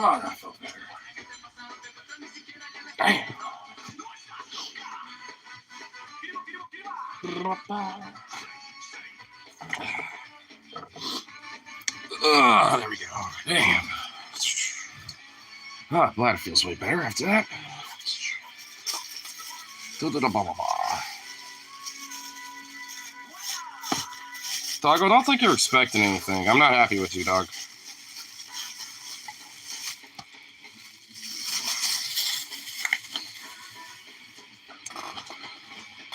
Oh, that felt better. Damn. There we go. Damn. Oh, I'm glad it feels way better after that. Doggo, don't think you're expecting anything. I'm not happy with you, dog.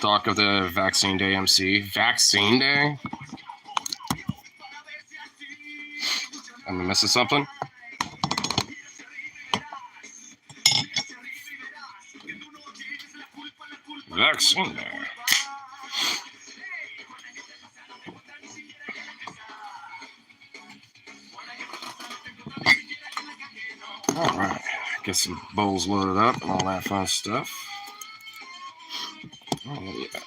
Doc of the Vaccine Day MC. Vaccine Day? Am I missing something? Vaccine Day. Alright. Get some bowls loaded up and all that fun stuff. Oh, yeah.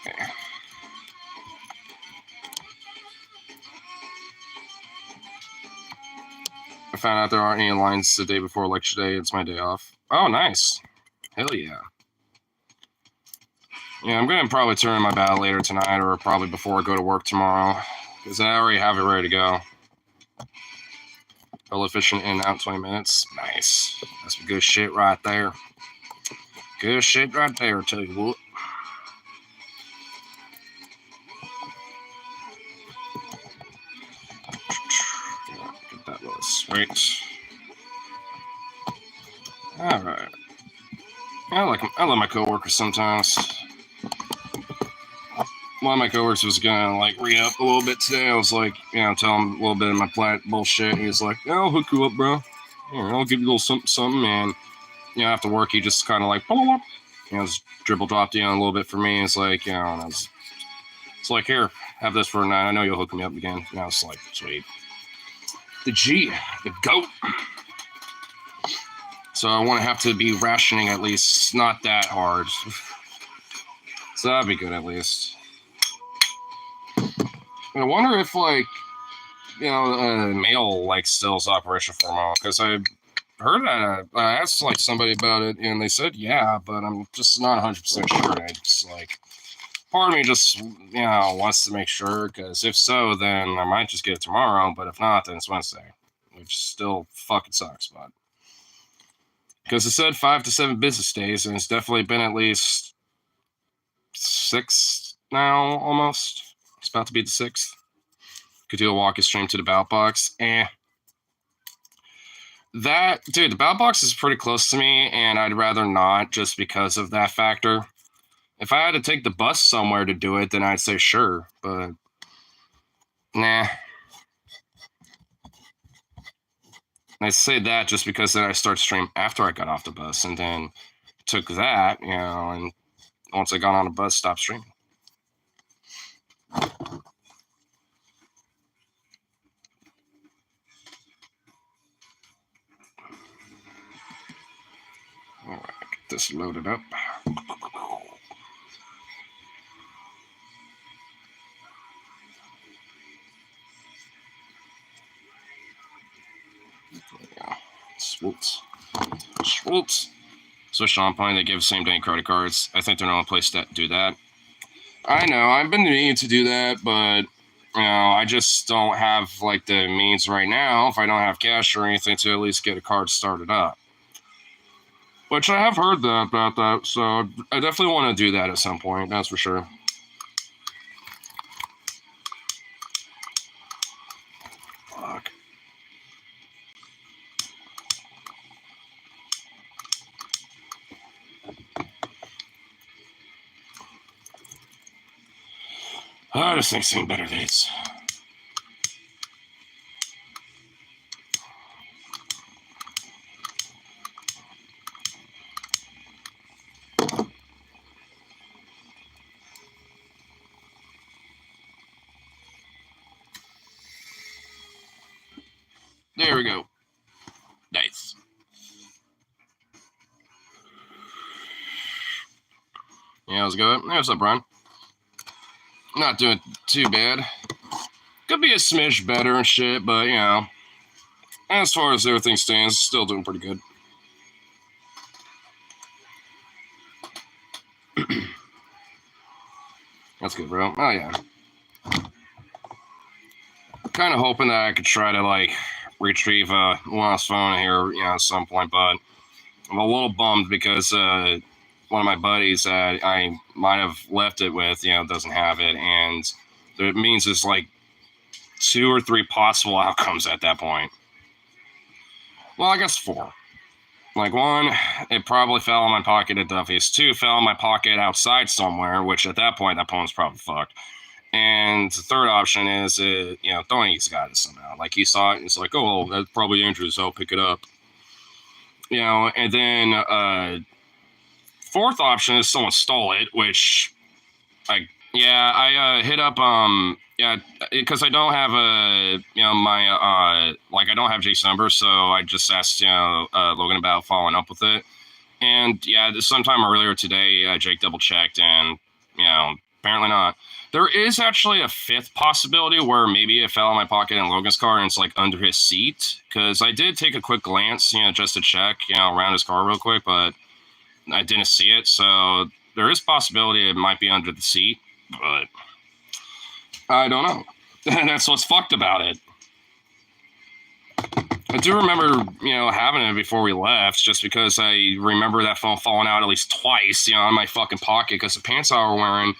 I found out there aren't any lines the day before Election Day. It's my day off. Oh, nice. Hell yeah. Yeah, I'm going to probably turn in my ballot later tonight or probably before I go to work tomorrow because I already have it ready to go. Well efficient in and out 20 minutes. Nice. That's some good shit right there. Good shit right there, tell you what. Get that little sweet. Alright. I love my coworkers sometimes. One of my coworkers was gonna like re-up a little bit today. I was like, tell him a little bit of my plant bullshit. He was like, yeah, I'll hook you up, bro. I'll give you a little something. And after work, he just kind of like, just dribble dropped a little bit for me. It's like, it's like, here, have this for a night. I know you'll hook me up again. It's like, sweet. The G, the GOAT. So I want to have to be rationing at least, not that hard. So that'd be good at least. I wonder if, mail, still is operational for a while. Because I heard that, I asked, somebody about it, and they said, yeah, but I'm just not 100% sure. And I just, part of me just, wants to make sure, because if so, then I might just get it tomorrow, but if not, then it's Wednesday. Which still fucking sucks, but. Because it said 5 to 7 business days, and it's definitely been at least 6 now, almost. It's about to be the 6th. Could do a walk and stream to the ballot box. That, dude, the ballot box is pretty close to me, and I'd rather not just because of that factor. If I had to take the bus somewhere to do it, then I'd say sure, but nah. I say that just because then I start to stream after I got off the bus, and then took that, and once I got on the bus, stopped streaming. All right, get this loaded up. Swoops. Switch on point, they give same day credit cards. I think they're the only place to do that. I know, I've been meaning to do that, but I just don't have like the means right now, if I don't have cash or anything, to at least get a card started up. Which I have heard about that, so I definitely want to do that at some point, that's for sure. Fuck. Oh, this thing's seen better days. There we go. Nice. Yeah, how's it going? Hey, what's up, Brian? Not doing too bad. Could be a smidge better and shit, but, as far as everything stands, still doing pretty good. That's good, bro. Oh, yeah. Kind of hoping that I could try to, like, retrieve lost phone here, at some point, but I'm a little bummed because one of my buddies that I might have left it with, doesn't have it, and it means there's, like, 2 or 3 possible outcomes at that point. Well, I guess 4. Like, 1, it probably fell in my pocket at Duffy's. 2, fell in my pocket outside somewhere, which at that point, that phone's probably fucked. And the third option is, Tony's got it somehow. Like, he saw it, and it's like, oh, well, that's probably Andrew's, so I'll pick it up. And then fourth option is someone stole it, which I hit up, because I don't have my, I don't have Jake's number, so I just asked, Logan about following up with it. And, sometime earlier today, Jake double-checked, and, apparently not. There is actually a 5th possibility where maybe it fell in my pocket in Logan's car and it's like under his seat. Because I did take a quick glance, just to check, around his car real quick, but I didn't see it. So there is possibility it might be under the seat, but I don't know. That's what's fucked about it. I do remember, having it before we left, just because I remember that phone falling out at least twice, in my fucking pocket, because the pants I were wearing,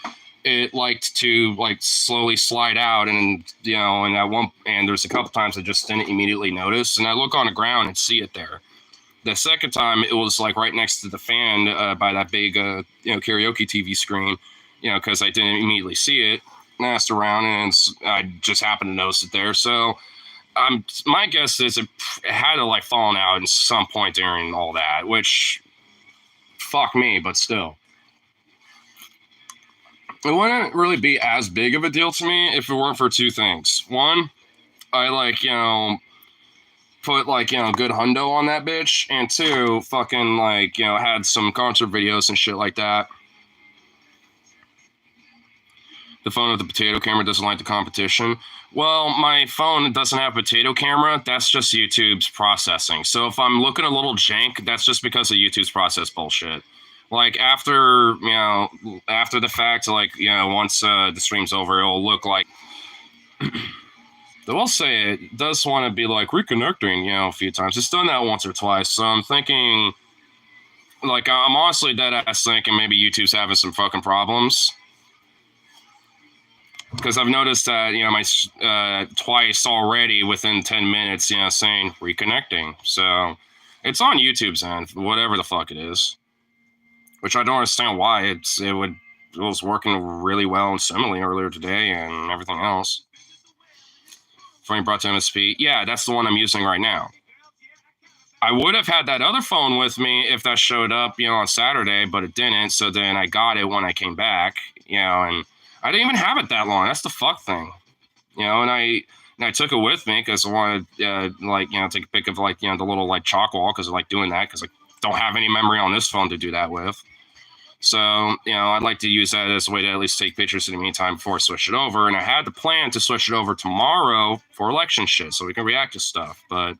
it liked to like slowly slide out, and and there's a couple times I just didn't immediately notice, and I look on the ground and see it there. The second time it was like right next to the fan by that big karaoke TV screen, because I didn't immediately see it. And I asked around, and I just happened to notice it there. So my guess is it had to like fallen out at some point during all that, which fuck me, but still. It wouldn't really be as big of a deal to me if it weren't for 2 things. 1, I put good hundo on that bitch, and 2, fucking had some concert videos and shit like that. The phone with the potato camera doesn't like the competition. Well, my phone doesn't have a potato camera. That's just YouTube's processing. So if I'm looking a little jank, that's just because of YouTube's process bullshit. Like after the fact, once the stream's over, it'll look like. I will say it does want to be like reconnecting, a few times. It's done that once or twice. So I'm thinking, I'm honestly dead ass thinking maybe YouTube's having some fucking problems. Because I've noticed that, my twice already within 10 minutes, saying reconnecting. So it's on YouTube's end, whatever the fuck it is. Which I don't understand why it was working really well and similarly earlier today and everything else. Phone brought to MSP. Yeah, that's the one I'm using right now. I would have had that other phone with me if that showed up, on Saturday, but it didn't. So then I got it when I came back, and I didn't even have it that long. That's the fuck thing, and I took it with me because I wanted, take a pic of the little chalk wall because I like doing that because I don't have any memory on this phone to do that with. So, I'd like to use that as a way to at least take pictures in the meantime before I switch it over. And I had the plan to switch it over tomorrow for election shit so we can react to stuff. But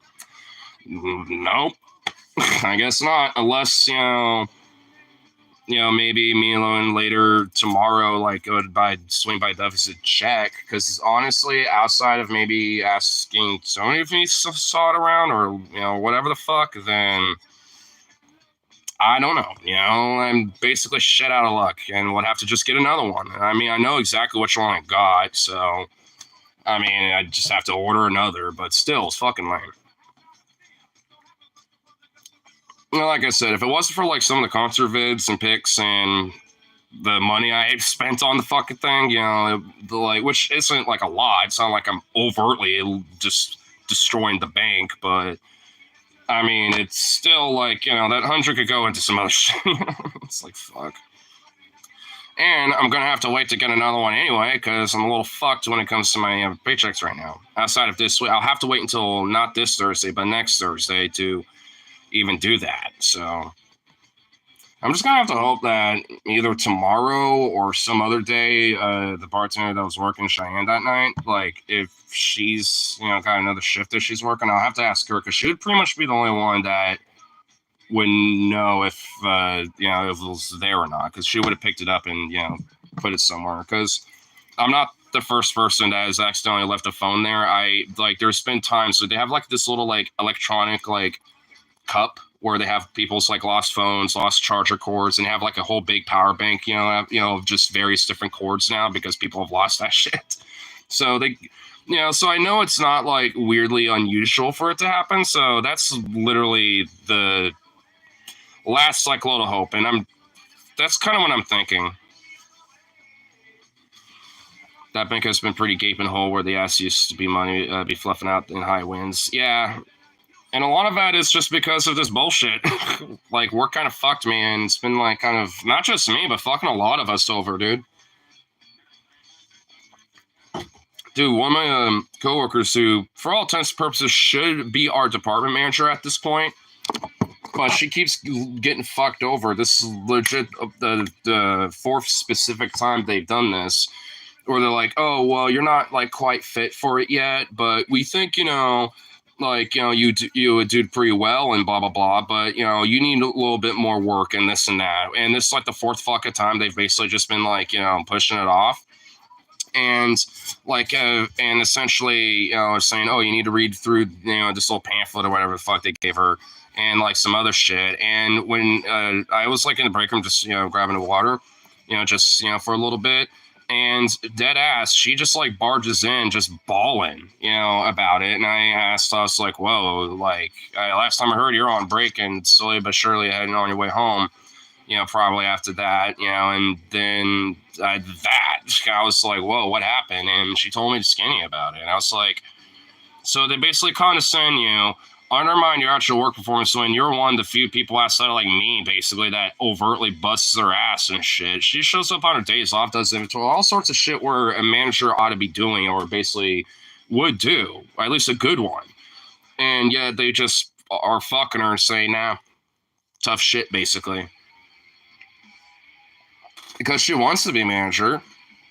nope, I guess not. Unless, maybe me alone later tomorrow, like go to swing by deficit check. Because honestly, outside of maybe asking Tony if he saw it around or whatever the fuck, then I don't know. I'm basically shit out of luck and would have to just get another one. I mean, I know exactly which one I got, so I mean, I just have to order another. But still, it's fucking lame. Like I said, if it wasn't for like some of the concert vids and pics and the money I spent on the fucking thing, which isn't like a lot. It's not like I'm overtly just destroying the bank, but I mean, it's still like, that 100 could go into some other shit. It's like, fuck. And I'm going to have to wait to get another one anyway, because I'm a little fucked when it comes to my paychecks right now. Outside of this week, I'll have to wait until not this Thursday, but next Thursday to even do that. So I'm just gonna have to hope that either tomorrow or some other day, the bartender that was working Cheyenne that night, like if she's got another shift that she's working, I'll have to ask her because she would pretty much be the only one that would know if if it was there or not, because she would have picked it up and put it somewhere. Because I'm not the first person that has accidentally left a phone there. There's been times, so they have like this little like electronic like cup where they have people's like lost phones, lost charger cords, and have like a whole big power bank, just various different cords now because people have lost that shit. So so I know it's not like weirdly unusual for it to happen. So that's literally the last like load of hope, and that's kind of what I'm thinking. That bank has been pretty gaping hole where the ass used to be money be fluffing out in high winds. Yeah. And a lot of that is just because of this bullshit. Like, we're kind of fucked, man. It's been, like, kind of, not just me, but fucking a lot of us over, dude. Dude, one of my coworkers who, for all intents and purposes, should be our department manager at this point, but she keeps getting fucked over. This is legit the fourth specific time they've done this, where they're like, oh, well, you're not, like, quite fit for it yet, but we think, you would do pretty well and blah, blah, blah, but, you need a little bit more work and this and that. And this is like the fourth fucking time they've basically just been like, pushing it off. And like, and essentially, saying, oh, you need to read through, this little pamphlet or whatever the fuck they gave her and like some other shit. And when I was like in the break room, just, grabbing a water, just, for a little bit. And dead ass, she just like barges in, just bawling, about it. And I was like, whoa, like last time I heard you're on break and slowly but surely heading on your way home, probably after that, and then I was like, whoa, what happened? And she told me skinny about it. And I was like, so they basically condescend you, undermine your actual work performance when you're one of the few people outside of like me, basically, that overtly busts their ass and shit. She shows up on her days off, does inventory, all sorts of shit where a manager ought to be doing or basically would do, or at least a good one. And yet they just are fucking her and saying, nah, tough shit, basically. Because she wants to be manager,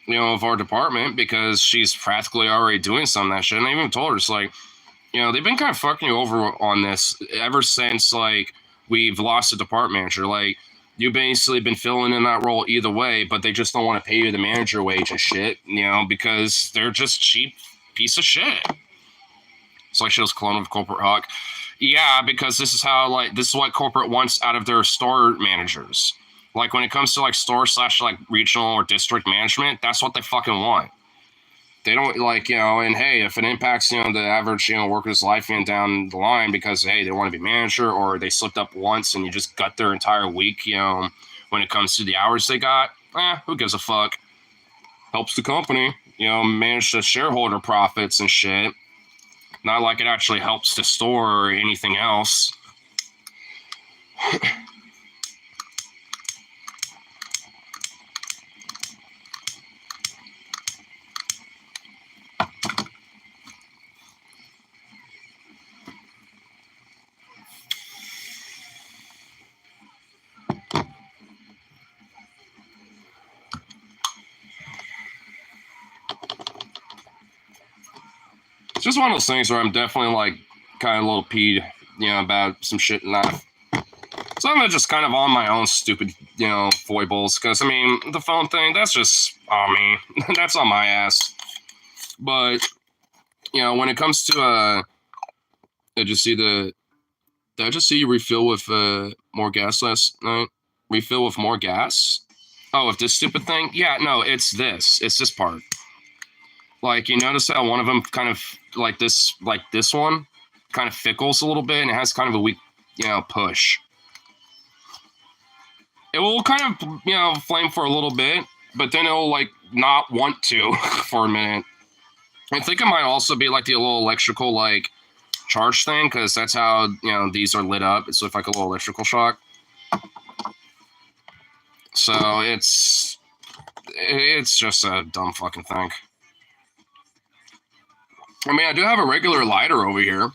of our department, because she's practically already doing some of that shit. And I even told her, it's like, they've been kind of fucking you over on this ever since, like, we've lost a department manager. Like, you've basically been filling in that role either way, but they just don't want to pay you the manager wage and shit, because they're just cheap piece of shit. It's like she was clone of Corporate Hawk. Yeah, because this is what corporate wants out of their store managers. Like, when it comes to, like, store / like, regional or district management, that's what they fucking want. They don't, like, and hey, if it impacts, the average, worker's life down the line because, hey, they want to be manager or they slipped up once and you just gut their entire week, when it comes to the hours they got, who gives a fuck? Helps the company, manage the shareholder profits and shit. Not like it actually helps the store or anything else. It's just one of those things where I'm definitely like kind of a little peed, about some shit in life. It's Some of it just kind of on my own stupid, foibles. Because, I mean, the phone thing, that's just on me. That's on my ass. But, when it comes to, did I just see you refill with more gas last night? Refill with more gas? Oh, with this stupid thing? Yeah, no, it's this. It's this part. Like, you notice how one of them kind of, like this one, kind of fickles a little bit, and it has kind of a weak, push. It will kind of, flame for a little bit, but then it'll, like, not want to for a minute. I think it might also be, like, the little electrical, like, charge thing, because that's how, these are lit up. It's like a little electrical shock. So it's just a dumb fucking thing. I mean, I do have a regular lighter over here.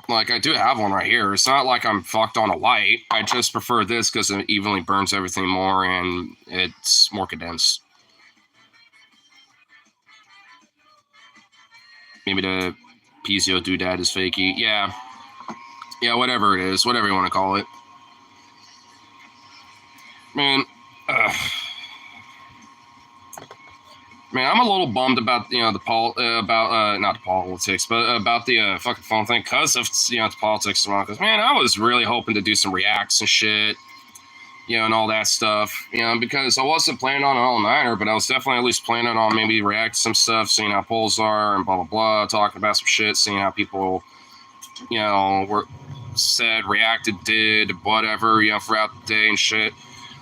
Like, I do have one right here. It's not like I'm fucked on a light. I just prefer this because it evenly burns everything more and it's more condensed. Maybe the Pizio doodad is fakey. Yeah. Yeah, whatever it is. Whatever you want to call it. Man, I'm a little bummed about not the politics, but about the fucking phone thing because of the politics around. Because man, I was really hoping to do some reacts and shit, and all that stuff, because I wasn't planning on an all-nighter, but I was definitely at least planning on maybe react to some stuff, seeing how polls are and blah blah blah, talking about some shit, seeing how people, were said, reacted, did whatever, throughout the day and shit.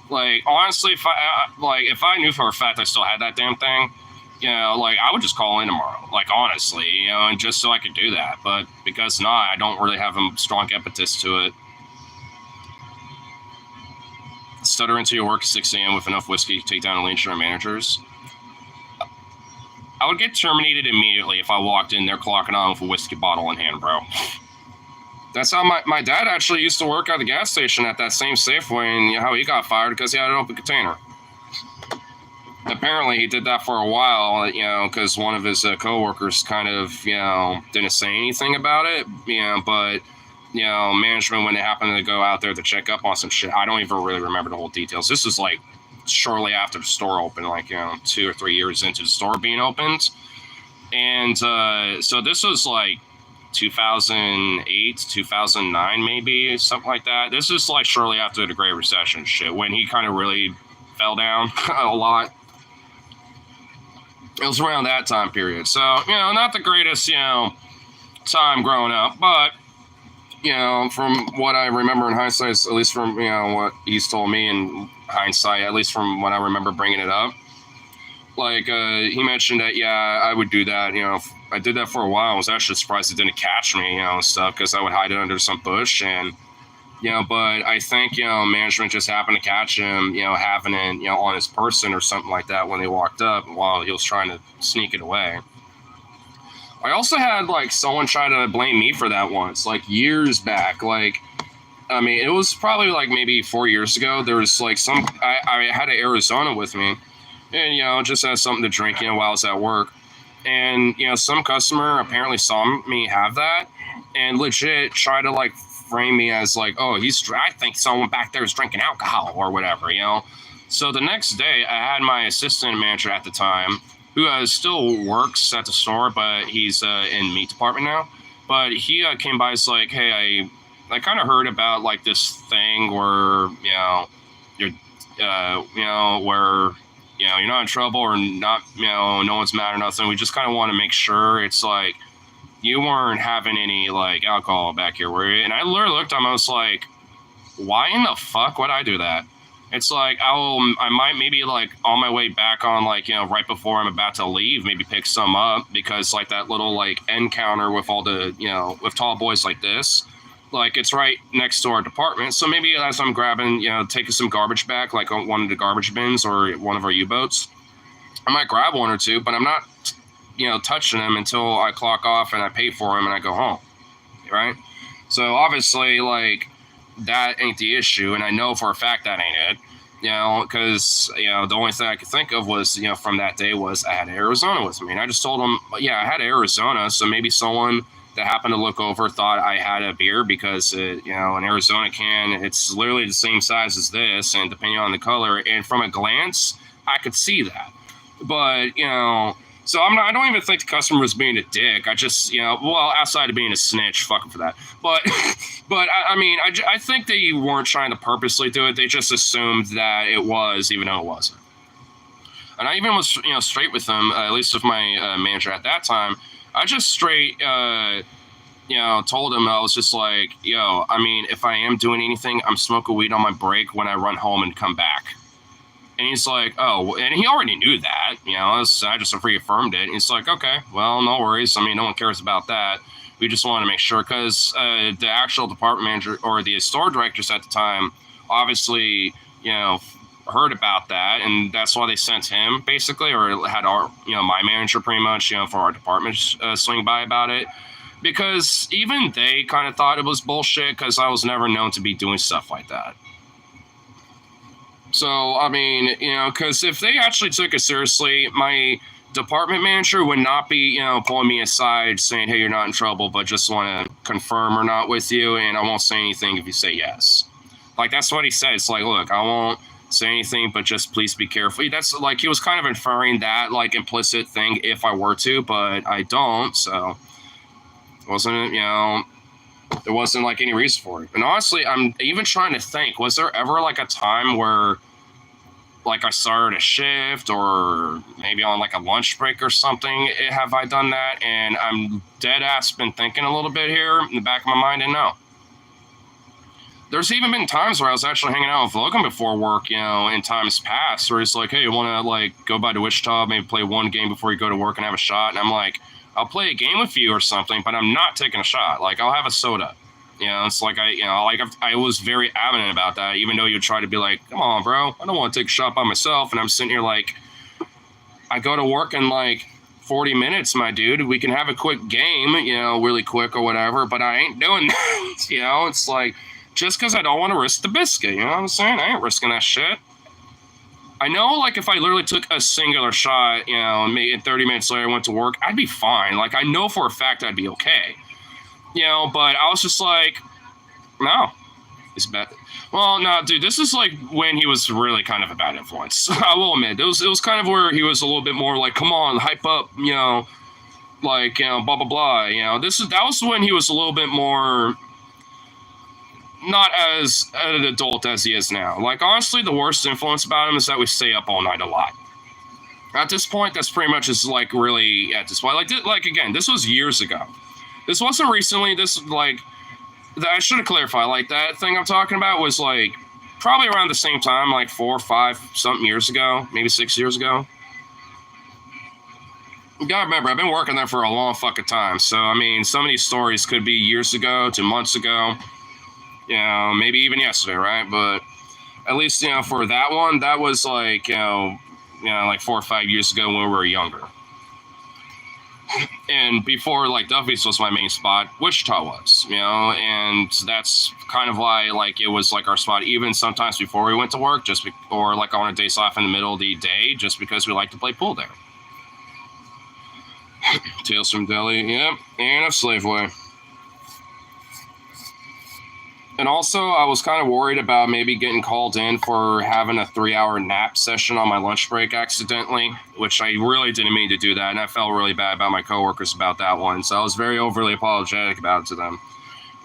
Like, honestly, if I knew for a fact I still had that damn thing, I would just call in tomorrow. Like, honestly, and just so I could do that. But because not, I don't really have a strong impetus to it. Stutter into your work at 6 a.m. with enough whiskey to take down elite insurance managers. I would get terminated immediately if I walked in there clocking on with a whiskey bottle in hand, bro. That's how my dad actually used to work at the gas station at that same Safeway, and how he got fired because he had an open container. Apparently, he did that for a while, because one of his coworkers kind of, didn't say anything about it, but, management, when they happened to go out there to check up on some shit, I don't even really remember the whole details. This was, like, shortly after the store opened, like, 2 or 3 years into the store being opened. And so this was, like, 2008, 2009, maybe, something like that. This is like shortly after the Great Recession shit, when he kind of really fell down a lot. It was around that time period. So, not the greatest, time growing up, but, from what I remember in hindsight, at least from, what he's told me in hindsight, at least from when I remember bringing it up, like, he mentioned that, yeah, I would do that, I did that for a while. I was actually surprised it didn't catch me, and stuff, because I would hide it under some bush, and, but I think, management just happened to catch him, having it, on his person or something like that when they walked up while he was trying to sneak it away. I also had, like, someone try to blame me for that once, like, years back. Like, I mean, it was probably, like, maybe 4 years ago. There was, like, I had an Arizona with me, and, just had something to drink, while I was at work. And, some customer apparently saw me have that and legit tried to, like, frame me as, like, oh, I think someone back there is drinking alcohol or whatever, So the next day, I had my assistant manager at the time, who still works at the store, but he's in meat department now. But he came by, it's like, hey, I kind of heard about, like, this thing where, you're, where, you're not in trouble or not, no one's mad or nothing. We just kind of want to make sure it's like you weren't having any, like, alcohol back here, were you? And I literally looked at him, I was like, why in the fuck would I do that? It's like, I might maybe, like, on my way back on, like, right before I'm about to leave, maybe pick some up, because, like, that little, like, end counter with all the, with tall boys like this, like, it's right next to our department. So maybe as I'm grabbing, taking some garbage back, like on one of the garbage bins or one of our U-boats, I might grab one or two, but I'm not, touching them until I clock off and I pay for them and I go home, right? So obviously, like, that ain't the issue, and I know for a fact that ain't it, because, the only thing I could think of was, from that day was I had Arizona with me, and I just told them, yeah, I had Arizona, so maybe someone that happened to look over thought I had a beer because, an Arizona can, it's literally the same size as this, and depending on the color, and from a glance, I could see that. But, so I don't even think the customer was being a dick. I just, outside of being a snitch, fuck him for that. But, I think they weren't trying to purposely do it. They just assumed that it was, even though it wasn't. And I even was, straight with them, at least with my manager at that time. I just straight, told him, I was just like, if I am doing anything, I'm smoking weed on my break when I run home and come back. And he's like, oh, and he already knew that, I just reaffirmed it. And he's like, okay, well, no worries. No one cares about that. We just want to make sure, because the actual department manager or the store directors at the time, obviously, heard about that, and that's why they sent him, basically, or had our, my manager pretty much, for our department swing by about it, because even they kind of thought it was bullshit, because I was never known to be doing stuff like that. So, because if they actually took it seriously, my department manager would not be, pulling me aside saying, hey, you're not in trouble, but just want to confirm or not with you, and I won't say anything if you say yes. Like, that's what he said. It's like, look, I won't say anything, but just please be careful. That's like, he was kind of inferring that, like, implicit thing if I were to, but I don't, so it wasn't, there wasn't, like, any reason for it. And honestly, I'm even trying to think, was there ever, like, a time where, like, I started a shift or maybe on, like, a lunch break or something? Have I done that? And I'm dead ass been thinking a little bit here in the back of my mind, and no. There's even been times where I was actually hanging out with Logan before work, in times past, where he's like, hey, you want to, like, go by to Wichita, maybe play one game before you go to work and have a shot? And I'm like, I'll play a game with you or something, but I'm not taking a shot. Like, I'll have a soda. It's like I was very adamant about that, even though you'd try to be like, come on, bro, I don't want to take a shot by myself. And I'm sitting here like, I go to work in, like, 40 minutes, my dude. We can have a quick game, really quick or whatever, but I ain't doing that. It's like, just because I don't want to risk the biscuit, you know what I'm saying? I ain't risking that shit. I know, like, if I literally took a singular shot, and maybe 30 minutes later I went to work, I'd be fine. Like, I know for a fact I'd be okay. But I was just like, no. It's bad. Well, no, dude, this is, like, when he was really kind of a bad influence. I will admit. It was kind of where he was a little bit more like, come on, hype up, like, blah, blah, blah. That was when he was a little bit more not as an adult as he is now. Like, honestly, the worst influence about him is that we stay up all night a lot. At this point, that's pretty much is, like, really at this point. Like, again, this was years ago. This wasn't recently. This, like, I should have clarified. Like, that thing I'm talking about was, like, probably around the same time, like 4 or 5 something years ago, maybe 6 years ago. You gotta remember, I've been working there for a long fucking time. So, some of these stories could be years ago to months ago. Maybe even yesterday, right? But at least, for that one, that was like, like 4 or 5 years ago when we were younger. And before, like, Duffy's was my main spot, Wichita was, and that's kind of why, like, it was, like, our spot even sometimes before we went to work, or, like, on our days off in the middle of the day, just because we like to play pool there. Tales from Delhi, yep, and of Slaveway. And also, I was kind of worried about maybe getting called in for having a 3-hour nap session on my lunch break accidentally, which I really didn't mean to do that, and I felt really bad about my coworkers about that one, so I was very overly apologetic about it to them.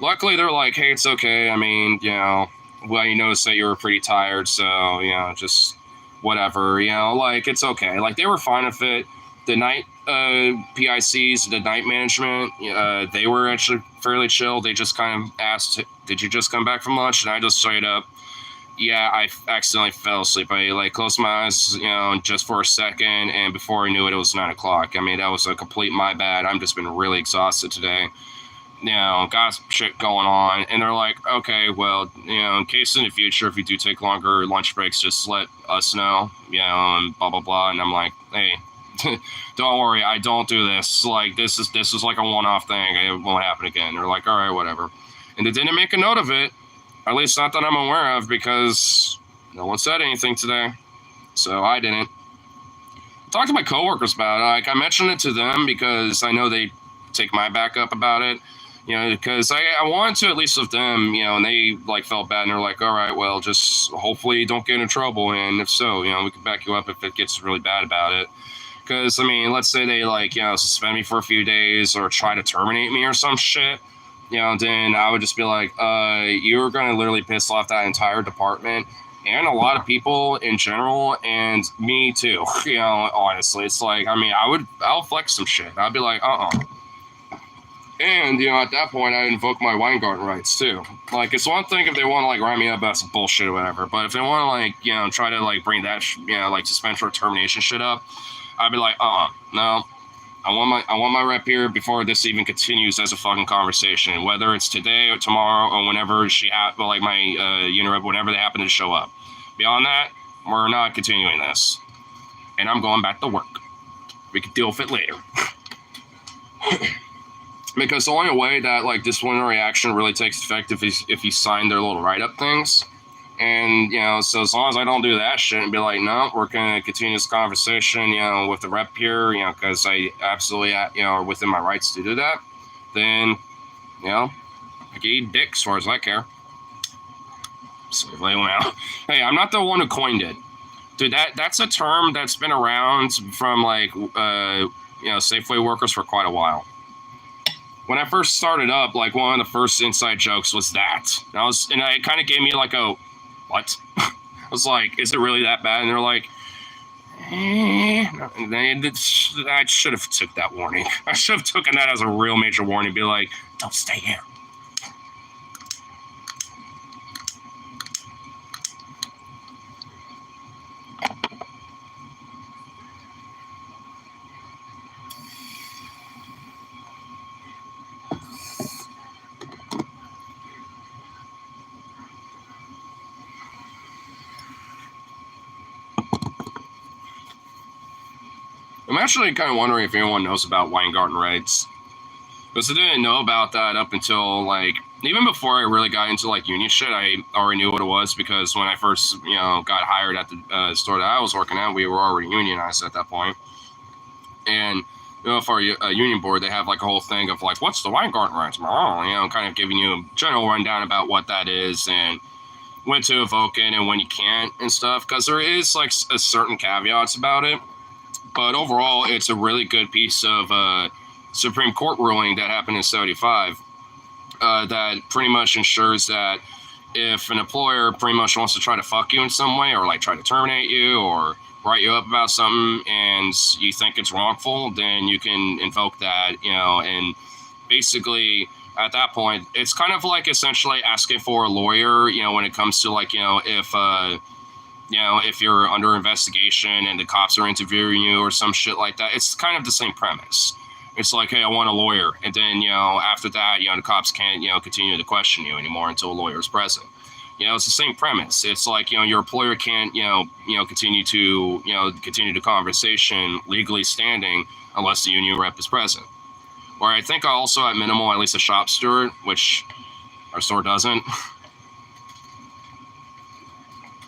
Luckily, they're like, hey, it's okay. Well, you noticed that you were pretty tired, so, just whatever, like, it's okay. Like, they were fine with it. The night PICs, the night management, they were actually fairly chill. They just kind of asked, did you just come back from lunch? And I just straight up, yeah, I accidentally fell asleep. I, like, closed my eyes, just for a second, and before I knew it, it was 9 o'clock. That was a complete my bad. I've just been really exhausted today. Got shit going on. And they're like, okay, well, in case in the future, if you do take longer lunch breaks, just let us know, and blah, blah, blah. And I'm like, hey, don't worry, I don't do this. Like, this is like a one-off thing. It won't happen again. They're like, all right, whatever. And they didn't make a note of it, at least not that I'm aware of, because no one said anything today. So I didn't. I talked to my coworkers about it. Like, I mentioned it to them because I know they take my back up about it. Because I wanted to at least with them, and they like felt bad and they're like, all right, well, just hopefully you don't get in trouble. And if so, we can back you up if it gets really bad about it. Because, I mean, let's say they like, suspend me for a few days or try to terminate me or some shit, then I would just be like, you're going to literally piss off that entire department and a lot of people in general and me too. Honestly, it's like, I mean, I'll flex some shit. I'd be like, And, at that point, I invoke my Weingarten rights, too. Like, it's one thing if they want to, like, write me up about some bullshit or whatever. But if they want to, like, try to, like, bring that, like, suspension or termination shit up, I'd be like, no. I want my rep here before this even continues as a fucking conversation. Whether it's today or tomorrow or whenever my unit rep, whenever they happen to show up. Beyond that, we're not continuing this. And I'm going back to work. We can deal with it later. Because the only way that like disciplinary action really takes effect if you sign their little write-up things. And, so as long as I don't do that shit and be like, no, we're going to continue this conversation, with the rep here, because I absolutely, are within my rights to do that, then, I can eat dick as far as I care. So, hey, I'm not the one who coined it. Dude, that's a term that's been around from, like, Safeway workers for quite a while. When I first started up, like, one of the first inside jokes was that. And it kind of gave me, like, a, what? I was like, is it really that bad? And they're like, I should have took that warning. I should have taken that as a real major warning. Be like, don't stay here. I'm actually kind of wondering if anyone knows about Weingarten rights. Because I didn't know about that up until, like, even before I really got into, like, union shit, I already knew what it was. Because when I first, got hired at the store that I was working at, we were already unionized at that point. And, for a union board, they have, like, a whole thing of, like, what's the Weingarten rights? Kind of giving you a general rundown about what that is and when to evoke it and when you can't and stuff. Because there is, like, a certain caveats about it. But overall, it's a really good piece of Supreme Court ruling that happened in 75 that pretty much ensures that if an employer pretty much wants to try to fuck you in some way or like try to terminate you or write you up about something and you think it's wrongful, then you can invoke that, and basically at that point, it's kind of like essentially asking for a lawyer, when it comes to like, if you're under investigation and the cops are interviewing you or some shit like that, it's kind of the same premise. It's like, hey, I want a lawyer. And then, after that, the cops can't, continue to question you anymore until a lawyer is present. It's the same premise. It's like, your employer can't, continue the conversation legally standing unless the union rep is present. Or I think also at minimal, at least a shop steward, which our store doesn't.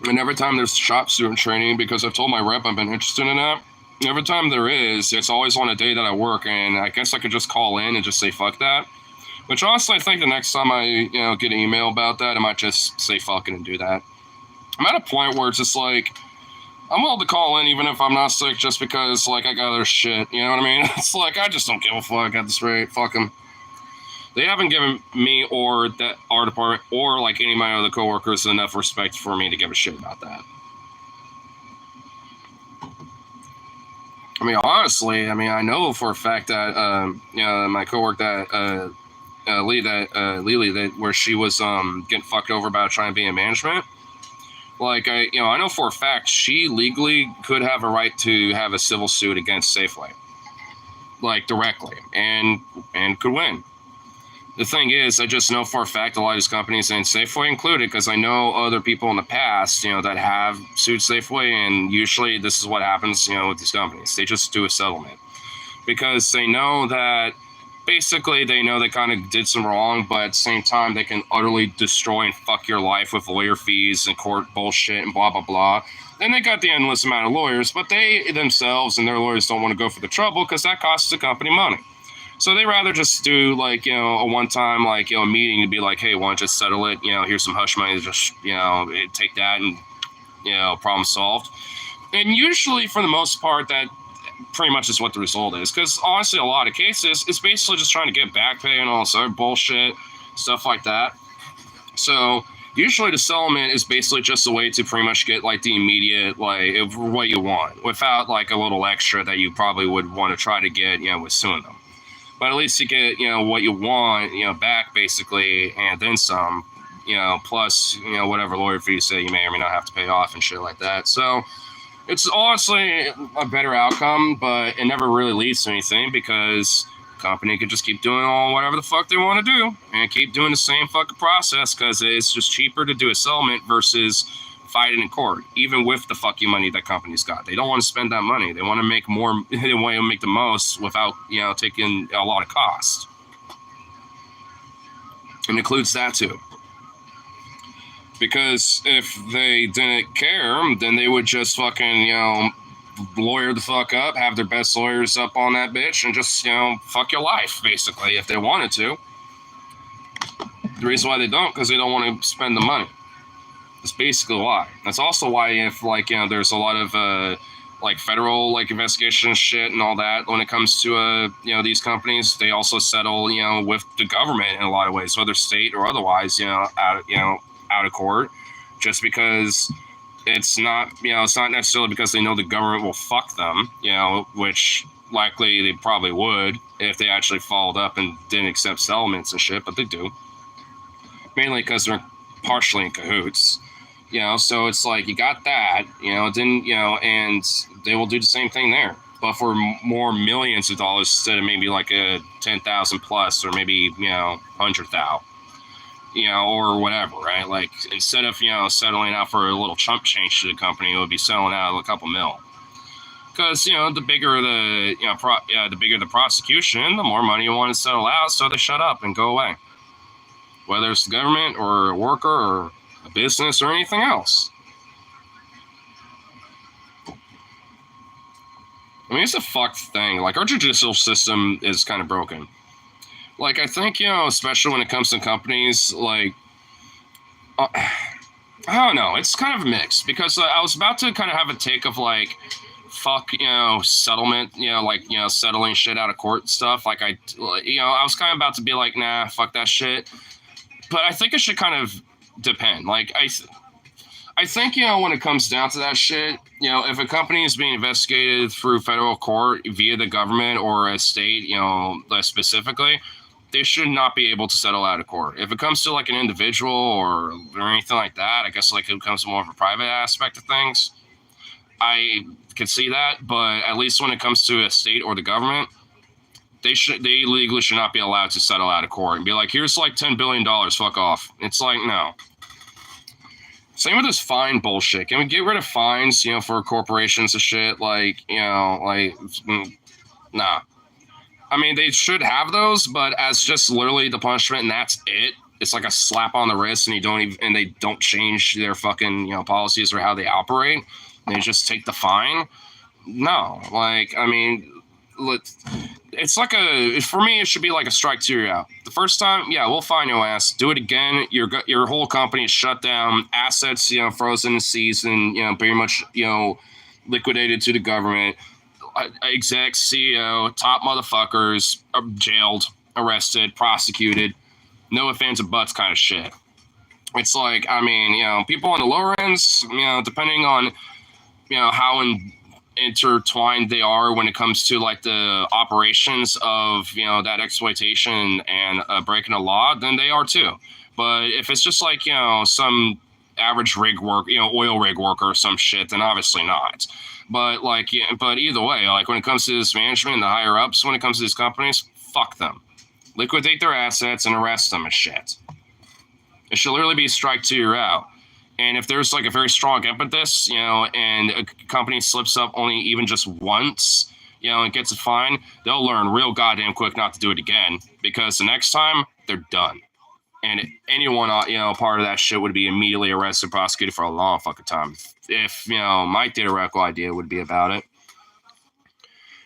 And every time there's shop steward training, because I've told my rep I've been interested in that, every time there is, it's always on a day that I work, and I guess I could just call in and just say fuck that. Which honestly, I think the next time I get an email about that, I might just say fuck it and do that. I'm at a point where it's just like, I'm willing to call in even if I'm not sick just because like I got other shit, you know what I mean? It's like, I just don't give a fuck at this rate, fuck them. They haven't given me or that our department or like any of my other coworkers enough respect for me to give a shit about that. I mean, honestly, I know for a fact that my coworker that Lily, that where she was getting fucked over about trying to be in management. Like I know for a fact she legally could have a right to have a civil suit against Safeway, like directly, and could win. The thing is, I just know for a fact a lot of these companies, and Safeway included, because I know other people in the past, that have sued Safeway, and usually this is what happens, with these companies. They just do a settlement. Because they know that, basically, they know they kind of did some wrong, but at the same time, they can utterly destroy and fuck your life with lawyer fees and court bullshit and blah, blah, blah. Then they got the endless amount of lawyers, but they themselves and their lawyers don't want to go for the trouble because that costs the company money. So they rather just do like, a one-time like, meeting to be like, hey, why don't you just settle it? Here's some hush money, just, take that and, problem solved. And usually for the most part, that pretty much is what the result is. Because honestly, a lot of cases, it's basically just trying to get back pay and all this other bullshit, stuff like that. So usually the settlement is basically just a way to pretty much get like the immediate, like what you want without like a little extra that you probably would want to try to get, with suing them. But at least you get, what you want, back basically, and then some, plus, whatever lawyer fees that you may or may not have to pay off and shit like that. So it's honestly a better outcome, but it never really leads to anything because the company can just keep doing all whatever the fuck they want to do and keep doing the same fucking process because it's just cheaper to do a settlement versus fighting in court, even with the fucking money that company's got. They don't want to spend that money. They want to make more, they want to make the most without, taking a lot of cost. And includes that too. Because if they didn't care, then they would just fucking, lawyer the fuck up, have their best lawyers up on that bitch, and just, fuck your life, basically, if they wanted to. The reason why they don't, because they don't want to spend the money. That's basically why. That's also why if, like, there's a lot of, like, federal, like, investigation shit and all that when it comes to, these companies, they also settle, with the government in a lot of ways, whether state or otherwise, out of court, just because it's not, it's not necessarily because they know the government will fuck them, which likely they probably would if they actually followed up and didn't accept settlements and shit, but they do. Mainly because they're partially in cahoots, so it's like you got that, then, and they will do the same thing there, but for more millions of dollars instead of maybe like a 10,000 plus or maybe, 100,000. Or whatever, right? Like instead of, settling out for a little chump change to the company, it would be settling out a couple mil. Because, the bigger the, the bigger the prosecution, the more money you want to settle out, so they shut up and go away. Whether it's the government or a worker or a business or anything else. I mean, it's a fucked thing. Like, our judicial system is kind of broken. Like, I think, especially when it comes to companies, like, I don't know, it's kind of mixed, because I was about to kind of have a take of, like, fuck, settlement, settling shit out of court stuff, like, I was kind of about to be like, nah, fuck that shit, but I think it should kind of depend, like, I think, when it comes down to that shit, if a company is being investigated through federal court via the government or a state, specifically, they should not be able to settle out of court. If it comes to like an individual or anything like that, I guess like it comes to more of a private aspect of things, I can see that. But at least when it comes to a state or the government, they legally should not be allowed to settle out of court and be like, here's like $10 billion, fuck off. It's like, no. Same with this fine bullshit. Can we get rid of fines, for corporations and shit? Like, nah. I mean, they should have those, but as just literally the punishment, and that's it. It's like a slap on the wrist, and they don't change their fucking, policies or how they operate. They just take the fine. No, like, I mean, it's like for me, it should be like a strike to your out. The first time, yeah, we'll fine your ass. Do it again. Your whole company is shut down. Assets, frozen, seized, and, pretty much, liquidated to the government. Exec, CEO, top motherfuckers, jailed, arrested, prosecuted, no ifs, ands, or buts kind of shit. It's like, I mean, people on the lower ends, depending on, how intertwined they are when it comes to like the operations of, that exploitation and breaking the law, then they are too. But if it's just like, some average rig work, oil rig worker or some shit, then obviously not. But like, but either way, like when it comes to this management and the higher ups, when it comes to these companies, fuck them. Liquidate their assets and arrest them and shit. It should literally be strike to your out. And if there's like a very strong impetus, and a company slips up only even just once, and gets a fine, they'll learn real goddamn quick not to do it again, because the next time they're done. And anyone, part of that shit would be immediately arrested, prosecuted for a long fucking time. If, my theoretical idea would be about it.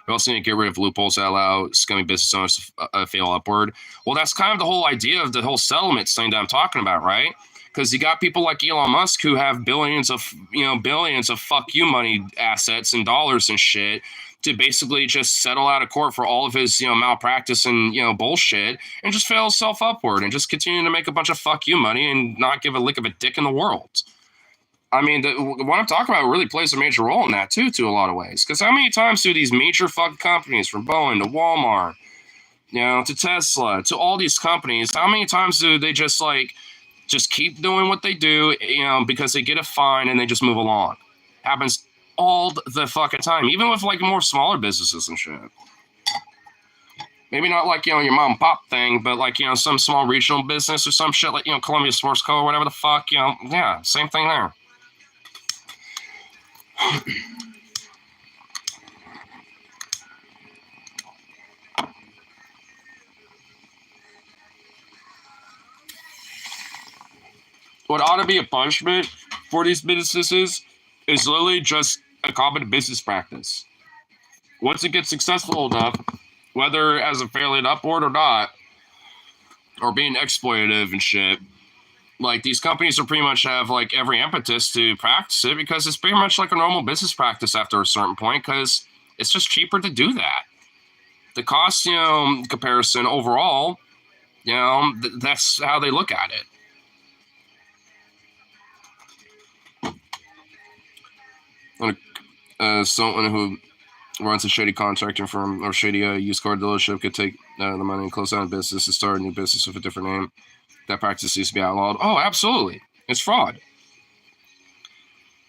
We also need to get rid of loopholes that allow scummy business owners to fail upward. Well, that's kind of the whole idea of the whole settlement thing that I'm talking about, right? Because you got people like Elon Musk who have billions of fuck you money assets and dollars and shit to basically just settle out of court for all of his malpractice and bullshit, and just fail himself upward and just continue to make a bunch of fuck you money and not give a lick of a dick in the world. I mean, what I'm talking about really plays a major role in that too, to a lot of ways. Because how many times do these major fucking companies, from Boeing to Walmart, to Tesla, to all these companies, how many times do they just keep doing what they do, because they get a fine and they just move along? Happens all the fucking time, even with more smaller businesses and shit. Maybe not your mom and pop thing, but some small regional business or some shit Columbia Sports Co. or whatever the fuck, yeah, same thing there. What ought to be a punishment for these businesses is literally just a common business practice. Once it gets successful enough, whether as a failing upward or not, or being exploitative and shit, these companies will pretty much have every impetus to practice it, because it's pretty much like a normal business practice after a certain point, because it's just cheaper to do that. The cost, comparison overall, that's how they look at it. Someone who runs a shady contracting firm or shady used car dealership could take the money and close down a business and start a new business with a different name. That practice needs to be outlawed. Oh, absolutely. It's fraud.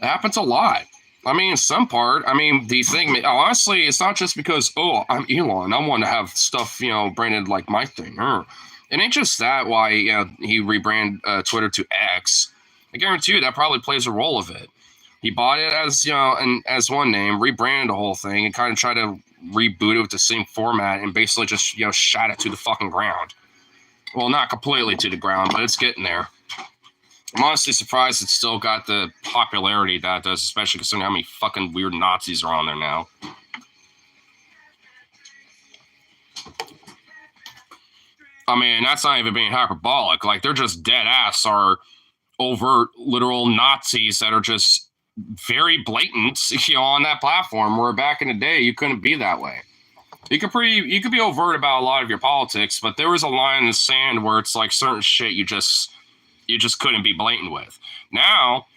It happens a lot. I mean, in some part, the thing, honestly, it's not just because, oh, I'm Elon, I want to have stuff, branded like my thing. It ain't just that why he rebranded Twitter to X. I guarantee you that probably plays a role of it. He bought it as, as one name, rebranded the whole thing, and kind of tried to reboot it with the same format, and basically just, shot it to the fucking ground. Well, not completely to the ground, but it's getting there. I'm honestly surprised it's still got the popularity that it does, especially considering how many fucking weird Nazis are on there now. I mean, that's not even being hyperbolic. They're just dead ass are overt, literal Nazis that are just very blatant, on that platform, where back in the day you couldn't be that way. You could be overt about a lot of your politics, but there was a line in the sand where it's certain shit you just couldn't be blatant with. Now,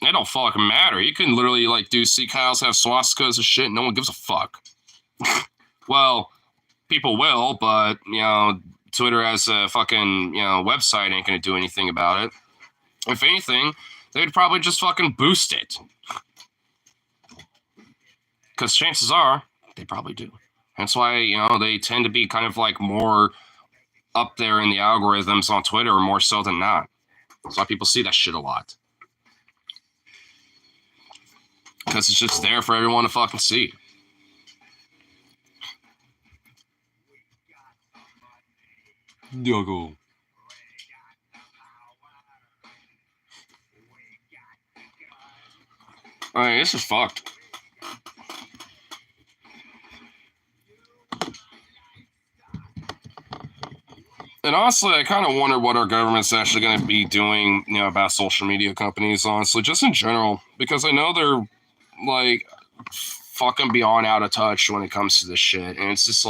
it don't fucking matter. You can literally do Sikh house, have swastikas and shit, and no one gives a fuck. Well, people will, but Twitter as a fucking website ain't gonna do anything about it. If anything, they'd probably just fucking boost it. Because chances are, they probably do. That's why, they tend to be kind of more up there in the algorithms on Twitter more so than not. That's why people see that shit a lot. Because it's just there for everyone to fucking see. Diogo. I mean, this is fucked. And honestly, I kind of wonder what our government's actually going to be doing, about social media companies, honestly, just in general, because I know they're fucking beyond out of touch when it comes to this shit. And it's just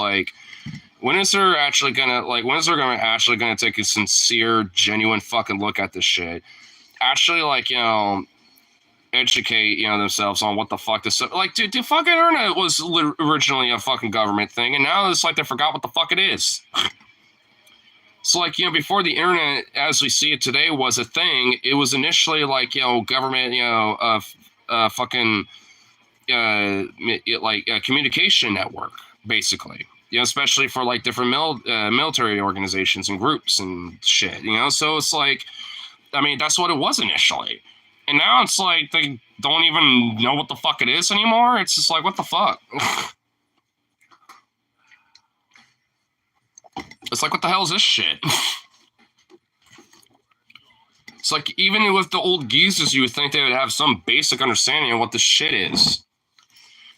when is there actually going to take a sincere, genuine fucking look at this shit? Actually, educate, themselves on what the fuck this, dude, the fucking internet was originally a fucking government thing, and now it's they forgot what the fuck it is. So, before the internet, as we see it today, was a thing, it was initially, government, fucking, a communication network, basically. Especially for, different military organizations and groups and shit, So, it's that's what it was initially. And now it's they don't even know what the fuck it is anymore. It's just what the fuck? It's what the hell is this shit? It's even with the old geezers, you would think they would have some basic understanding of what this shit is.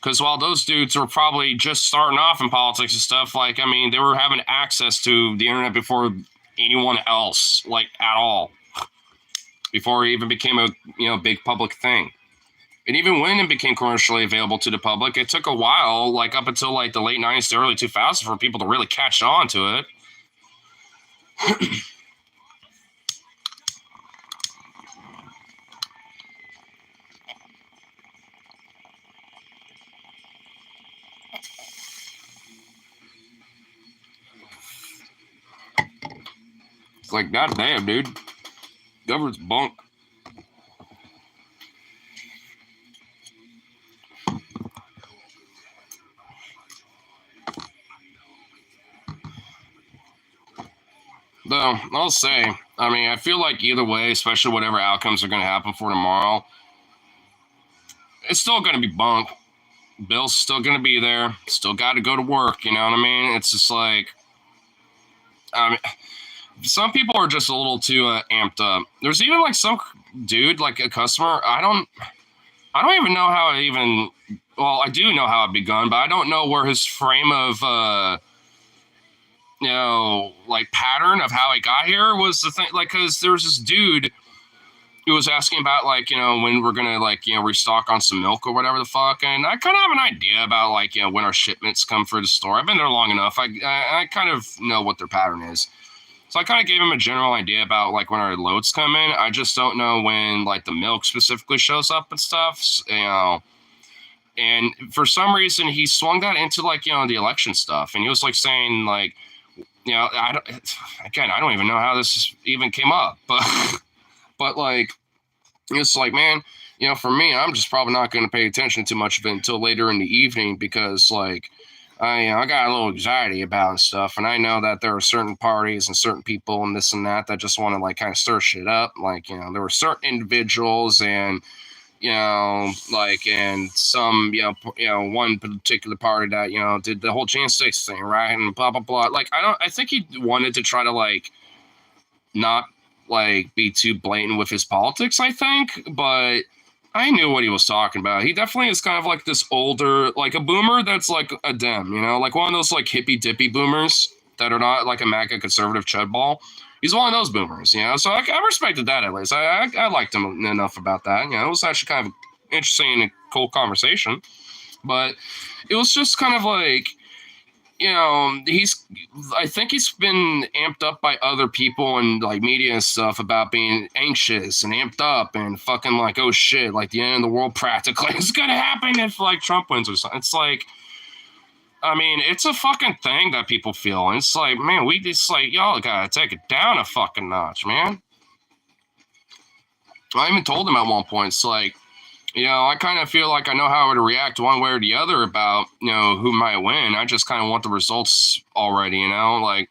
Because while those dudes were probably just starting off in politics and stuff, like, I mean, they were having access to the internet before anyone else, like, at all. Before it even became a, big public thing. And even when it became commercially available to the public, it took a while, like up until like the late 90s to early 2000s for people to really catch on to it. It's like, goddamn, dude. Government's bunk. Though, I'll say, I mean, I feel like either way, especially whatever outcomes are going to happen for tomorrow, it's still going to be bunk. Bill's still going to be there. Still got to go to work, you know what I mean? It's just like, I mean, some people are just a little too amped up. There's even like some dude, like a customer, I don't even know how it even, well, I do know how it begun, but I don't know where his frame of, like pattern of how he got here was the thing. Like, because there was this dude who was asking about, like, when we're gonna, like, restock on some milk or whatever the fuck. And I kind of have an idea about, like, when our shipments come for the store. I've been there long enough. I kind of know what their pattern is. So I kind of gave him a general idea about, like, when our loads come in. I just don't know when, like, the milk specifically shows up and stuff, And for some reason, he swung that into, like, the election stuff. And he was, like, saying, like, I don't even know how this even came up. But like, it's like, man, for me, I'm just probably not going to pay attention to much of it until later in the evening because, like, I got a little anxiety about and stuff, and I know that there are certain parties and certain people and this and that just want to, like, kind of stir shit up. Like, there were certain individuals and, like, and some, one particular party that, did the whole Jan 6 thing, right? And blah, blah, blah. Like, I think he wanted to try to, like, not, like, be too blatant with his politics, I think, but I knew what he was talking about. He definitely is kind of like this older, like a boomer that's like a Dem, like one of those like hippy dippy boomers that are not like a MAGA conservative chudball. He's one of those boomers, so I respected that at least. I liked him enough about that. It was actually kind of interesting and cool conversation, but it was just kind of like, I think he's been amped up by other people and like media and stuff about being anxious and amped up and fucking like, oh shit, like the end of the world practically is gonna happen if like Trump wins or something. It's like, I mean, it's a fucking thing that people feel. And it's like, man, we just like, y'all gotta take it down a fucking notch, man. I even told him at one point, it's like, I kind of feel like I know how to react one way or the other about, who might win. I just kind of want the results already, like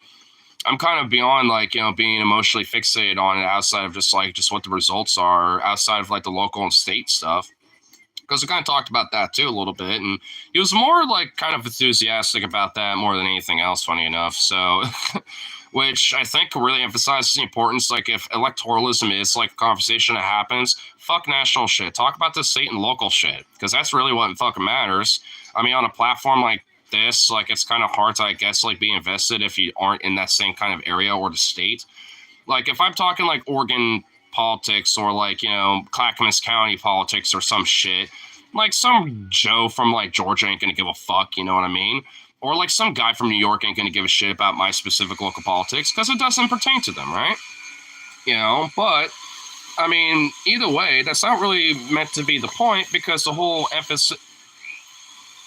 I'm kind of beyond like, being emotionally fixated on it outside of just what the results are outside of like the local and state stuff. Because we kind of talked about that too a little bit. And he was more like kind of enthusiastic about that more than anything else, funny enough. So, which I think really emphasizes the importance, like if electoralism is like a conversation that happens, fuck national shit. Talk about the state and local shit, because that's really what fucking matters. I mean, on a platform like this, like it's kind of hard to, I guess, like be invested if you aren't in that same kind of area or the state. Like if I'm talking like Oregon politics or like, Clackamas County politics or some shit, like some Joe from like Georgia ain't gonna give a fuck, you know what I mean? Or like some guy from New York ain't going to give a shit about my specific local politics because it doesn't pertain to them, right? But I mean, either way, that's not really meant to be the point because the whole emphasis...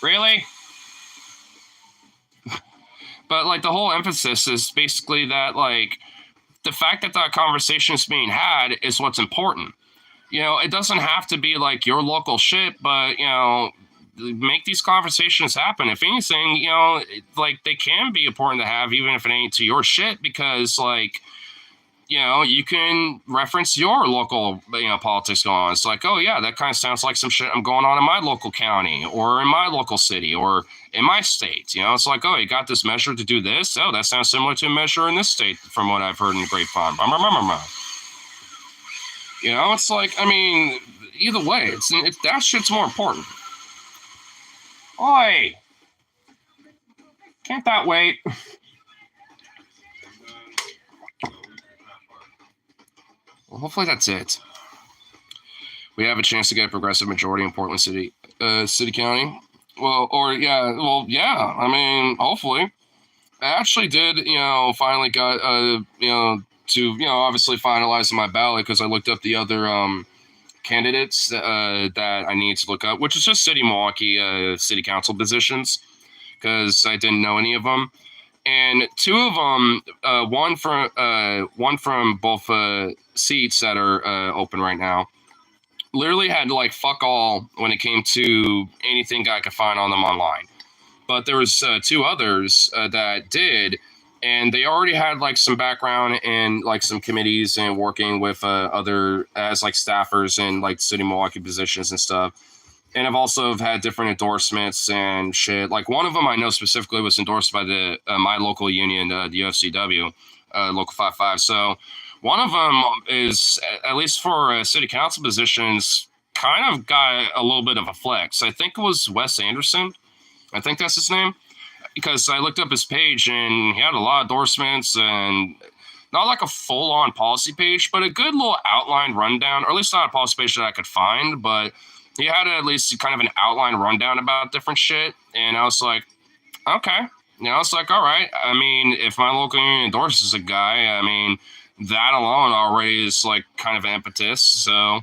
Really? But like the whole emphasis is basically that like the fact that that conversation is being had is what's important. It doesn't have to be like your local shit, but, make these conversations happen. If anything, like they can be important to have, even if it ain't to your shit, because like, you can reference your local, politics going on. It's like, oh yeah, that kind of sounds like some shit I'm going on in my local county or in my local city or in my state. It's like, oh, you got this measure to do this. Oh, that sounds similar to a measure in this state from what I've heard in the grapevine. It's like, I mean, either way, that shit's more important. Oi! Can't that wait? Well, hopefully that's it. We have a chance to get a progressive majority in Portland City, County. Yeah. I mean, hopefully. I actually did, finally got, obviously finalize my ballot because I looked up the other candidates that I need to look up, which is just city Milwaukee city council positions because I didn't know any of them. And two of them, one from both seats that are open right now, literally had like fuck all when it came to anything I could find on them online. But there was two others that did, and they already had like some background in like some committees and working with other as like staffers in like city Milwaukee positions and stuff. And I've also had different endorsements and shit. Like one of them I know specifically was endorsed by the my local union, the UFCW, Local 55. So one of them is, at least for city council positions, kind of got a little bit of a flex. I think it was Wes Anderson. I think that's his name. Because I looked up his page and he had a lot of endorsements and not like a full-on policy page, but a good little outline rundown, or at least not a policy page that I could find, but he had at least kind of an outline rundown about different shit. And I was like, okay. I was like, all right. I mean, if my local union endorses a guy, I mean, that alone already is like kind of an impetus. So,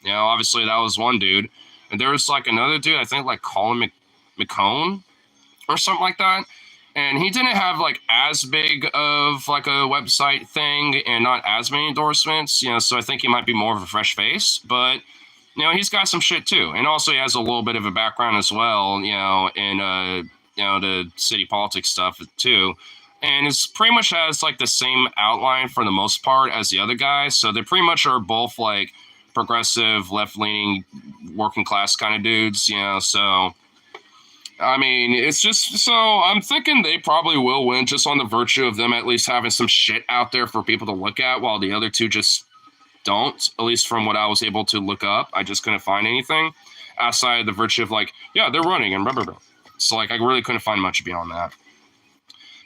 obviously that was one dude. And there was like another dude, I think like Colin McCone or something like that. And he didn't have like as big of like a website thing and not as many endorsements, so I think he might be more of a fresh face, but he's got some shit too. And also he has a little bit of a background as well, in the city politics stuff too. And it's pretty much has like the same outline for the most part as the other guy. So they pretty much are both like progressive, left-leaning, working class kind of dudes, so I mean, it's just, so I'm thinking they probably will win just on the virtue of them at least having some shit out there for people to look at, while the other two just don't, at least from what I was able to look up. I just couldn't find anything outside of the virtue of like, yeah, they're running and blah, blah, blah. So like, I really couldn't find much beyond that.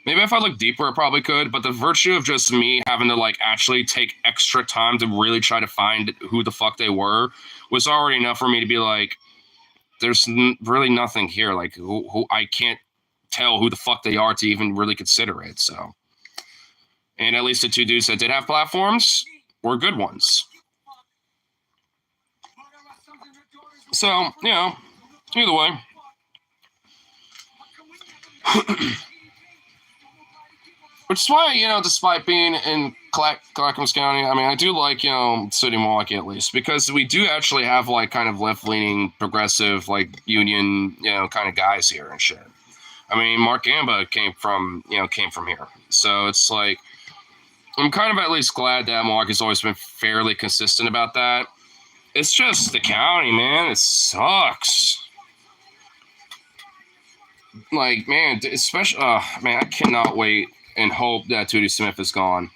Maybe if I look deeper, I probably could, but the virtue of just me having to like actually take extra time to really try to find who the fuck they were was already enough for me to be like, there's really nothing here. Like, who I can't tell who the fuck they are to even really consider it. So, and at least the two dudes that did have platforms were good ones. So, either way. Which is why, despite being in Clackamas County, I mean, I do like, city Milwaukee at least, because we do actually have, like, kind of left-leaning, progressive, like, union, kind of guys here and shit. I mean, Mark Gamba came from here. So it's like, I'm kind of at least glad that Milwaukee's always been fairly consistent about that. It's just the county, man. It sucks. Like, man, especially, man, I cannot wait and hope that Tootie Smith is gone.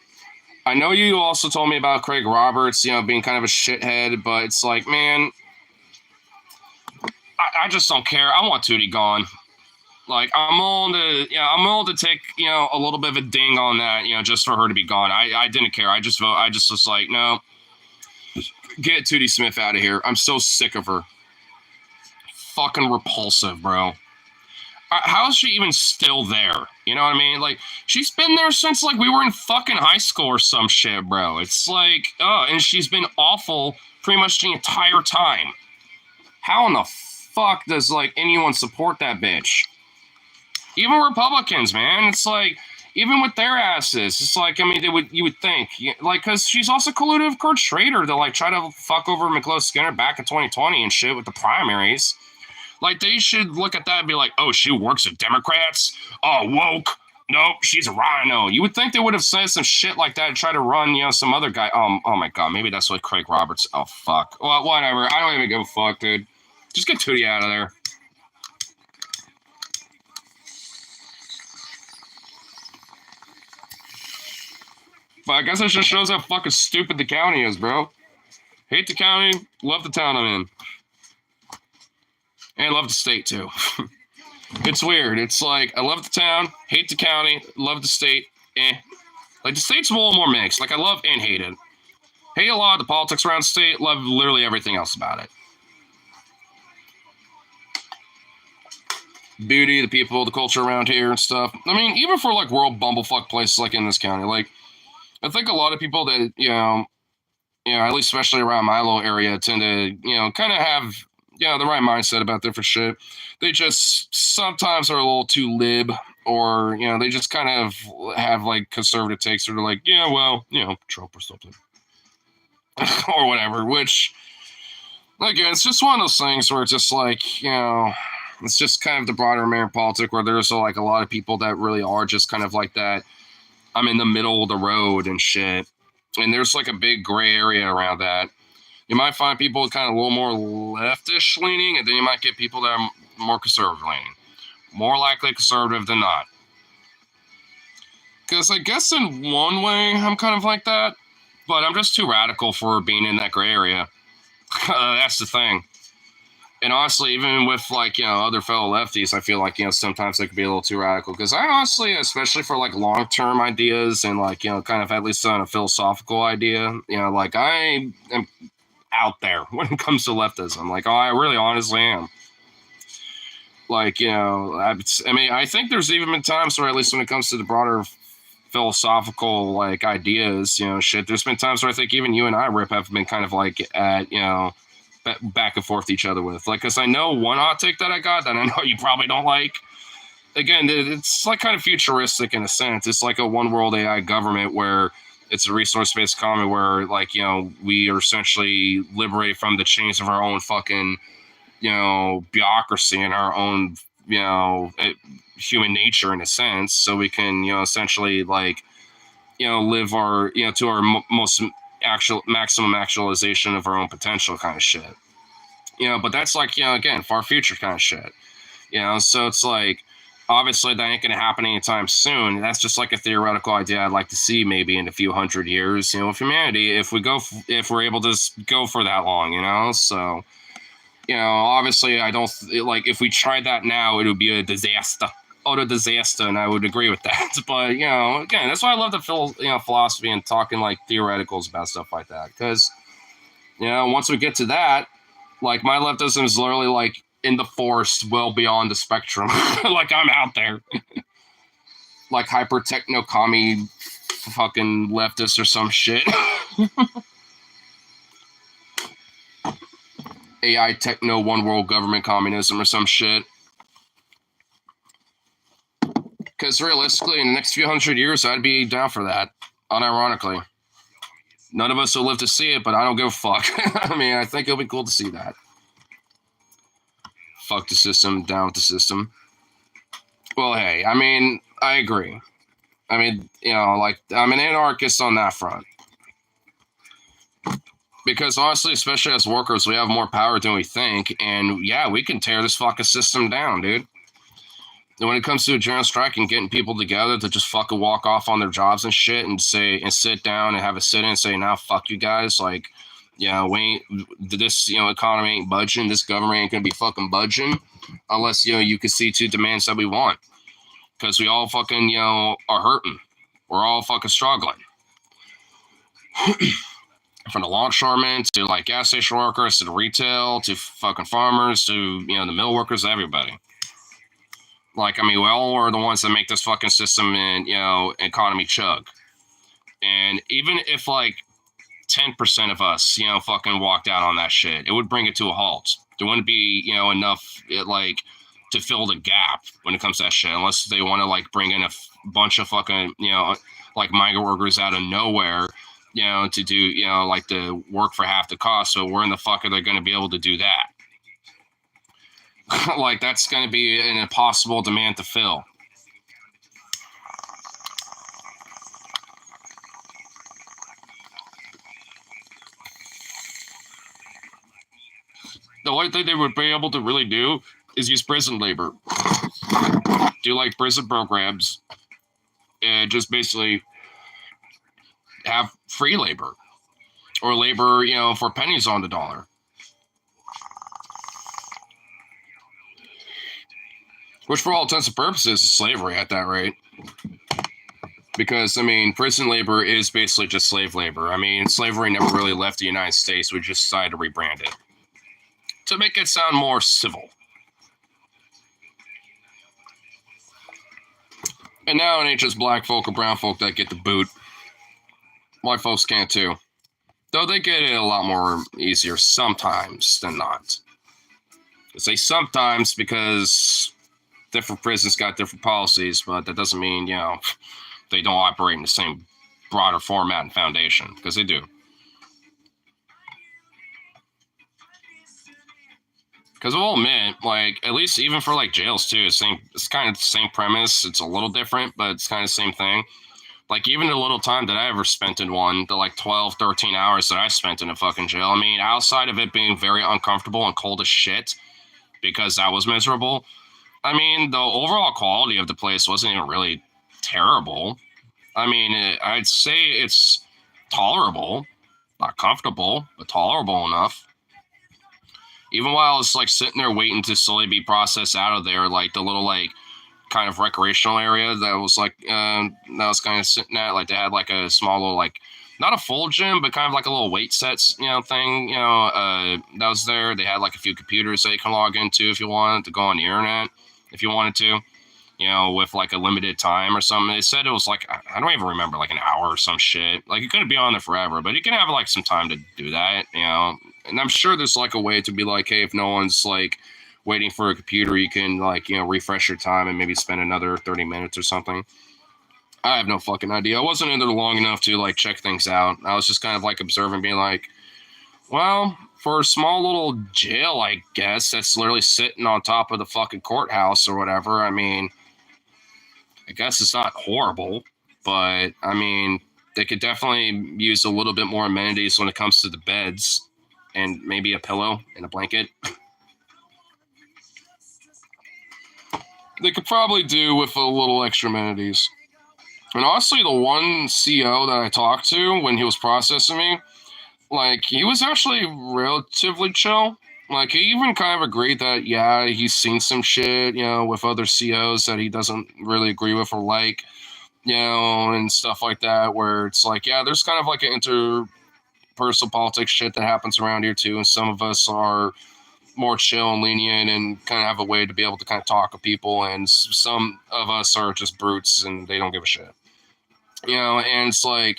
I know you also told me about Craig Roberts, being kind of a shithead, but it's like, man, I just don't care. I want Tootie gone. Like, I'm willing to take, a little bit of a ding on that, just for her to be gone. I didn't care. I just was like, no, get Tootie Smith out of here. I'm so sick of her. Fucking repulsive, bro. How is she even still there? You know what I mean? Like, she's been there since, like, we were in fucking high school or some shit, bro. It's like, and she's been awful pretty much the entire time. How in the fuck does, like, anyone support that bitch? Even Republicans, man. It's like, even with their asses, it's like, I mean, you would think, like, because she's also colluded with Kurt Schrader to, like, try to fuck over McClough Skinner back in 2020 and shit with the primaries. Like, they should look at that and be like, oh, she works with Democrats? Oh, woke. Nope, she's a rhino. You would think they would have said some shit like that and try to run, some other guy. Oh my God, maybe that's what Craig Roberts. Oh, fuck. Well, whatever. I don't even give a fuck, dude. Just get Tootie out of there. But I guess it just shows how fucking stupid the county is, bro. Hate the county, love the town I'm in. And love the state, too. It's weird. It's like I love the town, hate the county, love the state. Like the state's a little more mixed. Like I love and hate it. Hate a lot of the politics around the state. Love literally everything else about it. Beauty, the people, the culture around here and stuff. I mean, even for like world bumblefuck places like in this county, like I think a lot of people that at least especially around my little area, tend to kind of have the right mindset about different shit. They just sometimes are a little too lib, or they just kind of have like conservative takes, or they're like, yeah, well, Trump or something, or whatever. Which again, it's just one of those things where it's just like it's just kind of the broader American politic where there's like a lot of people that really are just kind of like that. I'm in the middle of the road and shit. And there's like a big gray area around that. You might find people kind of a little more leftish leaning, and then you might get people that are more conservative leaning. More likely conservative than not. Because I guess in one way, I'm kind of like that, but I'm just too radical for being in that gray area. That's the thing. And honestly, even with like, other fellow lefties, I feel like, sometimes they could be a little too radical. Because I honestly, especially for like long-term ideas and like, kind of at least on a philosophical idea, like I am out there when it comes to leftism. Like, I really honestly am. Like, I mean, I think there's even been times where, at least when it comes to the broader philosophical like ideas, shit, there's been times where I think even you and I, Rip, have been kind of like at, back and forth each other with. Like, because I know one hot take that I got that I know you probably don't like. Again, it's like kind of futuristic in a sense. It's like a one world AI government where it's a resource-based economy where, like, we are essentially liberated from the chains of our own fucking, bureaucracy and our own, human nature in a sense. So we can, essentially, like, live our, to our most maximum actualization of our own potential kind of shit. But that's like, again, far future kind of shit. So it's like, obviously that ain't gonna happen anytime soon. That's just like a theoretical idea I'd like to see maybe in a few hundred years, with humanity, if we're able to go for that long, so obviously I don't like, if we tried that now, it would be a disaster. Utter disaster, and I would agree with that. But again, that's why I love the philosophy and talking like theoreticals about stuff like that. Because once we get to that, like my leftism is literally like in the forest, well beyond the spectrum. Like I'm out there, like hyper techno commie fucking leftist or some shit. AI techno one world government communism or some shit. Because realistically, in the next few hundred years, I'd be down for that. Unironically. None of us will live to see it, but I don't give a fuck. I mean, I think it'll be cool to see that. Fuck the system, down with the system. Well, hey, I mean, I agree. I mean, like, I'm an anarchist on that front. Because honestly, especially as workers, we have more power than we think. And yeah, we can tear this fucking system down, dude. And when it comes to a general strike and getting people together to just fucking walk off on their jobs and shit and sit down and have a sit in and say, now fuck you guys, like, we ain't, this, economy ain't budging, this government ain't gonna be fucking budging unless, you can see two demands that we want. Because we all fucking, are hurting. We're all fucking struggling. From the longshoremen to like gas station workers to the retail to fucking farmers to, the mill workers, everybody. Like, I mean, we all are the ones that make this fucking system and, economy chug. And even if, like, 10% of us, fucking walked out on that shit, it would bring it to a halt. There wouldn't be, enough, to fill the gap when it comes to that shit, unless they want to, like, bring in a bunch of fucking, like, migrant workers out of nowhere, to do, like, the work for half the cost. So where in the fuck are they going to be able to do that? Like, that's going to be an impossible demand to fill. The only thing they would be able to really do is use prison labor. Do, like, prison programs and just basically have free labor. Or labor, for pennies on the dollar. which for all intents and purposes is slavery at that rate. Because, I mean, prison labor is basically just slave labor. I mean, slavery never really left the United States. We just decided to rebrand it to make it sound more civil. And now it ain't just black folk or brown folk that get the boot. White folks can't too. Though they get it a lot more easier sometimes than not. I say sometimes because different prisons got different policies, but that doesn't mean, they don't operate in the same broader format and foundation, because they do. Because we'll admit, like, at least even for like jails too, it's kind of the same premise. It's a little different, but it's kind of the same thing. Like, even the little time that I ever spent in one, the like 12, 13 hours that I spent in a fucking jail, I mean, outside of it being very uncomfortable and cold as shit, because that was miserable, I mean, the overall quality of the place wasn't even really terrible. I mean, I'd say it's tolerable, not comfortable, but tolerable enough. Even while it's like sitting there waiting to slowly be processed out of there, like the little like kind of recreational area that was like that was kind of sitting at, like they had like a small little like not a full gym, but kind of like a little weight sets thing that was there. They had like a few computers that you can log into if you wanted to go on the internet if you wanted to, with like a limited time or something. They said it was like, I don't even remember, like an hour or some shit. Like you couldn't be on there forever, but you can have like some time to do that, and I'm sure there's like a way to be like, hey, if no one's like waiting for a computer, you can like, refresh your time and maybe spend another 30 minutes or something. I have no fucking idea. I wasn't in there long enough to like check things out. I was just kind of like observing, being like, well, for a small little jail, I guess, that's literally sitting on top of the fucking courthouse or whatever. I mean, I guess it's not horrible, but I mean, they could definitely use a little bit more amenities when it comes to the beds and maybe a pillow and a blanket. They could probably do with a little extra amenities. And honestly, the one CO that I talked to when he was processing me, like, he was actually relatively chill. Like, he even kind of agreed that, yeah, he's seen some shit, with other COs that he doesn't really agree with or like, and stuff like that, where it's like, yeah, there's kind of like an interpersonal politics shit that happens around here too, and some of us are more chill and lenient and kind of have a way to be able to kind of talk to people, and some of us are just brutes and they don't give a shit. And it's like,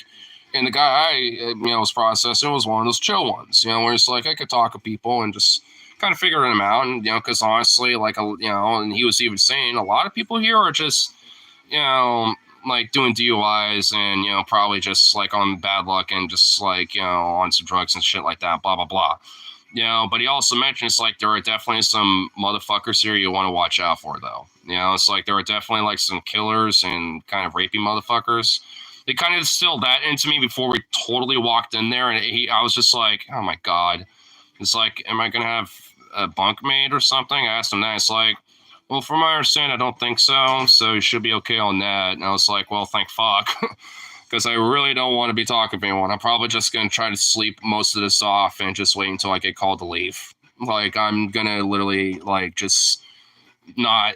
and the guy I, was processing was one of those chill ones, where it's like I could talk to people and just kind of figure them out. And, because honestly, like, and he was even saying a lot of people here are just, like doing DUIs and, probably just like on bad luck and just like, on some drugs and shit like that, blah, blah, blah. But he also mentions like there are definitely some motherfuckers here you want to watch out for, though. It's like there are definitely like some killers and kind of rapey motherfuckers. They kind of instilled that into me before we totally walked in there, and I was just like, oh my god. It's like, am I gonna have a bunkmate or something? I asked him that. It's like, well, from my understanding, I don't think so. So you should be okay on that. And I was like, well, thank fuck. Because I really don't want to be talking to anyone. I'm probably just going to try to sleep most of this off and just wait until I get called to leave. Like, I'm going to literally, like, just not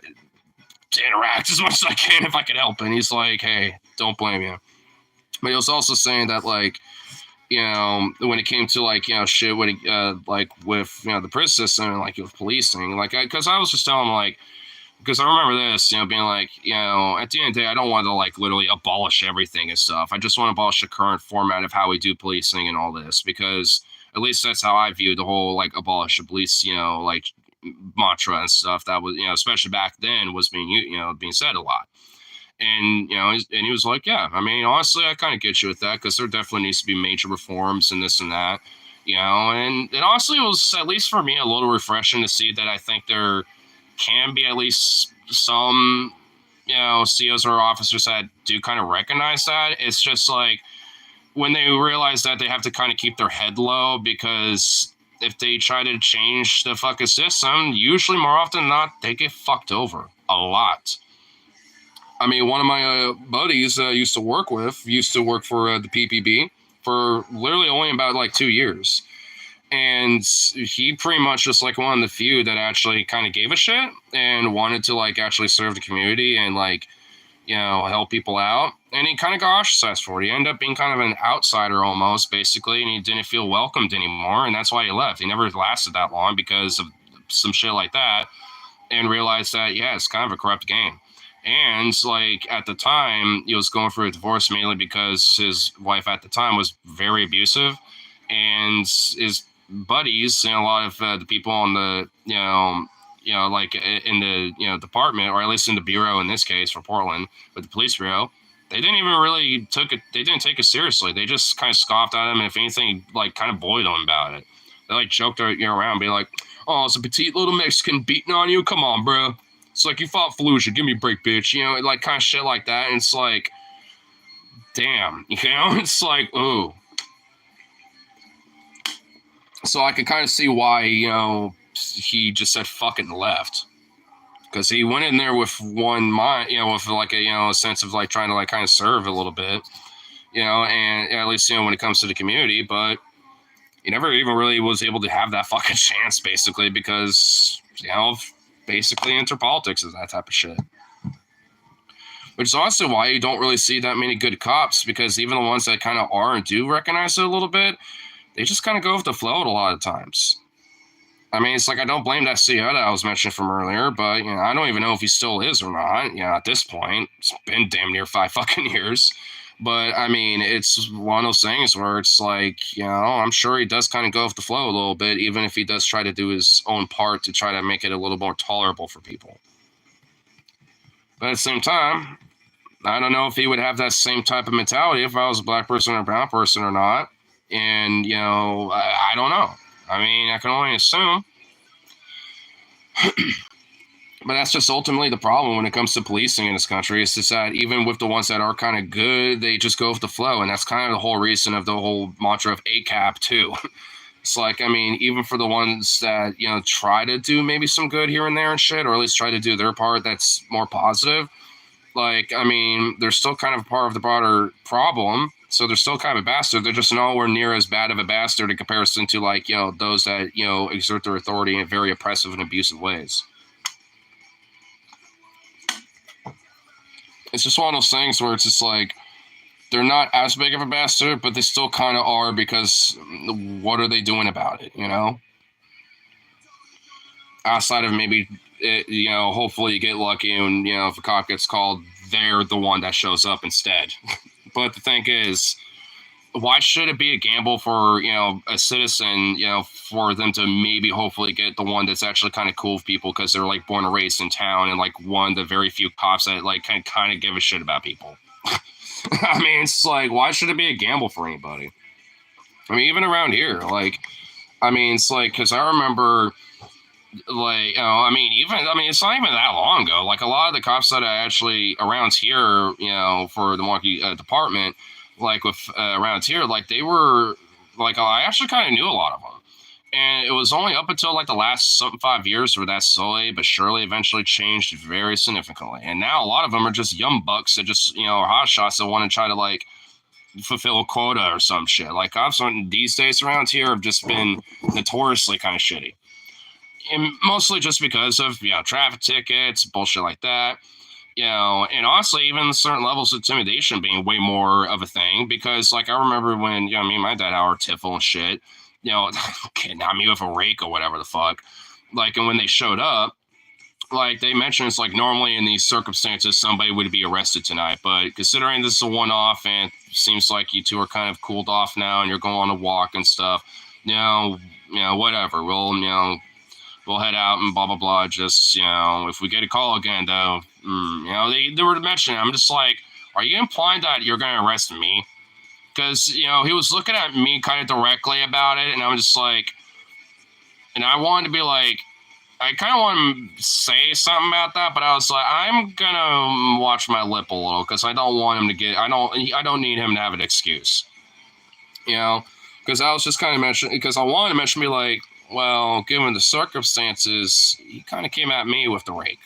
interact as much as I can if I can help it. And he's like, hey, don't blame you. But he was also saying that, like, when it came to, like, shit, when like, with, the prison system and, like, with policing, like, because I was just telling him, like, because I remember this, being like, at the end of the day, I don't want to, like, literally abolish everything and stuff. I just want to abolish the current format of how we do policing and all this, because at least that's how I view the whole, like, abolish the police, like, mantra and stuff that was, especially back then, was being said a lot. And, and he was like, yeah, I mean, honestly, I kind of get you with that, because there definitely needs to be major reforms and this and that, and honestly, it was, at least for me, a little refreshing to see that I think there can be at least some, COs or officers that do kind of recognize that. It's just like when they realize that they have to kind of keep their head low, because if they try to change the fucking system, usually more often than not, they get fucked over a lot. I mean, one of my buddies used to work for the PPB for literally only about like 2 years. And he pretty much just like one of the few that actually kind of gave a shit and wanted to like actually serve the community and like, help people out. And he kind of got ostracized for it. He ended up being kind of an outsider almost, basically, and he didn't feel welcomed anymore. And that's why he left. He never lasted that long because of some shit like that, and realized that, yeah, it's kind of a corrupt game. And like at the time, he was going through a divorce mainly because his wife at the time was very abusive, and his buddies and a lot of the people on the like in the department, or at least in the bureau in this case for Portland with the police bureau, they didn't even really took it. They didn't take it seriously. They just kind of scoffed at him, and if anything, like kind of bullied him about it. They like joked around, being like, "Oh, it's a petite little Mexican beating on you. Come on, bro. It's like you fought Fallujah. Give me a break, bitch." Like kind of shit like that. And it's like, damn, it's like, ooh. So I could kind of see why, he just said fuck it and left. Because he went in there with one mind, with like a sense of like trying to like kind of serve a little bit, and at least, when it comes to the community, but he never even really was able to have that fucking chance, basically, because, basically enter politics is that type of shit. Which is also why you don't really see that many good cops, because even the ones that kind of are and do recognize it a little bit, they just kind of go with the flow a lot of times. I mean, it's like I don't blame that CEO that I was mentioning from earlier, but I don't even know if he still is or not. At this point, it's been damn near 5 fucking years. But I mean, it's one of those things where it's like, I'm sure he does kind of go with the flow a little bit, even if he does try to do his own part to try to make it a little more tolerable for people. But at the same time, I don't know if he would have that same type of mentality if I was a black person or a brown person or not. And, I don't know. I mean, I can only assume. But that's just ultimately the problem when it comes to policing in this country. It's just that even with the ones that are kind of good, they just go with the flow. And that's kind of the whole reason of the whole mantra of ACAB, too. It's like, I mean, even for the ones that, try to do maybe some good here and there and shit, or at least try to do their part that's more positive, like, I mean, they're still kind of part of the broader problem. So they're still kind of a bastard. They're just nowhere near as bad of a bastard in comparison to, like, those that, exert their authority in very oppressive and abusive ways. It's just one of those things where it's just like, they're not as big of a bastard, but they still kind of are, because what are they doing about it, Outside of maybe, hopefully you get lucky and, if a cop gets called, they're the one that shows up instead. But the thing is, why should it be a gamble for, a citizen, for them to maybe hopefully get the one that's actually kind of cool with people because they're like born and raised in town and like one of the very few cops that like can kind of give a shit about people. I mean, it's like, why should it be a gamble for anybody? I mean, even around here, like, I mean, it's like, because I remember, like, it's not even that long ago. Like, a lot of the cops that I actually around here, for the Milwaukee department, like with around here, like they were, like, I actually kind of knew a lot of them. And it was only up until like the last 5 years where that slowly but surely eventually changed very significantly. And now a lot of them are just young bucks that just, are hot shots that want to try to like fulfill a quota or some shit. Like cops these days around here have just been notoriously kind of shitty. And mostly just because of, traffic tickets, bullshit like that. And honestly, even certain levels of intimidation being way more of a thing, because like I remember when, me and my dad were tiffle and shit, kidnap me with a rake or whatever the fuck. Like, and when they showed up, like they mentioned, it's like normally in these circumstances, somebody would be arrested tonight. But considering this is a one-off and it seems like you two are kind of cooled off now and you're going on a walk and stuff, whatever. We'll head out and blah, blah, blah. Just, if we get a call again, though, they were mentioning, I'm just like, are you implying that you're going to arrest me? Because, he was looking at me kind of directly about it, and I'm just like, and I wanted to be like, I kind of want to say something about that, but I was like, I'm going to watch my lip a little, because I don't want him to get, I don't need him to have an excuse. Because I was just kind of mentioning, because I wanted to mention, be like, well, given the circumstances, he kind of came at me with the rake.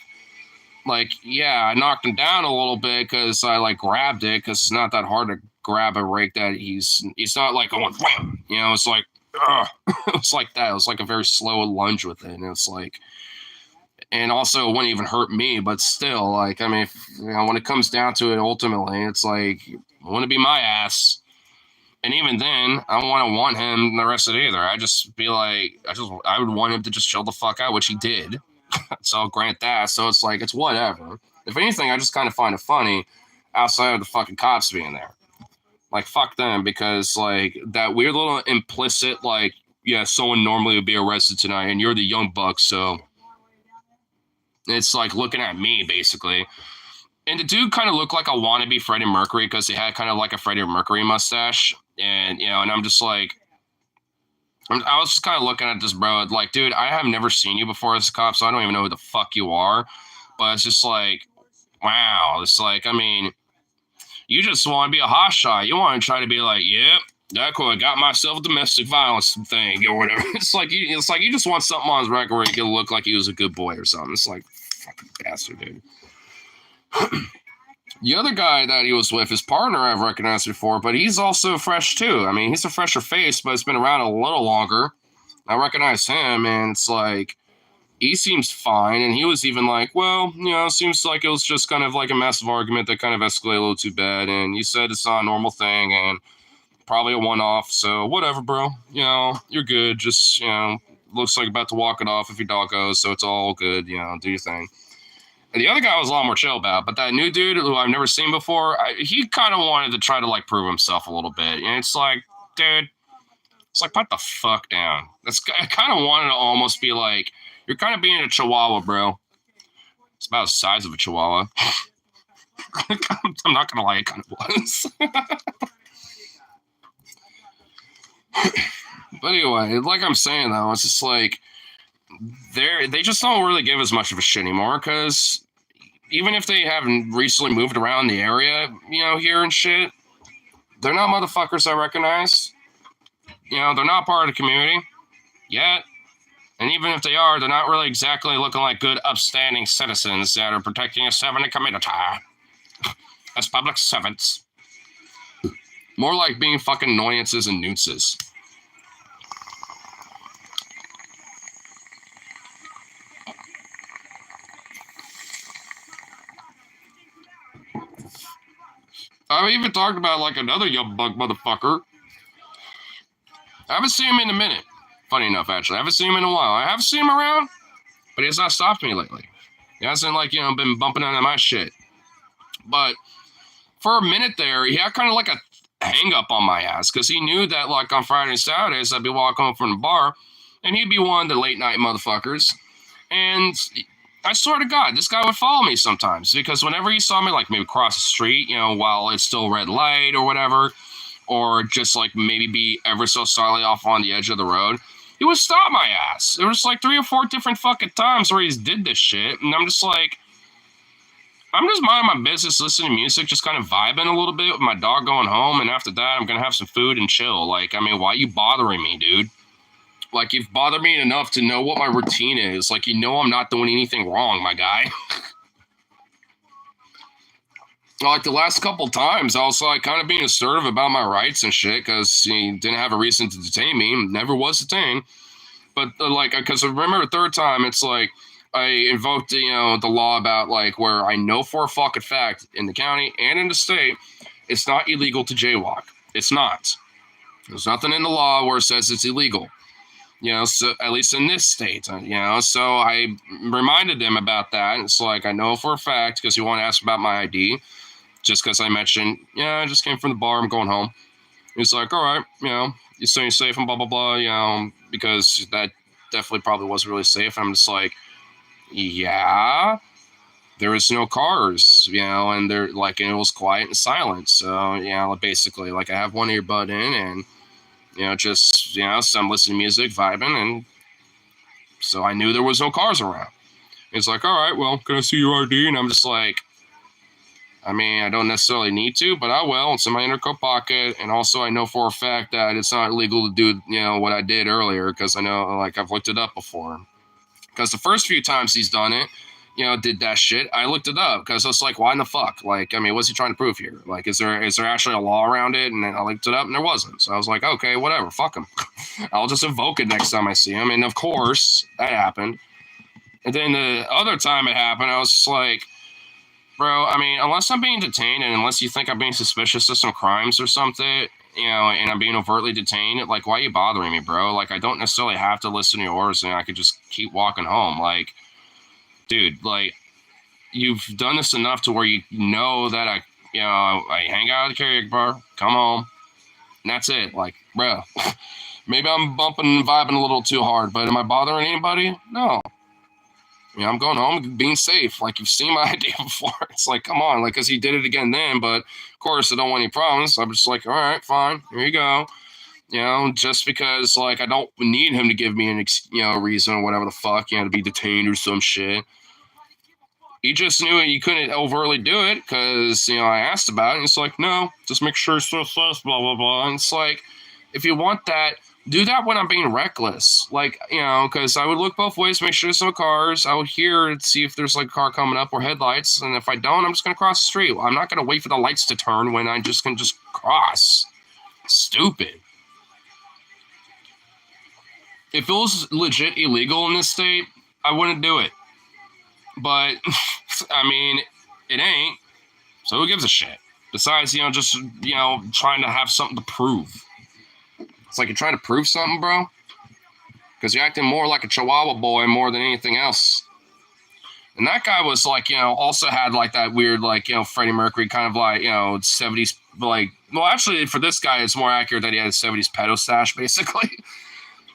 Like, yeah, I knocked him down a little bit because I, like, grabbed it, because it's not that hard to grab a rake that he's not, like, going, wham! It's like, It was like that. It was like a very slow lunge with it. And it's like, and also it wouldn't even hurt me, but still, like, I mean, when it comes down to it, ultimately, it's like, it wouldn't be my ass. And even then, I don't want him the rest of it either. I just be like, I would want him to just chill the fuck out, which he did. So I'll grant that. So it's like, it's whatever. If anything, I just kind of find it funny outside of the fucking cops being there. Like, fuck them, because, like, that weird little implicit, like, yeah, someone normally would be arrested tonight, and you're the young buck, so it's like looking at me, basically. And the dude kind of looked like a wannabe Freddie Mercury because he had kind of like a Freddie Mercury mustache. And, and I'm just like, I was just kind of looking at this bro, like, dude, I have never seen you before as a cop, so I don't even know who the fuck you are. But it's just like, wow. It's like, I mean, you just want to be a hotshot. You want to try to be like, yep, that cool. I got myself a domestic violence thing or whatever. It's like you just want something on his record where he can look like he was a good boy or something. It's like, fucking bastard, dude. The other guy that he was with, his partner, I've recognized before, but he's also fresh too. I mean, he's a fresher face, but it's been around a little longer. I recognize him, and it's like, he seems fine. And he was even like, well, seems like it was just kind of like a massive argument that kind of escalated a little too bad. And he said it's not a normal thing and probably a one-off. So whatever, bro. You're good. Just, looks like about to walk it off if your dog goes. So it's all good. Do your thing. And the other guy was a lot more chill about, but that new dude who I've never seen before, he kind of wanted to try to like prove himself a little bit. And it's like, dude, it's like, put the fuck down. I kind of wanted to almost be like, you're kind of being a chihuahua, bro. It's about the size of a chihuahua. I'm not going to lie, it kind of was. But anyway, like I'm saying, though, it's just like, they just don't really give as much of a shit anymore, because even if they haven't recently moved around the area, here and shit, they're not motherfuckers I recognize. They're not part of the community yet. And even if they are, they're not really exactly looking like good, upstanding citizens that are protecting us in the community as public servants. More like being fucking annoyances and nuisances. I've even talked about like another young bug motherfucker. I haven't seen him in a minute. Funny enough, actually. I haven't seen him in a while. I have seen him around, but he has not stopped me lately. He hasn't like, been bumping into my shit. But for a minute there, he had kind of like a hang up on my ass because he knew that like on Friday and Saturdays I'd be walking home from the bar and he'd be one of the late night motherfuckers. And I swear to God, this guy would follow me sometimes because whenever he saw me like maybe cross the street, while it's still red light or whatever, or just like maybe be ever so slightly off on the edge of the road, he would stop my ass. There was like 3 or 4 different fucking times where he's did this shit. And I'm just like, I'm just minding my business, listening to music, just kind of vibing a little bit with my dog going home. And after that, I'm going to have some food and chill. Like, I mean, why are you bothering me, dude? Like, you've bothered me enough to know what my routine is. Like, I'm not doing anything wrong, my guy. Like, the last couple times, I was, like, kind of being assertive about my rights and shit because he didn't have a reason to detain me. Never was detained. But, like, because I remember the third time, it's like, I invoked, the law about, like, where I know for a fucking fact in the county and in the state, it's not illegal to jaywalk. It's not. There's nothing in the law where it says it's illegal. So at least in this state, so I reminded him about that. It's like, I know for a fact, because he wanted to ask about my ID, just because I mentioned, I just came from the bar, I'm going home. He's like, all right, you say you're safe and blah, blah, blah, because that definitely probably wasn't really safe. I'm just like, yeah, there was no cars, and they're like, and it was quiet and silent. So, basically, like, I have one earbud in and, just, so I'm listening to music, vibing, and so I knew there was no cars around. It's like, all right, well, can I see your ID? And I'm just like, I mean, I don't necessarily need to, but I will. It's in my inner coat pocket, and also I know for a fact that it's not illegal to do, what I did earlier, because I know, like, I've looked it up before. Because the first few times he's done it, did that shit. I looked it up because I was like, why in the fuck? Like, I mean, what's he trying to prove here? Like, is there actually a law around it? And then I looked it up and there wasn't. So I was like, okay, whatever, fuck him. I'll just invoke it next time I see him. And of course, that happened. And then the other time it happened, I was just like, bro, I mean, unless I'm being detained and unless you think I'm being suspicious of some crimes or something, and I'm being overtly detained, like, why are you bothering me, bro? Like, I don't necessarily have to listen to your orders and I could just keep walking home. Like, dude, like, you've done this enough to where you know that I hang out at the karaoke bar, come home, and that's it. Like, bro, maybe I'm bumping and vibing a little too hard, but am I bothering anybody? No. I'm going home being safe. Like, you've seen my idea before. It's like, come on, like, because he did it again then, but of course I don't want any problems. I'm just like, all right, fine, here you go. Just because, like, I don't need him to give me an reason or whatever the fuck, to be detained or some shit. He just knew he couldn't overtly do it because, I asked about it. And it's like, no, just make sure it's so sus, blah, blah, blah. And it's like, if you want that, do that when I'm being reckless. Like, because I would look both ways, make sure there's no cars. I would hear and see if there's like a car coming up or headlights. And if I don't, I'm just going to cross the street. I'm not going to wait for the lights to turn when I just can just cross. Stupid. If it was legit illegal in this state, I wouldn't do it. But, I mean, it ain't. So who gives a shit? Besides, just, trying to have something to prove. It's like you're trying to prove something, bro. Because you're acting more like a Chihuahua boy more than anything else. And that guy was like, also had like that weird, like, Freddie Mercury kind of like, 70s, like, well, actually for this guy, it's more accurate that he had a 70s pedo stash, basically.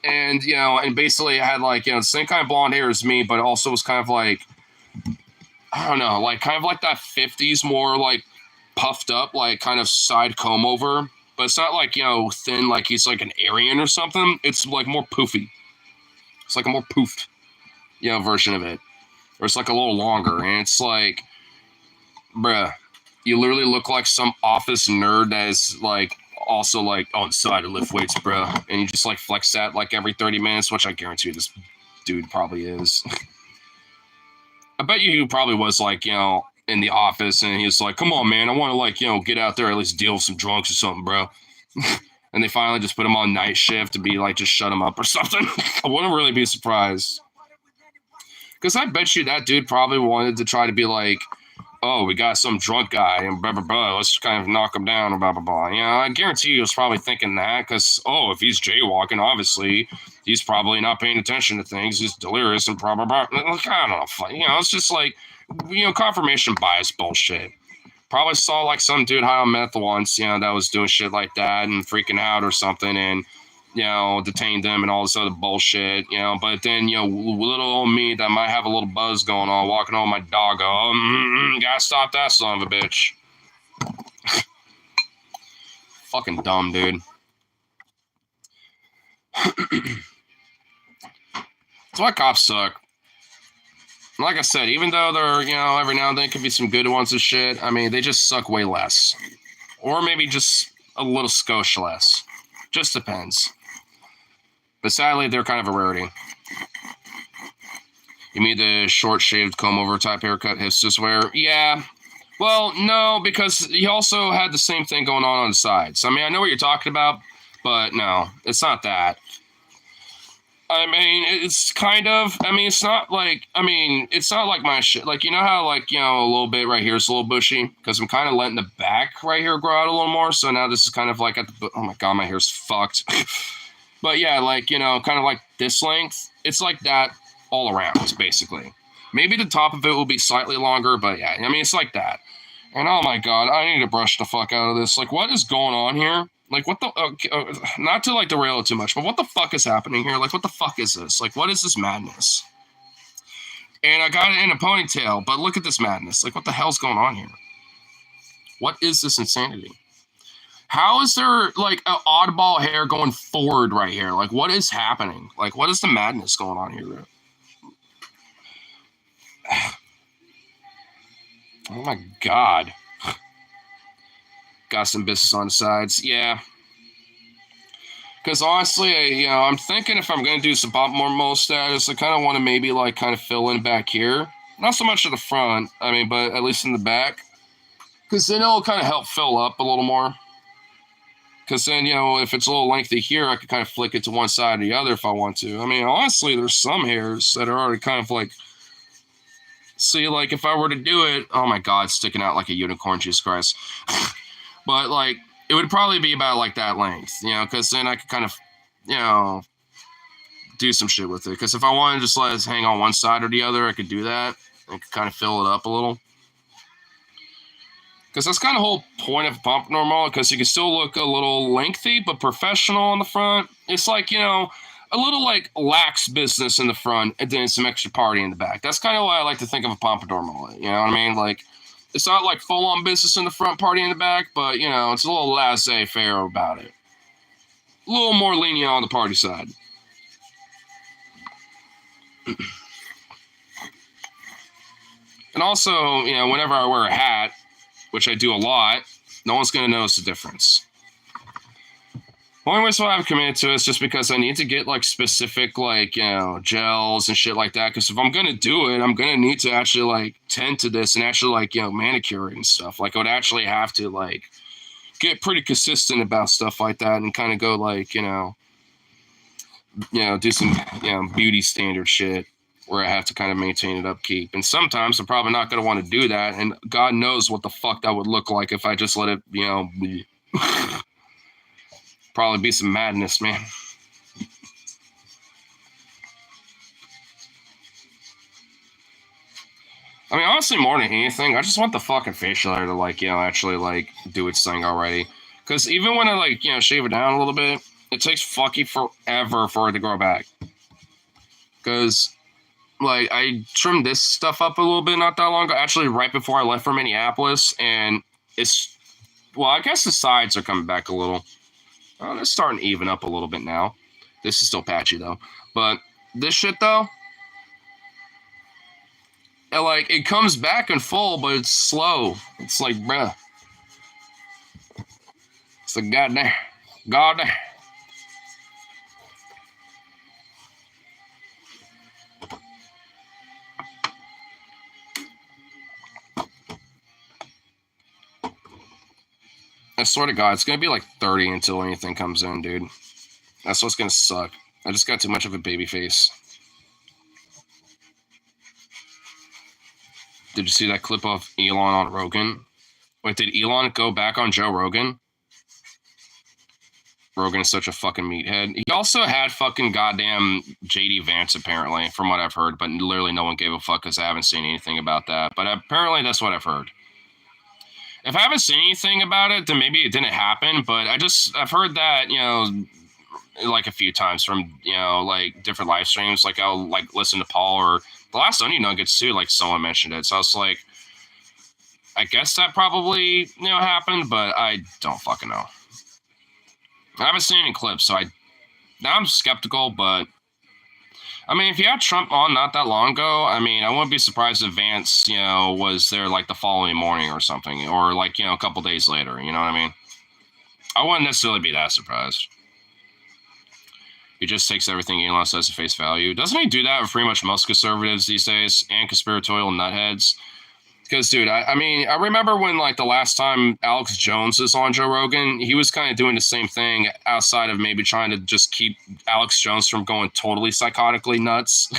And, and basically had like, the same kind of blonde hair as me, but also was kind of like, I don't know, like kind of like that 50s, more like puffed up, like kind of side comb over. But it's not like, thin, like he's like an Aryan or something. It's like more poofy. It's like a more poofed, version of it. Or it's like a little longer. And it's like, bruh, you literally look like some office nerd that is like also like, oh, inside to lift weights, bro. And you just like flex that like every 30 minutes, which I guarantee this dude probably is. I bet you he probably was like, in the office and he was like, come on, man, I want to like, get out there, at least deal with some drunks or something, bro. And they finally just put him on night shift to be like, just shut him up or something. I wouldn't really be surprised. Because I bet you that dude probably wanted to try to be like, oh, we got some drunk guy and blah, blah, blah. Let's kind of knock him down and blah, blah, blah. I guarantee he was probably thinking that because, oh, if he's jaywalking, obviously, he's probably not paying attention to things. He's delirious and blah, blah, blah. Like, I don't know. It's just like, confirmation bias bullshit. Probably saw like some dude high on meth once, that was doing shit like that and freaking out or something and, detained them and all this other bullshit, but then, little old me that might have a little buzz going on, walking on my dog, gotta stop that son of a bitch. Fucking dumb, dude. That's why cops suck. Like I said, even though they're, every now and then could be some good ones and shit, I mean, they just suck way less. Or maybe just a little skosh less. Just depends. But sadly, they're kind of a rarity. You mean the short-shaved comb-over type haircut hipsters wear? Yeah. Well, no, because he also had the same thing going on the sides. I mean, I know what you're talking about, but no, it's not that. I mean, it's kind of, it's not like, it's not like my shit. Like, how, like, a little bit right here is a little bushy? Because I'm kind of letting the back right here grow out a little more. So now this is kind of like at the, oh my God, my hair's fucked. But yeah, like, kind of like this length. It's like that all around, basically. Maybe the top of it will be slightly longer, but yeah, it's like that. And oh my God, I need to brush the fuck out of this. Like, what is going on here? Like, what the, not to like derail it too much, but what the fuck is happening here? Like, what the fuck is this? Like, what is this madness? And I got it in a ponytail, but look at this madness. Like, what the hell's going on here? What is this insanity? How is there like an oddball hair going forward right here? Like, what is happening? Like, what is the madness going on here? Oh my God. Got some business on the sides. Yeah. Because honestly, I'm thinking if I'm going to do some pop more status, I kind of want to maybe like kind of fill in back here. Not so much at the front, I mean, but at least in the back. Because then it'll kind of help fill up a little more. Because then, you know, if it's a little lengthy here, I could kind of flick it to one side or the other if I want to. I mean, honestly, there's some hairs that are already kind of like, see, like if I were to do it, oh my God, sticking out like a unicorn, Jesus Christ. But like, it would probably be about like that length, you know, because then I could kind of, you know, do some shit with it. Because if I wanted to just let it hang on one side or the other, I could do that. I could kind of fill it up a little. Because that's kind of the whole point of pompadour mullet, because you can still look a little lengthy, but professional on the front. It's like, you know, a little like lax business in the front and then some extra party in the back. That's kind of why I like to think of a pompadour mullet. You know what I mean? Like, it's not like full-on business in the front, party in the back, but, you know, it's a little laissez-faire about it. A little more lenient on the party side. And also, you know, whenever I wear a hat, which I do a lot, no one's going to notice the difference. The only reason why I've committed to it is just because I need to get, like, specific, like, you know, gels and shit like that. Because if I'm going to do it, I'm going to need to actually, like, tend to this and actually, like, you know, manicure it and stuff. Like, I would actually have to, like, get pretty consistent about stuff like that and kind of go, like, you know, do some, you know, beauty standard shit where I have to kind of maintain it upkeep. And sometimes I'm probably not going to want to do that. And God knows what the fuck that would look like if I just let it, you know, be. Probably be some madness, man. I mean, honestly, more than anything, I just want the fucking facial hair to, like, you know, actually, like, do its thing already. Because even when I, like, you know, shave it down a little bit, it takes fucking forever for it to grow back. Because, like, I trimmed this stuff up a little bit not that long ago, actually right before I left for Minneapolis, and it's, well, I guess the sides are coming back a little. It's starting to even up a little bit now. This is still patchy, though. But this shit, though, it comes back in full, but it's slow. It's like, bruh. It's like, goddamn. Goddamn. I swear to God, it's going to be like 30 until anything comes in, dude. That's what's going to suck. I just got too much of a baby face. Did you see that clip of Elon on Rogan? Wait, did Elon go back on Joe Rogan? Rogan is such a fucking meathead. He also had fucking goddamn JD Vance, apparently, from what I've heard, but literally no one gave a fuck because I haven't seen anything about that. But apparently that's what I've heard. If I haven't seen anything about it, then maybe it didn't happen, but I've heard that, you know, like a few times from, you know, like different live streams. Like I'll like listen to Paul or the last Onion Nuggets too, like someone mentioned it. So I was like, I guess that probably, you know, happened, but I don't fucking know. I haven't seen any clips, so now I'm skeptical, but I mean, if you had Trump on not that long ago, I mean, I wouldn't be surprised if Vance, you know, was there like the following morning or something, or like, you know, a couple days later, you know what I mean? I wouldn't necessarily be that surprised. He just takes everything Elon says at face value. Doesn't he do that with pretty much most conservatives these days and conspiratorial nutheads? Because, dude, I mean, I remember when, like, the last time Alex Jones was on Joe Rogan, he was kind of doing the same thing outside of maybe trying to just keep Alex Jones from going totally psychotically nuts.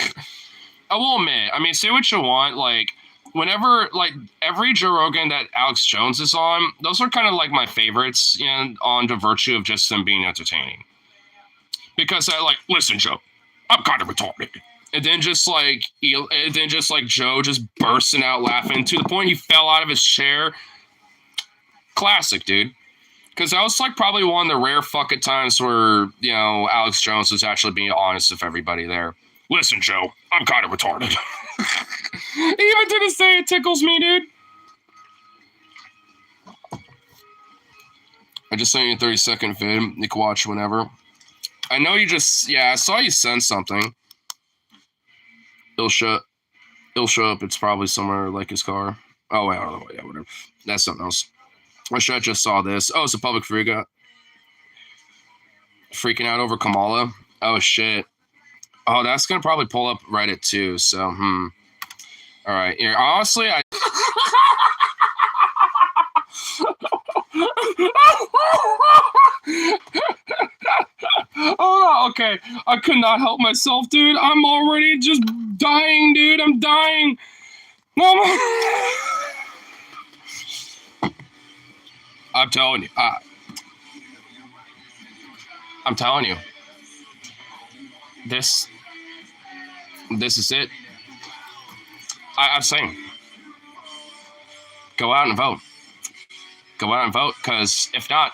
I will admit, I mean, say what you want, like, whenever, like, every Joe Rogan that Alex Jones is on, those are kind of, like, my favorites, you know, on the virtue of just them being entertaining. Because I, like, listen, Joe, I'm kind of retarded. And then just like Joe just bursting out laughing to the point he fell out of his chair. Classic, dude. Because that was like probably one of the rare fucking times where, you know, Alex Jones was actually being honest with everybody there. Listen, Joe, I'm kind of retarded. He even didn't say it tickles me, dude. I just sent you a 30-second vid. You can watch whenever. I know you just, yeah, I saw you send something. It'll show up. It's probably somewhere like his car. Oh, wait, yeah, whatever. That's something else. I just saw this. Oh, it's a public freak out. Freaking out over Kamala. Oh, shit. Oh, that's going to probably pull up Reddit too. So, All right. Yeah, honestly, I. Oh, okay. I could not help myself, dude. I'm already just dying, dude. I'm dying. Oh my. I'm telling you. I'm telling you. This is it. I'm saying, go out and vote. Go out and vote, because if not,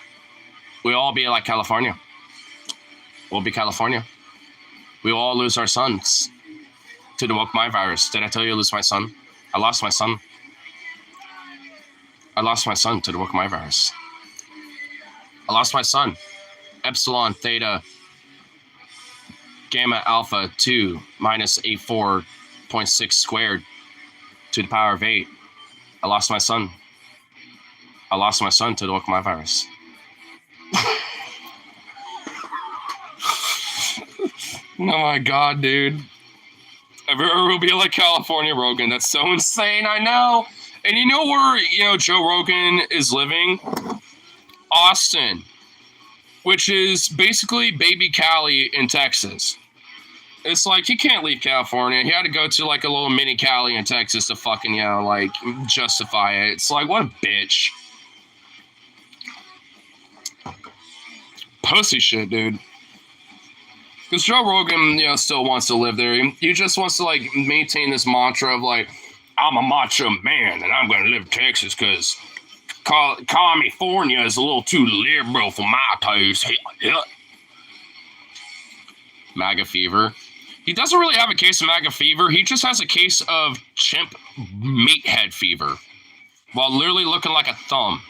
we'll all be like California. We'll be California. We will all lose our sons to the woke mind virus. Did I tell you I lose my son? I lost my son. I lost my son to the woke mind virus. I lost my son. Epsilon, theta, gamma, alpha, 2 minus 84.6 squared to the power of 8. I lost my son. I lost my son to the woke mind virus. Oh my god, dude. Everywhere will be like California, Rogan. That's so insane, I know. And you know where, Joe Rogan is living? Austin, which is basically baby Cali in Texas. It's like, he can't leave California. He had to go to like a little mini Cali in Texas to fucking, justify it. It's like, what a bitch. Pussy shit, dude. Because Joe Rogan, still wants to live there. He just wants to, like, maintain this mantra of, like, I'm a macho man and I'm going to live in Texas because California is a little too liberal for my taste. MAGA fever. He doesn't really have a case of MAGA fever. He just has a case of chimp meathead fever while literally looking like a thumb.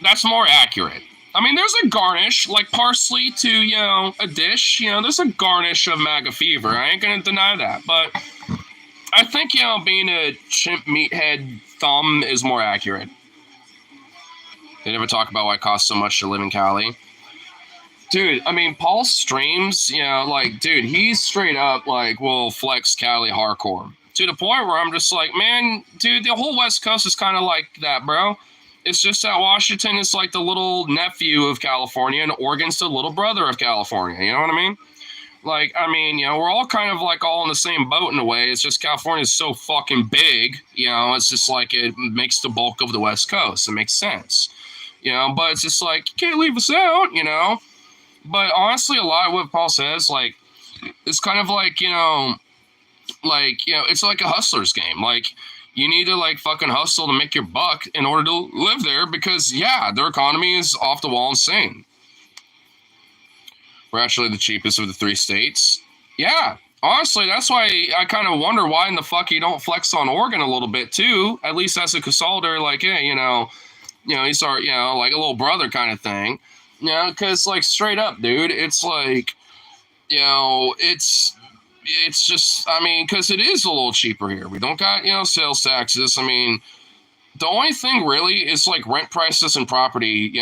That's more accurate. I mean, there's a garnish, like parsley to, a dish. There's a garnish of MAGA fever. I ain't going to deny that. But I think, being a chimp meathead thumb is more accurate. They never talk about why it costs so much to live in Cali. Dude, I mean, Paul streams, dude, he's straight up, will flex Cali hardcore. To the point where I'm just like, man, dude, the whole West Coast is kind of like that, bro. It's just that Washington is like the little nephew of California and Oregon's the little brother of California. You know what I mean? We're all kind of like all in the same boat in a way. It's just California is so fucking big, it's just like it makes the bulk of the West Coast. It makes sense, but it's just like, you can't leave us out, But honestly, a lot of what Paul says, it's kind of like, it's like a hustler's game. You need to fucking hustle to make your buck in order to live there because, their economy is off the wall insane. We're actually the cheapest of the 3 states. Yeah, honestly, that's why I kind of wonder why in the fuck you don't flex on Oregon a little bit too, at least as a consultant, hey, you start, like a little brother kind of thing. Because straight up, dude, it's it's just, because it is a little cheaper here. We don't got, sales taxes. The only thing really is rent prices and property,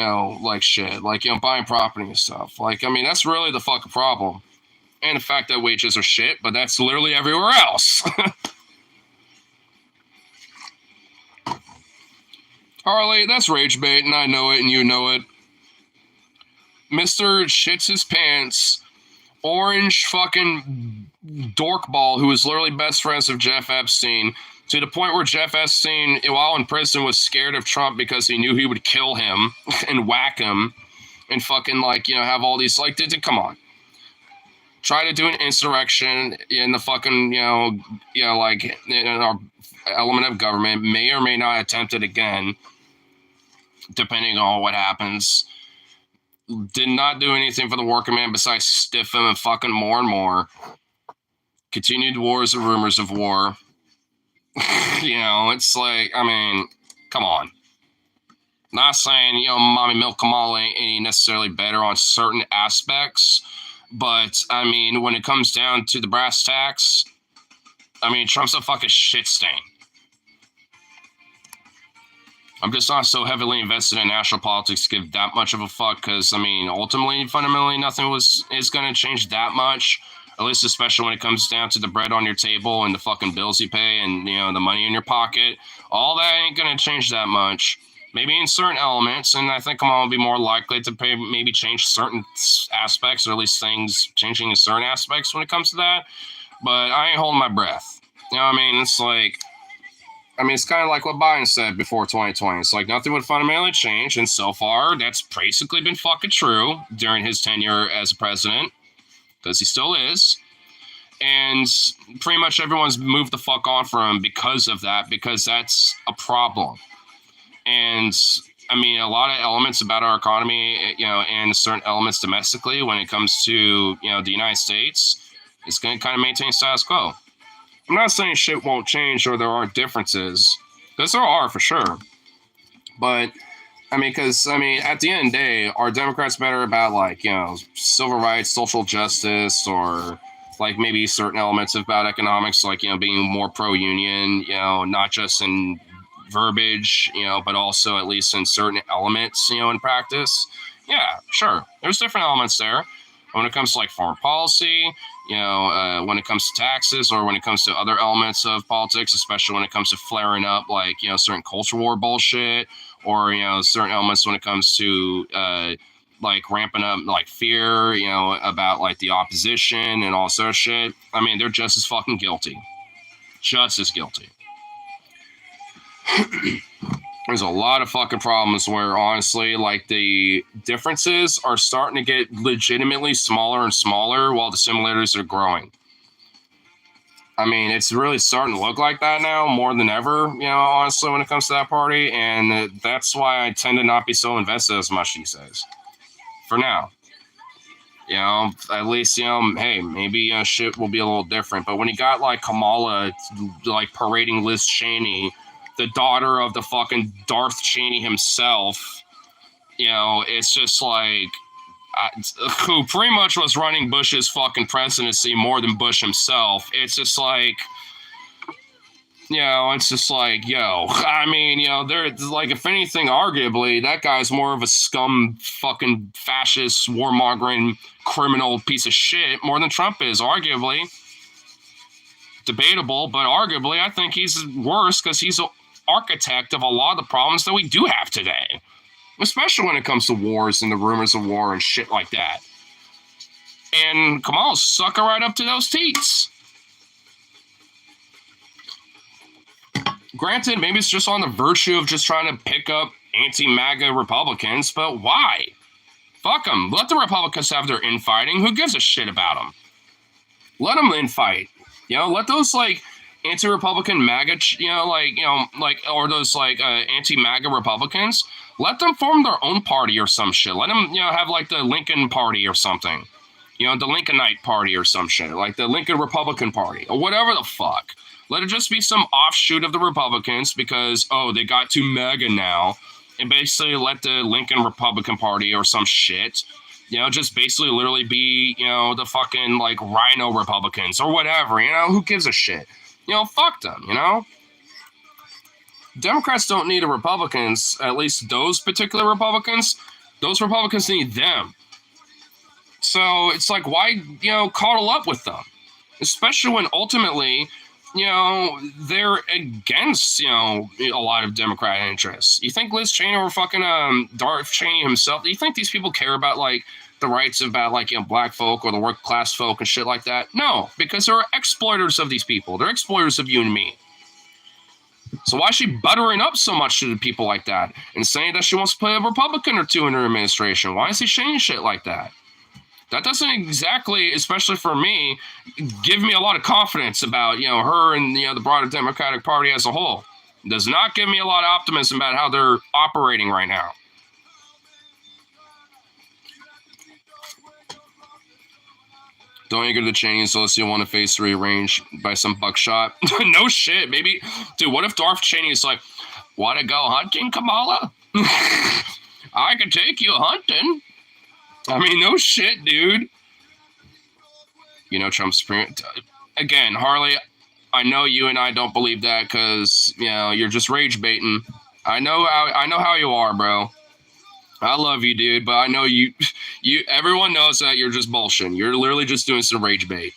shit, buying property and stuff. That's really the fucking problem. And the fact that wages are shit, but that's literally everywhere else. Harley, that's rage bait, and I know it, and you know it. Mr. Shits His Pants, orange fucking dorkball who was literally best friends with Jeff Epstein, to the point where Jeff Epstein, while in prison, was scared of Trump because he knew he would kill him and whack him and fucking have all these come on. Try to do an insurrection in the fucking, our element of government, may or may not attempt it again, depending on what happens. Did not do anything for the working man besides stiff him and fucking more and more. Continued wars and rumors of war. It's come on. Not saying, Mommy Milk Kamal ain't necessarily better on certain aspects, but, when it comes down to the brass tacks, Trump's a fucking shit stain. I'm just not so heavily invested in national politics to give that much of a fuck because, ultimately, fundamentally, nothing is going to change that much. At least especially when it comes down to the bread on your table and the fucking bills you pay and, the money in your pocket. All that ain't going to change that much. Maybe in certain elements, and I think Kamala will be more likely to maybe change certain aspects, or at least things changing in certain aspects when it comes to that. But I ain't holding my breath. You know what I mean? It's like, it's kind of like what Biden said before 2020. It's like nothing would fundamentally change, and so far, that's basically been fucking true during his tenure as president, because he still is. And pretty much everyone's moved the fuck on from him because of that, because that's a problem. And a lot of elements about our economy, and certain elements domestically when it comes to, the United States, is going to kind of maintain status quo. I'm not saying shit won't change or there aren't differences, because there are for sure. But, because, at the end of the day, are Democrats better about, like, civil rights, social justice, or, like, maybe certain elements about economics, like, being more pro-union, not just in verbiage, but also at least in certain elements, in practice? Yeah, sure. There's different elements there. When it comes to, like, foreign policy, when it comes to taxes, or when it comes to other elements of politics, especially when it comes to flaring up, like, certain culture war bullshit, or, certain elements when it comes to, like, ramping up, like, fear, about, like, the opposition and all sort of shit. They're just as fucking guilty. Just as guilty. There's a lot of fucking problems where, honestly, like, the differences are starting to get legitimately smaller and smaller while the similarities are growing. It's really starting to look like that now more than ever, honestly, when it comes to that party. And that's why I tend to not be so invested as much these days. For now. At least, hey, maybe shit will be a little different. But when you got, like, Kamala, like, parading Liz Cheney, the daughter of the fucking Darth Cheney himself, it's just like, who pretty much was running Bush's fucking presidency more than Bush himself. It's just like, it's just like, there's like, if anything, arguably, that guy's more of a scum fucking fascist, warmongering, criminal piece of shit more than Trump is, arguably. Debatable, but arguably, I think he's worse because he's an architect of a lot of the problems that we do have today. Especially when it comes to wars and the rumors of war and shit like that. And Kamala's sucking right up to those teats. Granted, maybe it's just on the virtue of just trying to pick up anti-MAGA Republicans, but why? Fuck them. Let the Republicans have their infighting. Who gives a shit about them? Let them infight. Let those, like, anti-Republican MAGA, or those, like, anti-MAGA Republicans, let them form their own party or some shit. Let them, have, like, the Lincoln Party or something. The Lincolnite Party or some shit. Like the Lincoln Republican Party or whatever the fuck. Let it just be some offshoot of the Republicans because, they got too MAGA now. And basically let the Lincoln Republican Party or some shit, just basically literally be, the fucking, like, Rhino Republicans or whatever, who gives a shit? Fuck them, Democrats don't need the Republicans, at least those particular Republicans. Those Republicans need them. So it's like, why, cuddle up with them? Especially when ultimately, they're against, a lot of Democrat interests. You think Liz Cheney or fucking Darth Cheney himself, do you think these people care about, like, the rights about, like, black folk or the working class folk and shit like that? No, because they're exploiters of these people. They're exploiters of you and me. So why is she buttering up so much to the people like that and saying that she wants to put a Republican or two in her administration? Why is he saying shit like that? That doesn't exactly, especially for me, give me a lot of confidence about, her and, the broader Democratic Party as a whole. It does not give me a lot of optimism about how they're operating right now. Don't you go to the Cheney's unless you want to face rearrange by some buckshot? No shit, maybe. Dude, what if Darth Cheney is like, want to go hunting, Kamala? I can take you hunting. No shit, dude. Trump's again, Harley, I know you and I don't believe that because, you're just rage baiting. I know how you are, bro. I love you, dude, but I know you everyone knows that you're just bullshitting. You're literally just doing some rage bait.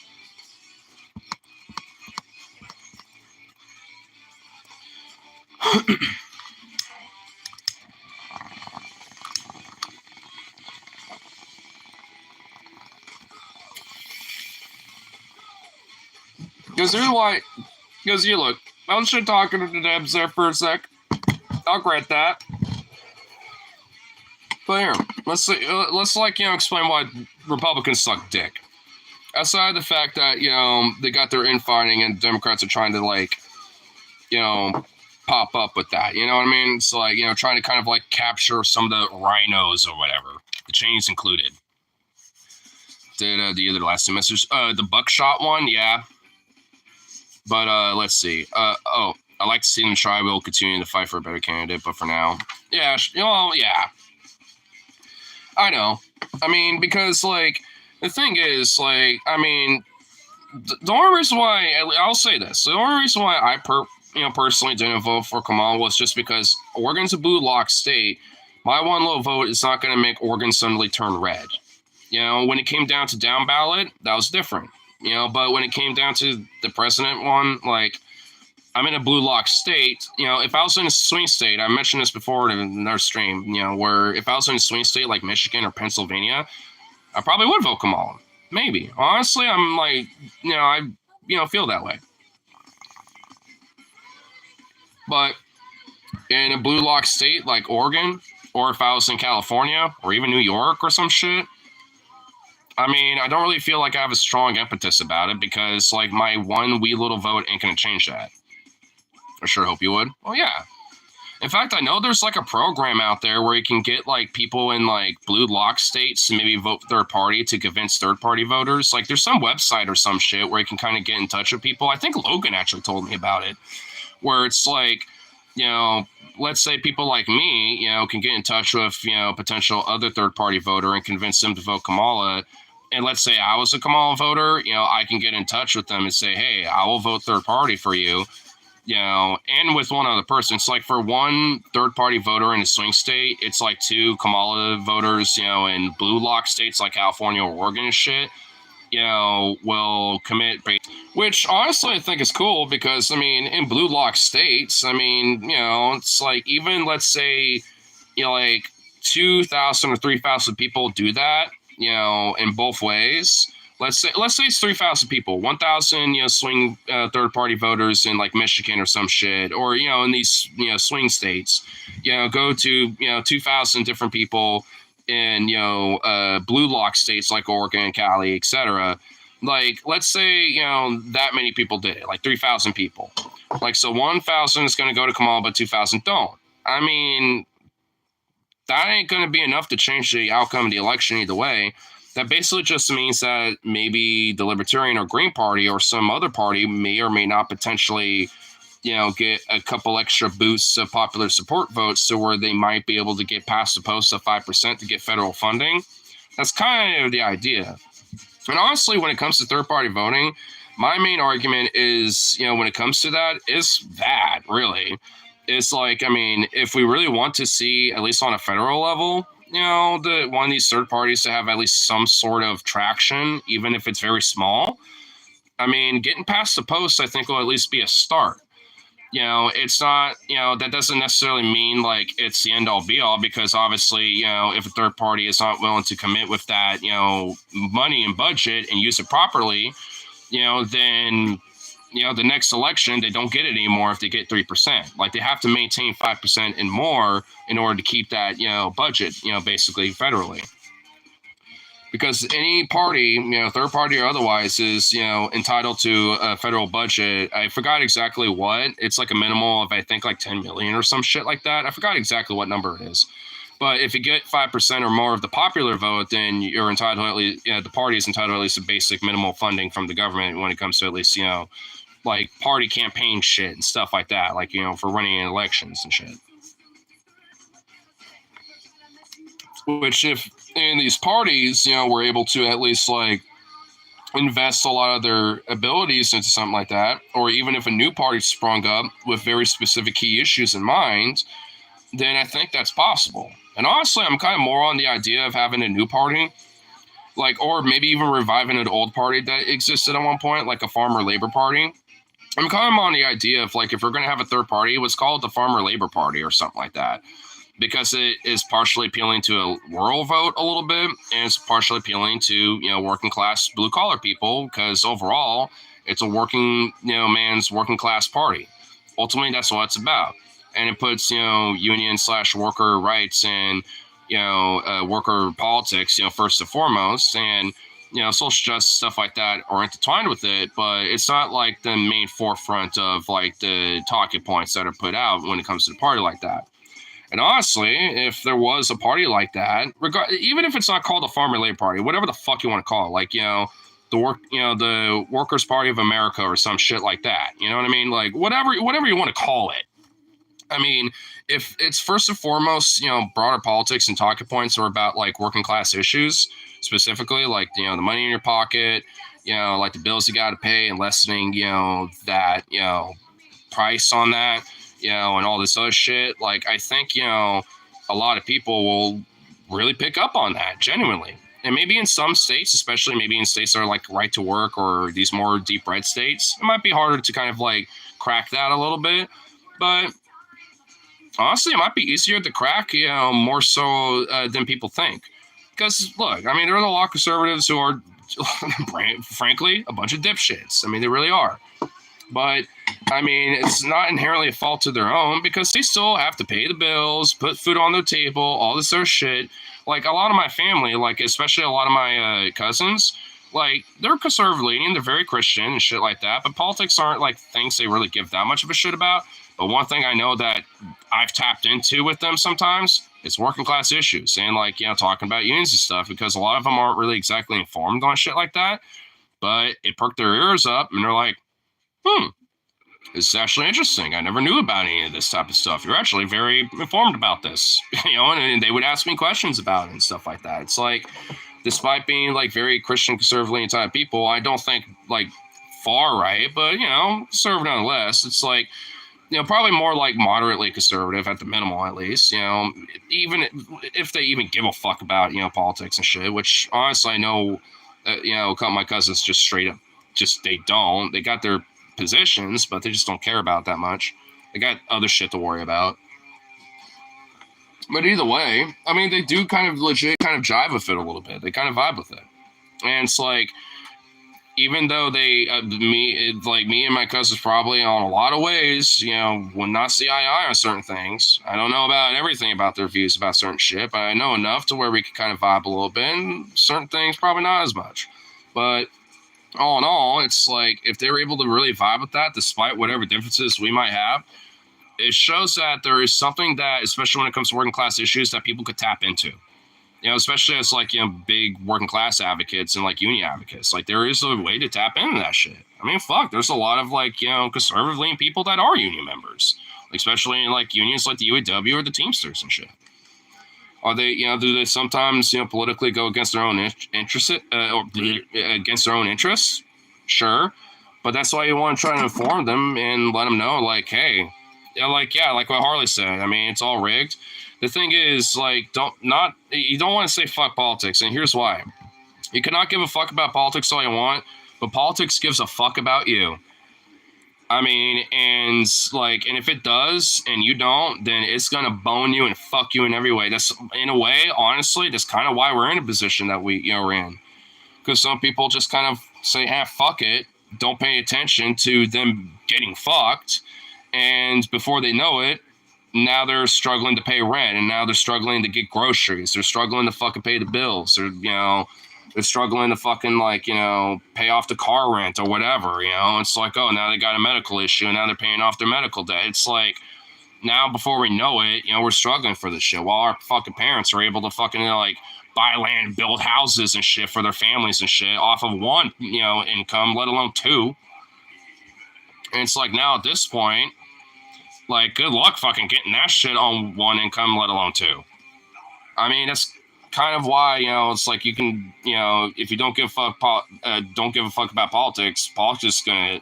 Because you're like, because you look, I was just talking to the Debs there for a sec. I'll grant that. But here, let's like, explain why Republicans suck dick. Aside the fact that, they got their infighting and Democrats are trying to, like, pop up with that. You know what I mean? It's like, trying to kind of like capture some of the rhinos or whatever. The Cheney's included. Did the other last semesters. The buckshot one, yeah. But let's see. I like to see them try. We'll continue to fight for a better candidate, but for now, yeah, yeah. I know. I mean, because like the thing is, like, I mean, the only reason why I'll say this, the only reason why I personally didn't vote for Kamala was just because Oregon's a blue lock state. My one little vote is not going to make Oregon suddenly turn red. When it came down to down ballot, that was different. But when it came down to the president one, like, I'm in a blue lock state. If I was in a swing state, I mentioned this before in another stream, where if I was in a swing state like Michigan or Pennsylvania, I probably would vote Kamala. Maybe. Honestly, I'm like, I feel that way. But in a blue lock state like Oregon, or if I was in California or even New York or some shit, I mean, I don't really feel like I have a strong impetus about it because, like, my one wee little vote ain't going to change that. I sure hope you would. Well, yeah. In fact, I know there's, like, a program out there where you can get, like, people in, like, blue lock states to maybe vote third party to convince third-party voters. Like, there's some website or some shit where you can kind of get in touch with people. I think Logan actually told me about it, where it's like, let's say people like me, can get in touch with, potential other third-party voter and convince them to vote Kamala. And let's say I was a Kamala voter, I can get in touch with them and say, hey, I will vote third party for you, and with one other person. It's like for one third party voter in a swing state, it's like two Kamala voters, in blue lock states like California or Oregon and shit, will commit, which honestly I think is cool because, I mean, in blue lock states, I mean, it's like even let's say, like 2,000 or 3,000 people do that, in both ways. Let's say it's 3,000 people, 1,000, swing third-party voters in like Michigan or some shit, or in these swing states, go to 2,000 different people in blue lock states like Oregon, Cali, etc. Like, let's say that many people did it, like 3,000 people. Like, so 1,000 is going to go to Kamala, but 2,000 don't. I mean, that ain't going to be enough to change the outcome of the election either way. That basically just means that maybe the Libertarian or Green Party or some other party may or may not potentially, get a couple extra boosts of popular support votes to where they might be able to get past the post of 5% to get federal funding. That's kind of the idea. And honestly, when it comes to third-party voting, my main argument is, when it comes to that, is that, really. It's like, I mean, if we really want to see, at least on a federal level, one of these third parties to have at least some sort of traction, even if it's very small, I mean, getting past the post, I think, will at least be a start. It's not, that doesn't necessarily mean like it's the end all be all, because obviously, if a third party is not willing to commit with that, money and budget and use it properly, then the next election, they don't get it anymore if they get 3%. Like, they have to maintain 5% and more in order to keep that, budget, basically federally. Because any party, third party or otherwise, is, entitled to a federal budget. I forgot exactly what. It's like a minimal of, I think, like 10 million or some shit like that. I forgot exactly what number it is. But if you get 5% or more of the popular vote, then you're entitled, at least, the party is entitled at least to basic minimal funding from the government when it comes to at least, like party campaign shit and stuff like that, like, for running in elections and shit. Which, if in these parties, were able to at least like invest a lot of their abilities into something like that, or even if a new party sprung up with very specific key issues in mind, then I think that's possible. And honestly, I'm kind of more on the idea of having a new party, like, or maybe even reviving an old party that existed at one point, like a farmer labor party, I'm kind of on the idea of like if we're going to have a third party, let's call it the Farmer Labor Party or something like that, because it is partially appealing to a rural vote a little bit, and it's partially appealing to working class blue collar people, because overall it's a working man's working class party. Ultimately, that's what it's about, and it puts union slash worker rights and worker politics first and foremost, and social justice stuff like that are intertwined with it, but it's not like the main forefront of like the talking points that are put out when it comes to the party like that. And honestly, if there was a party like that, even if it's not called the Farmer Labor Party, whatever the fuck you want to call it, like the Workers' Party of America or some shit like that, you know what I mean? Like whatever you want to call it. I mean, if it's first and foremost, broader politics and talking points are about like working class issues, specifically like the money in your pocket, like the bills you got to pay, and lessening that price on that, and all this other shit. Like, I think, a lot of people will really pick up on that genuinely. And maybe in some states, especially maybe in states that are like right to work or these more deep red states, it might be harder to kind of like crack that a little bit. But honestly, it might be easier to crack, more so than people think. Because, look, I mean, there are a lot of conservatives who are, frankly, a bunch of dipshits. I mean, they really are. But, I mean, it's not inherently a fault of their own, because they still have to pay the bills, put food on their table, all this other shit. Like, a lot of my family, like, especially a lot of my cousins, like, they're conservative leaning, they're very Christian and shit like that, but politics aren't, like, things they really give that much of a shit about. But one thing I know that I've tapped into with them sometimes is working class issues and, like, talking about unions and stuff, because a lot of them aren't really exactly informed on shit like that. But it perked their ears up, and they're like, this is actually interesting. I never knew about any of this type of stuff. You're actually very informed about this, and they would ask me questions about it and stuff like that. It's like, despite being like very Christian conservative type people, I don't think like far right, but conservative nonetheless. It's like, probably more like moderately conservative at the minimal, at least, even if they even give a fuck about, politics and shit, which honestly I know, a couple of my cousins just straight up, they don't. They got their positions, but they just don't care about that much. They got other shit to worry about. But either way, I mean, they do kind of legit kind of jive with it a little bit. They kind of vibe with it. And it's like, even though me and my cousins probably on a lot of ways, would not see eye to eye on certain things. I don't know about everything about their views about certain shit, but I know enough to where we could kind of vibe a little bit, and certain things probably not as much. But all in all, it's like, if they were able to really vibe with that, despite whatever differences we might have, it shows that there is something that, especially when it comes to working class issues, that people could tap into. Especially as like, big working class advocates and like union advocates, like there is a way to tap into that shit. I mean, fuck, there's a lot of like, conservative leaning people that are union members, especially in like unions like the UAW or the Teamsters and shit. Are they, do they sometimes, politically go against their own interests, or against their own interests? Sure. But that's why you want to try to inform them and let them know, like, hey, like what Harley said. I mean, it's all rigged. The thing is, like, you don't want to say fuck politics, and here's why. You cannot give a fuck about politics all you want, but politics gives a fuck about you. I mean, and if it does and you don't, then it's gonna bone you and fuck you in every way. That's, in a way, honestly, that's kind of why we're in a position that we're in. Because some people just kind of say, fuck it, don't pay attention to them getting fucked, and before they know it, now they're struggling to pay rent, and now they're struggling to get groceries. They're struggling to fucking pay the bills. They're struggling to fucking pay off the car rent or whatever. It's like, oh, now they got a medical issue, and now they're paying off their medical debt. It's like, now before we know it, we're struggling for this shit, while our fucking parents are able to fucking buy land, build houses and shit for their families and shit off of one income, let alone two. And it's like, now at this point, like, good luck fucking getting that shit on one income, let alone two. I mean, that's kind of why, it's like, you can, if you don't give a fuck about politics, politics is gonna,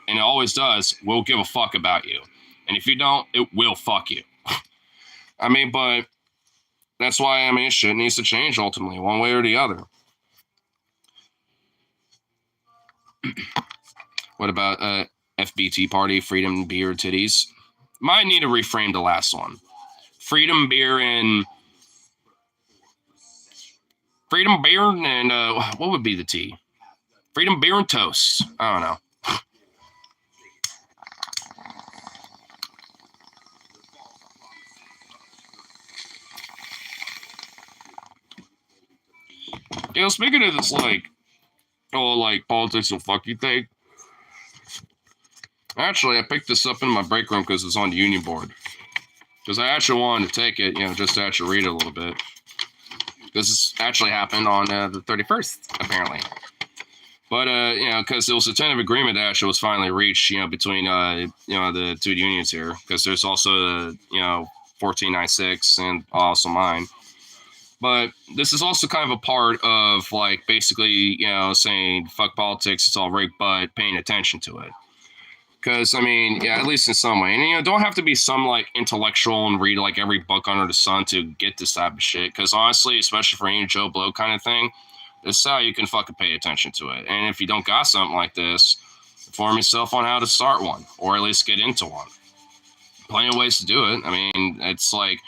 and it always does, will give a fuck about you. And if you don't, it will fuck you. I mean, but that's why, I mean, shit needs to change ultimately, one way or the other. What about, FBT party, Freedom Beer Titties. Might need to reframe the last one. Freedom Beer and what would be the T? Freedom Beer and Toast. I don't know. Speaking of this, politics will fuck you thing. Actually, I picked this up in my break room because it's on the union board. Because I actually wanted to take it, just to actually read it a little bit. This actually happened on the 31st, apparently. But, because it was a tentative agreement that actually was finally reached, between, the two unions here. Because there's also, 1496 and also mine. But this is also kind of a part of, basically, saying, fuck politics, it's all rigged, but paying attention to it. Because, at least in some way. And, don't have to be some, intellectual and read, every book under the sun to get this type of shit. Because, honestly, especially for any Joe Blow kind of thing, this is how you can fucking pay attention to it. And if you don't got something like this, inform yourself on how to start one. Or at least get into one. Plenty of ways to do it. It's like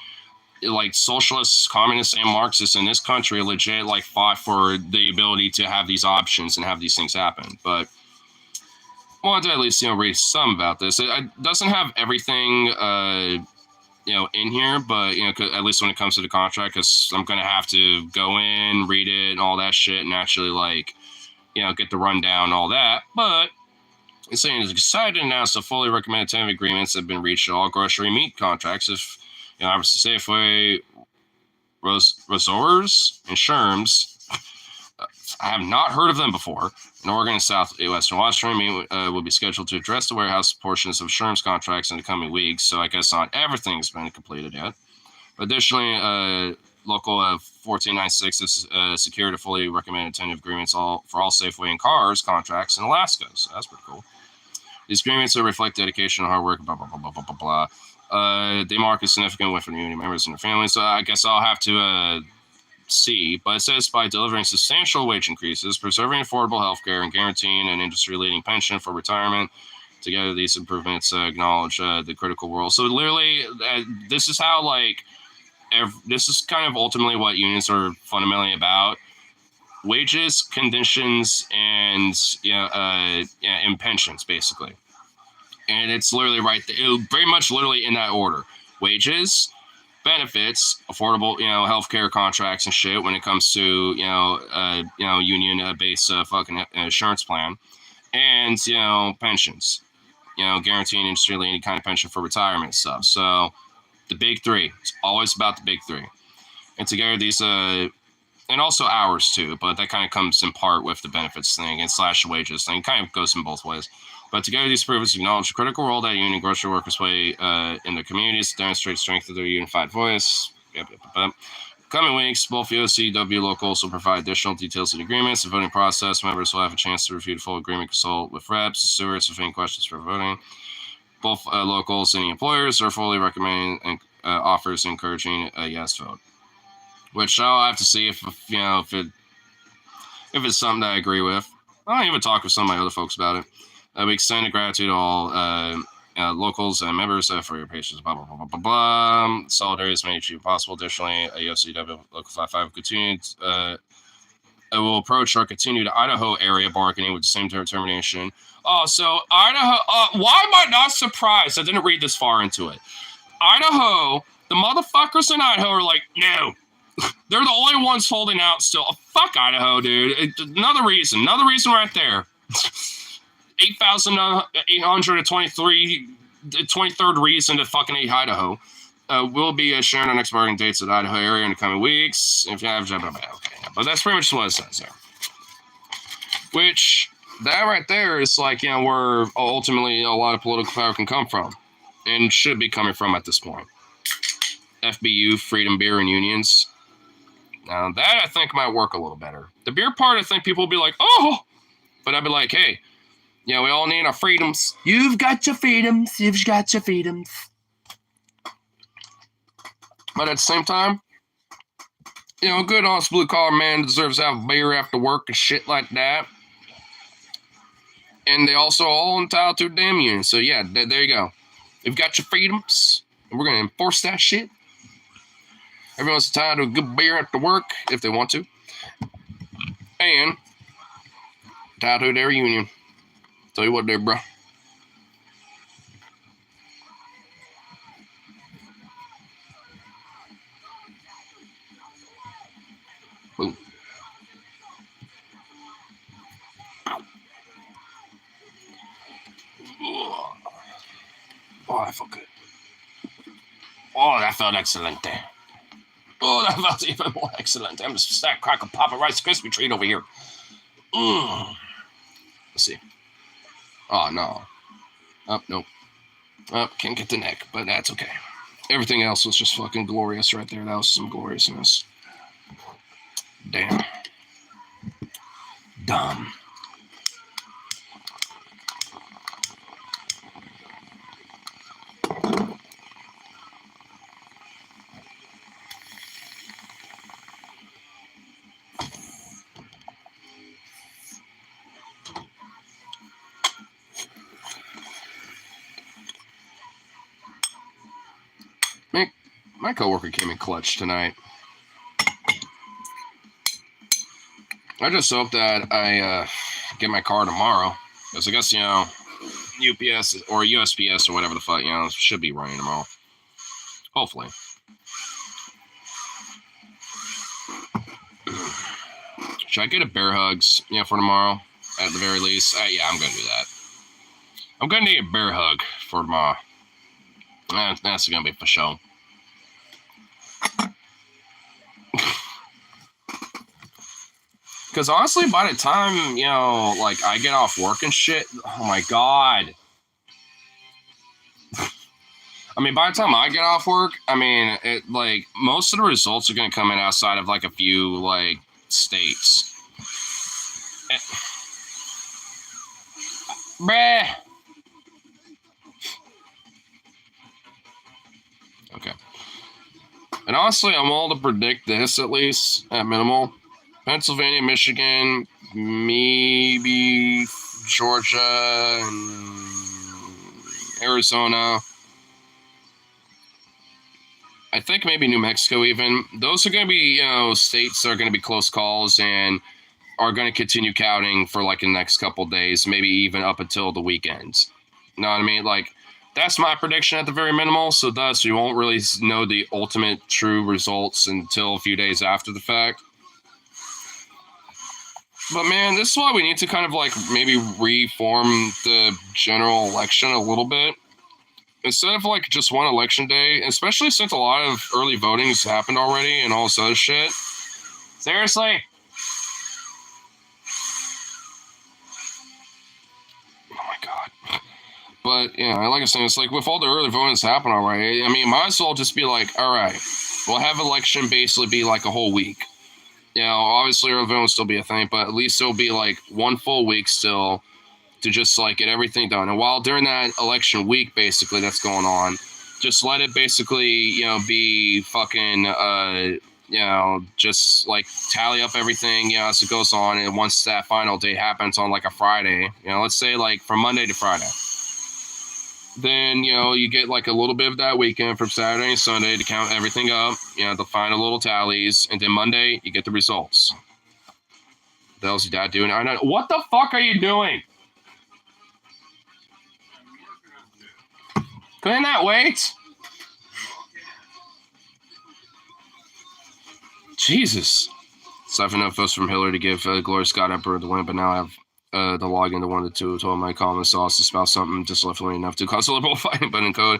socialists, communists, and Marxists in this country legit, fought for the ability to have these options and have these things happen. But I wanted to at least, read some about this. It doesn't have everything, in here, but, at least when it comes to the contract, because I'm going to have to go in, read it, and all that shit, and actually, get the rundown and all that. But it's saying it's excited to announce the fully recommended tentative agreements have been reached on all grocery meat contracts. If, obviously Safeway, Resorts, and Sherms, I have not heard of them before. In Oregon and Southwestern Washington, will be scheduled to address the warehouse portions of Sherm's contracts in the coming weeks. So I guess not everything's been completed yet. But additionally, local 1496 has secured a fully recommended tentative agreements for all Safeway and Cars contracts in Alaska. So that's pretty cool. These agreements will reflect dedication and hard work. Blah blah blah blah blah blah blah. They mark a significant win for the union members and their families. So I guess I'll have to. But it says by delivering substantial wage increases, preserving affordable health care, and guaranteeing an industry-leading pension for retirement. Together, these improvements acknowledge the critical role. So literally, this is how, this is kind of ultimately what unions are fundamentally about. Wages, conditions, and pensions, basically. And it's literally right there, very much literally in that order. Wages, benefits, affordable, healthcare contracts and shit when it comes to, union-based fucking insurance plan, and, pensions, guaranteeing industry any kind of pension for retirement stuff. So the big three, it's always about the big three. And together these, and also hours too, but that kind of comes in part with the benefits thing and slash wages thing. It kind of goes in both ways. But together, these improvements acknowledge the critical role that union grocery workers play in their communities to demonstrate strength of their unified voice. Coming weeks, both the OCW locals will provide additional details of the agreements. The voting process, members will have a chance to review the full agreement, consult with reps and stewards with any questions for voting. Both locals and the employers are fully recommending offers encouraging a yes vote. Which I'll have to see if it's something that I agree with. I'll even talk with some of my other folks about it. We extend a gratitude to all locals and members for your patience, blah, blah, blah, blah, blah, blah. Solidarity is made achieve possible. Additionally, UFCW Local 55 will approach or continue to Idaho area bargaining with the same determination. Oh, so Idaho, why am I not surprised? I didn't read this far into it. Idaho, the motherfuckers in Idaho are like, no. They're the only ones holding out still. Oh, fuck Idaho, dude. Another reason right there. 8,823, 23rd reason to fucking hate Idaho. Will be sharing our next bargaining dates at Idaho area in the coming weeks. If you have, okay. But that's pretty much what it says there. Which, that right there is where ultimately a lot of political power can come from. And should be coming from at this point. FBU, Freedom Beer, and unions. Now, that I think might work a little better. The beer part, I think people will be like, oh! But I'd be like, hey, we all need our freedoms. You've got your freedoms. But at the same time, a good, honest, blue-collar man deserves to have a beer after work and shit like that. And they also all entitled to a damn union. So yeah, there you go. You've got your freedoms, and we're gonna enforce that shit. Everyone's entitled to a good beer after work if they want to, and entitled to their union. Tell you what, there, bro. Boom. Oh, that felt good. Oh, that felt excellent. Oh, that felt even more excellent. I'm just stack crack a Papa Rice Krispie treat over here. Let's see. Oh, no. Oh, nope. Oh, can't get the neck, but that's okay. Everything else was just fucking glorious right there. That was some gloriousness. Damn. Dumb. My coworker came in clutch tonight. I just hope that I get my car tomorrow. Because I guess, UPS or USPS or whatever the fuck, should be running tomorrow. Hopefully. Should I get a bear hugs, for tomorrow? At the very least? Yeah, I'm going to do that. I'm going to need a bear hug for tomorrow. That's going to be for sure. Because honestly, by the time, I get off work and shit, oh my God. I mean, by the time I get off work, most of the results are going to come in outside of, a few, states. Bruh. Okay. And honestly, I'm all to predict this, at least, at minimal. Pennsylvania, Michigan, maybe Georgia, and Arizona. I think maybe New Mexico even. Those are going to be, states that are going to be close calls and are going to continue counting for, the next couple days, maybe even up until the weekends. You know what I mean? That's my prediction at the very minimal, so thus we won't really know the ultimate true results until a few days after the fact. But man, this is why we need to kind of maybe reform the general election a little bit. Instead of just one election day, especially since a lot of early voting has happened already and all this other shit. Seriously? Oh my God. But yeah, like I said, it's with all the early voting that's happened already, I mean, might as well just be all right, we'll have election basically be a whole week. Obviously early voting will still be a thing, but at least it'll be one full week still to just get everything done. And while during that election week, basically that's going on, just let it basically, be fucking, just tally up everything, as it goes on. And once that final day happens on a Friday, let's say from Monday to Friday, then, you get a little bit of that weekend from Saturday and Sunday to count everything up, the final little tallies. And then Monday, you get the results. What the hell's your dad doing? I know. What the fuck are you doing? Couldn't that wait? Jesus. So I have enough votes from Hillary to give Gloria Scott Emperor the win, but now I have the login to one of the two told my common sauce to spout something just left enough to cause a liberal fighting but in code.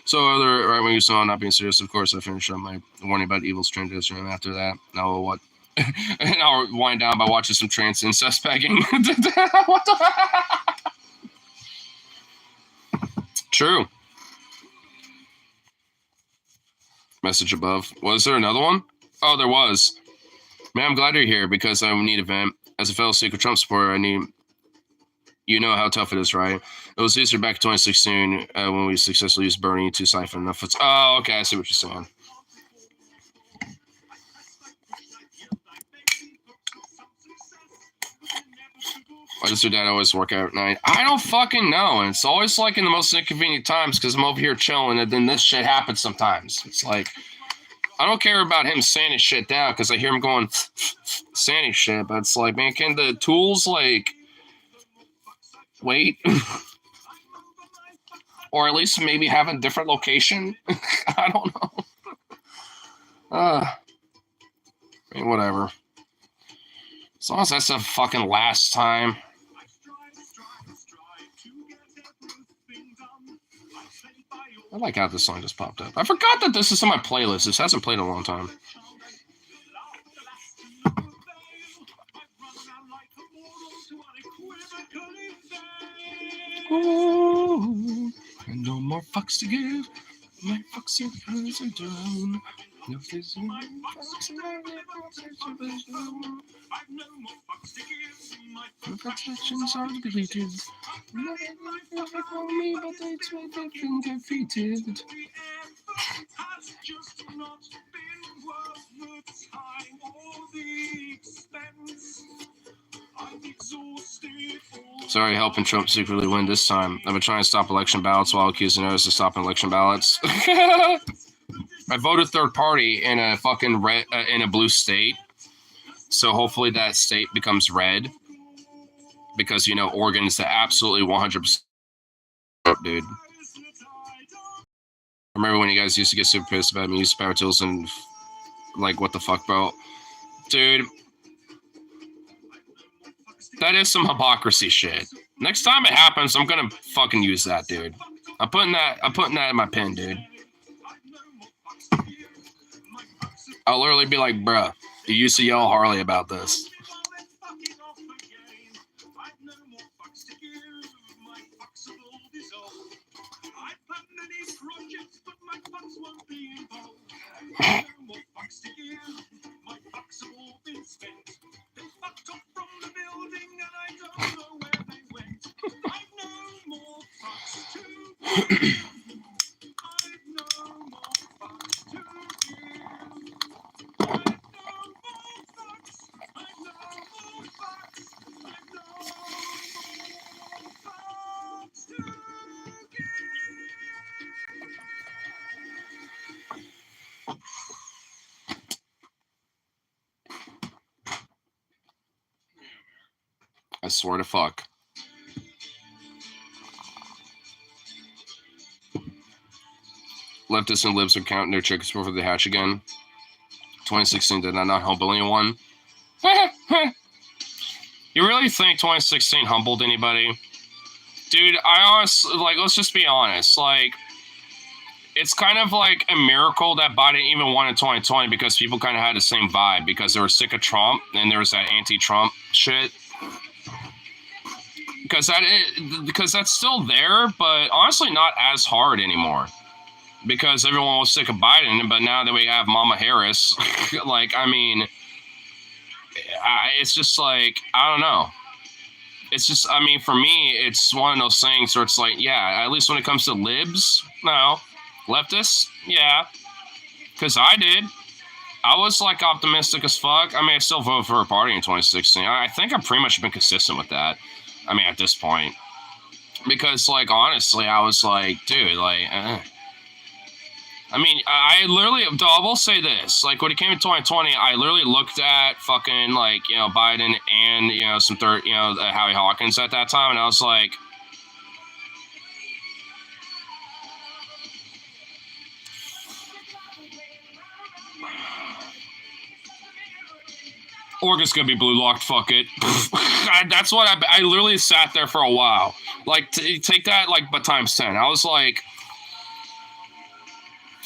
So other right when you saw not being serious, of course I finished up my warning about evil's transition after that. Now what? And I'll wind down by watching some trans incest pegging. What the True. Message above. Was there another one? Oh, there was. Man, I'm glad you're here because I need a vent. As a fellow Secret Trump supporter, I need. You know how tough it is, right? It was easier back in 2016 when we successfully used Bernie to siphon enough. Oh, okay, I see what you're saying. Why does your dad always work out at night? I don't fucking know. And it's always like in the most inconvenient times because I'm over here chilling and then this shit happens sometimes. It's like, I don't care about him sanding shit down because I hear him going sanding shit, but it's like, man, can the tools like wait? Or at least maybe have a different location? I don't know. I mean, whatever. As long as that's the fucking last time. I like how this song just popped up. I forgot that this is on my playlist. This hasn't played in a long time. Ooh, and no more fucks to give. My fucks are done. No Perfections are deleted. Nothing for me, but they've been defeated. Sorry, helping Trump secretly win this time. I've been trying to stop election ballots while accusing others of stopping election ballots. I voted third party in a fucking red, in a blue state. So hopefully that state becomes red. Because, you know, Oregon is the absolutely 100% dude. I remember when you guys used to get super pissed about me using power tools and, like, what the fuck, bro? Dude. That is some hypocrisy shit. Next time it happens, I'm gonna fucking use that, dude. I'm putting that in my pen, dude. I'll literally be like, bruh, you used to yell Harley about this. I swear to fuck. Leftists and libs are counting their chickens before they hatch again. 2016 did not humble anyone. You really think 2016 humbled anybody? Dude, I honestly, like, let's just be honest. Like, it's kind of like a miracle that Biden even won in 2020 because people kind of had the same vibe because they were sick of Trump and there was that anti-Trump shit. Because that's still there, but honestly not as hard anymore. Because everyone was sick of Biden, but now that we have Mama Harris, like, I mean, it's just like, I don't know. It's just, I mean, for me, it's one of those things where it's like, yeah, at least when it comes to libs, no. Leftists, yeah. Because I did. I was, like, optimistic as fuck. I mean, I still voted for a party in 2016. I think I've pretty much been consistent with that. I mean, at this point. Because, like, honestly, I was like, dude, like, I mean, I literally, I will say this, like, when it came to 2020, I literally looked at fucking, like, you know, Biden and, you know, some third, you know, Howie Hawkins at that time, and I was like, Oregon's gonna be blue locked, fuck it. That's what I literally sat there for a while. Like, take that, like, but times 10. I was like,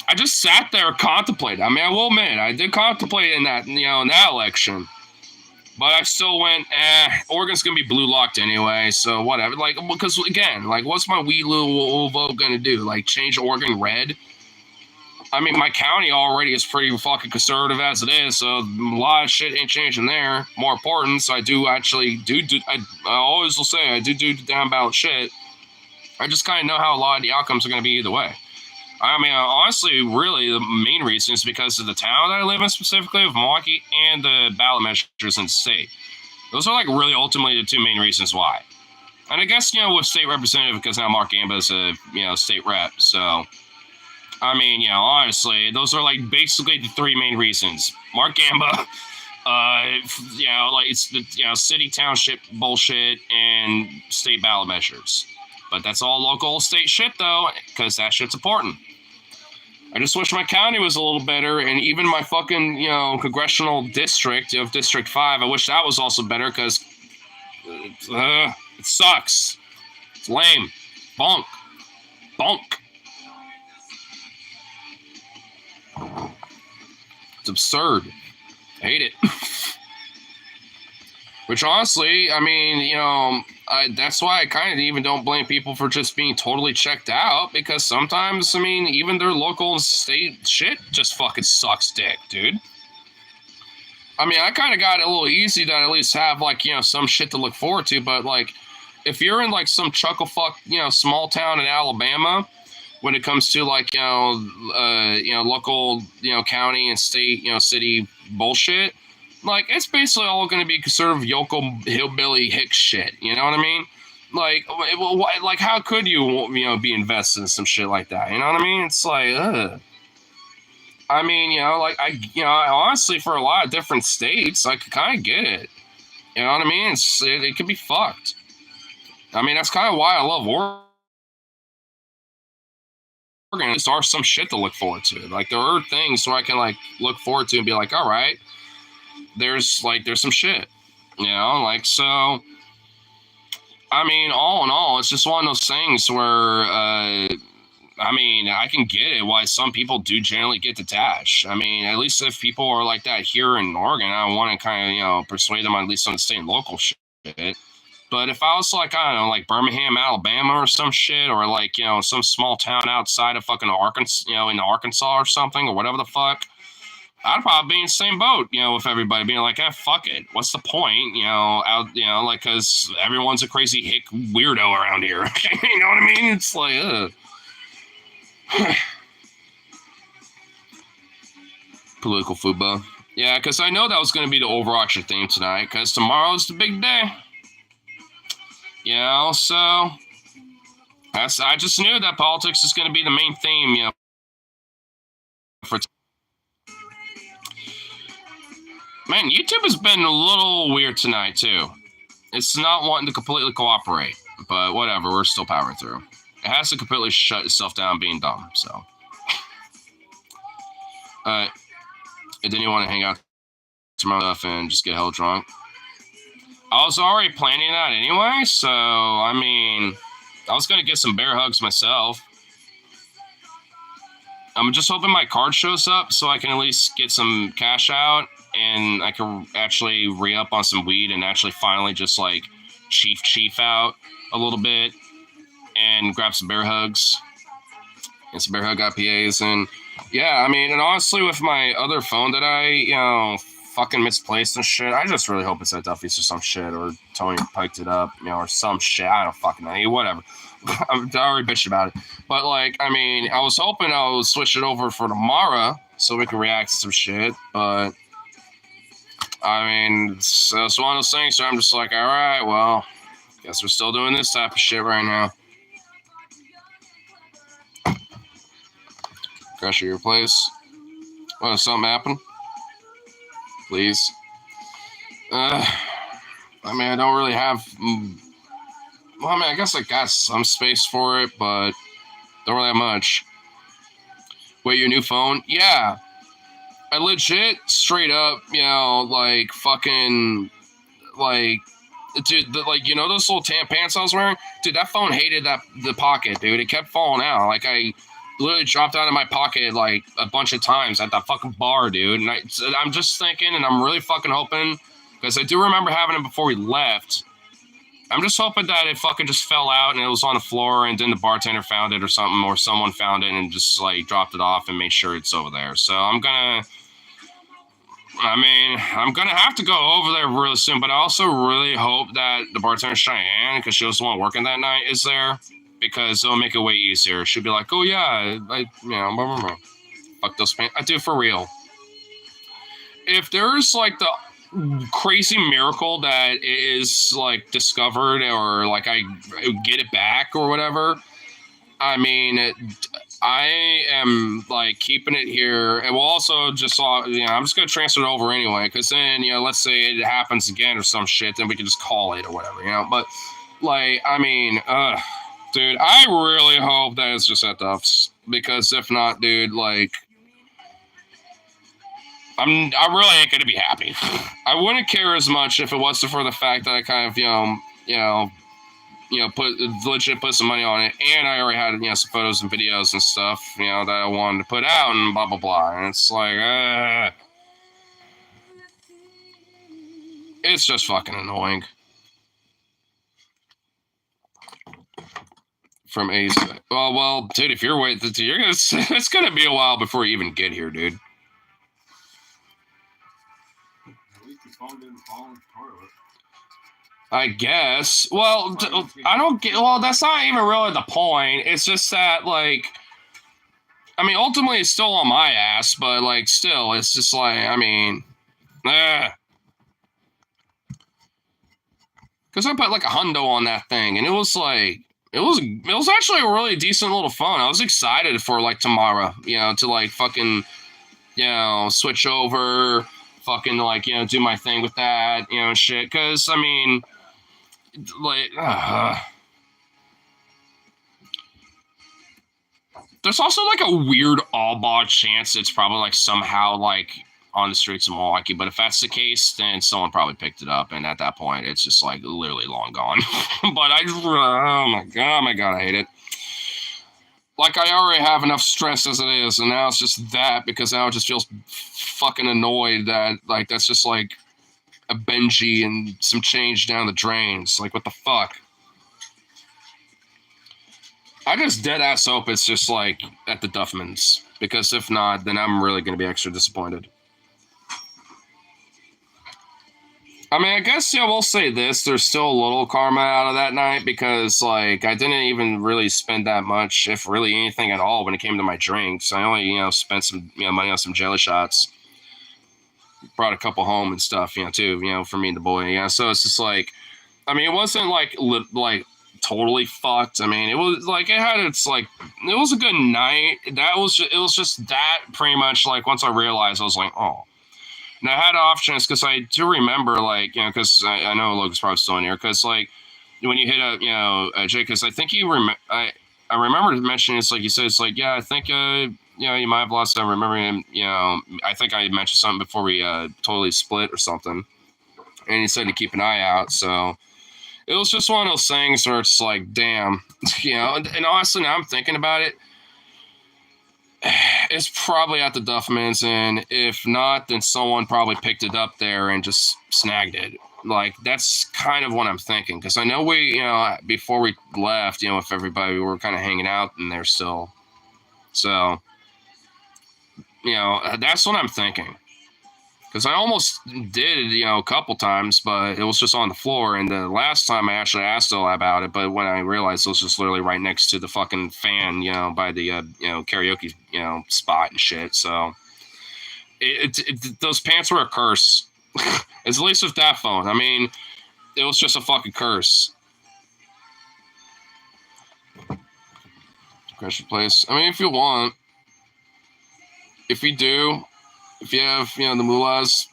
I just sat there and contemplated. I mean, I will admit, I did contemplate in that, you know, in that election. But I still went, Oregon's going to be blue locked anyway, so whatever. Like, because, again, like, what's my wee little vote going to do? Like, change Oregon red? I mean, my county already is pretty fucking conservative as it is, so a lot of shit ain't changing there. More important, so I do actually I always will say I do down ballot shit. I just kind of know how a lot of the outcomes are going to be either way. I mean, honestly, really, the main reason is because of the town that I live in, specifically of Milwaukee, and the ballot measures in the state. Those are like really ultimately the two main reasons why. And I guess, with state representative, because now Mark Gamba is a, state rep. So, I mean, honestly, those are like basically the three main reasons. Mark Gamba, like it's the, city township bullshit and state ballot measures. But that's all local state shit, though, because that shit's important. I just wish my county was a little better, and even my fucking, congressional district of District 5, I wish that was also better, because it sucks. It's lame. Bonk. It's absurd. I hate it. Which honestly, I mean, that's why I kind of even don't blame people for just being totally checked out, because sometimes, I mean, even their local and state shit just fucking sucks dick, dude. I mean, I kind of got it a little easy to at least have, like, some shit to look forward to, but, like, if you're in, like, some chucklefuck, small town in Alabama, when it comes to, like, local, county and state, city bullshit, like, it's basically all going to be sort of yokel hillbilly hick shit. You know what I mean? Like, how could you, be invested in some shit like that? You know what I mean? It's like, ugh. I mean, I honestly, for a lot of different states, I could kind of get it. You know what I mean? It could be fucked. I mean, that's kind of why I love Oregon. There are some shit to look forward to. Like, there are things where I can, like, look forward to and be like, all right, there's some shit, so, I mean, all in all, it's just one of those things where, I mean, I can get it why some people do generally get detached. I mean, at least if people are like that here in Oregon, I want to kind of, persuade them at least on the state and local shit. But if I was like, I don't know, like Birmingham, Alabama or some shit, or like, some small town outside of fucking Arkansas, in Arkansas or something, or whatever the fuck, I'd probably be in the same boat, with everybody being like, fuck it. What's the point? Like, because everyone's a crazy hick weirdo around here. You know what I mean? It's like, ugh. Political Foobuh. Yeah, because I know that was going to be the overarching theme tonight, because tomorrow's the big day. So I just knew that politics is going to be the main theme, for man, YouTube has been a little weird tonight, too. It's not wanting to completely cooperate, but whatever, we're still powering through. It has to completely shut itself down being dumb, so. And then you want to hang out tomorrow and just get hella drunk. I was already planning that anyway, so, I mean, I was going to get some bear hugs myself. I'm just hoping my card shows up so I can at least get some cash out and I can actually re-up on some weed and actually finally just, like, chief out a little bit and grab some bear hugs and some bear hug IPAs. And, yeah, I mean, and honestly, with my other phone that I, fucking misplaced and shit, I just really hope it's at Duffy's or some shit, or Tony piked it up, or some shit. I don't fucking know. Whatever. I'm already bitching about it. But, like, I mean, I was hoping I would switch it over for tomorrow so we could react to some shit, but I mean, it's one of those things, so I'm just like, all right, well, guess we're still doing this type of shit right now. Crash at your place. What, something happen? Please. I mean, I don't really have... Well, I mean, I guess I got some space for it, but don't really have much. Wait, your new phone? Yeah. I legit, straight up, like, fucking, like, dude, like, those little tan pants I was wearing? Dude, that phone hated the pocket, dude. It kept falling out. Like, I literally dropped out of my pocket, like, a bunch of times at that fucking bar, dude. And I'm just thinking, and I'm really fucking hoping, because I do remember having it before we left. I'm just hoping that it fucking just fell out and it was on the floor and then the bartender found it or something, or someone found it and just, like, dropped it off and made sure it's over there. So I'm gonna have to go over there really soon, but I also really hope that the bartender Cheyenne, because she was the one working that night, is there, because it'll make it way easier. She'll be like, oh yeah, blah, blah, blah. Fuck those pants. I do, for real. If there's, like, the crazy miracle that it is like discovered or like I get it back or whatever, I mean, I am like keeping it here, and we'll also just, I'm just gonna transfer it over anyway, because then, let's say it happens again or some shit, then we can just call it or whatever. But like, I mean, dude, I really hope that it's just at Duff's, because if not, dude, like, I really ain't gonna be happy. I wouldn't care as much if it wasn't for the fact that I kind of, put some money on it, and I already had, some photos and videos and stuff, that I wanted to put out and blah blah blah. And it's like, it's just fucking annoying. From Ace, well, dude, if you're waiting, it's gonna be a while before you even get here, dude. I guess. Well, I don't get. Well, that's not even really the point. It's just that, like, I mean, ultimately, it's still on my ass, but like, still, it's just like, I mean, because I put like a hundo on that thing, and it was like, it was actually a really decent little phone. I was excited for like tomorrow, to like fucking, switch over, fucking like, do my thing with that, shit. Because I mean, like, there's also like a weird oddball chance it's probably like somehow like on the streets of Milwaukee. But if that's the case, then someone probably picked it up, and at that point, it's just like literally long gone. But oh my god, I hate it. Like, I already have enough stress as it is, and now it's just that, because now it just feels fucking annoyed that like that's just like a Benji and some change down the drains. Like, what the fuck? I just dead ass hope it's just like at the Duffmans, because if not, then I'm really going to be extra disappointed. I mean, I guess, we'll say this. There's still a little karma out of that night, because, like, I didn't even really spend that much, if really anything at all, when it came to my drinks. I only, spent some, money on some jelly shots. Brought a couple home and stuff, too, for me and the boy. Yeah, so it's just like, I mean, it wasn't like totally fucked. I mean, it was like, it had its like, it was a good night. It was just that pretty much, like, once I realized, I was like, oh. And I had options, because I do remember, like, because I know Logan's probably still in here, because, like, when you hit Jay, because I think I remember mentioning, it's like, you said, it's like, yeah, I think, you might have lost. I remember him, I think I mentioned something before we totally split or something. And he said to keep an eye out, so it was just one of those things where it's like, damn, and honestly, now I'm thinking about it, it's probably at the Duffmans, and if not, then someone probably picked it up there and just snagged it. Like, that's kind of what I'm thinking, because I know we, before we left, with everybody, we were kind of hanging out in there still. So, that's what I'm thinking. Because I almost did, a couple times, but it was just on the floor. And the last time I actually asked Ella about it, but when I realized it was just literally right next to the fucking fan, by the, karaoke, spot and shit. So those pants were a curse. At least with that phone. I mean, it was just a fucking curse. Question place. I mean, if you want, if you do, if you have, the moolahs,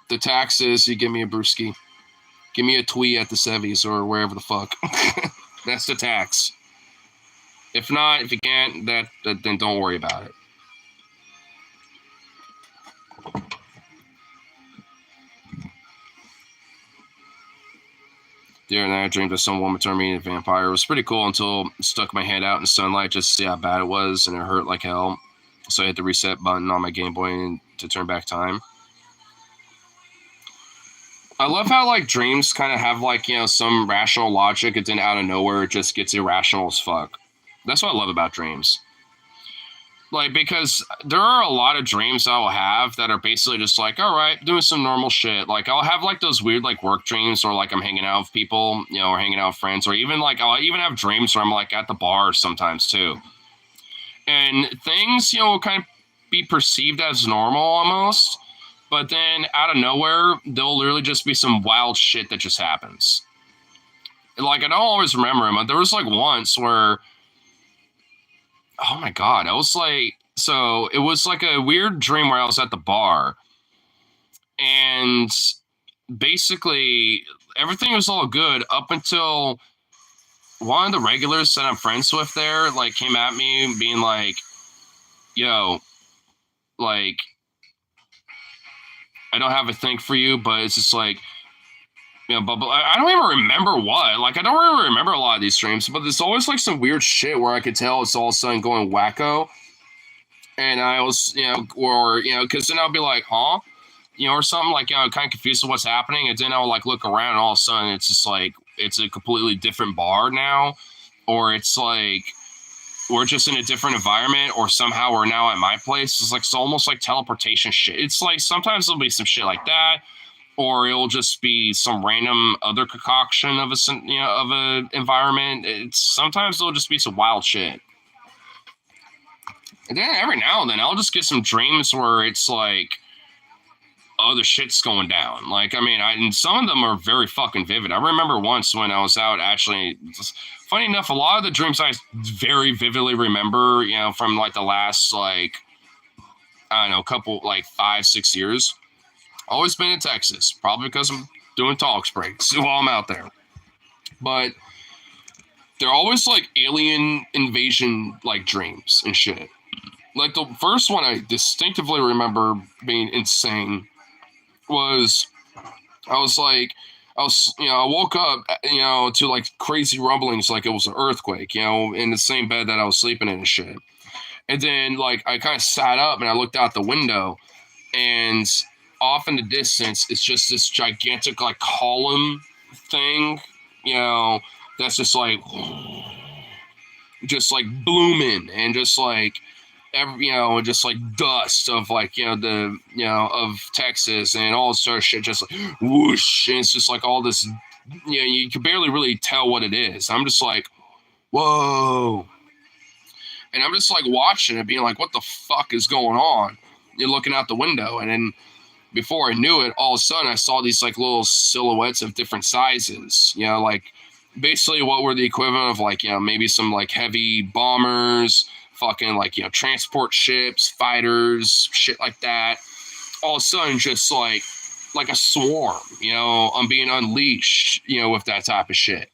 the taxes, you give me a brewski. Give me a twee at the Sevies or wherever the fuck. That's the tax. If not, if you can't, then don't worry about it. The other night, I dreamed of some woman turned me into a vampire. It was pretty cool until I stuck my hand out in the sunlight just to see how bad it was, and it hurt like hell. So I hit the reset button on my Game Boy to turn back time. I love how, like, dreams kind of have, like, some rational logic, and then out of nowhere it just gets irrational as fuck. That's what I love about dreams. Like, because there are a lot of dreams I will have that are basically just like, all right, doing some normal shit. Like, I'll have, like, those weird, like, work dreams, or, like, I'm hanging out with people, or hanging out with friends, or even, like, I'll even have dreams where I'm, like, at the bar sometimes, too. And things, will kind of be perceived as normal almost, But then out of nowhere, there'll literally just be some wild shit that just happens. Like, I don't always remember them, but there was like once where, oh my God, I was like, so it was like a weird dream where I was at the bar and basically everything was all good up until one of the regulars that I'm friends with there, like, came at me being like, yo, like, I don't have a thing for you, but it's just like, you know, but I don't even remember what. Like, I don't really remember a lot of these streams, but there's always like some weird shit where I could tell it's all of a sudden going wacko. And I was, you know, or, you know, because then I'll be like, huh? You know, or something like, you know, kind of confused with what's happening. And then I'll like look around and all of a sudden it's just like, it's a completely different bar now. Or it's like, we're just in a different environment, or somehow we're now at my place. It's like, it's almost like teleportation shit. It's like, sometimes there'll be some shit like that. Or it'll just be some random other concoction of a, you know, of a environment. It's sometimes it'll just be some wild shit. And then every now and then I'll just get some dreams where it's like, oh, the shit's going down. Like, I mean, and some of them are very fucking vivid. I remember once when I was out, actually, funny enough, a lot of the dreams I very vividly remember, you know, from like the last, like, I don't know, couple, like 5-6 years. Always been in Texas, probably because I'm doing talks breaks while I'm out there. But they're always like alien invasion like dreams and shit. Like the first one I distinctively remember being insane was, I was, you know, I woke up, you know, to like crazy rumblings like it was an earthquake, you know, in the same bed that I was sleeping in and shit. And then like I kind of sat up and I looked out the window, and off in the distance, it's just this gigantic like column thing, you know, that's just like blooming and just like every, you know, just like dust of like, you know, the, you know, of Texas and all this sort of shit, just like whoosh, and it's just like all this, you know, you can barely really tell what it is. I'm just like, whoa. And I'm just like watching it, being like, what the fuck is going on? You're looking out the window, and then before I knew it, all of a sudden I saw these like little silhouettes of different sizes, you know, like basically what were the equivalent of like, you know, maybe some like heavy bombers, fucking like, you know, transport ships, fighters, shit like that. All of a sudden, just like a swarm, you know, I'm being unleashed, you know, with that type of shit.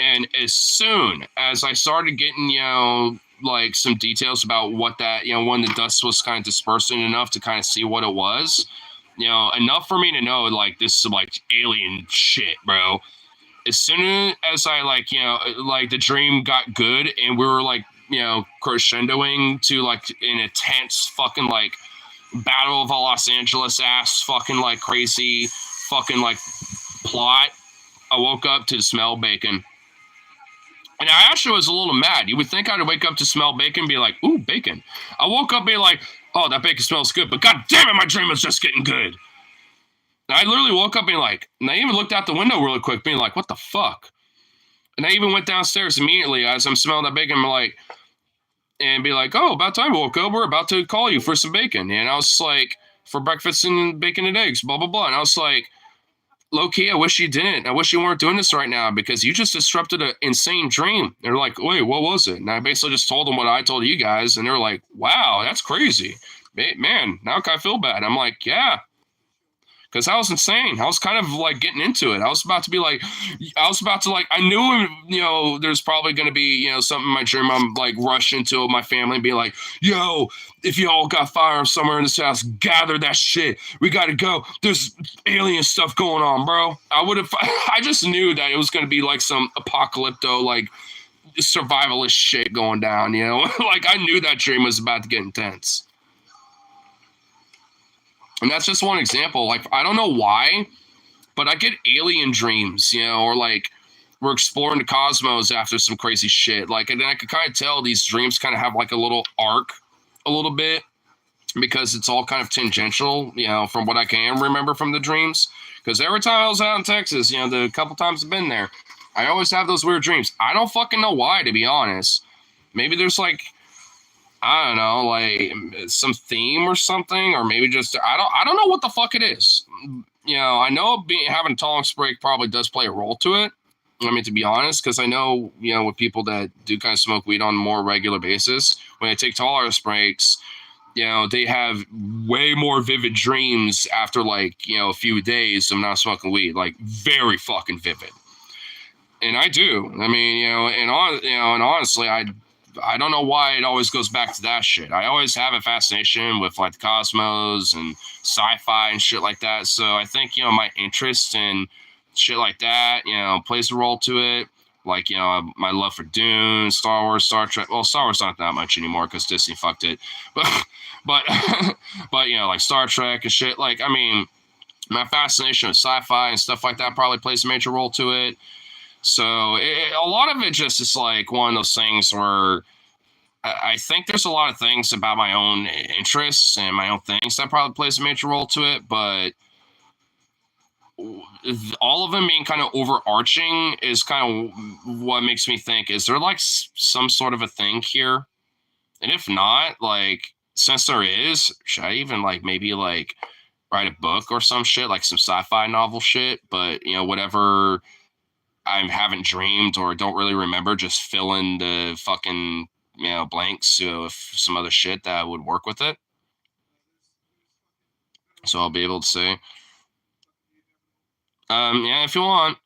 And as soon as I started getting, you know, like some details about what that, you know, when the dust was kind of dispersing enough to kind of see what it was, you know, enough for me to know like this is like alien shit, bro. As soon as I like, you know, like the dream got good and we were like, you know, crescendoing to like an intense fucking like Battle of Los Angeles ass fucking like crazy fucking like plot, I woke up to smell bacon. And I actually was a little mad. You would think I'd wake up to smell bacon and be like, ooh, bacon. I woke up being like, oh, that bacon smells good, but god damn it, my dream was just getting good. And I literally woke up being like, and I even looked out the window really quick, being like, what the fuck? And I even went downstairs immediately as I'm smelling that bacon, like, and be like, oh, about time I woke up. We're about to call you for some bacon. And I was like, for breakfast and bacon and eggs, blah, blah, blah. And I was like, low-key, I wish you didn't. I wish you weren't doing this right now because you just disrupted an insane dream. They're like, wait, what was it? And I basically just told them what I told you guys. And they're like, wow, that's crazy. Man, now I feel bad. I'm like, yeah. Because I was insane. I was kind of like getting into it. I was about to I knew, you know, there's probably going to be, you know, something in my dream. I'm like rush into my family and be like, yo, if you all got fire somewhere in this house, gather that shit. We got to go. There's alien stuff going on, bro. I just knew that it was going to be like some apocalypto, like survivalist shit going down, you know? Like I knew that dream was about to get intense. And that's just one example. Like, I don't know why, but I get alien dreams, you know, or like we're exploring the cosmos after some crazy shit. Like, and then I could kind of tell these dreams kind of have like a little arc a little bit because it's all kind of tangential, you know, from what I can remember from the dreams. Because every time I was out in Texas, you know, the couple times I've been there, I always have those weird dreams. I don't fucking know why, to be honest. Maybe there's like, I don't know, like some theme or something, or maybe just I don't know what the fuck it is. I know having a tolerance break probably does play a role to it. I mean, to be honest, because I know, with people that do kind of smoke weed on a more regular basis, when they take tolerance breaks, they have way more vivid dreams after like, a few days of not smoking weed, like very fucking vivid. And I do. I mean, and honestly, I don't know why it always goes back to that shit. I always have a fascination with like the cosmos and sci-fi and shit like that. So I think, my interest in shit like that, plays a role to it. Like, my love for Dune, Star Wars, Star Trek. Well, Star Wars not that much anymore because Disney fucked it. But, but, but, like Star Trek and shit. Like, I mean, my fascination with sci-fi and stuff like that probably plays a major role to it. So a lot of it just is like one of those things where I think there's a lot of things about my own interests and my own things that probably plays a major role to it, but all of them being kind of overarching is kind of what makes me think, is there like some sort of a thing here? And if not, like, since there is, should I even like maybe like write a book or some shit, like some sci-fi novel shit, but whatever I haven't dreamed or don't really remember, just fill in the fucking blanks with some other shit that would work with it. So I'll be able to say, yeah, if you want.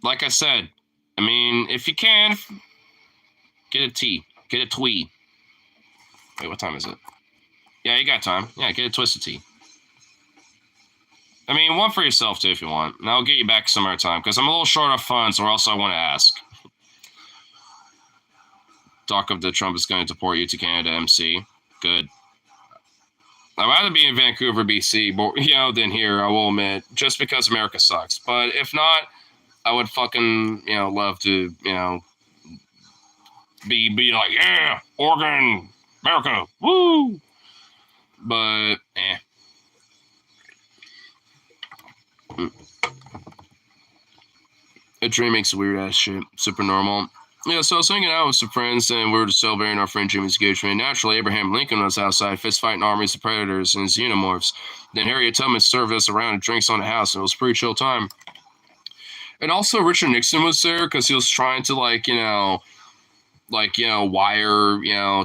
Like I said, I mean, if you can, get a tea, get a twee. Wait, what time is it? Yeah, you got time. Yeah, get a twisted tea. I mean, one for yourself too if you want. And I'll get you back some other time because I'm a little short of funds, or else I want to ask. Talk of the Trump is going to deport you to Canada, MC. Good. I'd rather be in Vancouver, BC, but than here. I will admit, just because America sucks. But if not, I would fucking love to be like, yeah, Oregon, America, woo. But a dream makes weird ass shit super normal. Yeah, so I was hanging out with some friends and we were just celebrating our friend Jimmy's engagement. Naturally, Abraham Lincoln was outside fist fighting armies of predators and his xenomorphs. Then Harriet Tubman served us around and drinks on the house, and it was a pretty chill time. And also Richard Nixon was there because he was trying to wire,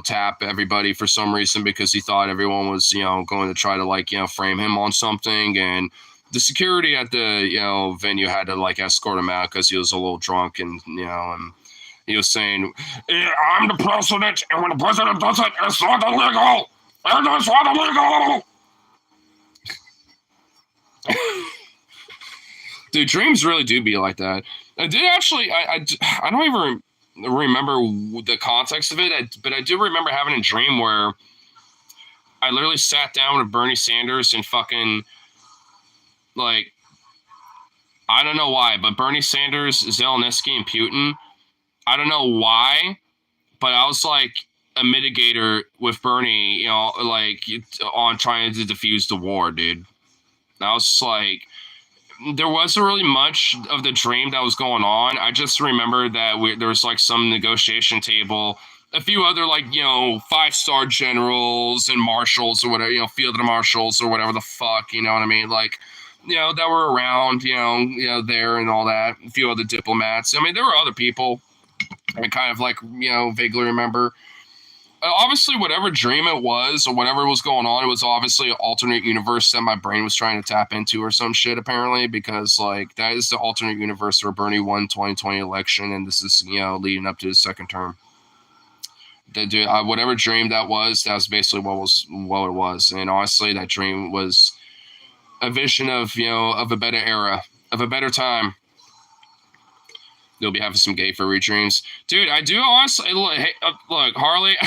tap everybody for some reason because he thought everyone was, going to try to frame him on something. And the security at the, venue had to escort him out because he was a little drunk and he was saying, I'm the president, and when the president does it, it's not illegal. It's not illegal. Dude, dreams really do be like that. I did actually, I don't even remember the context of it, but I do remember having a dream where I literally sat down with Bernie Sanders and fucking, I don't know why, but Bernie Sanders, Zelensky, and Putin, I don't know why, but I was like a mitigator with Bernie, on trying to defuse the war, dude. And I was just like, there wasn't really much of the dream that was going on. I just remember that there was some negotiation table, a few other 5-star generals and marshals or whatever, field marshals or whatever the fuck, you know what I mean? That were around, there and all that. A few other diplomats. I mean, there were other people. I kind of vaguely remember. Obviously, whatever dream it was or whatever was going on, it was obviously an alternate universe that my brain was trying to tap into or some shit, apparently, because that is the alternate universe where Bernie won 2020 election, and this is leading up to his second term. Whatever dream that was basically what it was, and honestly, that dream was a vision of of a better era, of a better time. You'll be having some gay furry dreams. Dude, I do honestly, look, Harley,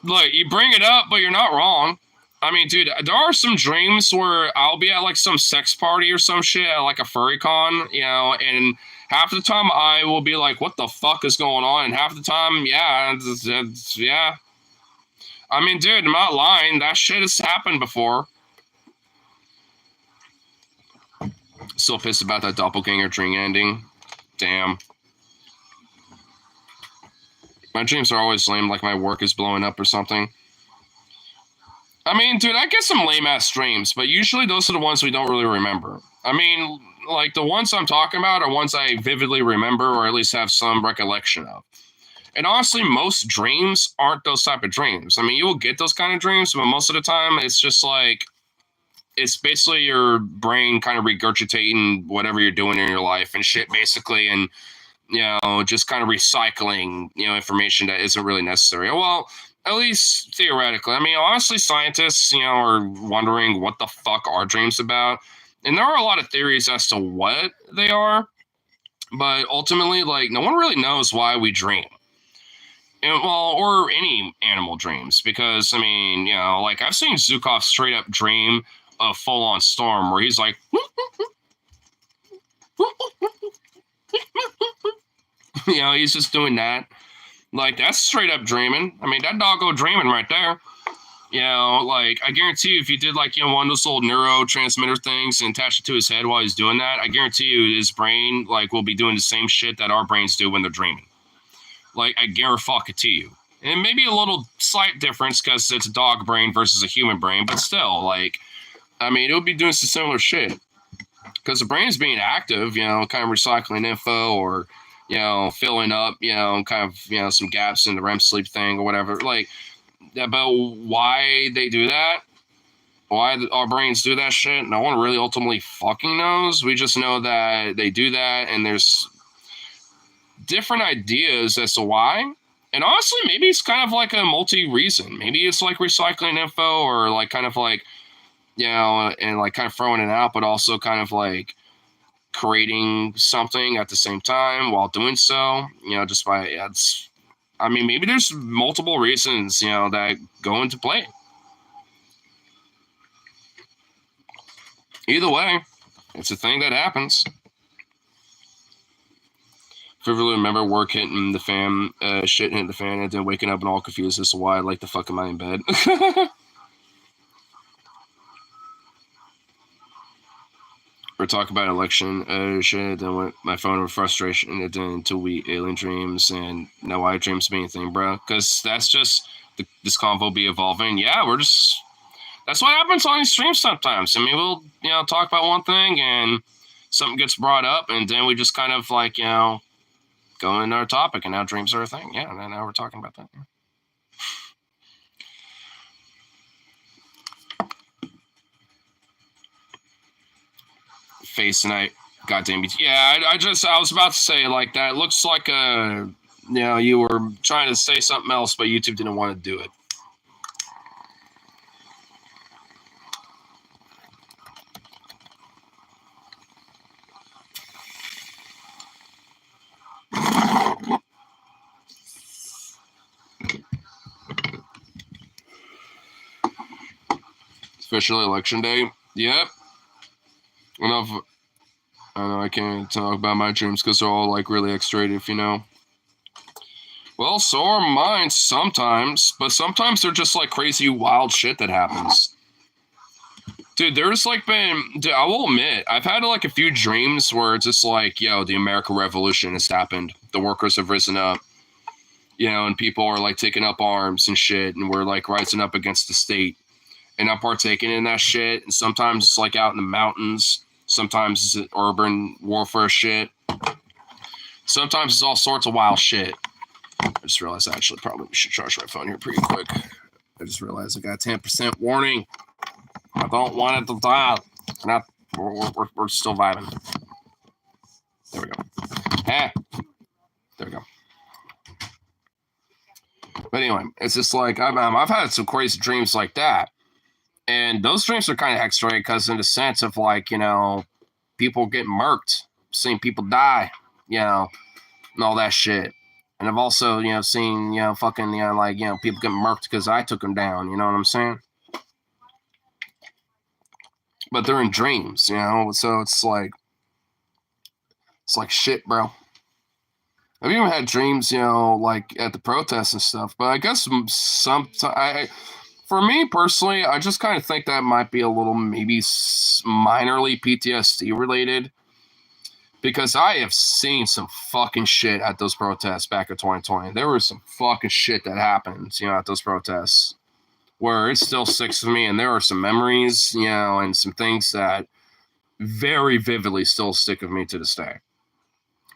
look, you bring it up, but you're not wrong. I mean, dude, there are some dreams where I'll be at some sex party or some shit at a furry con, and half the time I will be like, what the fuck is going on? And half the time, yeah, yeah. I mean, dude, I'm not lying. That shit has happened before. Still pissed about that doppelganger dream ending. Damn. My dreams are always lame, like my work is blowing up or something. I mean, dude, I get some lame ass dreams, but usually those are the ones we don't really remember. I mean, like the ones I'm talking about are ones I vividly remember or at least have some recollection of. And honestly, most dreams aren't those type of dreams. I mean, you will get those kind of dreams, but most of the time it's just like it's basically your brain kind of regurgitating whatever you're doing in your life and shit basically, and just kind of recycling, information that isn't really necessary. Well, at least theoretically. I mean, honestly, scientists, are wondering what the fuck are dreams about. And there are a lot of theories as to what they are, but ultimately, like, no one really knows why we dream. And, well, or any animal dreams, because, I mean, like, I've seen Zukov straight up dream a full on storm where he's like, he's just doing that. Like, that's straight up dreaming. I mean, that doggo dreaming right there. Like, I guarantee you, if you did, like, one of those little neurotransmitter things and attach it to his head while he's doing that, I guarantee you his brain, like, will be doing the same shit that our brains do when they're dreaming. Like, I guarantee it to you. And maybe a little slight difference because it's a dog brain versus a human brain, but still, like, I mean, it would be doing some similar shit. Because the brain is being active, kind of recycling info or, filling up, kind of, some gaps in the REM sleep thing or whatever. Like, about why they do that, why our brains do that shit, no one really ultimately fucking knows. We just know that they do that, and there's different ideas as to why. And honestly, maybe it's kind of like a multi-reason. Maybe it's like recycling info or like kind of like, and like kind of throwing it out, but also kind of like creating something at the same time while doing so, just by it's. I mean, maybe there's multiple reasons, that go into play. Either way, it's a thing that happens. Vividly remember work hitting the fan, shit hitting the fan, and then waking up and all confused as to why, like, the fuck am I in bed? We're talking about election shit, then went my phone with frustration, and then until we alien dreams, and no, I dreams be anything, bro. Because that's just this convo be evolving. Yeah, that's what happens on these streams sometimes. I mean, we'll, talk about one thing, and something gets brought up, and then we just kind of like, go into our topic, and now dreams are a thing. Yeah, and now we're talking about that. Yeah. Face tonight. Goddamn it. Yeah, I was about to say, like, that looks like you were trying to say something else, but YouTube didn't want to do it. Officially election day. Yep. Enough. I know I can't talk about my dreams because they're all like really X-rated, Well, so are mine sometimes, but sometimes they're just like crazy wild shit that happens. Dude, there's like dude, I will admit, I've had like a few dreams where it's just like, the American Revolution has happened. The workers have risen up, and people are like taking up arms and shit, and we're like rising up against the state. And I'm partaking in that shit. And sometimes it's like out in the mountains. Sometimes it's urban warfare shit. Sometimes it's all sorts of wild shit. I just realized I actually probably should charge my phone here pretty quick. I just realized I got 10% warning. I don't want it to die. We're still vibing. There we go. There we go. But anyway, it's just like I've had some crazy dreams like that. And those dreams are kind of X-ray because in the sense of like, people get murked, seeing people die, and all that shit. And I've also, seen, fucking, like, people get murked because I took them down, you know what I'm saying? But they're in dreams, so it's like shit, bro. I've even had dreams, like at the protests and stuff, but I guess for me personally, I just kind of think that might be a little maybe minorly PTSD related. Because I have seen some fucking shit at those protests back in 2020. There was some fucking shit that happened, at those protests where it still sticks with me. And there are some memories, and some things that very vividly still stick with me to this day.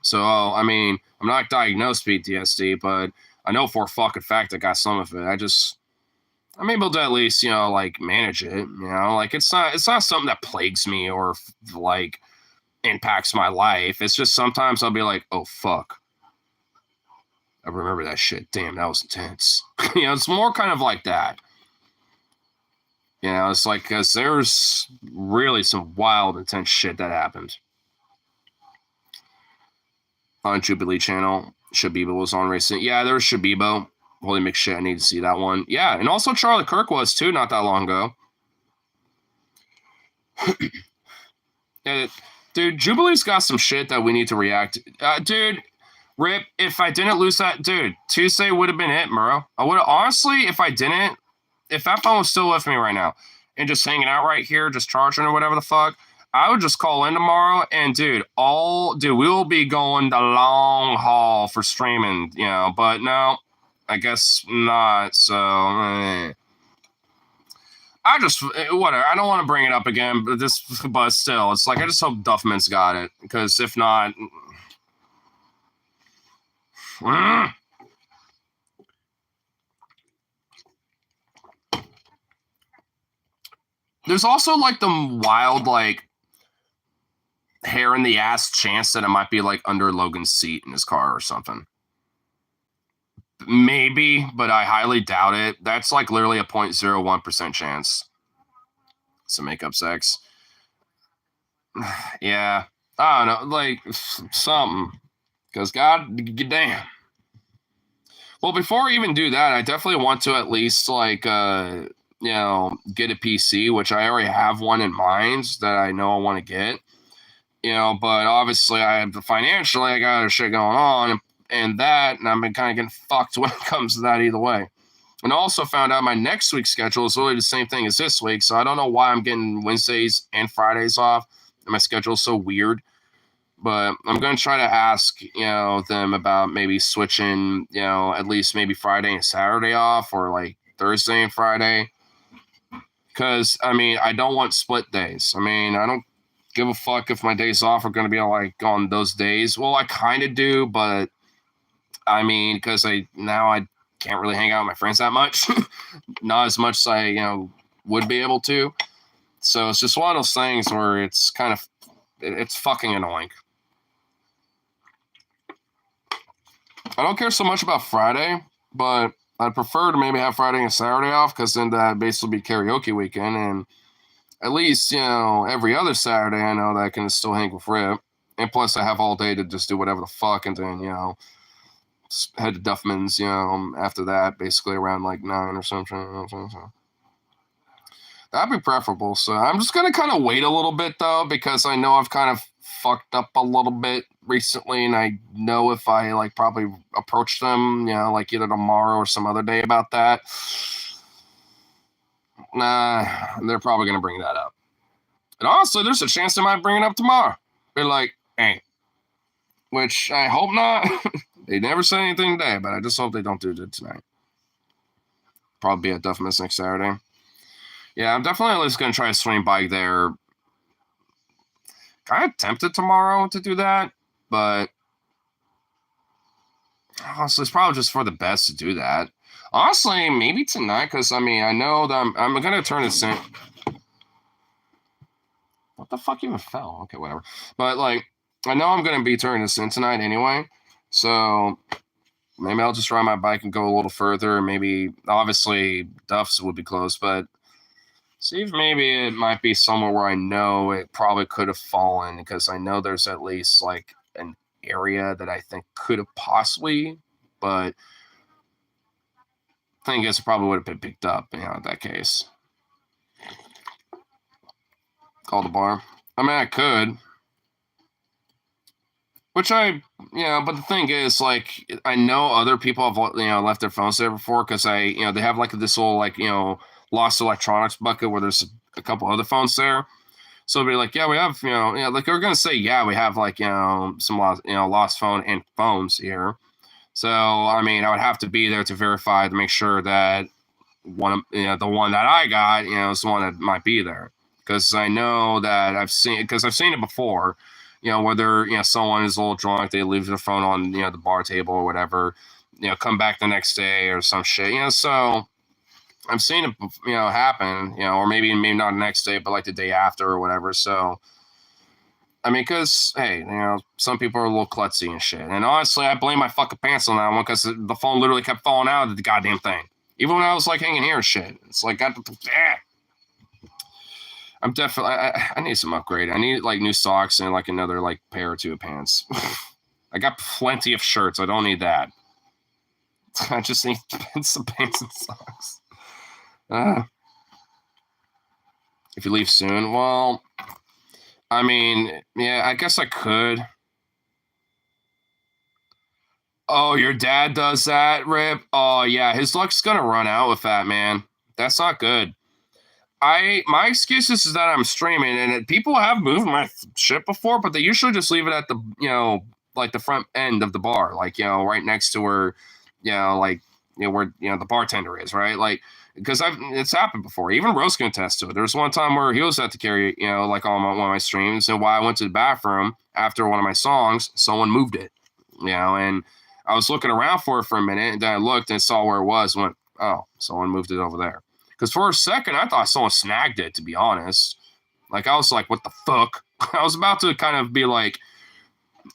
So, I mean, I'm not diagnosed PTSD, but I know for a fucking fact I got some of it. I'm able to at least, like manage it, like it's not something that plagues me or like impacts my life. It's just sometimes I'll be like, oh, fuck. I remember that shit. Damn, that was intense. It's more kind of like that. It's like, because there's really some wild, intense shit that happened. On Jubilee channel, Shabibo was on recently. Yeah, there was Shabibo. Holy McShit, I need to see that one. Yeah, and also Charlie Kirk was too, not that long ago. Dude, Jubilee's got some shit that we need to react to. Dude, Rip, if I didn't lose that, dude, Tuesday would have been it, Murrow. I would have, honestly, if that phone was still with me right now and just hanging out right here, just charging or whatever the fuck, I would just call in tomorrow and, dude, we will be going the long haul for streaming, but no, I guess not, so, I just, whatever, I don't want to bring it up again, but still, it's like, I just hope Duffman's got it, because if not, there's also, like, the wild, like, hair in the ass chance that it might be, like, under Logan's seat in his car or something. Maybe, but I highly doubt it. That's, like, literally a 0.01% chance. Some makeup sex. Yeah. I don't know, like, something. Because, god damn. Well, before I even do that, I definitely want to at least, like, get a PC, which I already have one in mind that I know I want to get. But obviously I have financially, I got other shit going on and I've been kind of getting fucked when it comes to that either way. And I also found out my next week's schedule is really the same thing as this week. So I don't know why I'm getting Wednesdays and Fridays off. And my schedule is so weird. But I'm going to try to ask, them about maybe switching, at least maybe Friday and Saturday off or like Thursday and Friday. Because, I mean, I don't want split days. I mean, I don't give a fuck if my days off are going to be like on those days. Well, I kind of do, but I mean, because I can't really hang out with my friends that much, not as much as I would be able to. So it's just one of those things where it's fucking annoying. I don't care so much about Friday, but I'd prefer to maybe have Friday and Saturday off because then that basically be karaoke weekend. And at least, every other Saturday I know that I can still hang with Rip. And plus I have all day to just do whatever the fuck and then, head to Duffman's, after that, basically around like 9 or something. So that'd be preferable. So I'm just going to kind of wait a little bit though, because I know I've kind of fucked up a little bit recently, and I know if I like probably approach them, like either tomorrow or some other day about that, they're probably gonna bring that up. And honestly, there's a chance they might bring it up tomorrow. They're like, hey, which I hope not. They never said anything today, but I just hope they don't do it tonight. Probably be at Duffman's next Saturday. Yeah, I'm definitely at least gonna try to swing by there. Kind of tempted tomorrow to do that, but honestly, it's probably just for the best to do that. Honestly, maybe tonight, because I mean, I know that I'm gonna turn this in. What the fuck even fell? Okay, whatever. But like, I know I'm gonna be turning this in tonight anyway, so maybe I'll just ride my bike and go a little further. Maybe, obviously, Duff's would be close, but see if maybe it might be somewhere where I know it probably could have fallen, because I know there's at least like an area that I think could have possibly, but thing is, it probably would have been picked up, in that case. Call the bar. I mean, I could. Which but the thing is, like, I know other people have, left their phones there before, because they have, like, this little, like, lost electronics bucket where there's a couple other phones there. So they'll be like, yeah, we have, like they're gonna say, yeah, we have like, some lost phone and phones here. So I mean, I would have to be there to verify to make sure that the one that I got, is the one that might be there. Because I know that I've seen it before. Whether someone is a little drunk, they leave their phone on the bar table or whatever. Come back the next day or some shit. So I've seen it, happen. Or maybe not the next day, but like the day after or whatever. So I mean, because hey, some people are a little klutzy and shit. And honestly, I blame my fucking pants on that one because the phone literally kept falling out of the goddamn thing. Even when I was like hanging here and shit, it's like I'm definitely. I need some upgrade. I need like new socks and like another like pair or two of pants. I got plenty of shirts. I don't need that. I just need some pants and socks. If you leave soon, well, I mean, yeah, I guess I could. Oh, your dad does that, Rip? Oh, yeah, his luck's gonna run out with that, man. That's not good. My excuse is that I'm streaming, and people have moved my shit before, but they usually just leave it at the, like the front end of the bar, like, right next to where, like, where, the bartender is, right? Like, because it's happened before. Even Rose can attest to it. There was one time where he was at to carry, like on one of my streams, and while I went to the bathroom after one of my songs, someone moved it, and I was looking around for it for a minute, and then I looked and saw where it was, and went, oh, someone moved it over there. Because for a second, I thought someone snagged it, to be honest. Like, I was like, what the fuck? I was about to kind of be like,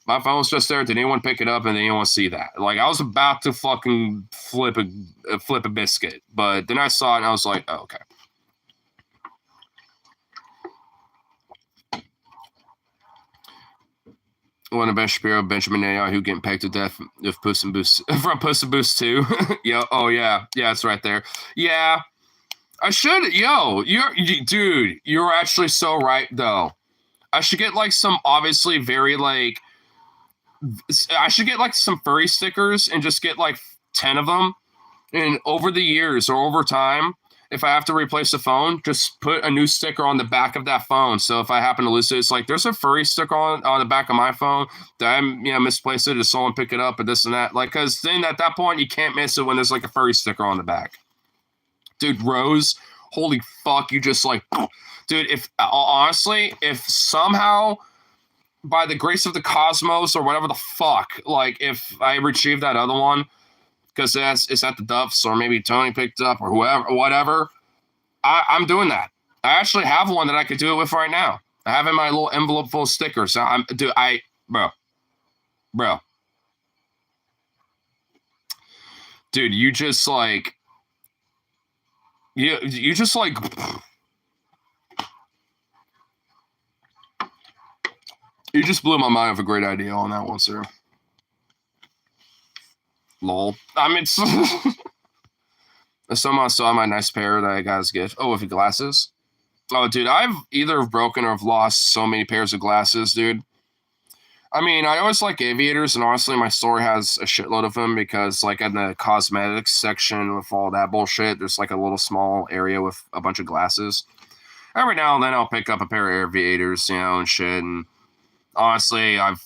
my phone's just there. Did anyone pick it up? And did anyone see that? Like, I was about to fucking flip a biscuit. But then I saw it, and I was like, oh, okay. One of Ben Shapiro, Benjamin Netanyahu getting pegged to death if Puss in Boots from Puss in Boots 2. Yeah, oh yeah. Yeah, it's right there. Yeah. I should, dude, you're actually so right, though. I should get, like, some obviously very, like, I should get, like, some furry stickers and just get, like, 10 of them. And over the years or over time, if I have to replace the phone, just put a new sticker on the back of that phone. So if I happen to lose it, it's like, there's a furry sticker on the back of my phone that I, misplaced it. Does someone pick it up and this and that? Like, because then at that point, you can't miss it when there's, like, a furry sticker on the back. Dude, Rose, holy fuck, you just like, dude, if honestly, if somehow by the grace of the cosmos or whatever the fuck, like if I retrieve that other one, because it's at the Duffs or maybe Tony picked it up or whoever, whatever, I'm doing that. I actually have one that I could do it with right now. I have in my little envelope full of stickers. Bro. Dude, you just like, you just like, you just blew my mind with a great idea on that one, sir. Lol. I mean, someone saw my nice pair that I got as a gift. Oh, with glasses. Oh, dude, I've either broken or have lost so many pairs of glasses, dude. I mean, I always like aviators, and honestly, my store has a shitload of them because, like, in the cosmetics section with all that bullshit, there's like a little small area with a bunch of glasses. Every now and then, I'll pick up a pair of aviators, and shit. And honestly, I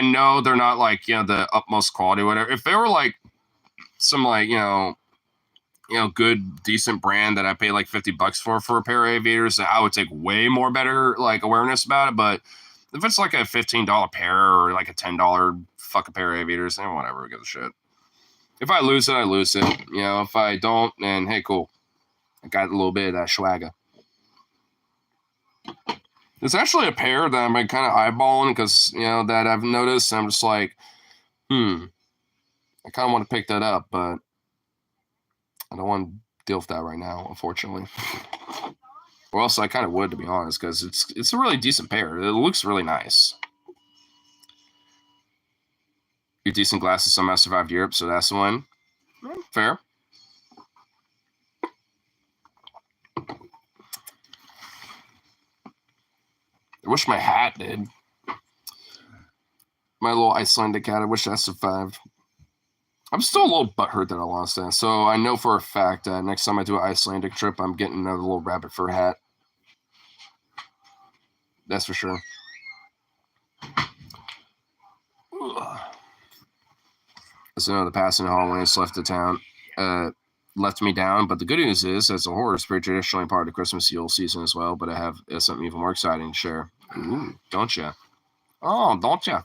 know they're not like the utmost quality, or whatever. If they were like some like good decent brand that I pay like $50 for a pair of aviators, I would take way more better like awareness about it, but. If it's like a $15 pair or like a $10 fucking pair of aviators, then whatever, who gives a shit. If I lose it, I lose it. If I don't, then hey, cool. I got a little bit of that swagger. There's actually a pair that I've been kind of eyeballing because, that I've noticed. I'm just like, I kind of want to pick that up, but I don't want to deal with that right now, unfortunately. Or else I kind of would, to be honest, because it's a really decent pair. It looks really nice. Your decent glasses somehow survived Europe, so that's the one. Fair. I wish my hat did. My little Icelandic hat, I wish that survived. I'm still a little butthurt that I lost that. So I know for a fact that next time I do an Icelandic trip, I'm getting another little rabbit fur hat. That's for sure. So the passing hallways left the town, left me down. But the good news is, as a horror is pretty traditionally part of the Christmas Yule season as well. But I have something even more exciting to share. Ooh, don't ya? Oh, don't ya?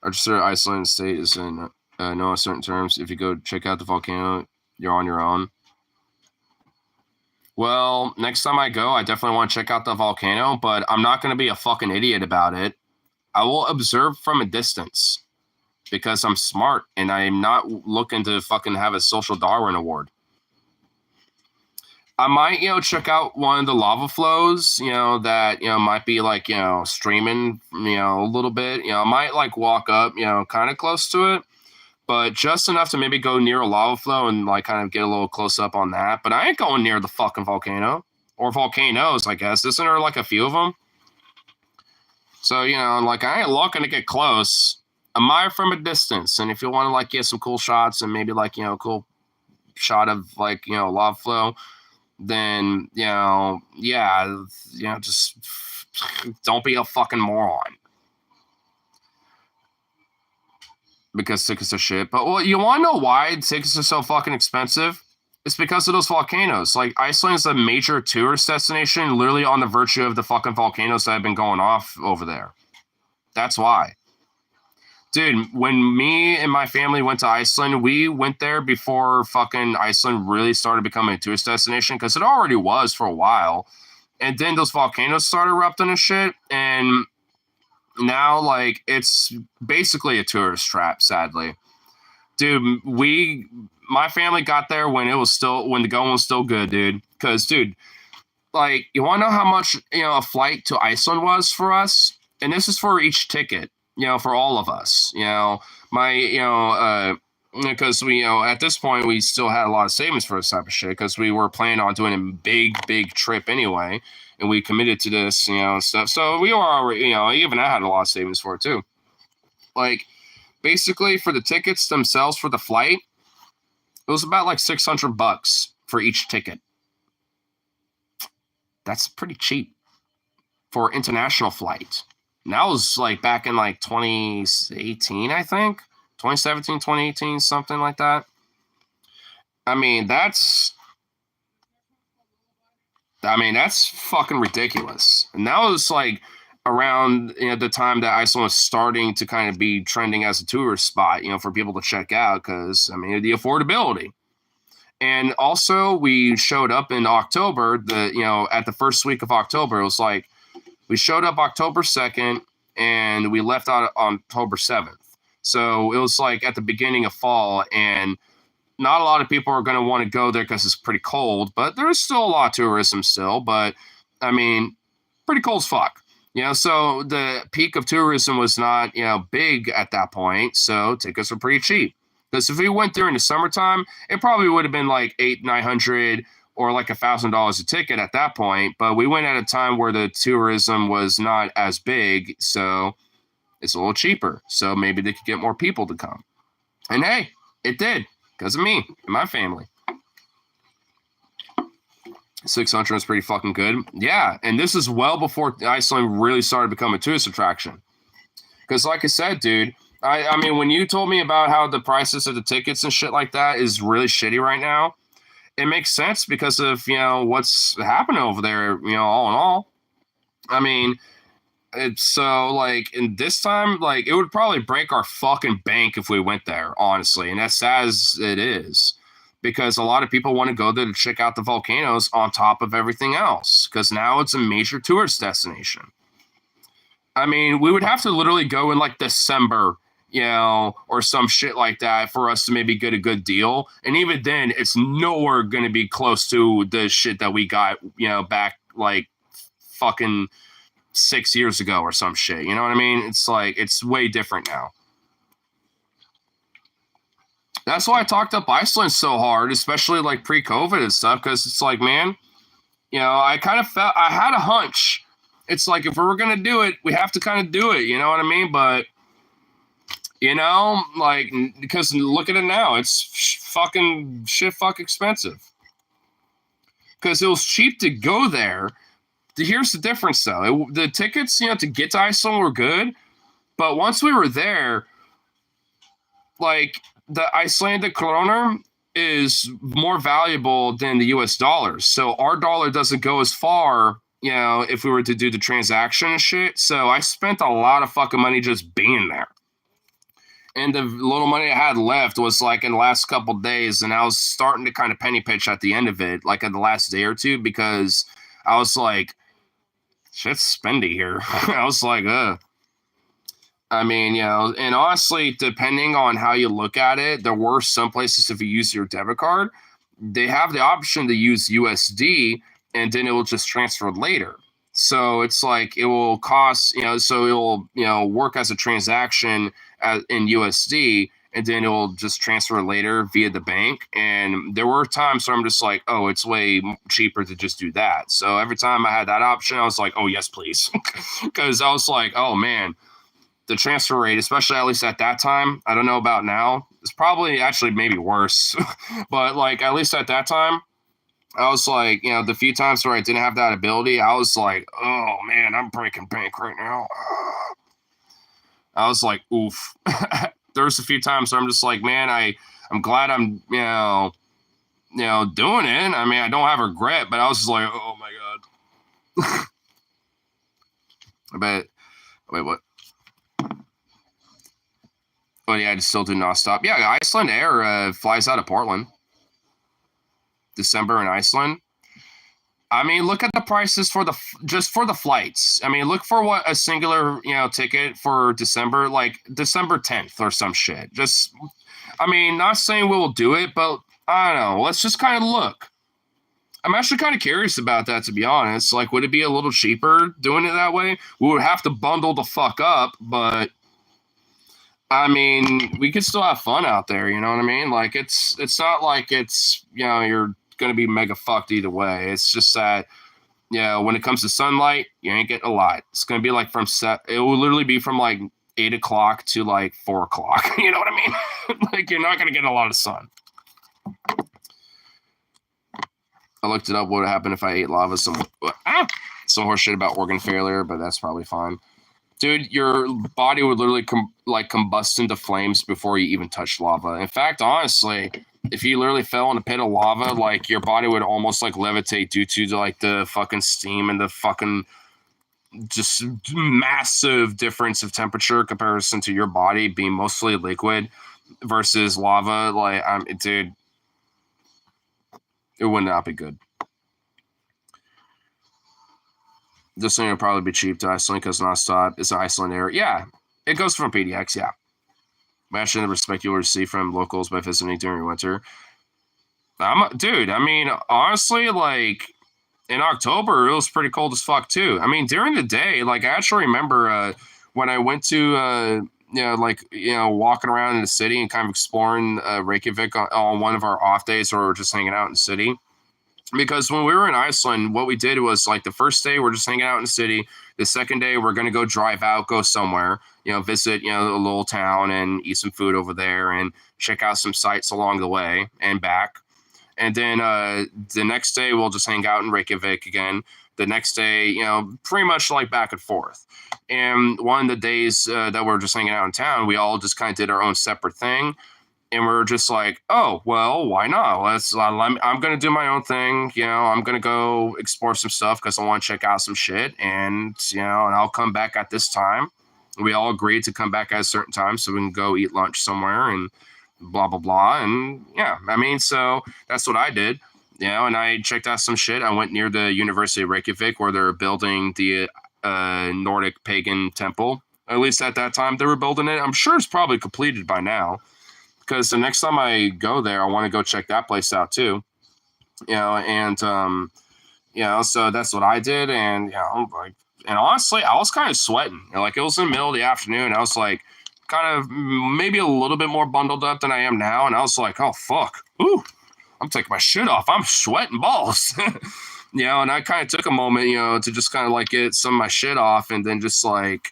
Register Iceland state is in no uncertain terms. If you go check out the volcano, you're on your own. Well, next time I go, I definitely want to check out the volcano, but I'm not going to be a fucking idiot about it. I will observe from a distance because I'm smart and I'm not looking to fucking have a social Darwin award. I might, check out one of the lava flows, that, might be like, streaming, a little bit. I might like walk up, kind of close to it, but just enough to maybe go near a lava flow and like kind of get a little close up on that. But I ain't going near the fucking volcano or volcanoes, I guess. Isn't there like a few of them? So, like I ain't looking to get close. Admire from a distance. And if you want to like get some cool shots and maybe like, cool shot of like, lava flow, then, just don't be a fucking moron. Because tickets are shit. But well, you want to know why tickets are so fucking expensive? It's because of those volcanoes. Like Iceland is a major tourist destination, literally on the virtue of the fucking volcanoes that have been going off over there. That's why. Dude, when me and my family went to Iceland, we went there before fucking Iceland really started becoming a tourist destination because it already was for a while. And then those volcanoes started erupting and shit. And now, like, it's basically a tourist trap, sadly. Dude, my family got there when the going was still good, dude. Because, dude, like, you want to know how much, a flight to Iceland was for us? And this is for each ticket. For all of us, because we, at this point, we still had a lot of savings for this type of shit because we were planning on doing a big trip anyway, and we committed to this, and stuff. So we were already, even I had a lot of savings for it too. Like, basically, for the tickets themselves for the flight, it was about like $600 for each ticket. That's pretty cheap for international flight. And that was like back in like 2018, I think. 2017, 2018, something like that. I mean, that's fucking ridiculous. And that was like around the time that Iceland was starting to kind of be trending as a tourist spot, for people to check out because, the affordability. And also we showed up in October, at the first week of October. It was like, we showed up October 2nd, and we left out on October 7th. So it was like at the beginning of fall, and not a lot of people are going to want to go there because it's pretty cold, but there's still a lot of tourism still. But, pretty cold as fuck. So the peak of tourism was not, big at that point, so tickets were pretty cheap. Because if we went during the summertime, it probably would have been like $800-900 or like $1,000 a ticket at that point. But we went at a time where the tourism was not as big, so it's a little cheaper. So maybe they could get more people to come. And hey, it did because of me and my family. 600 is pretty fucking good. Yeah, and this is well before Iceland really started becoming a tourist attraction. Because like I said, dude, I mean, when you told me about how the prices of the tickets and shit like that is really shitty right now, it makes sense because of, what's happening over there, all in all. It's so, like, in this time, like, it would probably break our fucking bank if we went there, honestly. And as sad as it is, because a lot of people want to go there to check out the volcanoes on top of everything else, because now it's a major tourist destination. We would have to literally go in, like, December, or some shit like that for us to maybe get a good deal. And even then, it's nowhere going to be close to the shit that we got, back like fucking 6 years ago or some shit. You know what I mean? It's like, it's way different now. That's why I talked up Iceland so hard, especially like pre-COVID and stuff, because it's like, man, I kind of felt, I had a hunch. It's like, if we were going to do it, we have to kind of do it. You know what I mean? But Like, because look at it now, it's fucking fuck expensive. Because it was cheap to go there. Here's the difference, though. The tickets, to get to Iceland were good, but once we were there, like the Icelandic kroner is more valuable than the US dollars. So our dollar doesn't go as far, if we were to do the transaction and shit. So I spent a lot of fucking money just being there. And the little money I had left was like in the last couple days, and I was starting to kind of penny pinch at the end of it, like in the last day or two, because I was like, shit's spendy here. I was like, I mean, and honestly, depending on how you look at it, there were some places, if you use your debit card, they have the option to use USD, and then it will just transfer later. So it's like it will cost, so it will, work as a transaction in USD, and then it will just transfer later via the bank. And there were times where I'm just like, oh, it's way cheaper to just do that. So every time I had that option, I was like, oh, yes, please. Because I was like, oh, man, the transfer rate, especially at least at that time, I don't know about now, it's probably actually maybe worse. But like at least at that time, I was like, the few times where I didn't have that ability, I was like, oh man, I'm breaking bank right now. I was like, oof. There's a few times where I'm just like, man, I'm glad I'm, doing it. I mean, I don't have regret, but I was just like, oh my God. Wait, what? Oh yeah, I still do not stop. Yeah, Iceland Air flies out of Portland. December in Iceland. I mean, look at the prices for just for the flights. I mean, look for what a singular, ticket for December, like December 10th or some shit. Just, I mean, not saying we'll do it, but I don't know. Let's just kind of look. I'm actually kind of curious about that, to be honest. Like, would it be a little cheaper doing it that way? We would have to bundle the fuck up, but I mean, we could still have fun out there. You know what I mean? Like, it's not like it's, you're going to be mega fucked either way. It's just that, when it comes to sunlight, you ain't getting a lot. It's going to be like it will literally be from like 8 o'clock to like 4 o'clock. You know what I mean? Like, you're not going to get a lot of sun. I looked it up. What would happen if I ate lava? Some horse shit about organ failure, but that's probably fine. Dude, your body would literally combust into flames before you even touched lava. In fact, honestly, if you literally fell in a pit of lava, like your body would almost like levitate due to like the fucking steam and the fucking just massive difference of temperature comparison to your body being mostly liquid versus lava. Like, dude, it would not be good. This thing will probably be cheap to Iceland because nonstop is Iceland Air. Yeah, it goes from PDX. Yeah. Imagine the respect you'll receive from locals by visiting during winter. Dude, I mean, honestly, like in October, it was pretty cold as fuck too. I mean, during the day, like I actually remember when I went to, walking around in the city and kind of exploring Reykjavik on one of our off days where we're just hanging out in the city. Because when we were in Iceland, what we did was like the first day we're just hanging out in the city. The second day we're going to go drive out, go somewhere, visit, a little town and eat some food over there and check out some sites along the way and back. And then the next day we'll just hang out in Reykjavik again. The next day, pretty much like back and forth. And one of the days that we're just hanging out in town, we all just kind of did our own separate thing. And we're just like, oh, well, why not? I'm going to do my own thing. I'm going to go explore some stuff because I want to check out some shit. And, and I'll come back at this time. We all agreed to come back at a certain time so we can go eat lunch somewhere and blah, blah, blah. And yeah, I mean, so that's what I did. And I checked out some shit. I went near the University of Reykjavik where they're building the Nordic pagan temple. At least at that time they were building it. I'm sure it's probably completed by now. Because the next time I go there, I want to go check that place out too, and so that's what I did, and and honestly, I was kind of sweating. Like it was in the middle of the afternoon, I was like, kind of maybe a little bit more bundled up than I am now, and I was like, oh fuck, ooh, I'm taking my shit off, I'm sweating balls, and I kind of took a moment, to just kind of like get some of my shit off, and then just like.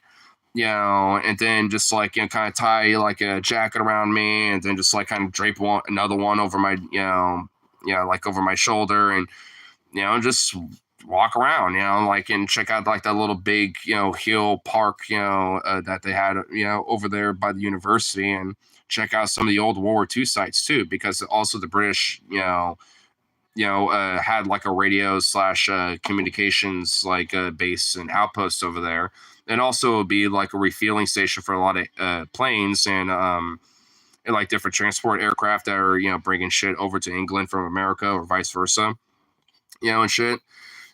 and then just like, kind of tie like a jacket around me, and then just like kind of drape another one over my, like over my shoulder, and just walk around, like, and check out like that little big, hill park, that they had, over there by the university, and check out some of the old World War II sites too, because also the British, had like a radio slash communications like base and outpost over there, and also would be like a refueling station for a lot of planes and like different transport aircraft that are bringing shit over to England from America or vice versa, and shit.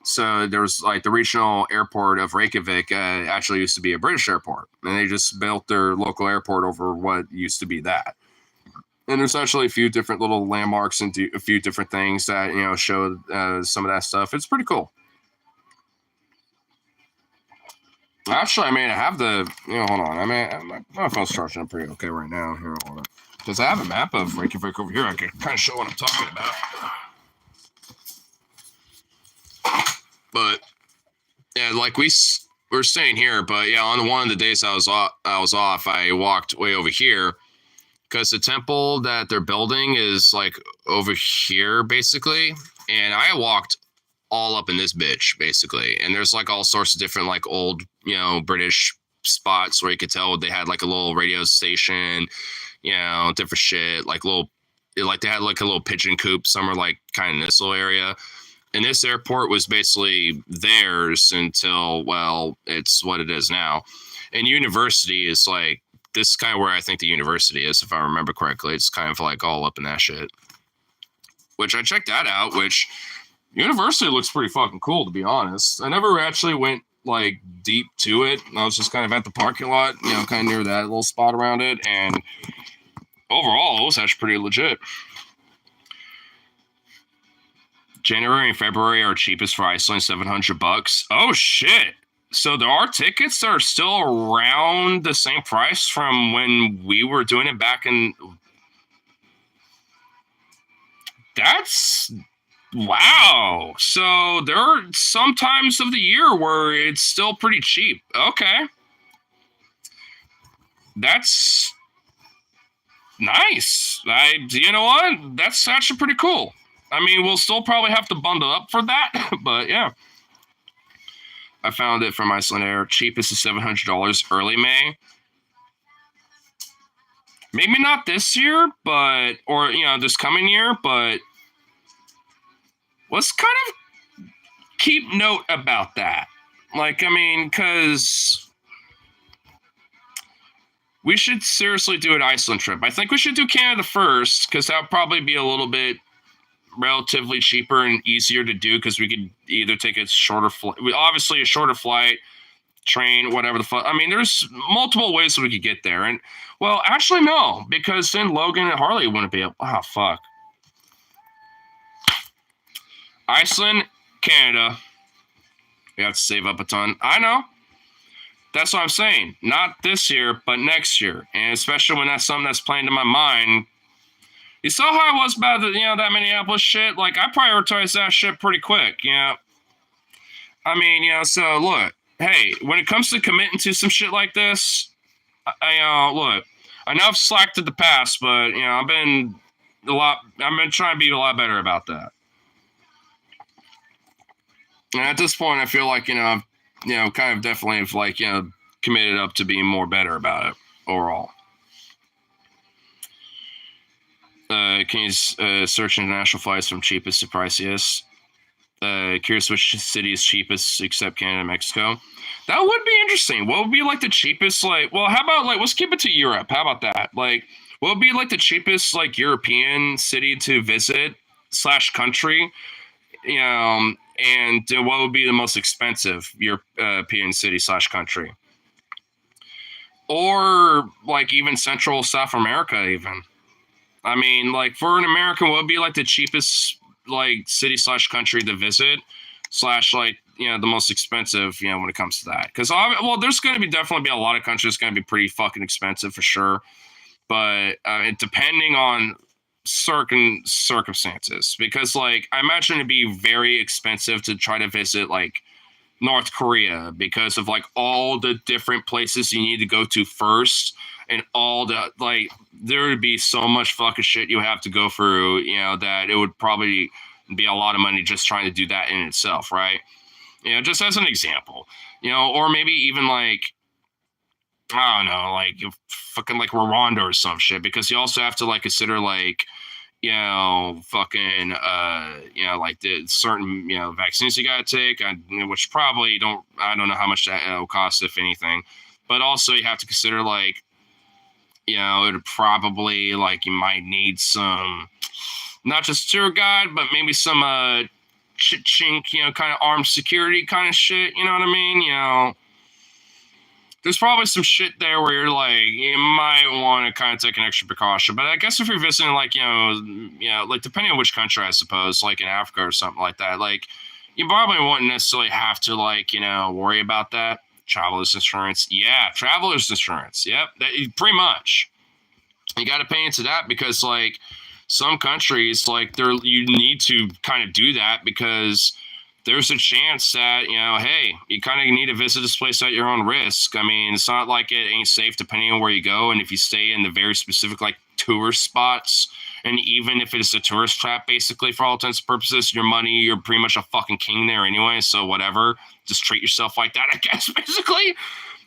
So there was like the regional airport of Reykjavik actually used to be a British airport, and they just built their local airport over what used to be that. And there's actually a few different little landmarks and a few different things that show some of that stuff. It's pretty cool. Actually, I mean, I have the hold on. I mean, my phone's charging up pretty okay right now. Here, hold on, because I have a map of Reykjavik over here. I can kind of show what I'm talking about. But yeah, like we're staying here, but yeah, on one of the days I was off, I walked way over here because the temple that they're building is like over here basically, and I walked all up in this bitch basically, and there's like all sorts of different like old British spots where you could tell they had like a little radio station, different shit, like like they had like a little pigeon coop somewhere like kind of in this little area. And this airport was basically theirs until, well, it's what it is now. And university is like, this is kind of where I think the university is, if I remember correctly. It's kind of like all up in that shit. Which I checked that out, which university looks pretty fucking cool, to be honest. I never actually went like deep to it. I was just kind of at the parking lot, kind of near that little spot around it. And overall, it was actually pretty legit. January and February are cheapest for Iceland, $700. Oh shit! So there are tickets that are still around the same price from when we were doing it back in. That's wow. So there are some times of the year where it's still pretty cheap. Okay, that's nice. You know what? That's actually pretty cool. I mean, we'll still probably have to bundle up for that, but yeah. I found it from Iceland Air. Cheapest is $700 early May. Maybe not this year, but, or, this coming year, but let's kind of keep note about that. Like, I mean, because we should seriously do an Iceland trip. I think we should do Canada first, because that would probably be a little bit relatively cheaper and easier to do, because we could either take a shorter flight, obviously a shorter flight, train, whatever the fuck. I mean, there's multiple ways that we could get there. And well, actually no, because then Logan and Harley wouldn't be able. Oh fuck. Iceland, Canada. We have to save up a ton. I know. That's what I'm saying. Not this year, but next year. And especially when that's something that's playing to my mind. You saw how I was about the, that Minneapolis shit? Like, I prioritized that shit pretty quick, I mean, so look, hey, when it comes to committing to some shit like this, look, I know I've slacked in the past, but, I've been trying to be a lot better about that. And at this point, I feel like, kind of definitely have, like, committed up to being more better about it overall. Can you search international flights from cheapest to priciest? Curious which city is cheapest except Canada and Mexico. That would be interesting. What would be like the cheapest, like, well, how about like, let's keep it to Europe. How about that? Like, what would be like the cheapest, like, European city to visit / country? And what would be the most expensive European city / country? Or like even Central South America even. I mean, like, for an American, what would be like the cheapest like city / country to visit / like, the most expensive, when it comes to that? Because well, there's going to definitely be a lot of countries going to be pretty fucking expensive for sure, but depending on certain circumstances, because like I imagine it'd be very expensive to try to visit like North Korea because of like all the different places you need to go to first and all the like there would be so much fucking shit you have to go through, that it would probably be a lot of money just trying to do that in itself, right? Just as an example, or maybe even like I don't know, like fucking like Rwanda or some shit, because you also have to like consider like fucking, like the certain, vaccines you gotta take, which probably I don't know how much that will cost, if anything. But also you have to consider like, it probably like you might need some, not just tour guide, but maybe some, chink, kind of armed security kind of shit. You know what I mean? There's probably some shit there where you're like, you might want to kind of take an extra precaution. But I guess if you're visiting, like, like depending on which country, I suppose, like in Africa or something like that, like you probably wouldn't necessarily have to, like, worry about that. Traveler's insurance. Yeah, traveler's insurance. Yep, pretty much. You got to pay into that because, like, some countries, like, you need to kind of do that because there's a chance that, hey, you kind of need to visit this place at your own risk. I mean, it's not like it ain't safe depending on where you go. And if you stay in the very specific, like, tourist spots, and even if it's a tourist trap, basically, for all intents and purposes, your money, you're pretty much a fucking king there anyway. So whatever, just treat yourself like that, I guess, basically.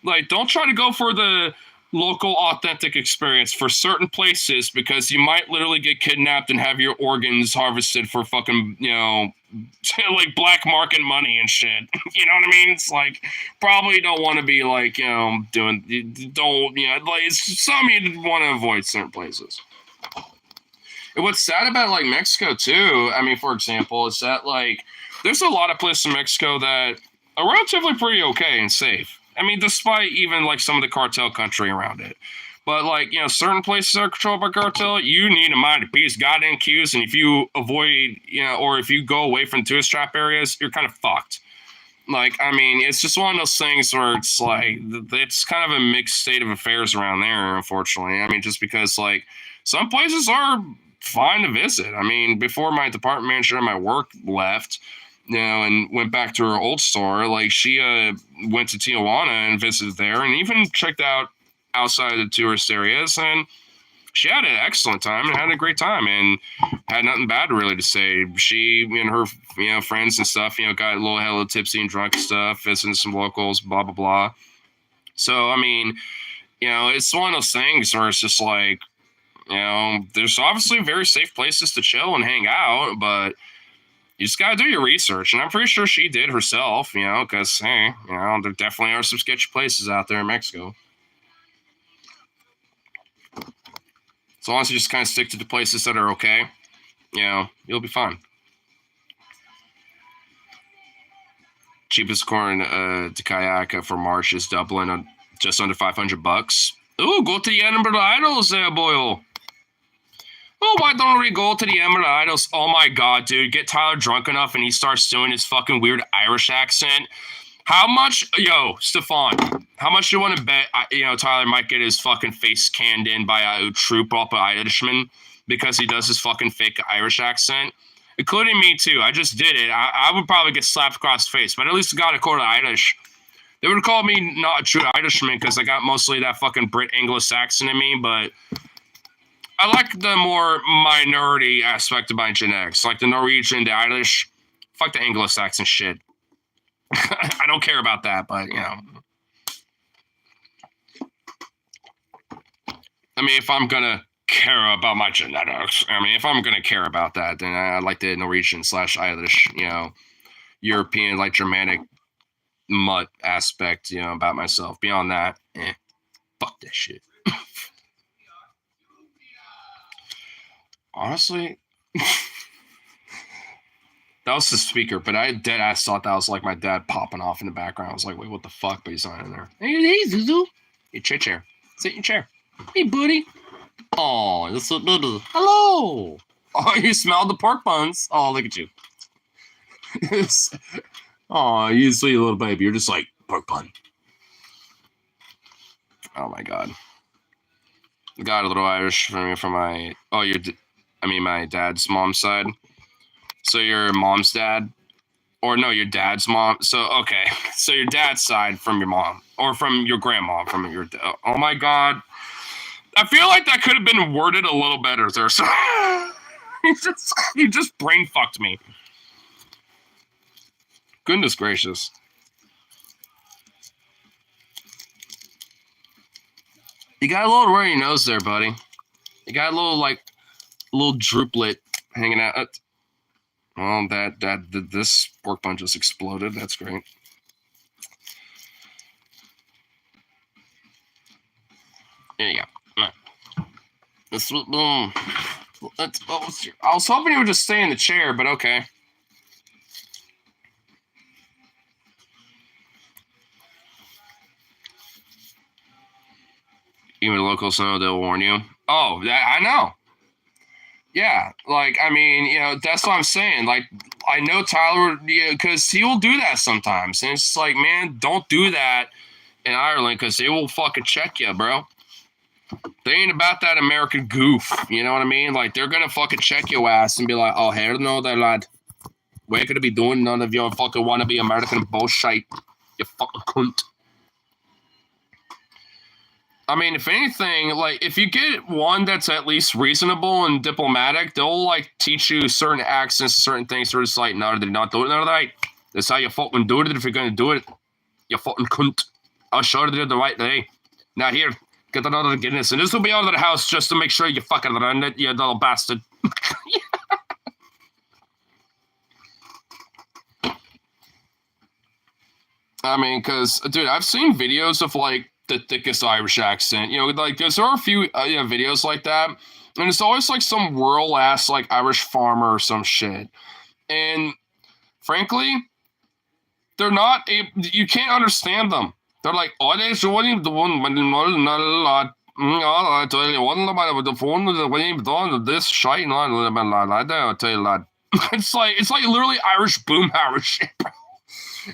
Like, don't try to go for the local authentic experience for certain places because you might literally get kidnapped and have your organs harvested for fucking, like black market money and shit. You know what I mean? It's like, probably don't want to be like, like, it's something you want to avoid certain places. And what's sad about like Mexico too, I mean, for example, is that like, there's a lot of places in Mexico that are relatively pretty okay and safe. I mean, despite even like some of the cartel country around it. But like, certain places are controlled by cartel, you need to mind these goddamn cues. And if you avoid, or if you go away from tourist trap areas, you're kind of fucked. Like, I mean, it's just one of those things where it's like, it's kind of a mixed state of affairs around there, unfortunately. I mean, just because like some places are fine to visit. I mean, before my department manager at my work left, and went back to her old store, like she went to Tijuana and visited there and even checked out outside of the tourist areas, and she had an excellent time and had a great time and had nothing bad really to say. She and her friends and stuff, got a little hella tipsy and drunk and stuff, visiting some locals, blah blah blah. So I mean, it's one of those things where it's just like, there's obviously very safe places to chill and hang out, but you just gotta do your research, and I'm pretty sure she did herself, because hey, there definitely are some sketchy places out there in Mexico. As long as you just kind of stick to the places that are okay, you'll be fine. Cheapest corn to kayak for March is Dublin, just under $500. Ooh, go to the Edinburgh Idols there, boyo. Oh, why don't we go to the Emerald Idols? Oh my god, dude. Get Tyler drunk enough and he starts doing his fucking weird Irish accent. How much, Stefan, how much you want to bet, Tyler might get his fucking face canned in by a troop up Irishman because he does his fucking fake Irish accent? Including me, too. I just did it. I would probably get slapped across the face, but at least I got a quarter Irish. They would call me not a true Irishman because I got mostly that fucking Brit Anglo-Saxon in me, but I like the more minority aspect of my genetics, like the Norwegian, the Irish. Fuck the Anglo-Saxon shit. I don't care about that, but, I mean, if I'm going to care about my genetics, if I'm going to care about that, then I like the Norwegian / Irish, European, like Germanic mutt aspect, about myself. Beyond that, fuck that shit. Honestly, that was the speaker, but I dead ass thought that was like my dad popping off in the background. I was like, wait, what the fuck? But he's not in there. Hey, Zuzu. Hey, chair. Sit in your chair. Hey, buddy. Oh, that's so little. Hello. Oh, you smelled the pork buns. Oh, look at you. Oh, you sweet little baby. You're just like, pork bun. Oh, my God. Got a little Irish from my... my dad's mom's side. So your mom's dad Or no, your dad's mom. So, okay. So your dad's side from your mom. Or from your grandma, from your dad. Oh my God. I feel like that could have been worded a little better there. So you just brain fucked me. Goodness gracious. You got a little runny nose there, buddy. You got a little drooplet hanging out. Well, this pork bun just exploded. That's great. There you go. Right. I was hoping you would just stay in the chair, but okay. Even locals know they'll warn you. Oh, I know. Yeah, like, I mean, that's what I'm saying. Like, I know Tyler, because he will do that sometimes. And it's like, man, don't do that in Ireland because they will fucking check you, bro. They ain't about that American goof. You know what I mean? Like, they're going to fucking check your ass and be like, oh, hell no, there, lad. We ain't going to be doing none of your fucking wannabe American bullshit. You fucking cunt. I mean, if anything, like, if you get one that's at least reasonable and diplomatic, they'll, like, teach you certain accents, certain things. They're just like, no, they're not doing it right. That's how you fucking do it if you're going to do it. You fucking cunt. I'll show you the right way. Now, here, get another Guinness. And this will be out of the house just to make sure you fucking run it, you little bastard. I mean, because, dude, I've seen videos of, like, the thickest Irish accent. Like, there are a few videos like that. And it's always, like, some rural-ass, like, Irish farmer or some shit. And, frankly, they're not... You can't understand them. They're like, oh, there's one, the one, not a lot. I tell you, one about the phone, the way you've done this shite, I tell you that. It's like literally Irish boomhauer shit, bro.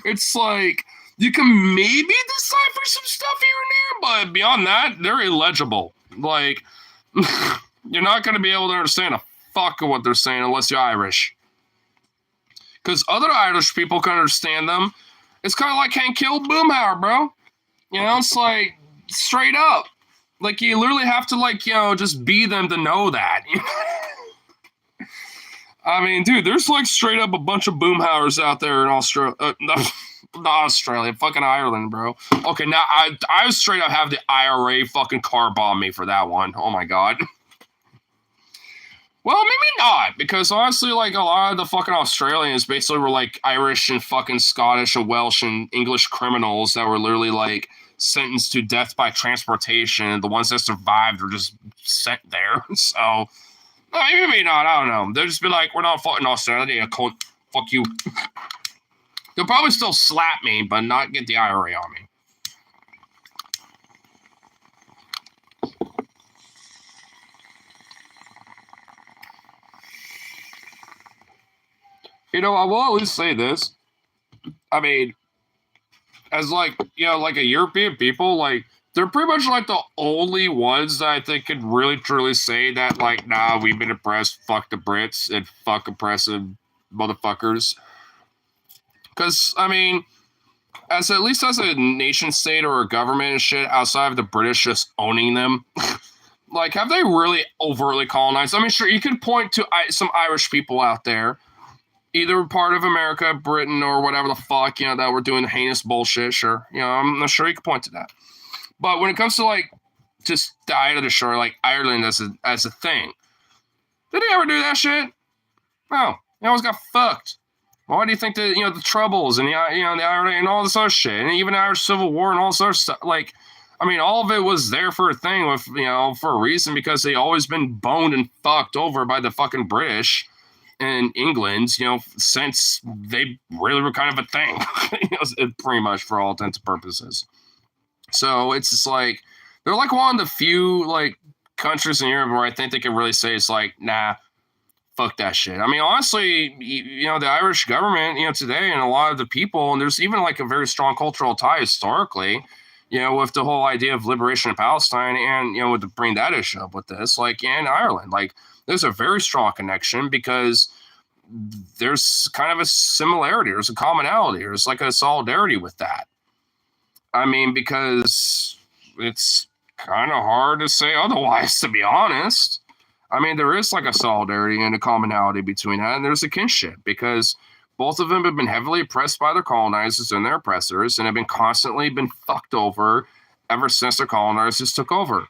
It's like, you can maybe decipher some stuff here and there, but beyond that, they're illegible. Like, you're not going to be able to understand a fuck of what they're saying unless you're Irish. Because other Irish people can understand them. It's kind of like Hank Hill boomhauer, bro. It's like, straight up. Like, you literally have to, like, just be them to know that. I mean, dude, there's, like, straight up a bunch of boomhauers out there in Australia. Not Australia, fucking Ireland, bro. Okay, now I straight up have the IRA fucking car bomb me for that one. Oh my God. Well, maybe not, because honestly, like, a lot of the fucking Australians basically were like Irish and fucking Scottish and Welsh and English criminals that were literally like sentenced to death by transportation. The ones that survived were just sent there. So maybe not. I don't know. They'll just be like, we're not fucking Australia. Fuck you. They'll probably still slap me, but not get the IRA on me. I will at least say this. I mean, as like, like a European people, like, they're pretty much like the only ones that I think could really truly say that, like, nah, we've been oppressed, fuck the Brits, and fuck oppressive motherfuckers. Because, I mean, at least as a nation state or a government and shit, outside of the British just owning them, like, have they really overtly colonized? I mean, sure, you could point to some Irish people out there, either part of America, Britain, or whatever the fuck, that were doing heinous bullshit, sure. I'm not sure you could point to that. But when it comes to, like, just the eye of the shore, like, Ireland as a thing, did they ever do that shit? No. They always got fucked. Why do you think that, the Troubles and the IRA and all this other shit, and even the Irish Civil War and all this other stuff, like, I mean, all of it was there for a thing with, for a reason, because they always been boned and fucked over by the fucking British and England, since they really were kind of a thing, pretty much for all intents and purposes. So it's just like, they're like one of the few, like, countries in Europe where I think they can really say it's like, nah, fuck that shit. I mean, honestly, the Irish government, today, and a lot of the people, and there's even like a very strong cultural tie historically, with the whole idea of liberation of Palestine, and, with to bring that issue up with this, like, in Ireland, like, there's a very strong connection because there's kind of a similarity. There's a commonality. There's like a solidarity with that. I mean, because it's kind of hard to say otherwise, to be honest. I mean, there is like a solidarity and a commonality between that, and there's a kinship because both of them have been heavily oppressed by their colonizers and their oppressors and have been constantly been fucked over ever since their colonizers took over.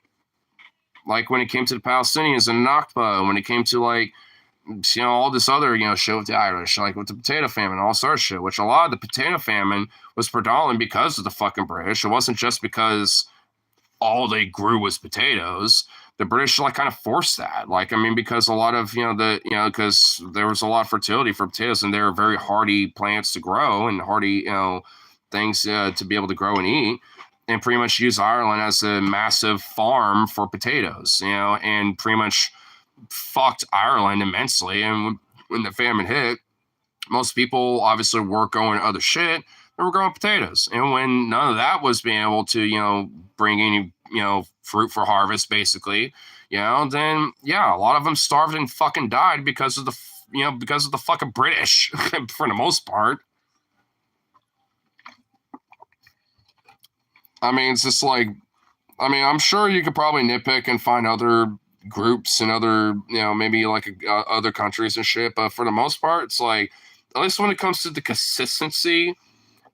Like when it came to the Palestinians and Nakba, when it came to like, all this other, shit with the Irish, like with the potato famine, all sorts of shit, which a lot of the potato famine was predominantly because of the fucking British. It wasn't just because all they grew was potatoes. The British like kind of forced that. Like, I mean, because a lot of, because there was a lot of fertility for potatoes and they're very hardy plants to grow and hardy, things to be able to grow and eat. And pretty much use Ireland as a massive farm for potatoes, and pretty much fucked Ireland immensely. And when the famine hit, most people obviously were going to other shit. They were growing potatoes. And when none of that was being able to, bring any, fruit for harvest, basically, then yeah, a lot of them starved and fucking died because of the fucking British for the most part. I mean, it's just like, I'm sure you could probably nitpick and find other groups and other, maybe like other countries and shit. But for the most part, it's like, at least when it comes to the consistency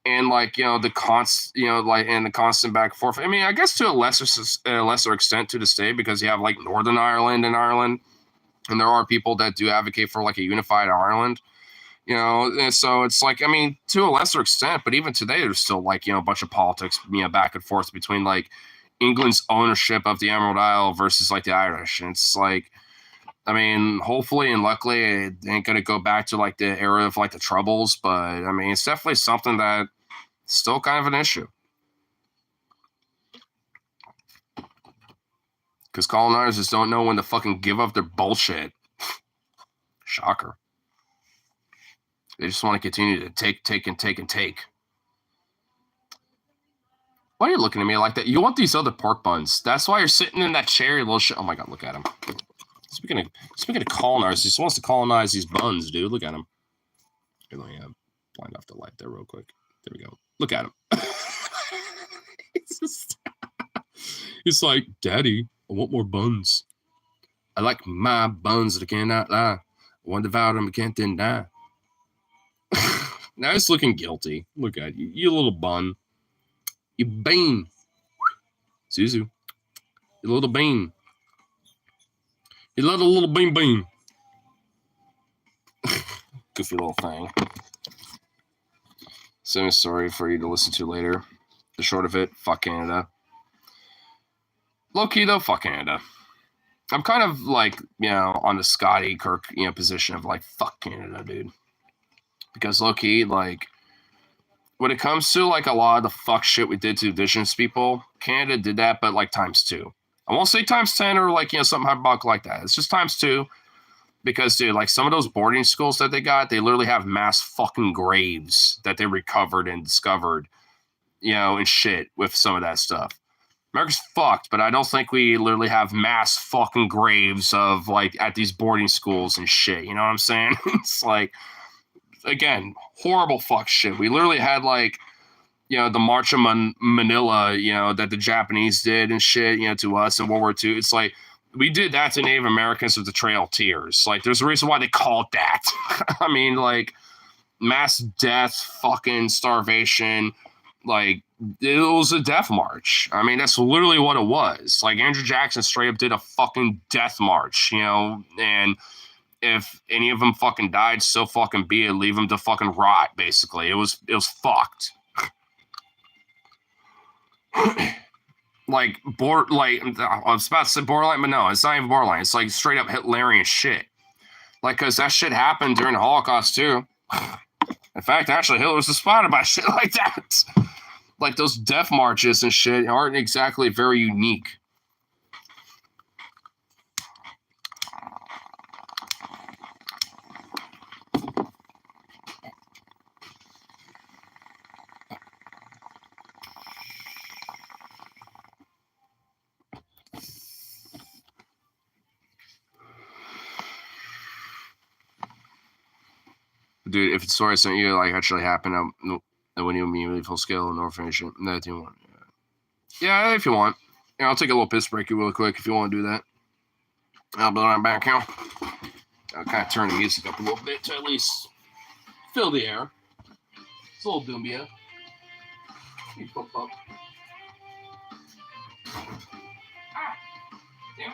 and like, the and the constant back and forth. I mean, I guess to a lesser extent to the state because you have like Northern Ireland and Ireland, and there are people that do advocate for like a unified Ireland. And so it's like, I mean, to a lesser extent, but even today, there's still like, a bunch of politics, back and forth between like England's ownership of the Emerald Isle versus like the Irish. And it's like, I mean, hopefully and luckily it ain't going to go back to like the era of like the Troubles, but I mean, it's definitely something that still kind of an issue. Because colonizers don't know when to fucking give up their bullshit. Shocker. They just want to continue to take, and take. Why are you looking at me like that? You want these other pork buns. That's why you're sitting in that chair, you little shit. Oh my God, look at him. Speaking of colonizers, he just wants to colonize these buns, dude. Look at him. Here, let me blind off the light there real quick. There we go. Look at him. It's like, Daddy, I want more buns. I like my buns that I cannot lie. One devour them, I can't deny. Now he's looking guilty. Look at you, you little bun. You bean. Suzu. You little bean. You little bean. Goofy little thing. Same story for you to listen to later. The short of it, fuck Canada. Low key though, fuck Canada. I'm kind of like, on the Scotty Kirk, position of like, fuck Canada, dude. Because low key, like, when it comes to like a lot of the fuck shit we did to indigenous people, Canada did that, but like times 2. I won't say times 10 or like, something hyperbolic like that. It's just times 2. Because, dude, like some of those boarding schools that they got, they literally have mass fucking graves that they recovered and discovered, and shit with some of that stuff. America's fucked, but I don't think we literally have mass fucking graves of like at these boarding schools and shit. You know what I'm saying? It's like, again, horrible fuck shit. We literally had like, the March of Manila, that the Japanese did and shit, to us in World War II. It's like, we did that to Native Americans with the Trail of Tears. Like, there's a reason why they call it that. I mean, like, mass death, fucking starvation, like, it was a death march. I mean, that's literally what it was. Like, Andrew Jackson straight up did a fucking death march, and if any of them fucking died, so fucking be it. Leave them to fucking rot, basically. It was fucked. Like, I was about to say borderline, but no, it's not even borderline. It's like straight up Hitlerian shit. Like, because that shit happened during the Holocaust, too. In fact, actually, Hitler was inspired by shit like that. Like, those death marches and shit aren't exactly very unique. Dude, if the story I sent you like actually happened, I wouldn't even immediately full scale and finish it. No, do you want? Yeah, if you want. Yeah, I'll take a little piss break real quick if you want to do that. I'll be right back here. I'll kind of turn the music up a little bit to at least fill the air. It's a little doombia. You pop up. Ah, damn.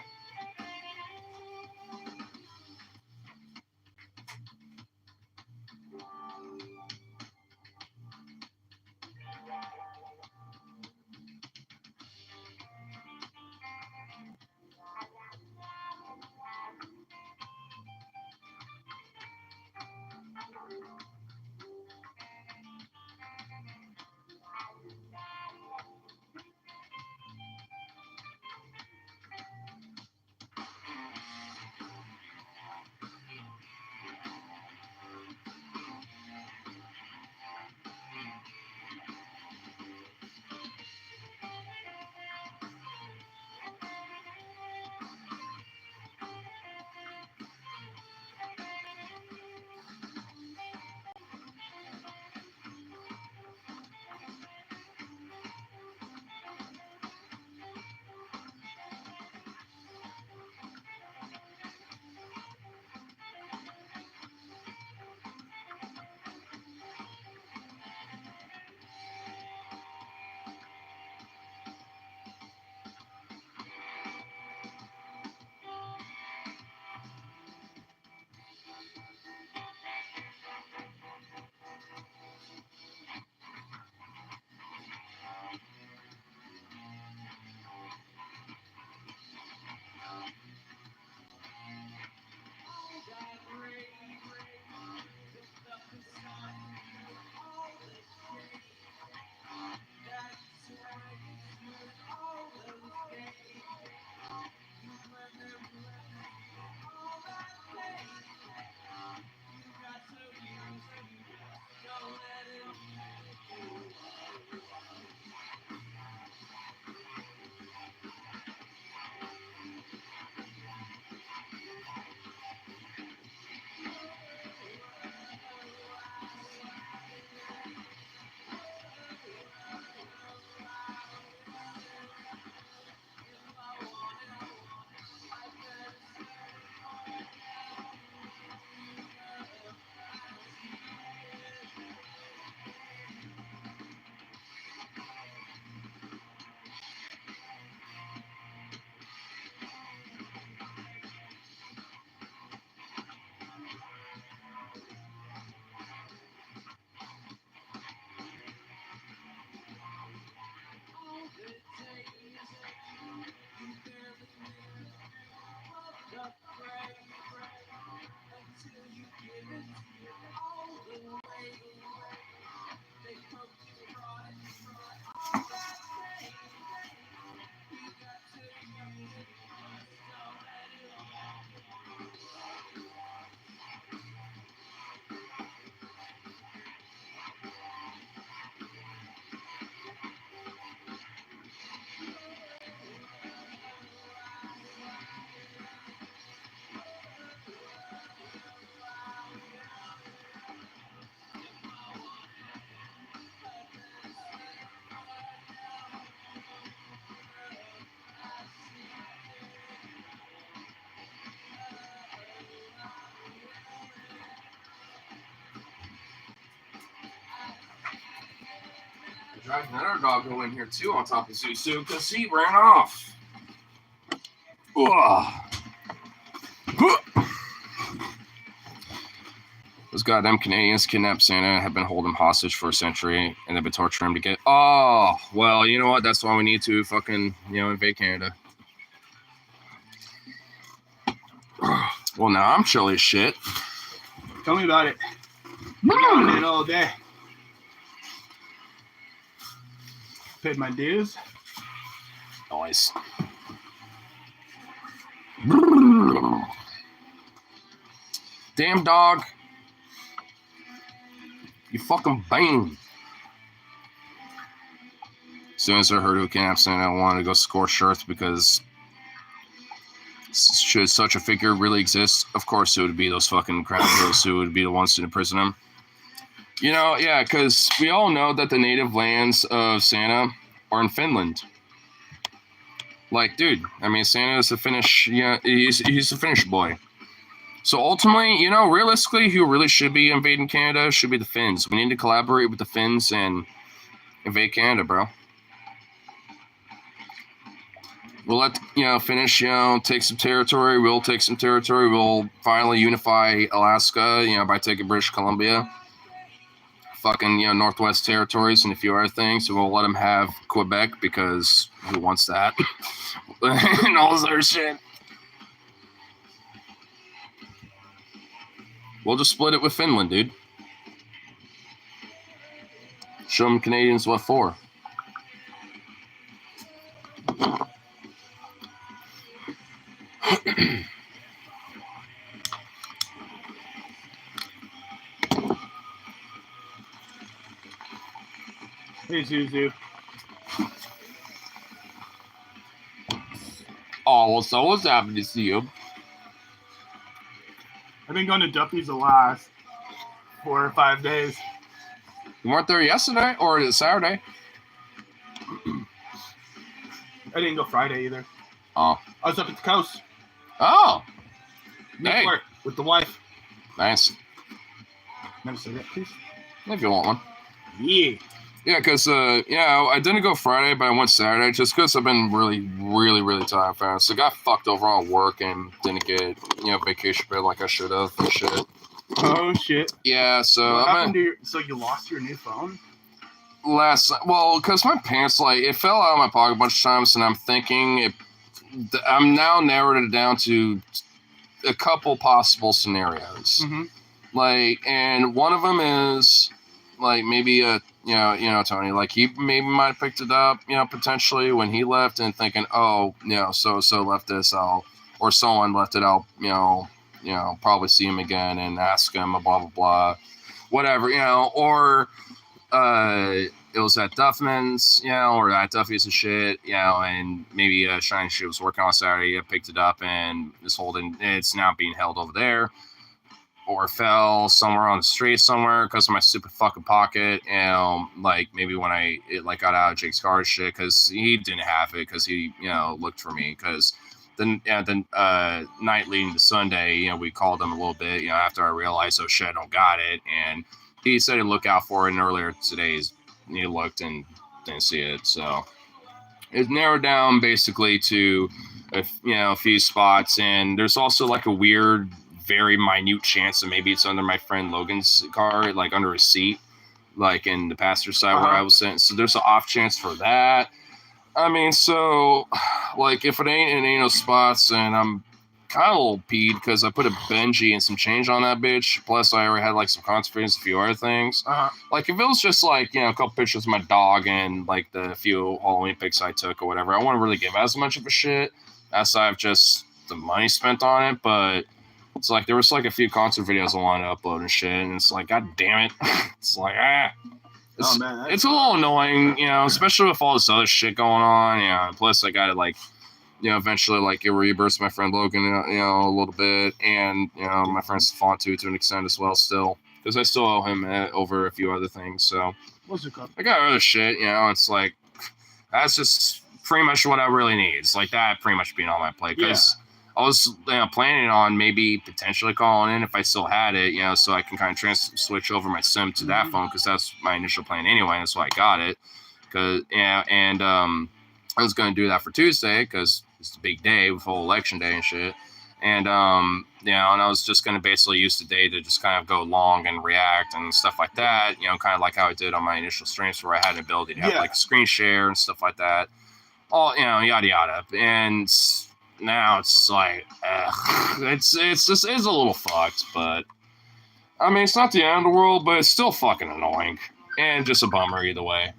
Dragged another doggo in here too on top of Susu because he ran off. Those goddamn Canadians kidnapped Santa and have been holding him hostage for a century and they've been torturing him to get. Oh, well, you know what? That's why we need to fucking, invade Canada. Well, now I'm chilly as shit. Tell me about it. I've been it all day. Paid my dues. Nice. Damn dog. You fucking bang. As soon as I heard who kidnapped Santa, I wanted to go scorched earth because Should such a figure really exist, of course it would be those fucking crown jewels who would be the ones to imprison him. You know, yeah, because we all know that the native lands of Santa are in Finland. Like, dude, I mean, Santa is a Finnish, yeah, he's a Finnish boy. So ultimately, you know, realistically, who really should be invading Canada should be the Finns. We need to collaborate with the Finns and invade Canada, bro. We'll let, you know, Finnish, you know, take some territory. We'll take some territory. We'll finally unify Alaska, you know, by taking British Columbia. Fucking, you know, Northwest Territories and a few other things. So we'll let them have Quebec because who wants that? And all this other shit. We'll just split it with Finland, dude. Show them Canadians what for. Hey, Zuzu. Oh, well, so what's happening to see you? I've been going to Duffy's the last 4 or 5 days. You weren't there yesterday or Saturday? I didn't go Friday either. Oh. I was up at the coast. Oh. Hey. Newport with the wife. Nice. Never say that, please. If you want one. Yeah. Yeah, because, yeah, I didn't go Friday, but I went Saturday just because I've been really tired, fam. So I got fucked over on work and didn't get, you know, vacation pay like I should have and shit. Oh, shit. Yeah, so What happened to your... So you lost your new phone? Well, because my pants, like, it fell out of my pocket a bunch of times, and I'm thinking I'm now narrowed it down to a couple possible scenarios. Mm-hmm. Like, and one of them is, like, maybe you know, Tony, like, he maybe might have picked it up, you know, potentially when he left and thinking, oh, you know, so left this, or someone left it, I'll, you know, probably see him again and ask him, blah, blah, blah, whatever, you know, or, it was at Duffman's, you know, or at Duffy's and shit, you know, and maybe Shiny Shit was working on Saturday, I picked it up and it's now being held over there. Or fell somewhere on the street somewhere because of my stupid fucking pocket, and like maybe when it got out of Jake's car and shit because he didn't have it because he, you know, looked for me because the night leading to Sunday, you know, we called him a little bit, you know, after I realized, oh shit, I don't got it, and he said to look out for it, and earlier today he looked and didn't see it, so it's narrowed down basically to a few spots, and there's also like a weird, very minute chance that maybe it's under my friend Logan's car, like under his seat, like in the passenger side where I was sitting. So there's an off chance for that. I mean, so like if it ain't no spots, and I'm kind of a little peed because I put a Benji and some change on that bitch. Plus I already had like some concerts, a few other things. Like if it was just like, you know, a couple pictures of my dog and like the few Halloween pics I took or whatever, I wouldn't really give as much of a shit as I've just the money spent on it, but it's like there was like a few concert videos I wanted to upload and shit, and it's like, god damn it. It's like, it's a little annoying, you know, especially with all this other shit going on, you know. Plus I gotta like, you know, eventually like get reimbursed my friend Logan, you know, a little bit, and you know, my friend Stefan too, to an extent as well still, because I still owe him over a few other things. So what's it called? I got other shit, you know. It's like that's just pretty much what I really need. It's like that pretty much being on my plate, because I was, you know, planning on maybe potentially calling in if I still had it, you know, so I can kind of switch over my SIM to that phone, because that's my initial plan anyway. That's why I got it. Cause I was going to do that for Tuesday because it's a big day with whole election day and shit. And you know, and I was just going to basically use the day to just kind of go long and react and stuff like that. You know, kind of like how I did on my initial streams where I had the ability to have like a screen share and stuff like that. All, you know, yada yada. And now it's like, it's a little fucked, but I mean, it's not the end of the world, but it's still fucking annoying and just a bummer either way.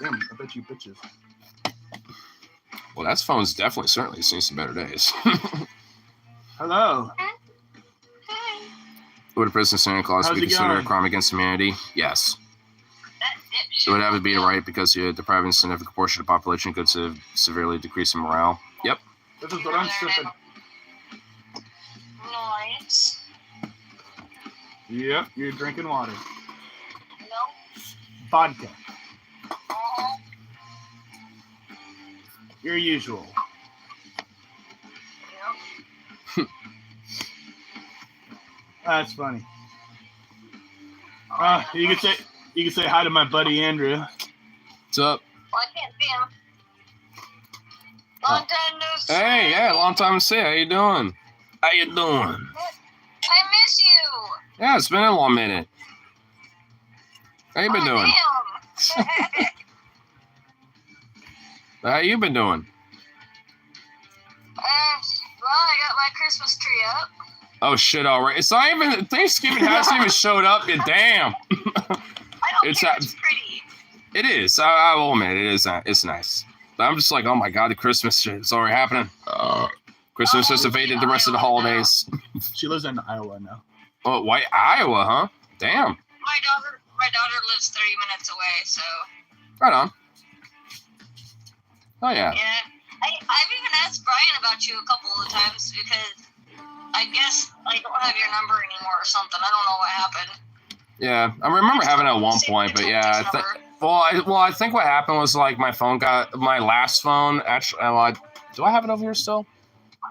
Damn, I bet you bitches. Well, that phone's definitely certainly seen some better days. Hello. Hi. Would a President Santa Claus be considered a crime against humanity? Yes. It would have to be a right because you're depriving a significant portion of the population could severely decrease in morale. Yep. This is what I'm sipping. Nice. Yep, you're drinking water. No. Vodka. Uh-huh. Your usual. Yep. That's funny. You can say hi to my buddy Andrew. What's up? Well, I can't see him. Long time no see. Hey, yeah, long time to see. How you doing? How you doing? I miss you. Yeah, it's been a long minute. How you been doing? Damn. How you been doing? Well, I got my Christmas tree up. Oh shit! All right, it's not even Thanksgiving hasn't even showed up yet. Damn. I don't It's care. that- It's pretty. It is. I will admit it is. It's nice. But I'm just like, oh my god, the Christmas shit is already happening. Christmas has evaded the rest of the holidays. She lives in Iowa now. Oh, White Iowa, huh? Damn. My daughter lives 30 minutes away, so Right on. Oh yeah. yeah. I've even asked Brian about you a couple of times because I guess I don't have your number anymore or something. I don't know what happened. Yeah, I remember having it at one point, but yeah, I think what happened was like my last phone. Actually, do I have it over here still?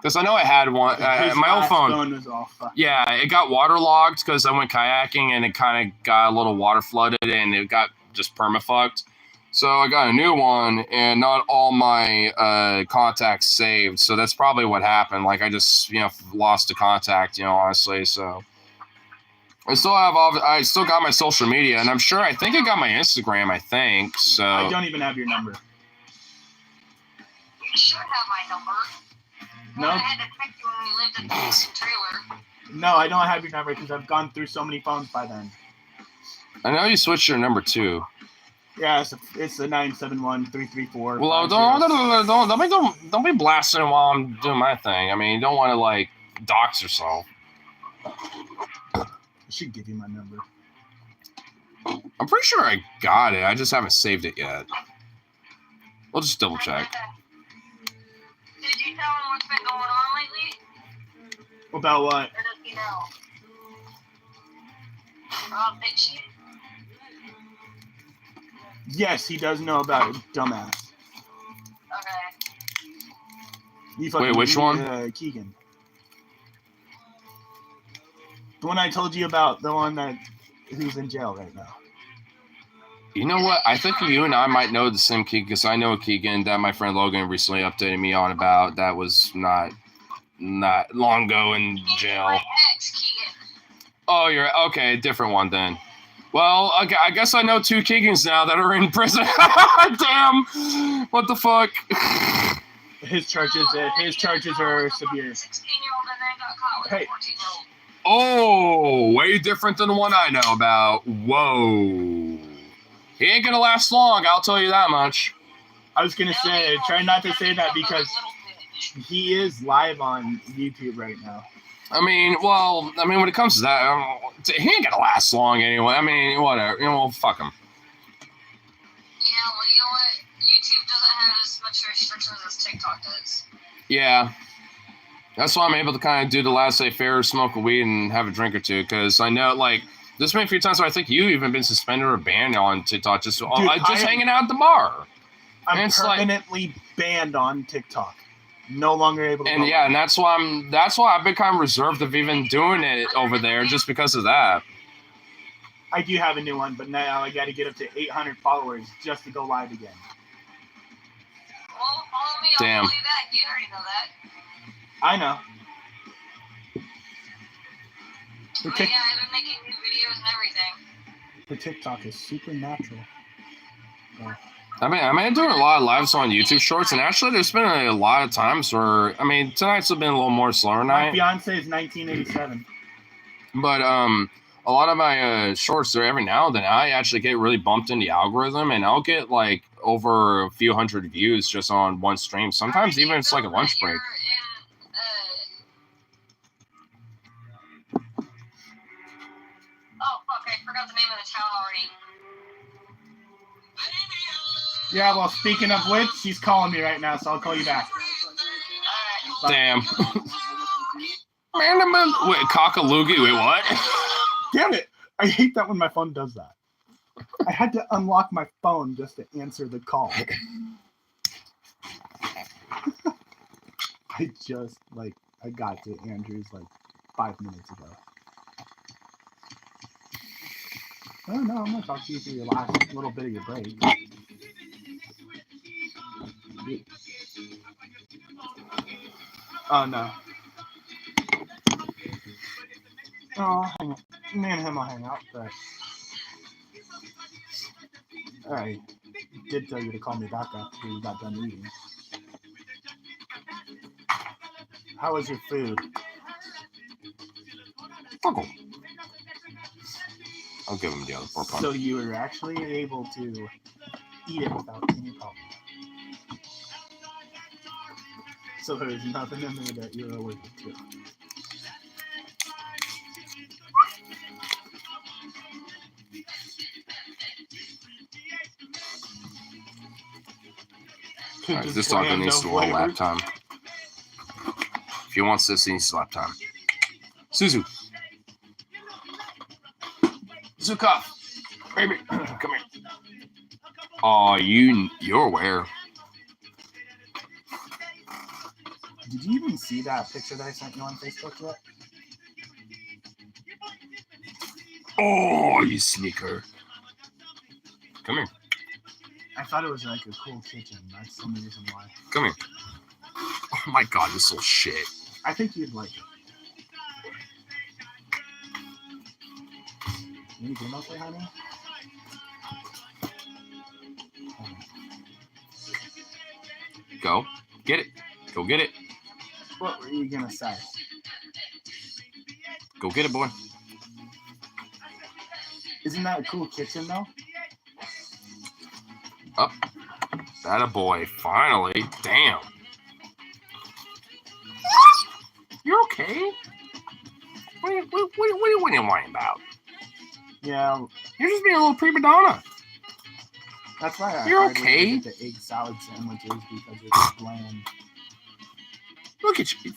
Because I know I had one. His My old last phone. was all fucked. Yeah, it got waterlogged because I went kayaking and it kind of got a little water flooded and it got just permafucked. So I got a new one and not all my contacts saved. So that's probably what happened. Like I just lost the contact. Honestly. So I still got my social media and I think I got my Instagram. I think so. I don't even have your number. You should have my number. No. I had to text you when we lived at the trailer. No, I don't have your number because I've gone through so many phones by then. I know you switched your number too. Yeah, it's the 971-334. Well, don't be blasting while I'm doing my thing. I mean, you don't want to like dox yourself. I should give you my number. I'm pretty sure I got it. I just haven't saved it yet. We'll just double check. Did you tell him what's been going on lately? About what? Or does he know? About that shit? Yes, he does know about it, dumbass. Okay. You fucking Wait, which one? Keegan. The one I told you about, the one who's in jail right now. You know what? I think you and I might know the same Keegan because I know a Keegan that my friend Logan recently updated me on about that was not long ago in jail. My ex, Keegan. Oh, you're okay. Different one then. Well, okay, I guess I know two Keegans now that are in prison. Damn! What the fuck? His charges are severe. 16-year-old and then got caught with Hey. a 14-year-old. Oh, way different than the one I know about. Whoa. He ain't gonna last long, I'll tell you that much. I was gonna say, try not to say that because he is live on YouTube right now. I mean, when it comes to that, he ain't gonna last long anyway. I mean, whatever. Fuck him. Yeah, well, you know what? YouTube doesn't have as much restrictions as TikTok does. Yeah. That's why I'm able to kind of do the laissez-faire, smoke a weed, and have a drink or two. Because I know, like, there's been a few times where I think you've even been suspended or banned on TikTok just hanging out at the bar. I'm permanently banned on TikTok. No longer able to. And yeah, and that's why I've been kind of reserved of even doing it over there, just because of that. I do have a new one, but now I got to get up to 800 followers just to go live again. Well, follow me. Damn. I'll follow you back. You already know that. I know. But yeah, I've been making new videos and everything. The TikTok is supernatural. I mean, doing a lot of lives on YouTube Shorts, and actually, there's been a lot of times where, tonight's been a little more slower My night. fiance is 1987. But a lot of my shorts, there every now and then, I actually get really bumped in the algorithm, and I'll get like over a few hundred views just on one stream. Sometimes even it's like a lunch break. Oh fuck! I forgot the name of the town already. Yeah, well, speaking of which, she's calling me right now, so I'll call you back. Alright. Damn. Wait, cockaloogie. Wait, what? Damn it! I hate that when my phone does that. I had to unlock my phone just to answer the call. I got to Andrew's 5 minutes ago. Oh no, I'm gonna talk to you through your last little bit of your break. Oh no. Oh, hang on. Me and him will hang out, but I did tell you to call me back after you got done eating. How was your food? Fuckle. I'll give him the other 4 pounds. So you were actually able to eat it without any problem. So there's nothing in there that you're allergic to. Right, this dog needs to roll lap time. If he wants this, he needs to lap time. Suzu. Zuka. Baby, come here. Oh, you're aware. Did you even see that picture that I sent you on Facebook yet? Oh, you sneaker. Come here. I thought it was a cool kitchen. That's the only reason why. Come here. Oh my god, this little shit. I think you'd like it. You need to go say honey? Go. Get it. Go get it. What were you gonna say? Go get it, boy. Isn't that a cool kitchen though? Up. That a boy. Finally. Damn. You're okay? What are you whining about? Yeah. You're just being a little prima donna. That's why I You're hardly okay. eat the egg salad sandwiches because it's bland. Look at you.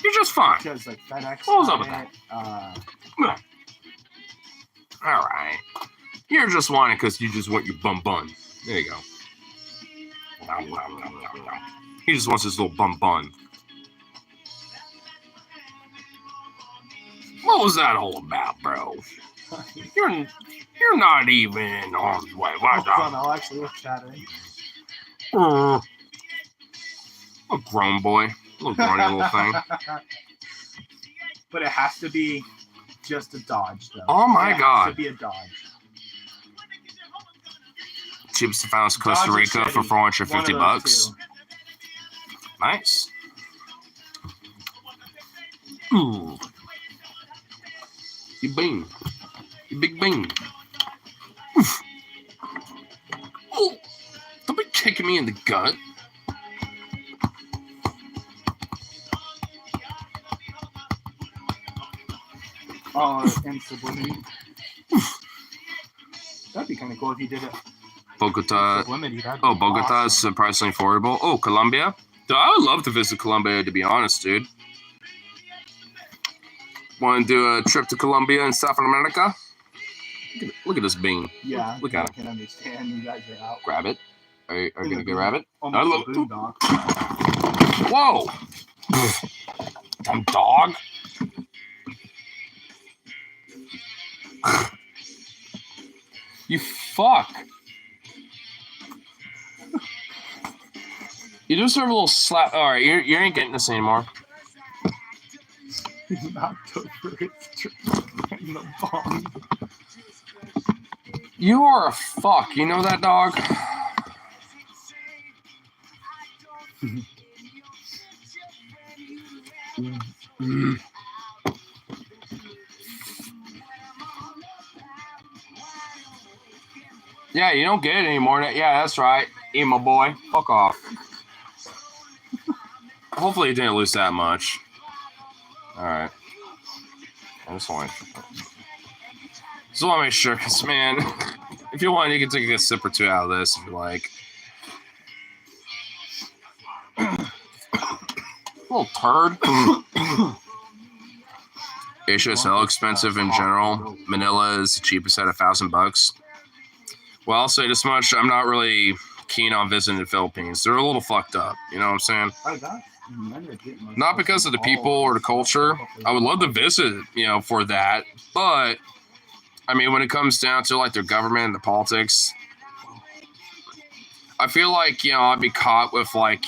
You're just fine. Because FedEx. What was up with that? All right. You're just whining because you just want your bun. There you go. Nom, nom, nom, nom, nom. He just wants his little bun. What was that all about, bro? You're not even in harm's way. Hold on, I'll actually look chattering. A grown boy. Little grunty little thing. But it has to be just a Dodge, though. Oh my It god. has to be a Dodge. Cheapest found in Costa Dodge or Rica for Chevy. $450. One of those two. Nice. Ooh. You bean. You big bean. Oof. Oh, don't be kicking me in the gut. And sublimity. That'd be kind of cool if you did it. Bogota. Sublimity, that'd be Oh, Bogota is awesome. surprisingly affordable. Oh, Colombia. Dude, I would love to visit Colombia, to be honest, dude. Want to do a trip to Colombia and South America? Look at this bean. Yeah, Look at I can understand you guys are out. Grab it. Are you In going to the get grab it? Almost a boondock. Whoa! Dumb dog. You fuck. You deserve a little slap. Alright, you ain't getting this anymore. He knocked over his tree in the bomb. You are a fuck. You know that dog? Yeah, you don't get it anymore. Yeah, that's right. Emo boy. Fuck off. Hopefully it didn't lose that much. Alright. I just want to make sure, because, man, if you want, you can take a sip or two out of this if you like. Little turd. Asia is so expensive in general. Manila is the cheapest at $1,000. Well, I'll say this much: I'm not really keen on visiting the Philippines. They're a little fucked up. You know what I'm saying? Not because of the people or the culture. I would love to visit, for that. But I mean, when it comes down to like their government and the politics, I feel like I'd be caught with like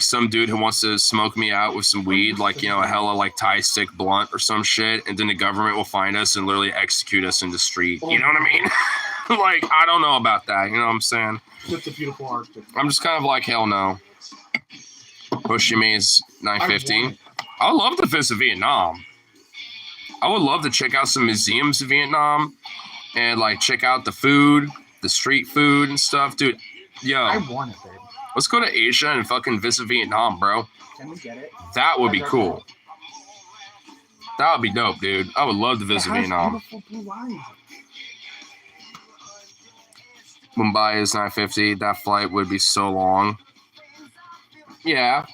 some dude who wants to smoke me out with some weed, like, a hella like Thai stick blunt or some shit, and then the government will find us and literally execute us in the street. You know what I mean? Like, I don't know about that. You know what I'm saying? It's a beautiful Arctic. I'm just kind of like, hell no. Ho Chi Minh's 950. I would love to visit Vietnam. I would love to check out some museums in Vietnam and like check out the food, the street food and stuff, dude. Yo, I want it, babe. Let's go to Asia and fucking visit Vietnam, bro. Can we get it? That would be cool. That would be dope, dude. I would love to visit Vietnam. Beautiful blue eyes. Mumbai is 950. That flight would be so long. Yeah.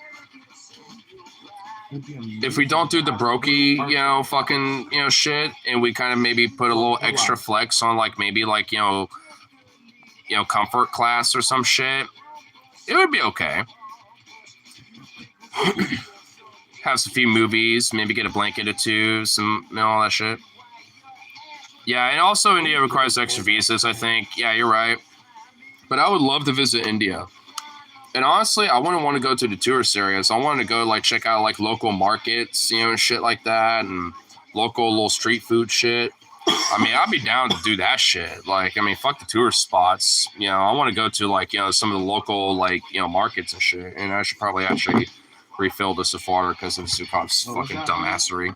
If we don't do the brokey, fucking, shit, and we kind of maybe put a little extra flex on, like, maybe, like, comfort class or some shit, it would be okay. Have a few movies, maybe get a blanket or two, some, all that shit. Yeah, and also India requires extra visas, I think. Yeah, you're right. But I would love to visit India. And honestly, I wouldn't want to go to the tourist areas. I wanted to go, like, check out, like, local markets, and shit like that, and local little street food shit. I mean, I'd be down to do that shit. Like, I mean, fuck the tourist spots. I want to go to, like, some of the local, like, markets and shit. And I should probably actually refill this with water because of Sukop's fucking dumbassery.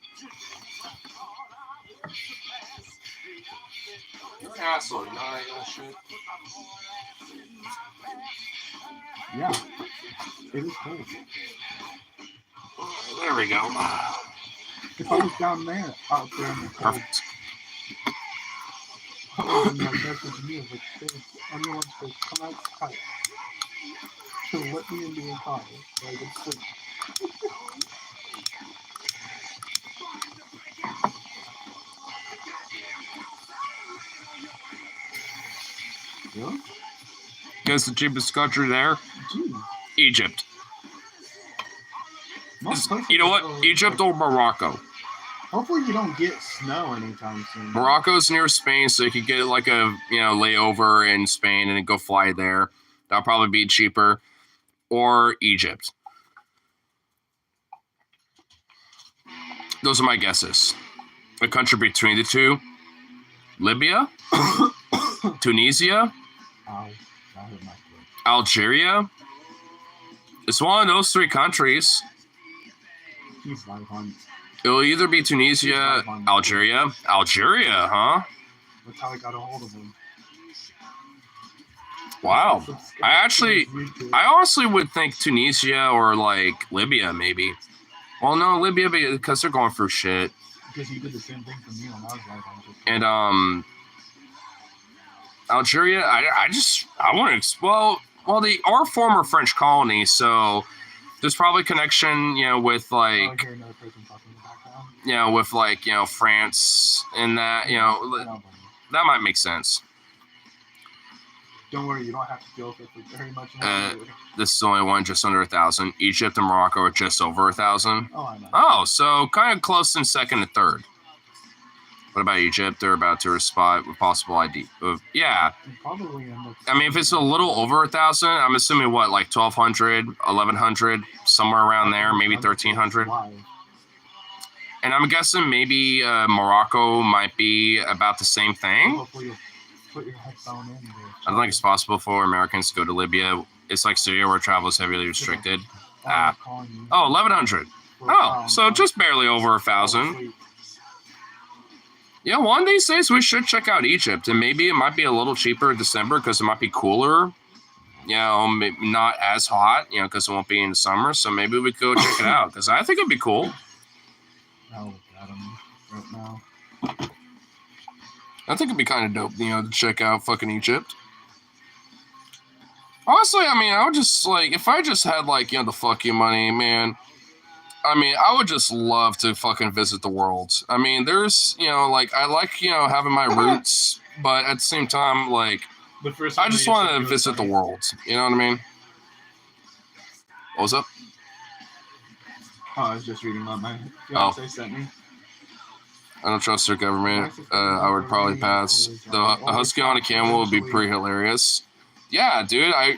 You're an asshole, you know that shit? Yeah. It is cold. There we go. If I was down there, out there in the cold. Perfect. Message me like this. Anyone says, come outside. So let me into your car so I can sleep. Yeah? Guess the cheapest country there? Jeez. Egypt. You know what? Egypt or Morocco. Hopefully you don't get snow anytime soon. Morocco's near Spain, so you could get like a layover in Spain and then go fly there. That'll probably be cheaper. Or Egypt. Those are my guesses. A country between the two. Libya? Tunisia? Algeria? It's one of those three countries. He's live on. It'll either be Tunisia, Algeria. Algeria, huh? That's how I got a hold of him. Wow. I honestly would think Tunisia or like Libya, maybe. Well, no, Libya because they're going through shit. Because he did the same thing for me when I was live on. And Algeria, I want to. Well, they are former French colony, so there's probably connection, with like, with like, France and that, that might make sense. Don't worry, you don't have to deal with it for very much. This is the only one just under 1,000. Egypt and Morocco are just over 1,000. Oh, I know. Oh, so kind of close in second and third. What about Egypt? They're about to spot with possible ID. Yeah. Probably. I mean, if it's a little over 1,000, I'm assuming what, like 1,200, 1,100, somewhere around there, maybe 1,300. And I'm guessing maybe Morocco might be about the same thing. Hopefully you put your headphone in. I don't think it's possible for Americans to go to Libya. It's like Syria where travel is heavily restricted. Oh, 1,100. Oh, so just barely over 1,000. Yeah, one of these days we should check out Egypt, and maybe it might be a little cheaper in December because it might be cooler. Maybe not as hot, because it won't be in the summer. So maybe we could go check it out because I think it'd be cool. I'll look at them right now. I think it'd be kind of dope, to check out fucking Egypt. Honestly, I mean, I would just like if I just had like the fuck you money, man. I mean, I would just love to fucking visit the world. I mean, there's like I like having my roots, but at the same time, like The first I just want to visit the world. You know what I mean? What was up? Oh, I was just reading what my fiance sent me. I don't trust their government. I would probably pass. A husky on a camel would be pretty hilarious. Yeah, dude, I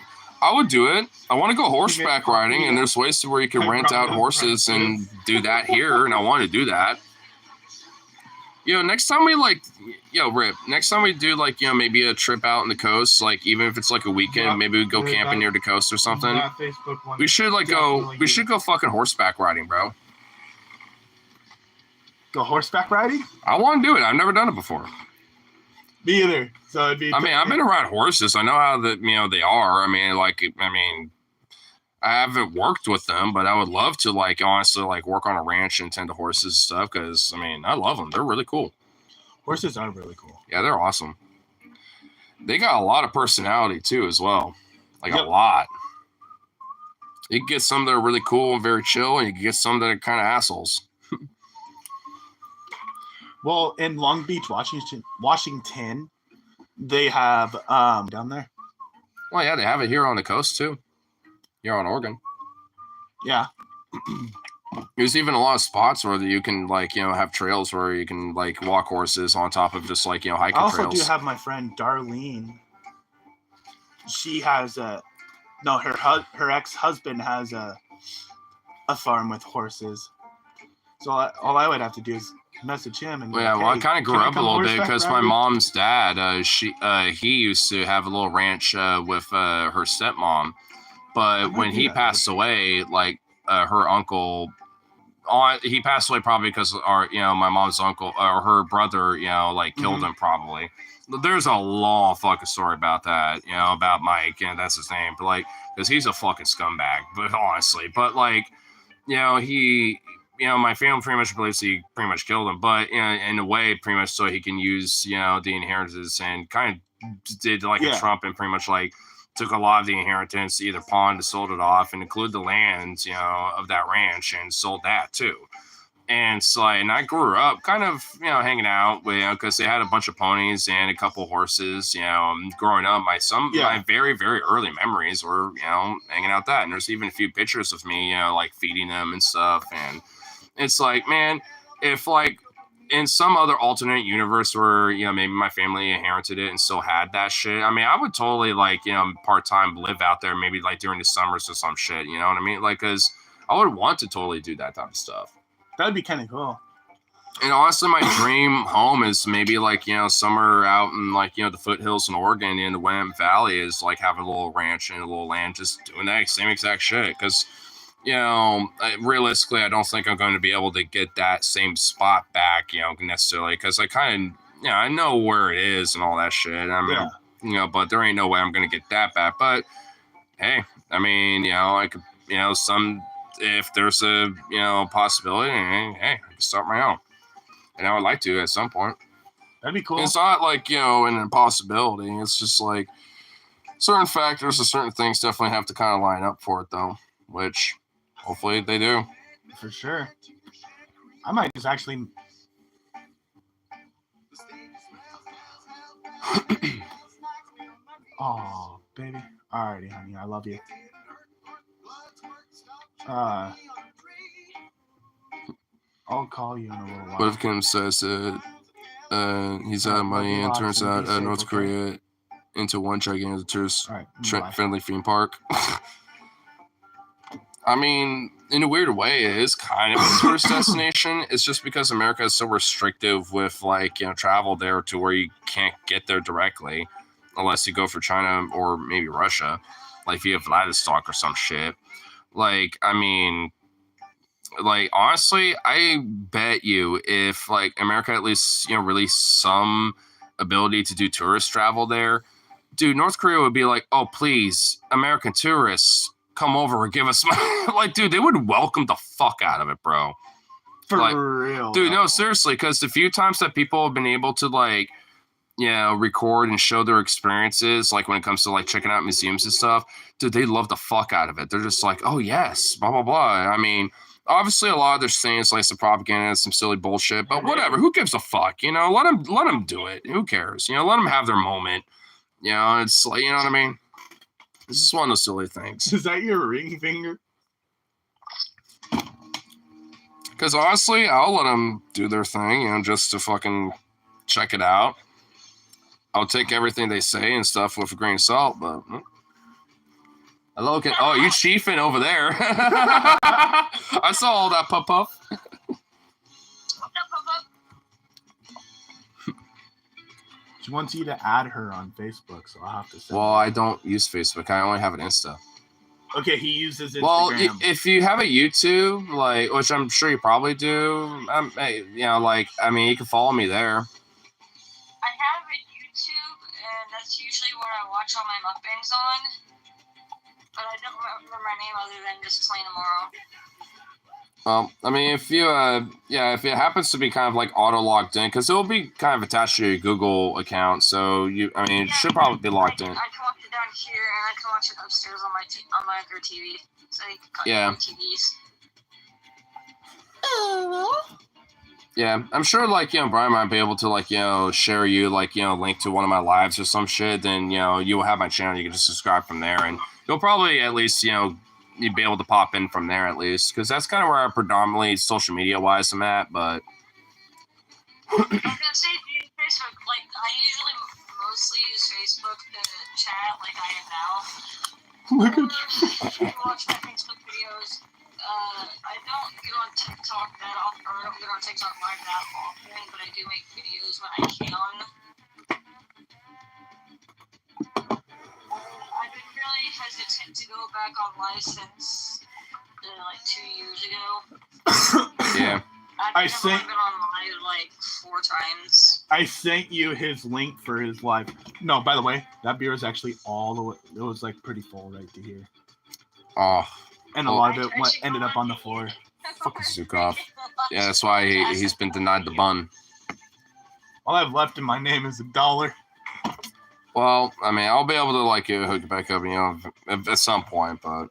would do it. I want to go horseback riding, and there's ways to where you can rent out horses and do that here, and I want to do that. Next time we Rip, next time we do maybe a trip out on the coast, like even if it's like a weekend, maybe we go camping near the coast or something. We should go fucking horseback riding, bro. Go horseback riding? I want to do it. I've never done it before. Me either. So it'd be. I mean, I've been around horses. I know how they are. I mean, I haven't worked with them, but I would love to honestly work on a ranch and tend to horses and stuff because I mean, I love them. They're really cool. Horses are really cool. Yeah, they're awesome. They got a lot of personality too, as well. A lot. You can get some that are really cool and very chill, and you can get some that are kind of assholes. Well, in Long Beach, Washington, they have down there. Well, yeah, they have it here on the coast too. Here on Oregon. Yeah. There's even a lot of spots where you can have trails where you can walk horses on top of just hiking trails. I also do have my friend Darlene. She has her ex-husband has a farm with horses. So all I would have to do is message him and I kind of grew up a little bit because my mom's dad he used to have a little ranch with her stepmom, but when he passed away, her uncle he passed away probably because my mom's uncle or her brother killed him probably. There's a long fucking story about that, about Mike, that's his name, but because he's a fucking scumbag, but honestly, but he my family pretty much believes he pretty much killed him, but in a way, pretty much so he can use the inheritance, and kind of did a Trump and pretty much took a lot of the inheritance, either pawned or sold it off, and included the lands of that ranch and sold that too. And so and I grew up kind of hanging out with because they had a bunch of ponies and a couple horses. Growing up, my very very early memories were hanging out that, and there's even a few pictures of me feeding them and stuff. And it's man, if in some other alternate universe where maybe my family inherited it and still had that shit, I mean, I would totally part-time live out there, maybe during the summers or some shit, you know what I mean? Because I would want to totally do that type of stuff. That'd be kind of cool. And honestly, my dream home is maybe somewhere out in the foothills in Oregon in the Willamette Valley is have a little ranch and a little land, just doing that same exact shit. Because realistically, I don't think I'm going to be able to get that same spot back, necessarily, because I kind of, I know where it is and all that shit. I mean, but there ain't no way I'm going to get that back. But hey, I mean, I could, if there's a, possibility, hey, I can start my own. And I would like to at some point. That'd be cool. It's not an impossibility. It's just certain factors or certain things definitely have to kind of line up for it, though, which hopefully they do. For sure. I might just actually. Oh, baby. Alrighty, honey. I love you. I'll call you in a little while. What if Kim says that he's out of money and turns out North Korea into one gigantic tourist friendly theme park? I mean, in a weird way, it is kind of a tourist destination. It's just because America is so restrictive with travel there to where you can't get there directly unless you go for China or maybe Russia, if you have Vladivostok or some shit. I mean, honestly, I bet you if America at least released some ability to do tourist travel there, dude, North Korea would be oh please, American tourists, come over and give us money. Dude, they would welcome the fuck out of it, bro. For real, dude. No, seriously, because the few times that people have been able to record and show their experiences, like when it comes to like checking out museums and stuff, dude, they love the fuck out of it. They're just like, oh yes, blah blah blah. I mean, obviously a lot of their things like some propaganda, some silly bullshit, but whatever. Who gives a fuck? Let them do it. Who cares? Let them have their moment. It's like, you know what I mean. This is one of those silly things. Is that your ring finger? Because honestly, I'll let them do their thing, just to fucking check it out. I'll take everything they say and stuff with a grain of salt, but hello, oh, you chiefing over there? I saw all that puff. She wants you to add her on Facebook, so I'll have to send Well, I don't use Facebook. I only have an Insta. Okay, he uses Instagram. Well, if you have a YouTube, like, which I'm sure you probably do, you can follow me there. I have a YouTube, and that's usually what I watch all my mukbangs on. But I don't remember my name other than just Plain Tomorrow. Well, I mean, if it happens to be kind of like auto logged in, because it'll be kind of attached to your Google account, so it should probably be logged in. I can watch it down here, and I can watch it upstairs on my other TV. So you can cut your TVs. Yeah, I'm sure, Brian might be able to, share you, link to one of my lives or some shit. Then, you will have my channel. You can just subscribe from there, and you'll probably at least, you'd be able to pop in from there at least, because that's kind of where I predominantly, social media-wise, I'm at, but... I was gonna say, dude, Facebook, I usually mostly use Facebook to chat, like I am now. Look at you. Watch my Facebook videos. I don't get on TikTok that often, or I don't get on TikTok live that often, but I do make videos when I can. I've been really hesitant to go back on live since 2 years ago. Yeah. I've only been on live 4 times. I sent you his link for his live. No, by the way, that beer is actually all the way. It was pretty full right to here. Oh. And a lot of it ended up on the floor. Fucking Zukov. Yeah, that's why he's been denied the bun. All I've left in my name is $1. Well, I'll be able to hook it back up, at some point, but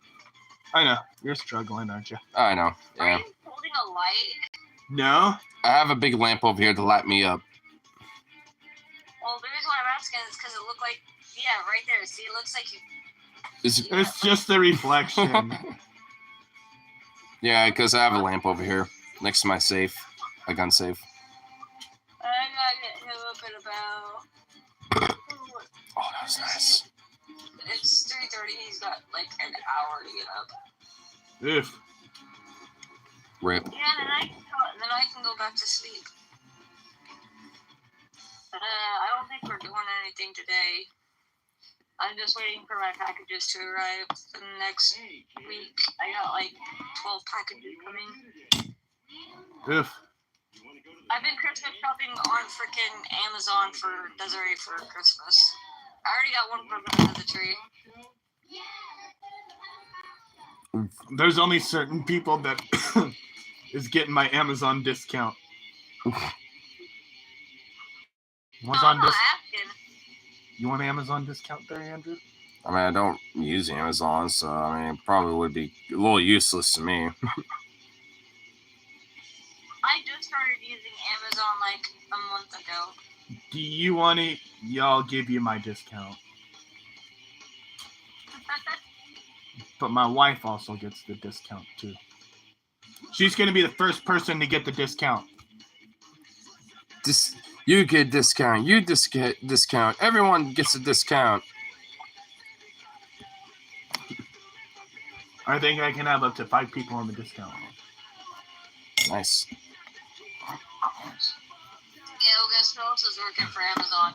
I know you're struggling, aren't you? I know. Yeah. Are you holding a light? No. I have a big lamp over here to light me up. Well, the reason why I'm asking is because it looked like, right there. See, it looks like you. It's just the reflection. Yeah, because I have a lamp over here next to my safe, my gun safe. I'm not getting him up at about. Oh, that was nice. It's 3:30. He's got an hour to get up. Oof. Rip. Yeah, then I can go back to sleep. I don't think we're doing anything today. I'm just waiting for my packages to arrive for the next week. I got 12 packages coming. Oof. I've been Christmas shopping on freaking Amazon for Desiree for Christmas. I already got one for under the tree. There's only certain people that is getting my Amazon discount. You want Amazon discount there, Andrew? I don't use Amazon, so it probably would be a little useless to me. I just started using Amazon a month ago. Do you want it? Y'all give you my discount. But my wife also gets the discount too. She's going to be the first person to get the discount. You get discount. You get discount. Everyone gets a discount. I think I can have up to 5 people on the discount. Nice. Yeah, guess who else is working for Amazon?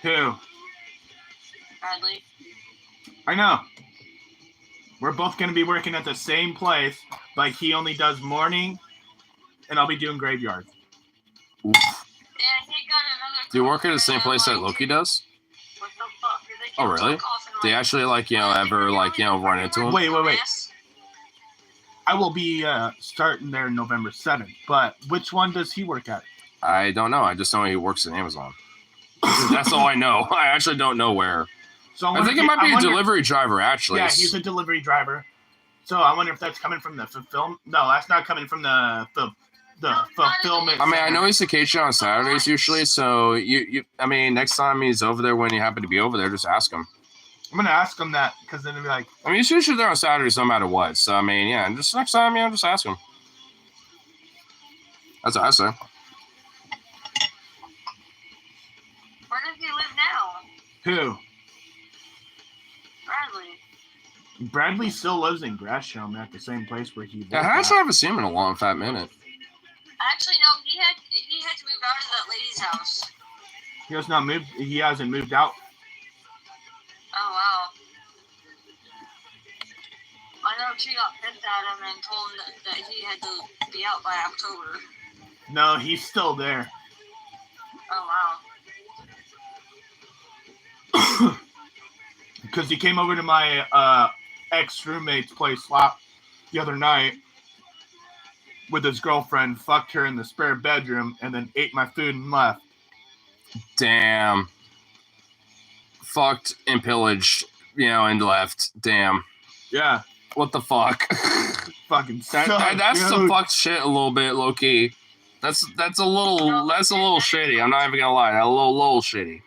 Who? Bradley. I know. We're both going to be working at the same place, but he only does morning, and I'll be doing graveyard. Oof. Yeah, he got another. Do you work at the same place that Loki does? What the fuck? Oh, really? Do you actually, ever, run into him? Wait. I will be starting there November 7th, but which one does he work at? I don't know. I just know he works at Amazon. That's all I know. I actually don't know where. So I think it might be a delivery driver, actually. Yeah, he's a delivery driver. So I wonder if that's coming from the fulfillment. No, that's not coming from the fulfillment. I mean, I center. know he's occasionally on Saturdays usually, so I mean, next time he's over there when you happen to be over there, just ask him. I'm gonna ask him that because then he'll be like, I mean, he's usually there on Saturdays no matter what. So I mean, yeah, just next time, just ask him. That's what I say. Where does he live now? who? Bradley. Bradley still lives in Gresham at the same place where he lived. Yeah, I actually haven't seen him in a long fat minute. Actually, no, he had to move out of that lady's house. He has not moved. He hasn't moved out. Oh wow. I know she got pissed at him and told him that he had to be out by October. No, he's still there. Oh wow. Because he came over to my ex-roommate's place the other night with his girlfriend, fucked her in the spare bedroom, and then ate my food and left. Damn. Fucked and pillaged, and left. Damn. Yeah. What the fuck? Fucking That's some fucked shit a little bit, low key. That's a little shitty. I'm not even gonna lie. That's a little shitty.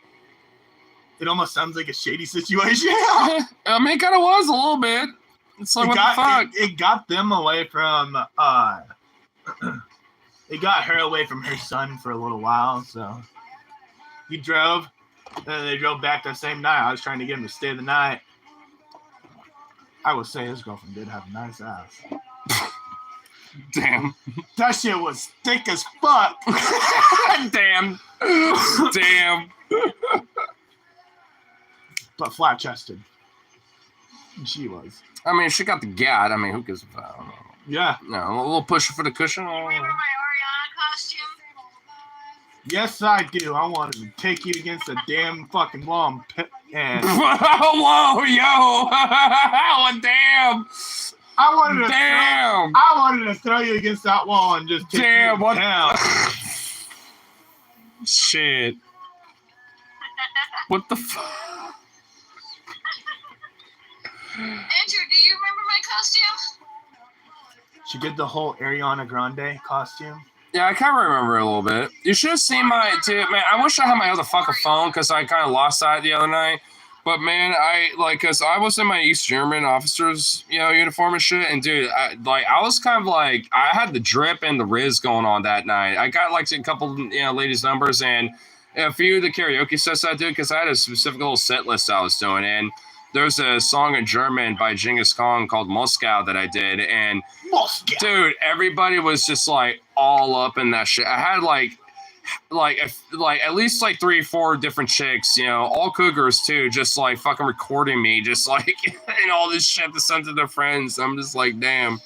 It almost sounds like a shady situation. I mean, it kind of was a little bit. It's like, what the fuck? It got them away from, it got her away from her son for a little while, so he drove, and then they drove back that same night. I was trying to get him to stay the night. I would say his girlfriend did have a nice ass. Damn. That shit was thick as fuck. Damn. Damn. But flat-chested. She was. I mean, she got the gat. I mean, who gives a fuck? I don't know. Yeah. No, a little pusher for the cushion. You remember my Ariana costume? Yes, I do. I wanted to take you against a damn fucking wall and Whoa, yo. Damn. I wanted to throw you against that wall and just take you down. Shit. What the fuck? Andrew, do you remember my costume? She did the whole Ariana Grande costume. Yeah, I kind of remember it a little bit. You should have seen dude, man, I wish I had my other fucking phone because I kind of lost that the other night. But, man, because I was in my East German officer's, uniform and shit. And, dude, I was kind of like, I had the drip and the Riz going on that night. I got, a couple, ladies' numbers and a few of the karaoke sets I did because I had a specific little set list I was doing. And there's a song in German by Genghis Khan called Moscow that I did. And, dude, everybody was just, all up in that shit. I had, at least 3 or 4 different chicks, all cougars too, just fucking recording me, just and all this shit to send to their friends. I'm just like, damn.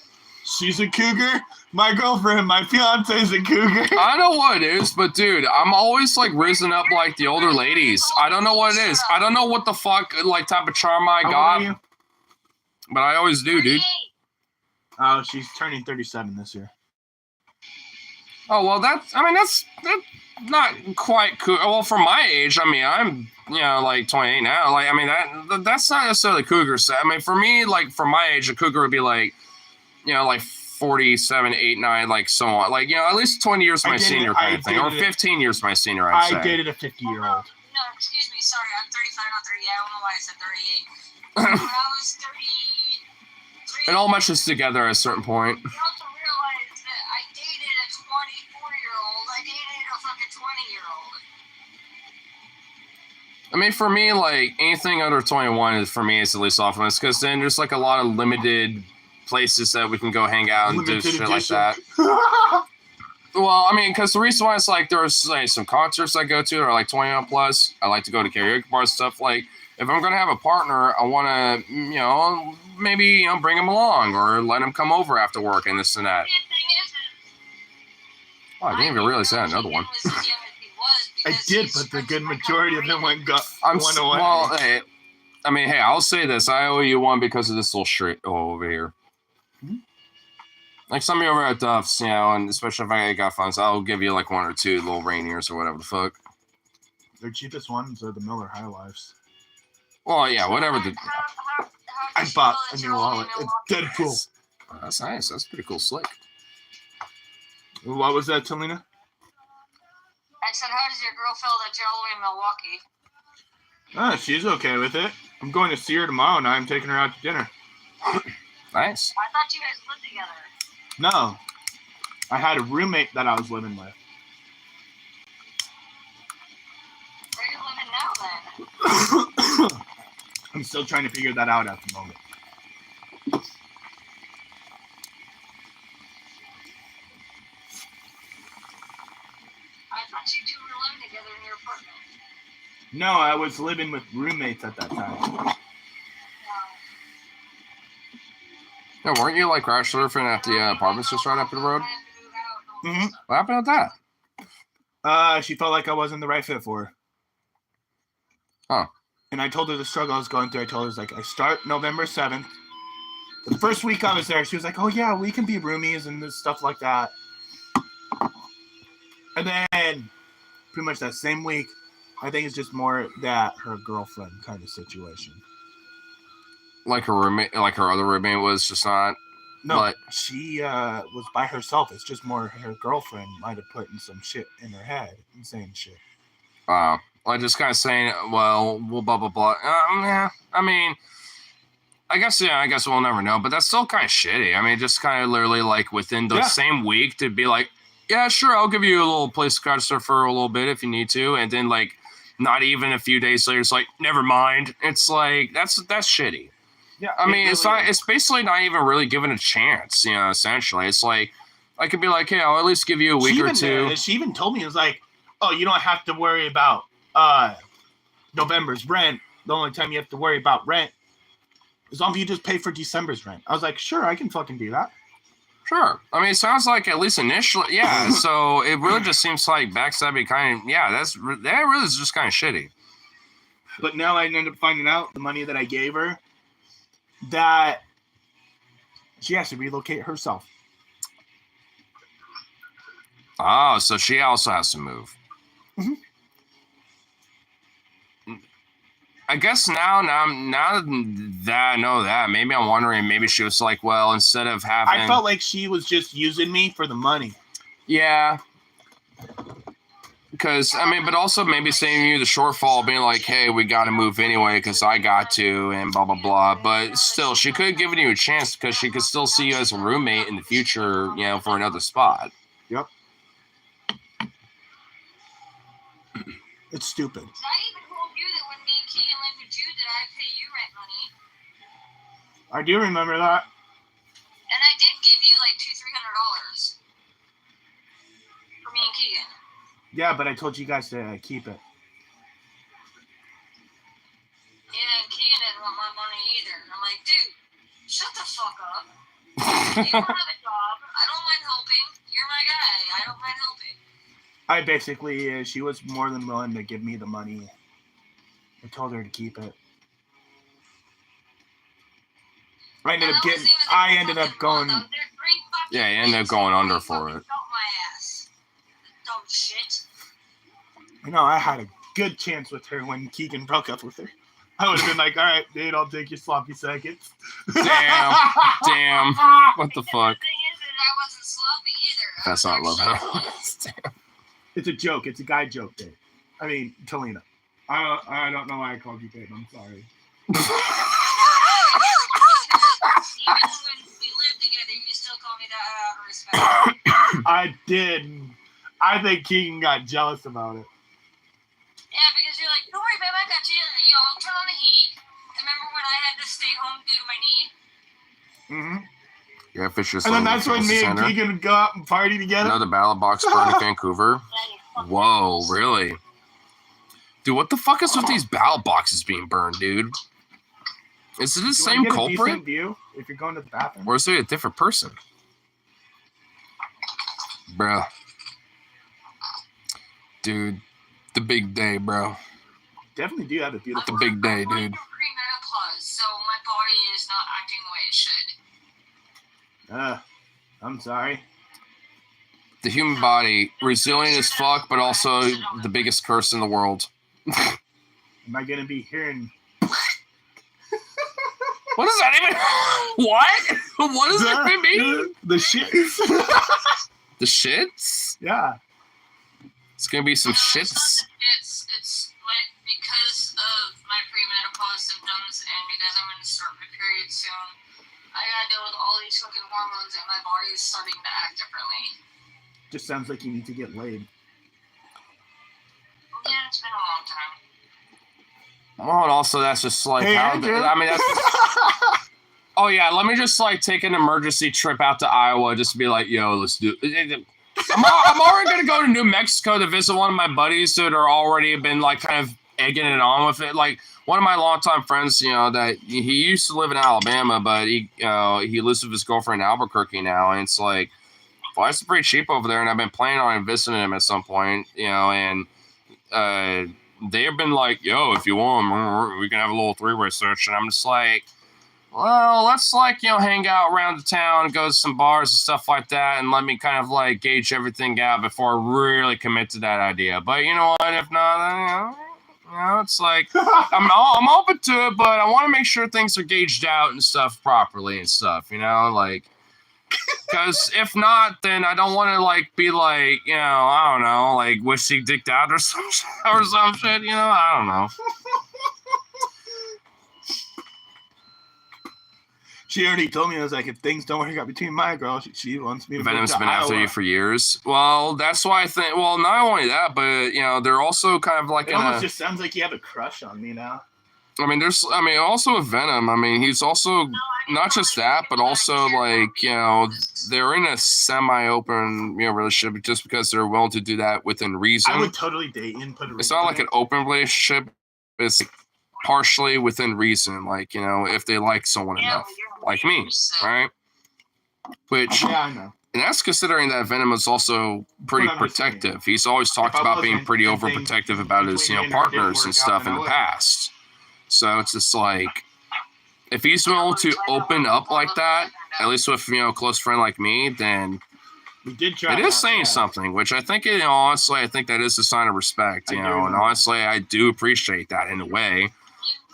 She's a cougar. My girlfriend, my fiance is a cougar. I know what it is, but dude, I'm always risen up like the older ladies. I don't know what it is. I don't know what the fuck type of charm I got, but I always do, dude. Oh, she's turning 37 this year. Oh, well, that's not quite cool. Well, for my age, I mean, I'm, 28 now. I mean, that's not necessarily cougar set. I mean, for me, for my age, a cougar would be 47, 8, 9, so on. At least 20 years my senior kind of thing. Or 15 years my senior, I'd say. I dated a 50-year-old. No, excuse me. Sorry, I'm 35, not 38. I don't know why I said 38. When I was 33. It all meshes together at a certain point. You also realize that I dated a 24-year-old. I dated a fucking 20-year-old. I mean, for me, anything under 21 is, for me, it's at least off limits because then there's a lot of limited places that we can go hang out and do shit like that. Well, I mean, because the reason why it's there's some concerts I go to that are 21 plus. I like to go to karaoke bars, stuff if I'm gonna have a partner, I want to, maybe bring him along or let him come over after work and this and that. Oh, I didn't even realize that another one. I did, but the good majority of them went away. Well, hey, I mean, hey, I'll say this: I owe you one because of this little shirt over here. Some of you over at Duff's, and especially if I got funds, I'll give you 1 or 2 little rainiers or whatever the fuck. Their cheapest ones are the Miller High Lifes. Well, yeah, whatever. I bought a new wallet. It's Deadpool. Oh, that's nice. That's pretty cool, slick. What was that, Talina? I said, how does your girl feel that you're all the way in Milwaukee? Oh, she's okay with it. I'm going to see her tomorrow, and I'm taking her out to dinner. Nice. I thought you guys lived together. No. I had a roommate that I was living with. Where are you living now, then? I'm still trying to figure that out at the moment. I thought you two were living together in your apartment. No, I was living with roommates at that time. Yeah, weren't you like crash surfing at the apartments just right up the road? Mm-hmm. What happened with that? She felt like I wasn't the right fit for her. Huh. And I told her the struggle I was going through. I told her, like, I start November 7th. The first week I was there, she was like, oh, yeah, we can be roomies and stuff like that. And then pretty much that same week, I think it's just more that her girlfriend kind of situation. Like her roommate, like her other roommate was just not. No, Like- she was by herself. It's just more her girlfriend might have put in some shit in her head and saying shit. Like just kind of saying, well, blah blah blah. Yeah, I mean, I guess we'll never know, but that's still kind of shitty. I mean, just kind of literally like within the same week to be like, yeah, sure, I'll give you a little place to crash surf for a little bit if you need to, and then like not even a few days later, it's like, never mind. It's like that's shitty. Yeah, I mean, it's basically not even really given a chance, essentially. It's like, I could be like, hey, I'll at least give you a week or two. She even told me, it was like, oh, you don't have to worry about November's rent. The only time you have to worry about rent is long as you just pay for December's rent. I was like, sure, I can fucking do that. Sure. I mean, it sounds like at least initially, yeah. So it really just seems like backstabbing that really is just kind of shitty. But now I ended up finding out the money that I gave her, that she has to relocate herself. Oh, so she also has to move. Mm-hmm. I guess now that I know that, maybe I'm wondering, maybe she was like, well, instead of having... I felt like she was just using me for the money. Yeah. Because, I mean, but also maybe saving you the shortfall, being like, hey, we got to move anyway because I got to, and blah, blah, blah. But still, she could have given you a chance because she could still see you as a roommate in the future, for another spot. Yep. It's stupid. I even told you that when me and Keegan lived with you that I'd pay you rent money. I do remember that. And I did give you like $200-$300 for me and Keegan. Yeah, but I told you guys to keep it. Yeah, and Keegan didn't want my money either. And I'm like, dude, shut the fuck up. You don't have a job. I don't mind helping. You're my guy. I don't mind helping. I basically, she was more than willing to give me the money. I told her to keep it. I ended up going. Yeah, you ended up going under for it. Dumb shit. You know, I had a good chance with her when Keegan broke up with her. I would have been like, all right, dude, I'll take your sloppy seconds. Damn. What the fuck? The thing is that I wasn't sloppy either. That's not love. Damn. It's a joke. It's a guy joke, Dave. I mean, Talina. I don't know why I called you Dave. I'm sorry. Even when we lived together, you still call me that out of respect. I did. I think Keegan got jealous about it. Yeah, because you're like, don't worry, babe, I got you. I'll turn on the heat. Remember when I had to stay home due to my knee? Mm-hmm. Yeah, Fisher. And then that's when me and Keegan would go out and party together. Another ballot box burn in Vancouver. Whoa, really? Dude, what the fuck is with these ballot boxes being burned, dude? Is it the same culprit? View if you're going to the bathroom? Or is it a different person? Bruh. Dude, the big day, bro. Definitely do have a beautiful. The big day, dude. I'm going through premenopause, so my body is not acting the way it should. I'm sorry. The human body, resilient as fuck, but also the biggest curse in the world. Am I going to be hearing... What does that even... What? What does that even mean? The shits. The shits? Yeah. It's going to be some shits? It's like because of my premenopause symptoms and because I'm going to start my period soon, I gotta deal with all these fucking hormones and my body's starting to act differently. Just sounds like you need to get laid. Yeah, it's been a long time. Well, and also that's just like Hey, how... Andrew. I mean, that's... Oh, yeah, let me just, like, take an emergency trip out to Iowa just to be like, yo, let's do... I'm already going to go to New Mexico to visit one of my buddies that are already been, like, kind of egging it on with it. Like, one of my longtime friends, you know, that he used to live in Alabama, but he lives with his girlfriend in Albuquerque now, and it's like, flights are pretty cheap over there, and I've been planning on visiting him at some point, you know, and they have been like, yo, if you want, we can have a little three-way search, and I'm just like, well, let's, like, you know, hang out around the town and go to some bars and stuff like that and let me kind of, like, gauge everything out before I really commit to that idea. But you know what? If not, then, you know, it's like, I'm open to it, but I want to make sure things are gauged out and stuff properly and stuff, you know? Like, because if not, then I don't want to, like, be like, you know, I don't know, like, wish he dicked out or some shit, you know? I don't know. She already told me, I was like, if things don't work out between my girl, she wants me to Venom's move to been after Iowa. you for years. Well, that's why I think, well, not only that, but, you know, they're also kind of like It almost just sounds like you have a crush on me now. I mean, also with Venom, I mean, he's also not just that, but also, like, you know, they're in a semi-open, you know, relationship just because they're willing to do that within reason. I would totally date and put a It's not like an open relationship. It's partially within reason, like, you know, if they like someone enough, like me, right? Which, yeah, I know. and that's considering that Venom is also pretty protective. He's always talked about being pretty overprotective about his, you know, partners and stuff in the past. So it's just like, if he's willing to open up like that, at least with, you know, a close friend like me, then we did try. It is saying something, which I think, you know, honestly, I think that is a sign of respect, you know, and honestly, I do appreciate that in a way.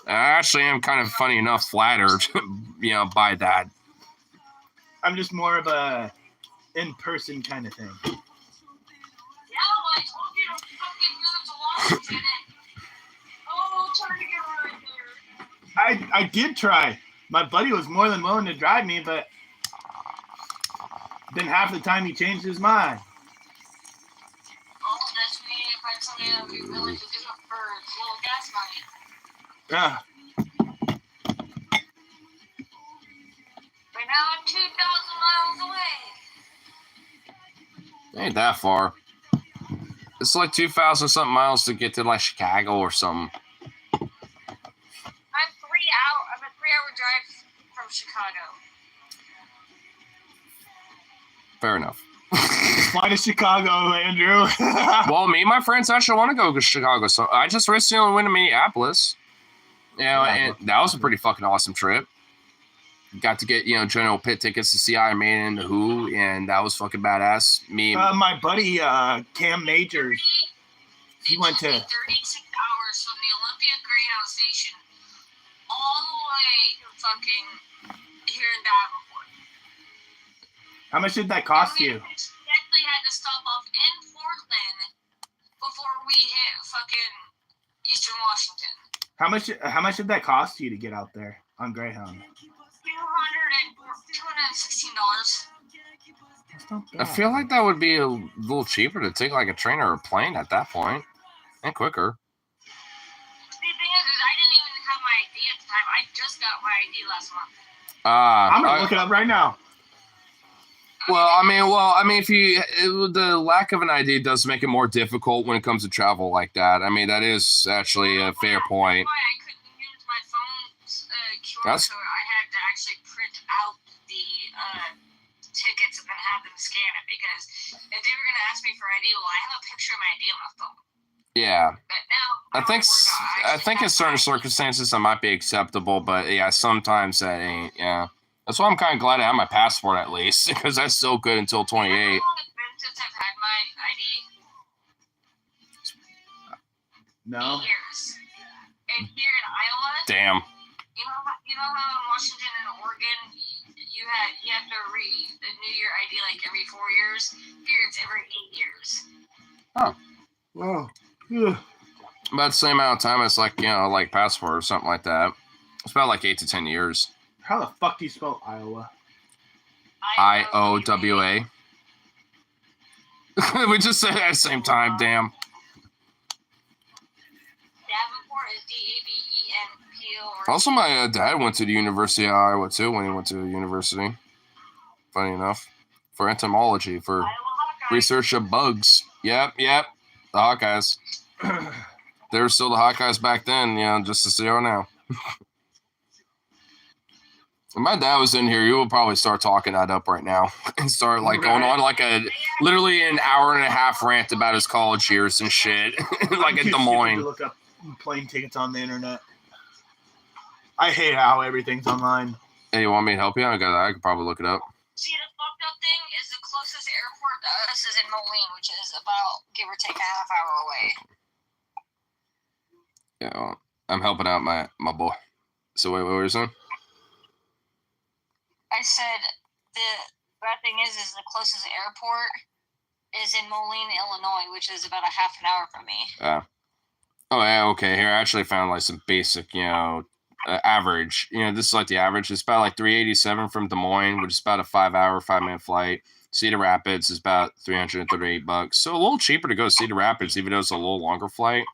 I actually am kind of, funny enough, flattered, you know, by that. I'm just more of a in-person kind of thing. Yeah, I told you to fucking move to Washington. Oh, trying to get right here. I did try. My buddy was more than willing to drive me, but then half the time he changed his mind. Oh, that's me. If I'm somebody that would be willing to do it for a little gas money. Yeah. But now I'm 2,000 miles away. Ain't that far. It's like 2,000 something miles to get to, like, Chicago or something. I'm 3 hours. I'm a 3-hour drive from Chicago. Fair enough. Fly to Chicago, Andrew. Well, me and my friends actually want to go to Chicago, so I just recently went to Minneapolis. You know, and that was a pretty fucking awesome trip. Got to get, you know, General Pit tickets to see Iron Maiden and The Who, and that was fucking badass. My buddy Cam Majors, he went to 36 hours from the Olympia Greyhound Station all the way to fucking here in Davenport. How much did that cost you? We actually had to stop off in Portland before we hit fucking Eastern Washington. How much did that cost you to get out there on Greyhound? $216. I feel like that would be a little cheaper to take, like, a train or a plane at that point, and quicker. The thing is I didn't even have my ID at the time. I just got my ID last month. I'm gonna look it up right now. Well, I mean, if the lack of an ID does make it more difficult when it comes to travel like that. I mean, that is actually a fair point. I couldn't use my phone's QR code. I had to actually print out the tickets and then have them scan it because if they were gonna ask me for ID, well, I have a picture of my ID on my phone. Yeah. But now I think in certain circumstances that might be acceptable, but yeah, sometimes that ain't. Yeah. That's why I'm kind of glad I have my passport at least, because that's still good until 28. How long has it been since I've had my ID? No. 8 years. And here in Iowa, Damn. you know how in Washington and Oregon you have to renew your ID like every 4 years. Here it's every 8 years. Oh. Wow. Yeah. About the same amount of time as like like passport or something like that. It's about like 8 to 10 years. How the fuck do you spell Iowa? IOWA. We just said it at the same time. Damn. Davenport is DAVENPORT. Also, my dad went to the University of Iowa too when he went to university. Funny enough, for entomology, for research of bugs. Yep. The Hawkeyes. They were still the Hawkeyes back then, just as they are now. If my dad was in here, he would probably start talking that up right now and start like going on like literally an hour and a half rant about his college years and shit, like at Des Moines. To look up plane tickets on the internet. I hate how everything's online. Hey, you want me to help you? I could probably look it up. See, the fucked up thing is the closest airport to us is in Moline, which is about, give or take, a half hour away. Yeah, well, I'm helping out my boy. So wait, what were you saying? I said the bad thing is the closest airport is in Moline, Illinois, which is about a half an hour from me. Oh yeah, okay. Here I actually found like some basic, average. This is like the average. It's about like 387 from Des Moines, which is about a 5-minute flight. Cedar Rapids is about $338. So a little cheaper to go to Cedar Rapids, even though it's a little longer flight.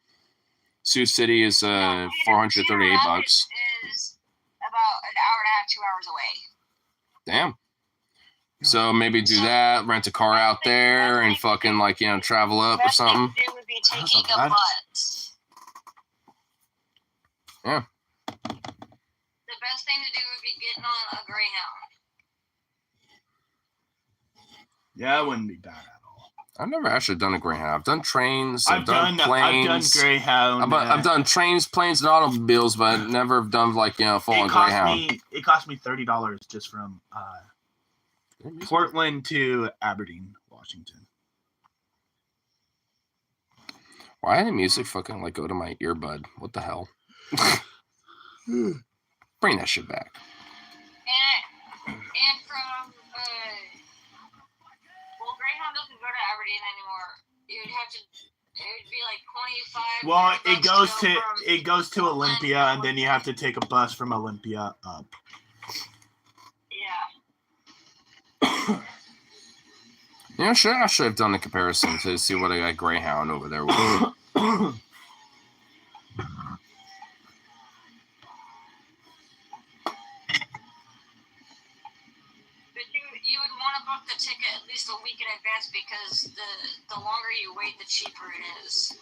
Sioux City is $438. Is about an hour and a half, 2 hours away. Damn. So maybe do that, rent a car out there, and fucking travel up or something. It would be taking a bus. Yeah. The best thing to do would be getting on a Greyhound. Yeah, that wouldn't be bad at all. I've never actually done a Greyhound. I've done trains. I've done I've planes. done Greyhound. I've done trains, planes, and automobiles, but I've never done full on Greyhound. It cost me $30 just from Portland to Aberdeen, Washington. Why did the music fucking go to my earbud? What the hell? Bring that shit back. And from Greyhound doesn't go to Aberdeen anymore. It would be like 25. Well, it goes to Olympia, and then you have to take a bus from Olympia up. Yeah. I should have done a comparison to see what a Greyhound over there was. You would want to book the ticket at least a week in advance because the longer you wait, the cheaper it is.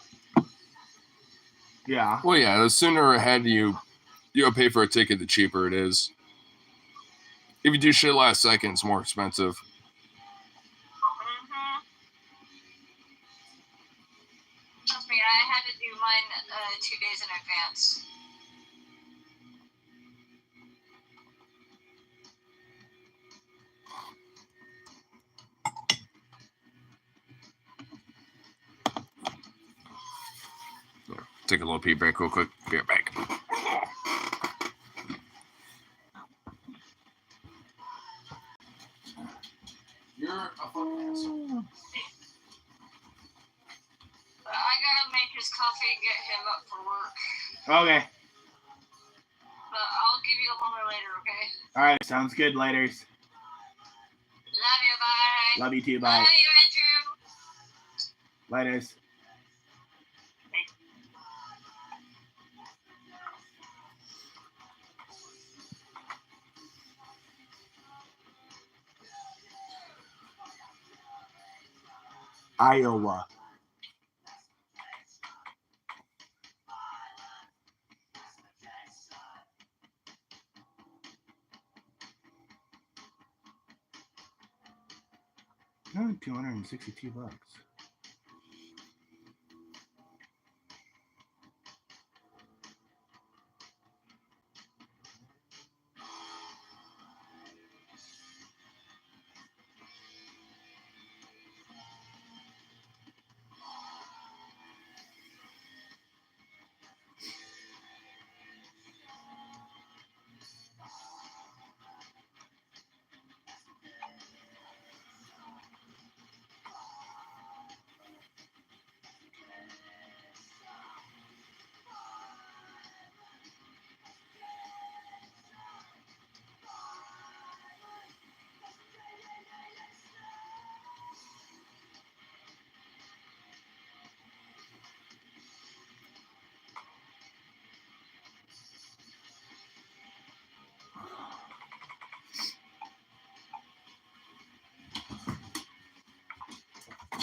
Yeah. Well, yeah, the sooner ahead you pay for a ticket, the cheaper it is. If you do shit last second, it's more expensive. Mm-hmm. Trust me, I had to do mine 2 days in advance. Take a little pee break real quick. Be right back. You're a fucking asshole. I gotta make his coffee and get him up for work. Okay. But I'll give you a holler later, okay? All right. Sounds good. Laters. Love you, bye. Love you too. Bye. Love you, Andrew. Laters. Iowa. $262.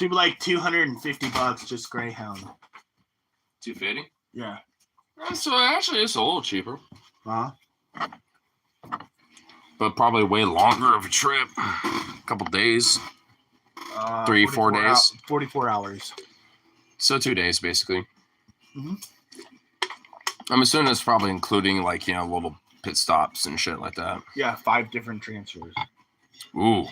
Should be like $250 just Greyhound. 250. Yeah. So actually, it's a little cheaper, Huh? but probably way longer of a trip. A couple days, 3, 4 days. 44 hours. So 2 days basically. Mhm. I'm assuming it's probably including like little pit stops and shit like that. Yeah, 5 different transfers. Ooh.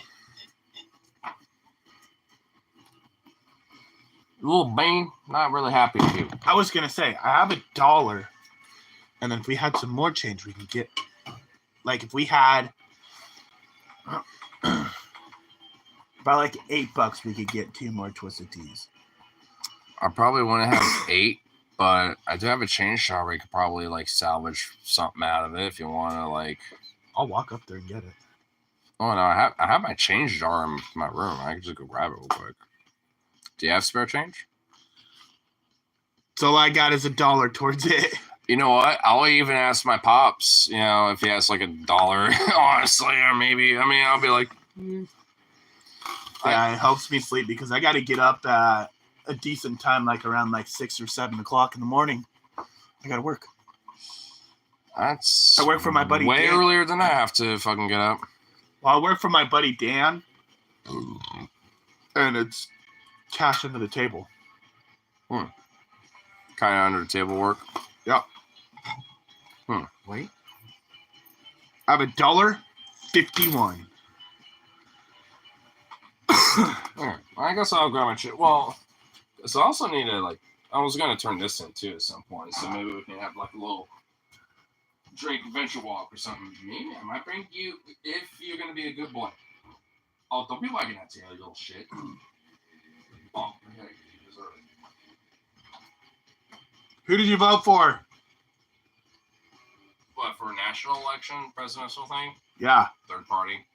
Little Bane, not really happy with you. I was gonna say I have $1, and then if we had some more change, we can get. Like if we had about like $8, we could get 2 more Twisted Teas. I probably want to have 8, but I do have a change shop where you could probably like salvage something out of it if you want to like. I'll walk up there and get it. Oh no, I have my change jar in my room. I can just go grab it real quick. Do you have spare change? So all I got is $1 towards it. You know what? I'll even ask my pops, if he has like $1, honestly, or maybe, I'll be like, Yeah, it helps me sleep because I got to get up at a decent time, like around like 6 or 7 o'clock in the morning. I got to work. That's I work for my buddy way Dan. earlier than I have to fucking get up. Well, I work for my buddy Dan, and it's cash under the table. Kind of under the table work. Yep. Wait. I have $1.51. I guess I'll grab my shit. Well, so I also need to I was gonna turn this in too at some point, so maybe we can have like a little drink adventure walk or something. Maybe I might bring you if you're gonna be a good boy. Oh, don't be liking that tail, you little shit. Oh, I gotta get you this early. Who did you vote for? What, for a national election, presidential thing? Yeah. Third party.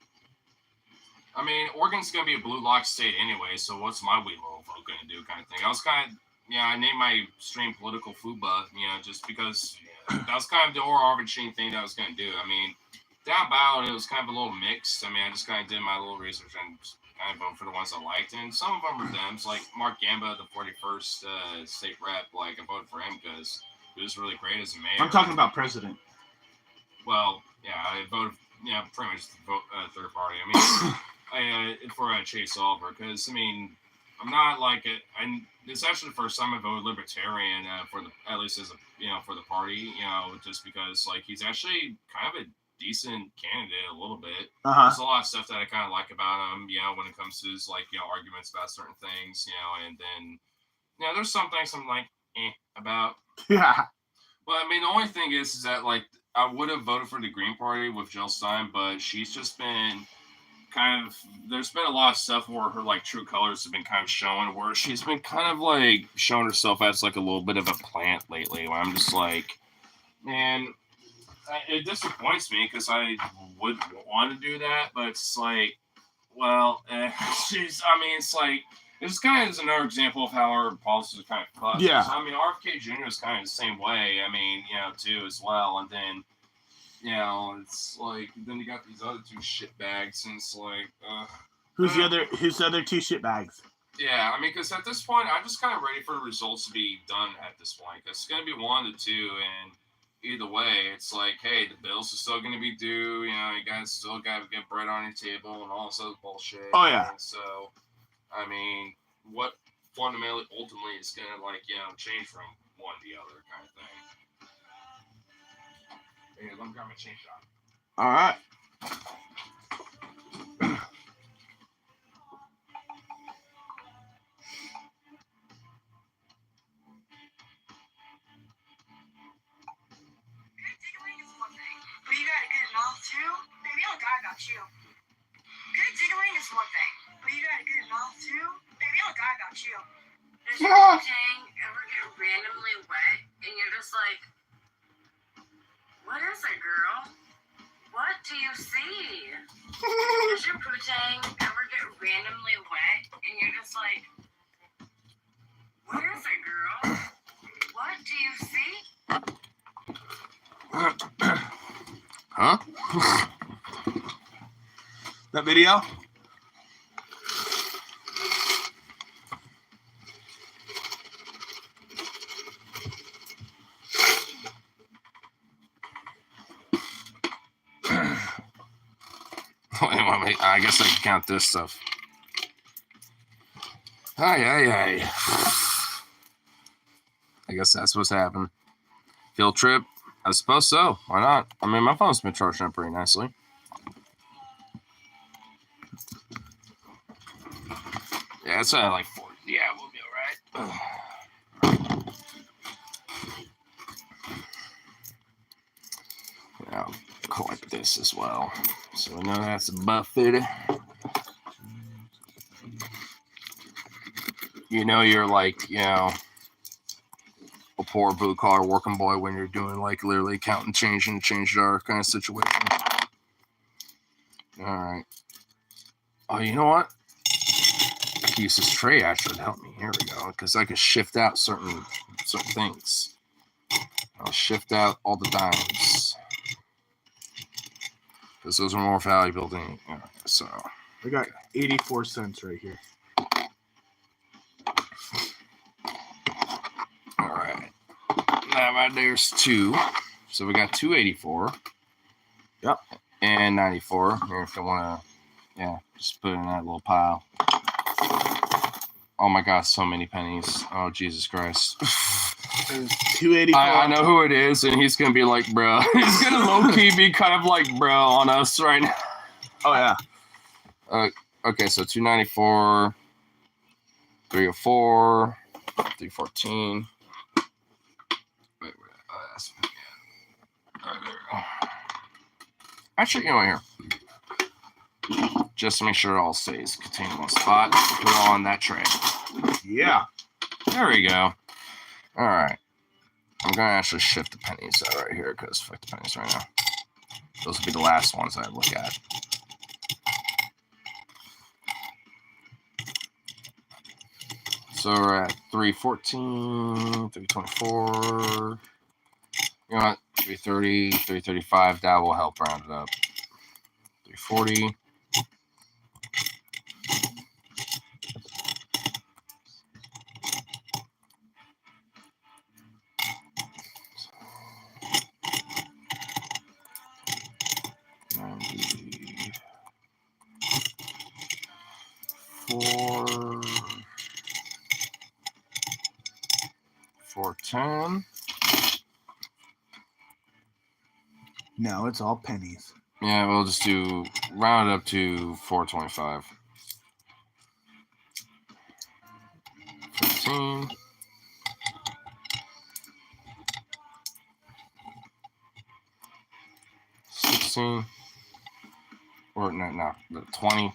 Oregon's gonna be a blue lock state anyway, so what's my wee little vote gonna do, kind of thing. I was kind of, I named my stream political Foobuh, just because that was kind of the overarching thing that I was gonna do. Down ballot, it was kind of a little mixed. I just kind of did my little research and kind of voted for the ones I liked, and some of them were Dems, like Mark Gamba, the 41st state rep. I voted for him because he was really great as a mayor. I'm talking about president. Well, yeah, I voted, pretty much third party. For Chase Oliver, because I'm not like it. And it's actually the first time I voted Libertarian for at least as for the party. Just because he's actually kind of a decent candidate a little bit. There's a lot of stuff that I kind of like about him. When it comes to his arguments about certain things. And then there's some things I'm like about. Yeah. But the only thing is that I would have voted for the Green Party with Jill Stein, but she's just been there's been a lot of stuff where her true colors have been kind of showing, where she's been kind of showing herself as a little bit of a plant lately, where I'm just man, it disappoints me because I would want to do that, but it's she's, it's kind of another example of how our policies are kind of cut. Yeah. RFK Jr. is kind of the same way, too, as well, and then it's then you got these other 2 shitbags, and it's Who's the other 2 shitbags? Yeah, because at this point, I'm just kind of ready for the results to be done at this point, because it's going to be 1 of the 2, and either way, it's hey, the bills are still going to be due, you guys still got to get bread on your table and all this other bullshit. Oh, yeah. And so, what fundamentally, ultimately, is going to, change from one to the other kind of thing. Hey, let me grab my change shot. All right. Giggling is one thing, but you got a good mouth too. Baby, I'll die about you. Good giggling is one thing, but you got a good mouth too. Baby, I'll die about you. Does your tang ever get randomly wet and you're just what is it, girl? What do you see? Does your poo-tang ever get randomly wet and you're just what is it, girl? What do you see? Huh? That video? I guess I can count this stuff. Ay. I guess that's what's happened. Field trip? I suppose so. Why not? I mean, my phone's been charging up pretty nicely. Yeah, it's like 40. Yeah, we'll be all right. Yeah, I'll collect this as well. So we know that's a buffet. You know, you're like, you know, a poor blue collar working boy when you're doing like literally counting change and change jar kind of situation. All right. Oh, you know what? I can use this tray actually to help me. Here we go, because I can shift out certain things. I'll shift out all the dimes because those are more valuable than. Right, so I got 84 cents right here. All right. Now right there's 2. So we got 284. Yep. And 94. Here, if I want to, yeah, just put it in that little pile. Oh my God, so many pennies. Oh, Jesus Christ. 284. I know who it is, and he's going to be like, bro. He's going to low-key be kind of like, bro, on us right now. Oh, yeah. Okay, so 294, 304, 314. Wait, that's, yeah. All right, there we go. Actually, you know, here. Just to make sure it all stays contained in one spot, put it all on that tray. Yeah. There we go. All right. I'm going to actually shift the pennies out right here because fuck the pennies right now. Those will be the last ones I look at. So we're at 314, 324. You know what? 330, 335. That will help round it up. 340. Four, 410. No, it's all pennies. Yeah, we'll just do round it up to 425. 15. 16. Or no, 20.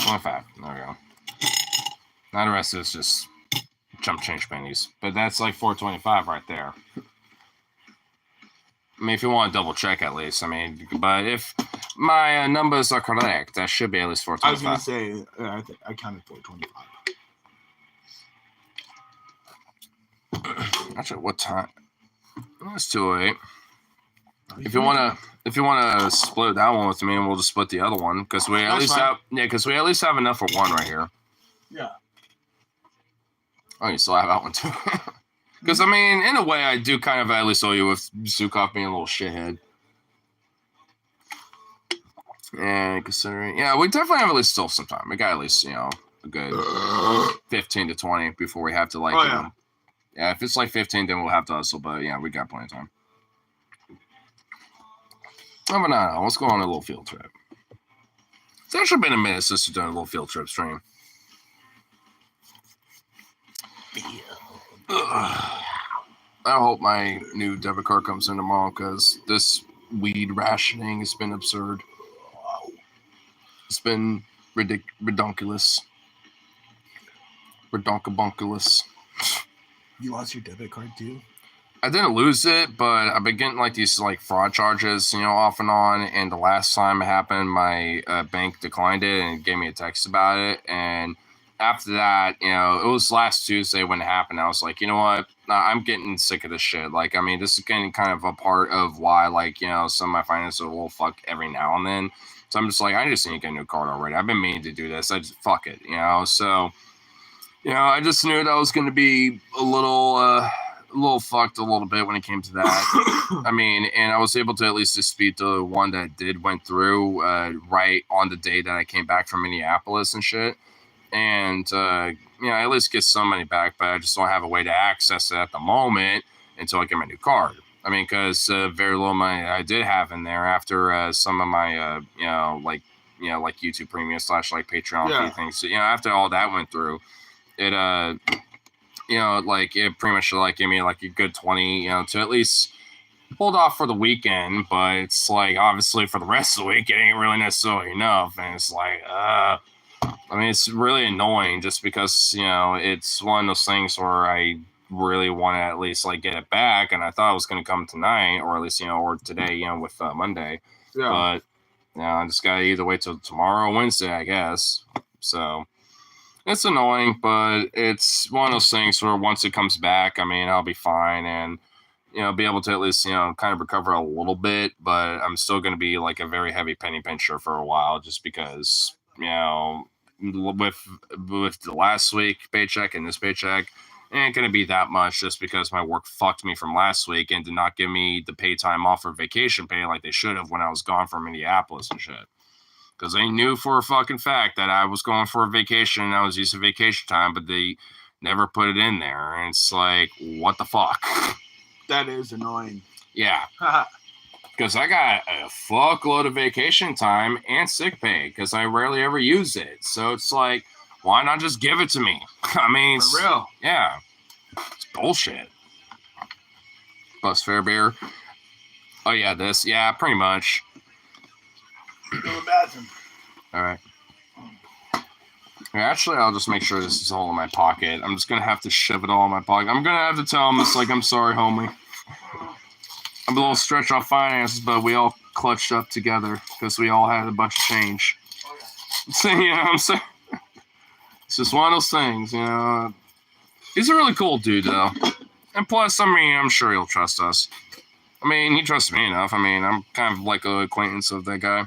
25. There we go. Now the rest is just jump change pennies. But that's like 425 right there. I mean, if you want to double check at least. I mean, but if my numbers are correct, that should be at least 425. I was going to say, I counted 425. Actually, what time? It's 2:08. If you wanna split that one with me, and we'll just split the other one because we at least have enough for one right here. Yeah. Oh, you still have that one too. Because I mean, in a way, I do kind of at least owe you with Zukov being a little shithead. And considering, yeah, we definitely have at least still some time. We got at least a good 15 to 20 before we have to like. Yeah, if it's like 15, then we'll have to hustle. But yeah, we got plenty of time. Oh, but no, let's go on a little field trip. It's actually been a minute since we've done a little field trip stream. I hope my new debit card comes in tomorrow because this weed rationing has been absurd. It's been redonkulous. Redonkabunkulous. You lost your debit card too? I didn't lose it, but I've been getting like these like fraud charges, off and on. And the last time it happened, my bank declined it and gave me a text about it. And after that, it was last Tuesday when it happened. I was like, you know what? I'm getting sick of this shit. Like, I mean, this is getting kind of a part of why, like, some of my finances are a little fuck every now and then. So I'm just like, I just need to get a new card already. I've been meaning to do this. I just fuck it, So, I just knew that was going to be a little little fucked a little bit when it came to that. I mean, and I was able to at least dispute the one that went through right on the day that I came back from Minneapolis and shit. And, I at least get some money back, but I just don't have a way to access it at the moment until I get my new card. I mean, because very little money I did have in there after some of my, like YouTube Premium / like Patreon things. After all that went through, it, it pretty much like gave me like a good 20, to at least hold off for the weekend. But it's like obviously for the rest of the week, it ain't really necessarily enough, and it's like, I mean, it's really annoying just because it's one of those things where I really want to at least like get it back, and I thought it was going to come tonight or at least or today, with Monday. Yeah. But I just gotta either wait till tomorrow or Wednesday, I guess. So it's annoying, but it's one of those things where once it comes back, I mean, I'll be fine and be able to at least kind of recover a little bit. But I'm still going to be like a very heavy penny pincher for a while, just because with the last week paycheck and this paycheck, it ain't going to be that much, just because my work fucked me from last week and did not give me the pay time off for vacation pay like they should have when I was gone from Minneapolis and shit. Because they knew for a fucking fact that I was going for a vacation and I was using vacation time, but they never put it in there. And it's like, what the fuck? That is annoying. Yeah. Because I got a fuckload of vacation time and sick pay because I rarely ever use it. So it's like, why not just give it to me? I mean, for real. Yeah. It's bullshit. Plus fair beer. Oh, yeah, this. Yeah, pretty much. Go to the bathroom. All right. Actually, I'll just make sure this is all in my pocket. I'm just going to have to shove it all in my pocket. I'm going to have to tell him it's like, I'm sorry, homie. I'm a little stretched on finances, but we all clutched up together because we all had a bunch of change. So, I'm saying? It's just one of those things, He's a really cool dude, though. And plus, I mean, I'm sure he'll trust us. I mean, he trusts me enough. I mean, I'm kind of like an acquaintance of that guy.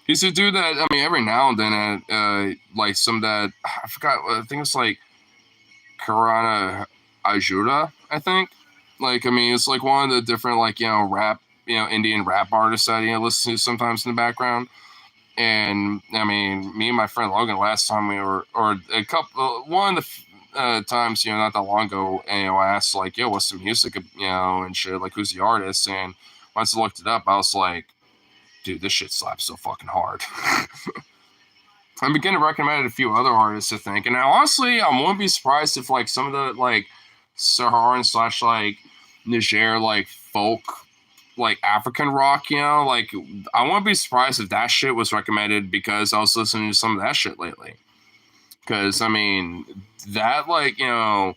He's a dude that, I mean, every now and then, like some that, I forgot, I think it's like Karana Ajuda, I think. Like, I mean, it's like one of the different, like, rap, Indian rap artists that, listen to sometimes in the background. And, I mean, me and my friend Logan, last time we were, or a couple, one of the times, not that long ago, and, I asked, like, yo, what's the music, and shit, like, who's the artist? And once I looked it up, I was like, dude, this shit slaps so fucking hard. I'm beginning to recommend a few other artists, I think. And honestly, I wouldn't be surprised if, like, some of the, like, Saharan / like, Niger, like, folk, like, African rock, like, I wouldn't be surprised if that shit was recommended because I was listening to some of that shit lately. Because, I mean, that, like, I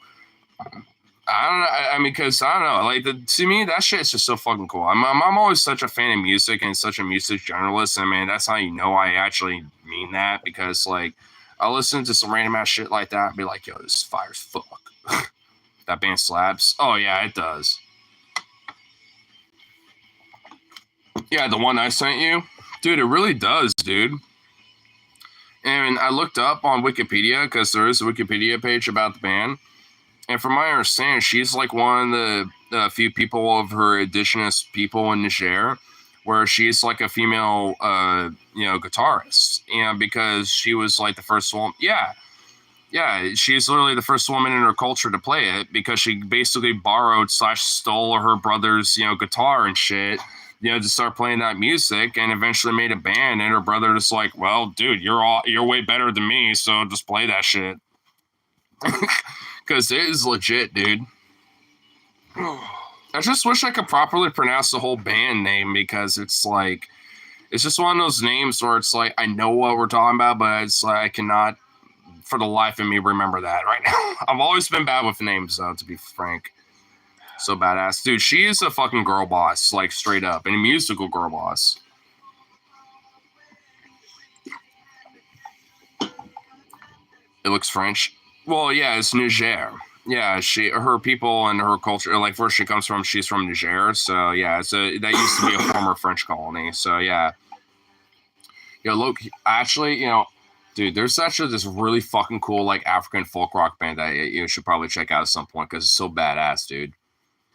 don't know. I mean, because I don't know. Like, to me, that shit is just so fucking cool. I'm always such a fan of music and such a music journalist. And man, that's how you know I actually mean that. Because like, I listen to some random ass shit like that and be like, yo, this is fire as fuck. That band slaps. Oh yeah, it does. Yeah, the one I sent you, dude, it really does, dude. And I looked up on Wikipedia because there is a Wikipedia page about the band. And from my understanding, she's like one of the few people of her indigenous people in Niger where she's like a female, guitarist. Because she was like the first one. Yeah. Yeah, she's literally the first woman in her culture to play it because she basically borrowed / stole her brother's, guitar and shit, to start playing that music, and eventually made a band. And her brother just like, well, dude, you're way better than me, so just play that shit. Because it is legit, dude. I just wish I could properly pronounce the whole band name because it's like, it's just one of those names where it's like, I know what we're talking about, but it's like, I cannot, for the life of me, remember that right now. I've always been bad with names, though, to be frank. So badass. Dude, she is a fucking girl boss, like, straight up. And a musical girl boss. It looks French. Well, yeah, it's Niger. Yeah, her people and her culture, like where she comes from, she's from Niger. So yeah, that used to be a former French colony. So yeah. Look, actually, dude, there's actually this really fucking cool like African folk rock band that you should probably check out at some point because it's so badass, dude.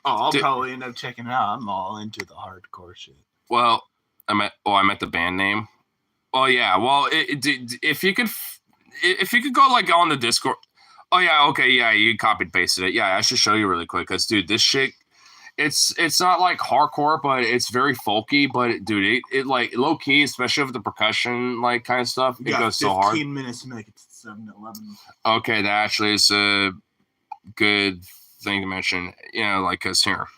Oh, I'll Dude. probably end up checking it out. I'm all into the hardcore shit. Well, I meant the band name. Oh yeah. Well, if you could go like on the Discord. Oh yeah. Okay. Yeah. You copied pasted it. Yeah. I should show you really quick because dude, this shit. It's not like hardcore, but it's very folky. But dude, it like low key, especially with the percussion like kind of stuff. It goes so hard. 15 minutes to make it to 7-Eleven. Okay, that actually is a good thing to mention. You know, like cause here,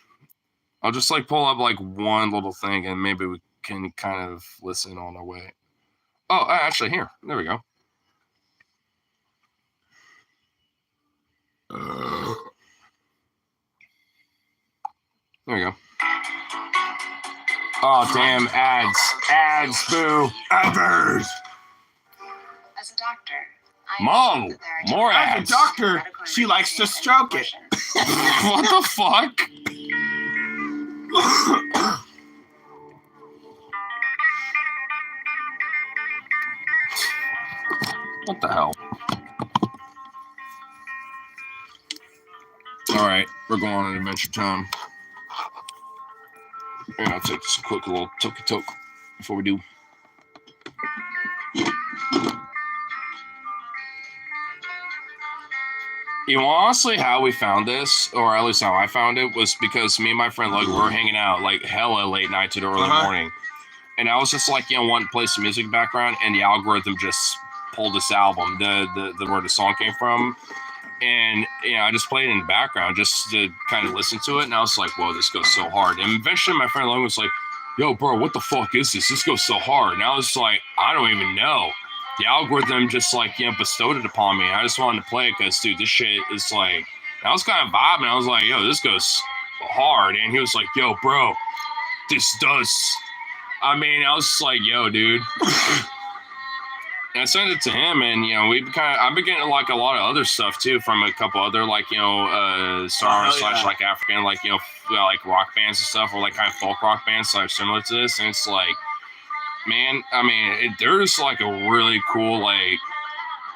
I'll just like pull up like one little thing, and maybe we can kind of listen on our way. Oh, actually, here, there we go. There we go. Oh, damn, ads, boo, ads. As a doctor, Mom, more As ads. a doctor, she likes to stroke it. What the fuck? What the hell? All right, we're going on an adventure time. And I'll take this quick little toke before we do. You know, honestly, how we found this, or at least how I found it, was because me and my friend like we were hanging out like hella late night to the early morning, and I was just like wanting to play some music background, and the algorithm just pulled this album, the where the song came from, and I just played it in the background just to kind of listen to it, and I was like, whoa, this goes so hard. And eventually, my friend Logan was like, yo, bro, what the fuck is this? This goes so hard. And I was like, I don't even know. The algorithm just like bestowed it upon me. I just wanted to play it because dude, this shit is like. I was kind of vibing. I was like, yo, this goes hard. And he was like, yo, bro, this does. I mean, I was just like, yo, dude. And I sent it to him, and I've been getting like a lot of other stuff too from a couple other like stars / like African like like rock bands and stuff, or like kind of folk rock bands that are similar to this. And it's like, man, I mean, there's like a really cool like,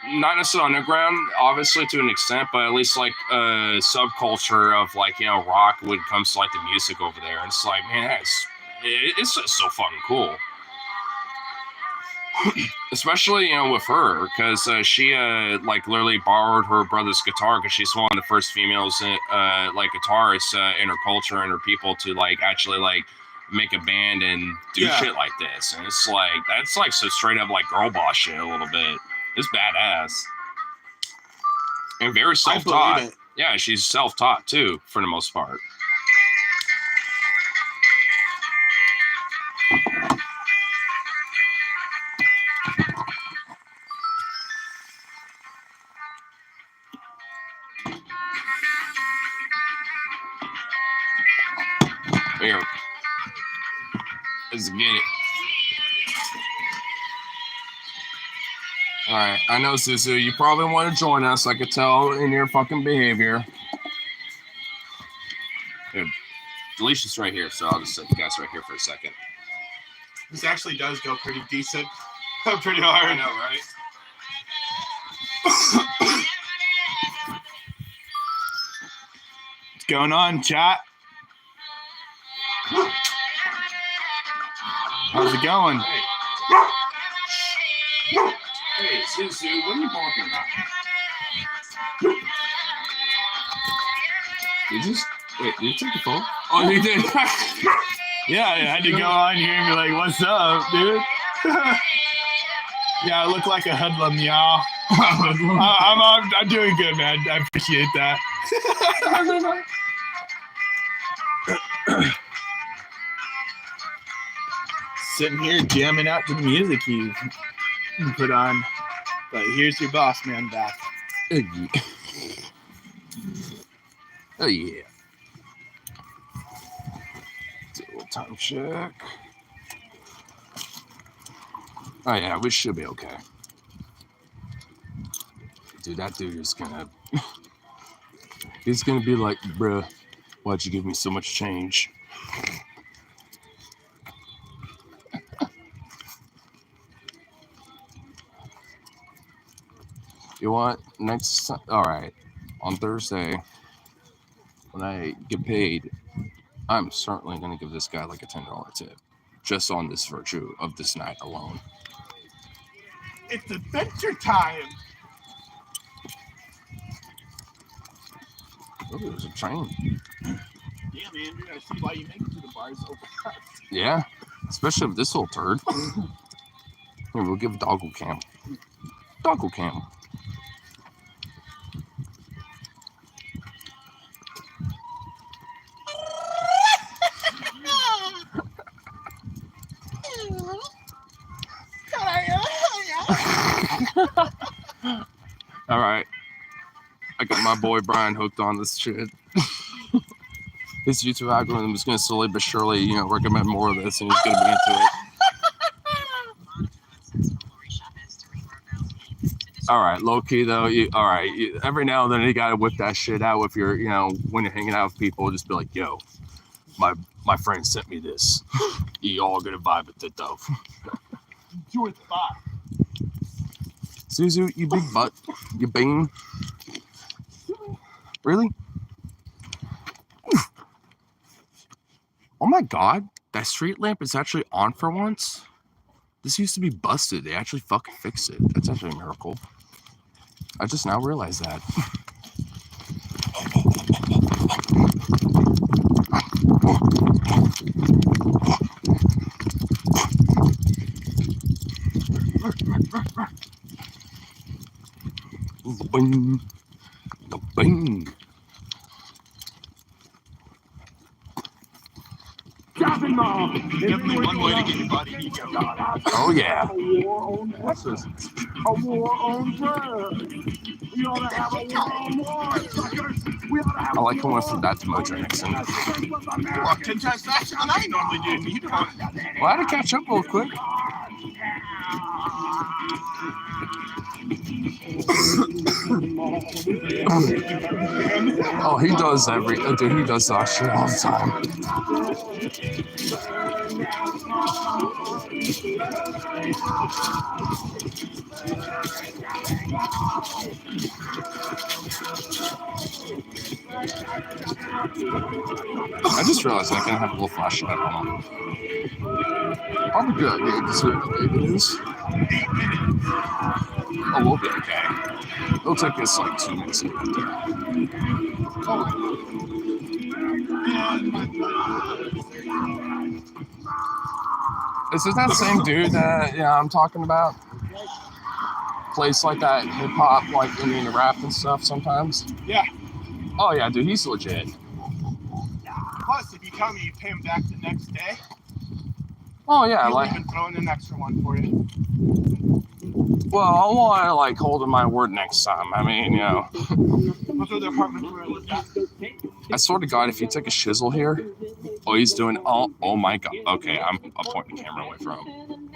not necessarily underground, obviously to an extent, but at least like a subculture of like rock when it comes to like the music over there. And it's like, man, it's just so fucking cool. Especially with her, because she like literally borrowed her brother's guitar, because she's one of the first females like guitarists in her culture and her people to like actually like make a band and do shit like this. And it's like, that's like so straight up like girl boss shit a little bit. It's badass and very self-taught. Yeah, she's self-taught too for the most part. Here. Let's get it. Alright, I know, Susu, you probably want to join us. I could tell in your fucking behavior. Dude, Delicia's right here, so I'll just set the gas right here for a second. This actually does go pretty decent. Pretty hard. I know, right? What's going on, chat? How's it going? Hey, Susu, what are you talking about? Did you take the phone? Oh, you did? Yeah, I had to go on here and be like, what's up, dude? Yeah, I look like a hoodlum, y'all. I'm doing good, man. I appreciate that. Sitting here jamming out to the music you put on. But here's your boss man back. Oh yeah. Do a little time check. Oh yeah, we should be okay. Dude, that dude is gonna he's gonna be like, bruh, why'd you give me so much change? You want next? All right, on Thursday, when I get paid, I'm certainly going to give this guy like a $10 tip, just on this virtue of this night alone. It's adventure time. Oh, there's a train. Damn, Andrew, I see why you make it to the bar so fast. Yeah, especially with this little turd. Here, we'll give Doggle Cam. Doggle Cam. All right, I got my boy Brian hooked on this shit. His YouTube algorithm is going to slowly but surely, you know, recommend more of this, and he's going to be into it. All right, low key though. Every now and then you got to whip that shit out if you're, you know, when you're hanging out with people, just be like, yo, my friend sent me this. You all gonna vibe with it though. Do it spot. Suzu, you big butt, you bean. Really? Oh my god, that street lamp is actually on for once. This used to be busted. They actually fucking fixed it. That's actually a miracle. I just now realized that. Bing. Bing. Definitely one way to get your body ego. Oh yeah. What's this? A war on drugs. We ought to have a war on war, suckers. We ought to have I like when we went from that to Mojo Nixon. You walk 10 times faster than I normally do, and you don't. Well, I had to catch up real quick. Oh, he does dude, he does that shit all the time. I just realized I can have a little flashlight on. Probably good, dude. This is what it is. Oh, we'll be okay. It'll take us like 2 minutes to get there. Is this that same dude that I'm talking about? Plays like that hip hop, like Indian rap and stuff sometimes? Yeah. Oh yeah, dude, he's legit. Plus, if you tell me you pay him back the next day, Oh yeah, he'll like, even throw in an extra one for you. well, I want to like hold to my word next time. I mean, you know, I'll throw the apartment for you. I swear to God, if you take a shizzle here, oh, he's doing, oh my God. Okay, I'm pointing the camera away from him.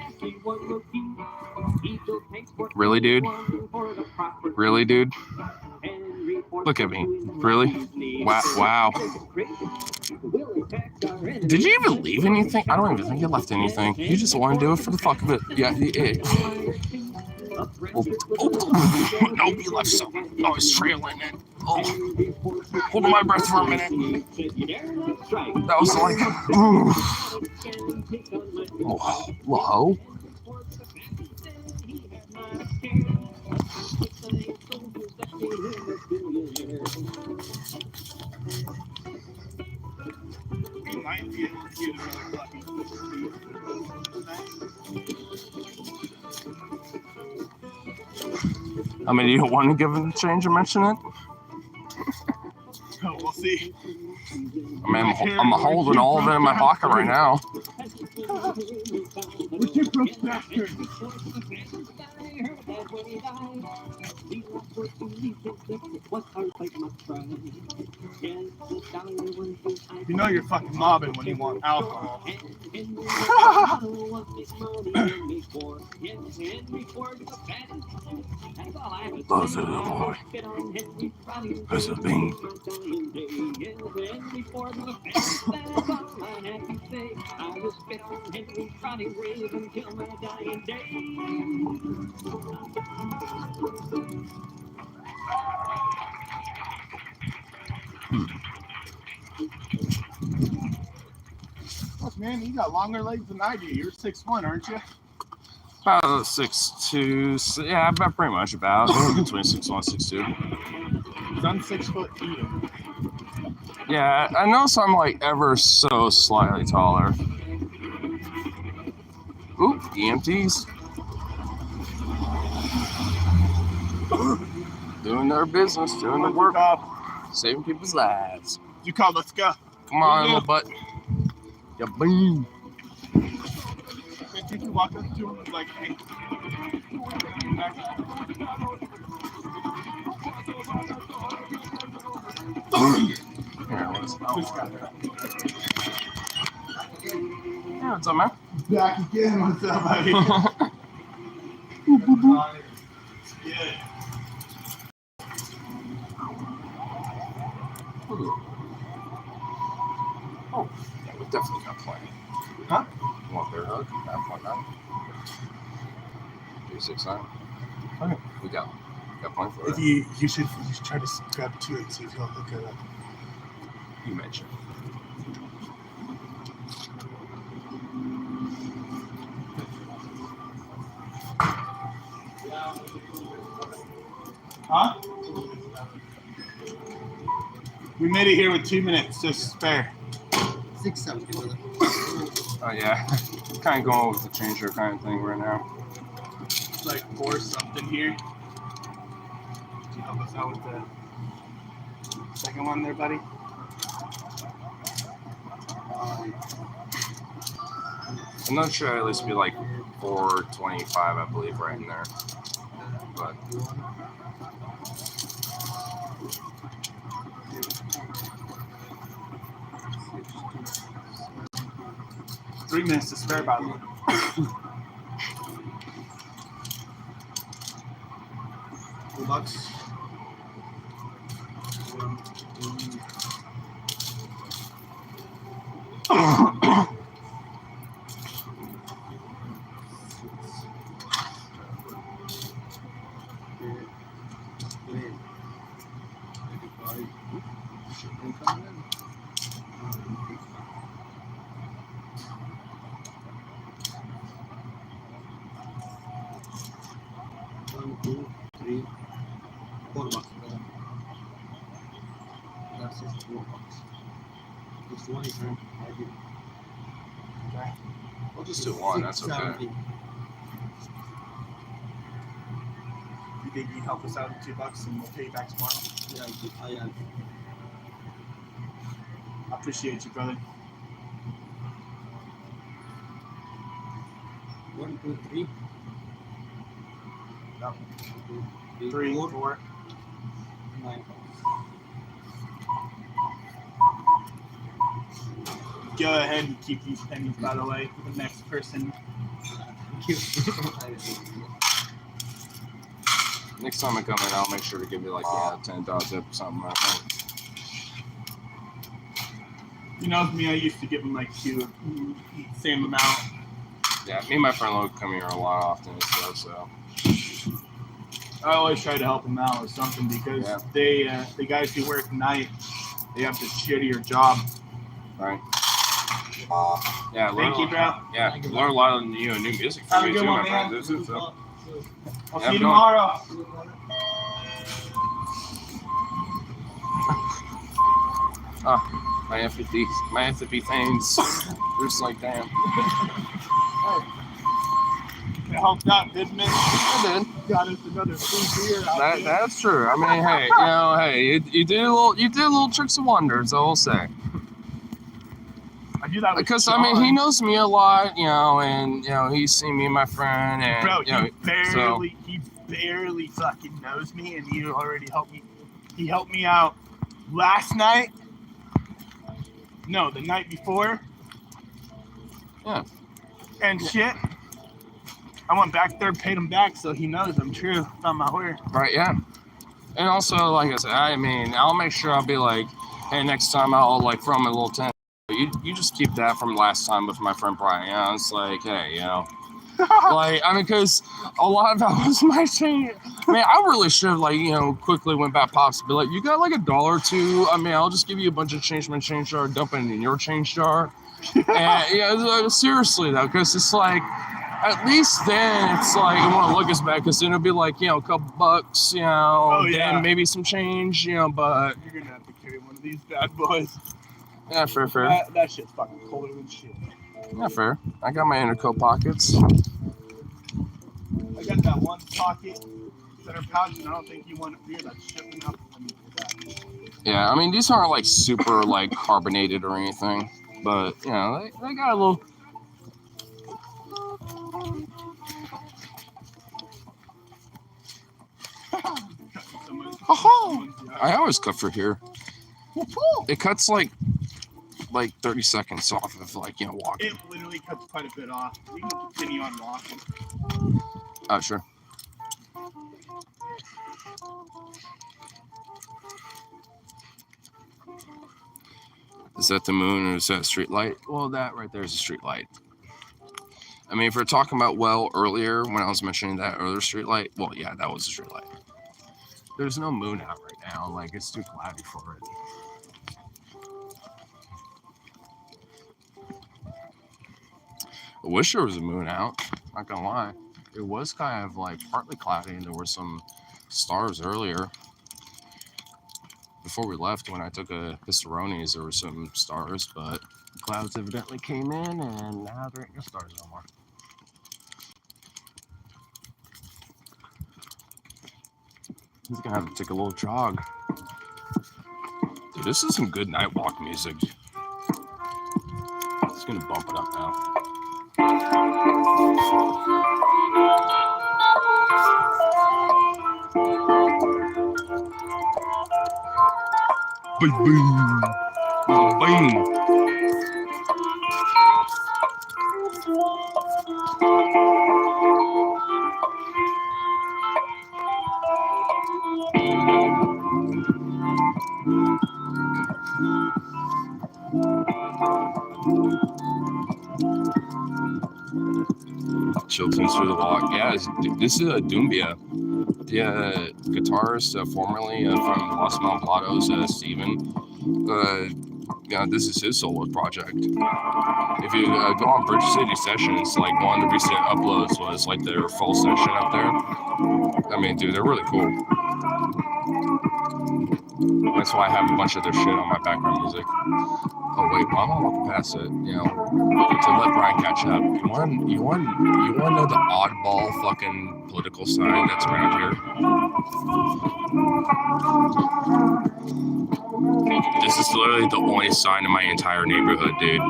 Really, dude? Really, dude? Look at me. Really? Wow. Did you even leave anything? I don't even think you left anything. You just want to do it for the fuck of it. Yeah. Oh, nope, you left some. Oh, he's trailing it. Oh, holding my breath for a minute. That was like, whoa. I mean, you don't want to give it a change and mention it? Oh, we'll see. I mean, I'm holding all of it in my pocket right now. You know you're fucking mobbing when you want alcohol. Those are the boy. There's a bean. Look, man, you got longer legs than I do. You're 6'1", aren't you? About 6'2". Yeah, about pretty much about between 6'1", 6'2". I'm 6 foot even. Yeah, I notice I'm like ever so slightly taller. Oop, EMTs. Doing their business, doing the work, saving people's lives. You call, let's go. Come on, little butt. Yeah, boom. Did you walk up to him like, hey? Yeah, what's up, man? Back again, what's up, buddy? Yeah. Oh, yeah, we definitely got plenty. Huh? You want bear hug? 9.9. 369. Okay, we got plenty for If that. you should try to grab 2 and see if he'll hook it up. You mentioned. Huh? We made it here with 2 minutes to spare. 670, brother. Oh yeah, kind of going with the changer kind of thing right now. It's like 4 something here. Can you help us out with the second one there, buddy? I'm not sure. At least be like 425, I believe, right in there. But 3 minutes to spare, by the way. $2. One, two, three, $4, brother. That's just $4. This one is not heavy. we'll just do one. That's okay. 670. You think you'd help us out with $2 and we'll pay you back tomorrow? Yeah, I am. I appreciate you, brother. 1, 2, 3. No. 2, 3, 4, 4. 9. Go ahead and keep these pennies, by the way, for the next person. Thank you. Next time I come in, I'll make sure to give you like $10 tip or something like that. You know, me, I used to give him like 2, same amount. Yeah, me and my friend would come here a lot often and stuff. So I always try to help them out with something because the guys who work night, they have the shittier job. right. Yeah, Thank you, bro. Yeah, learn a lot of new music Have from a me good too, one, my man. friend. This is so. I'll Yeah, see you go on. tomorrow. My empathy things. Just like damn. It helped out, didn't it? I did. Got us another free beer out there. That's true. I mean, hey, you do little tricks and wonders. I will say. I do that with Because Sean. I mean, he knows me a lot, and he's seen me and my friend, and Bro, so he barely fucking knows me, and he already helped me. He helped me out last night. No, the night before. Yeah. And shit. I went back there, paid him back, so he knows I'm true. Found my word. right, yeah. And also, like I said, I mean, I'll make sure I'll be like, hey, next time I'll like throw him a little 10. You just keep that from last time with my friend Brian. It's like, hey, like, I mean, because a lot of that was my change. I mean, I really should have, quickly went back pops and be like, you got like $1 or $2? I mean, I'll just give you a bunch of change from my change jar, dump it in your change jar. And yeah, seriously though, because it's like, at least then it's like I want to look as bad, because then it'll be like, you know, a couple bucks, you know, Oh, yeah. then maybe some change, you know, but You're gonna have to carry one of these bad boys. yeah, fair. That shit's fucking colder than shit. Yeah, fair. I got my intercoat pockets. I got that one pocket center pouch, and I don't think you want beer that's shipping up when you do that. Yeah, I mean, these aren't like super like carbonated or anything, but you know, they got a little. I always cut for here. It cuts like 30 seconds off of like, you know, walking. It literally cuts quite a bit off. We can continue on walking. Oh, sure. Is that the moon or is that a street light? Well, that right there is a street light. I mean, if we're talking about earlier when I was mentioning that other street light, well, yeah, that was a street light. There's no moon out right now. Like, it's too cloudy for it. I wish there was a moon out. Not gonna lie. It was kind of like partly cloudy, and there were some stars earlier. Before we left, when I took a Pistarones, there were some stars, but the clouds evidently came in, and now there ain't no stars no more. He's gonna have to take a little jog. Dude, this is some good night walk music. It's gonna bump it up now. Boom, boom, boom. Chilton's through the walk. Yeah, this is a Dumbia. The guitarist formerly from Los Malvados, Steven. Yeah, this is his solo project. If you go on Bridge City Sessions, like one of the recent uploads was like their full session up there. I mean, dude, they're really cool. That's why I have a bunch of their shit on my background music. Oh wait, while I'm walking past it, you know, to let Brian catch up. You want to know the oddball fucking political sign that's around here? This is literally the only sign in my entire neighborhood, dude.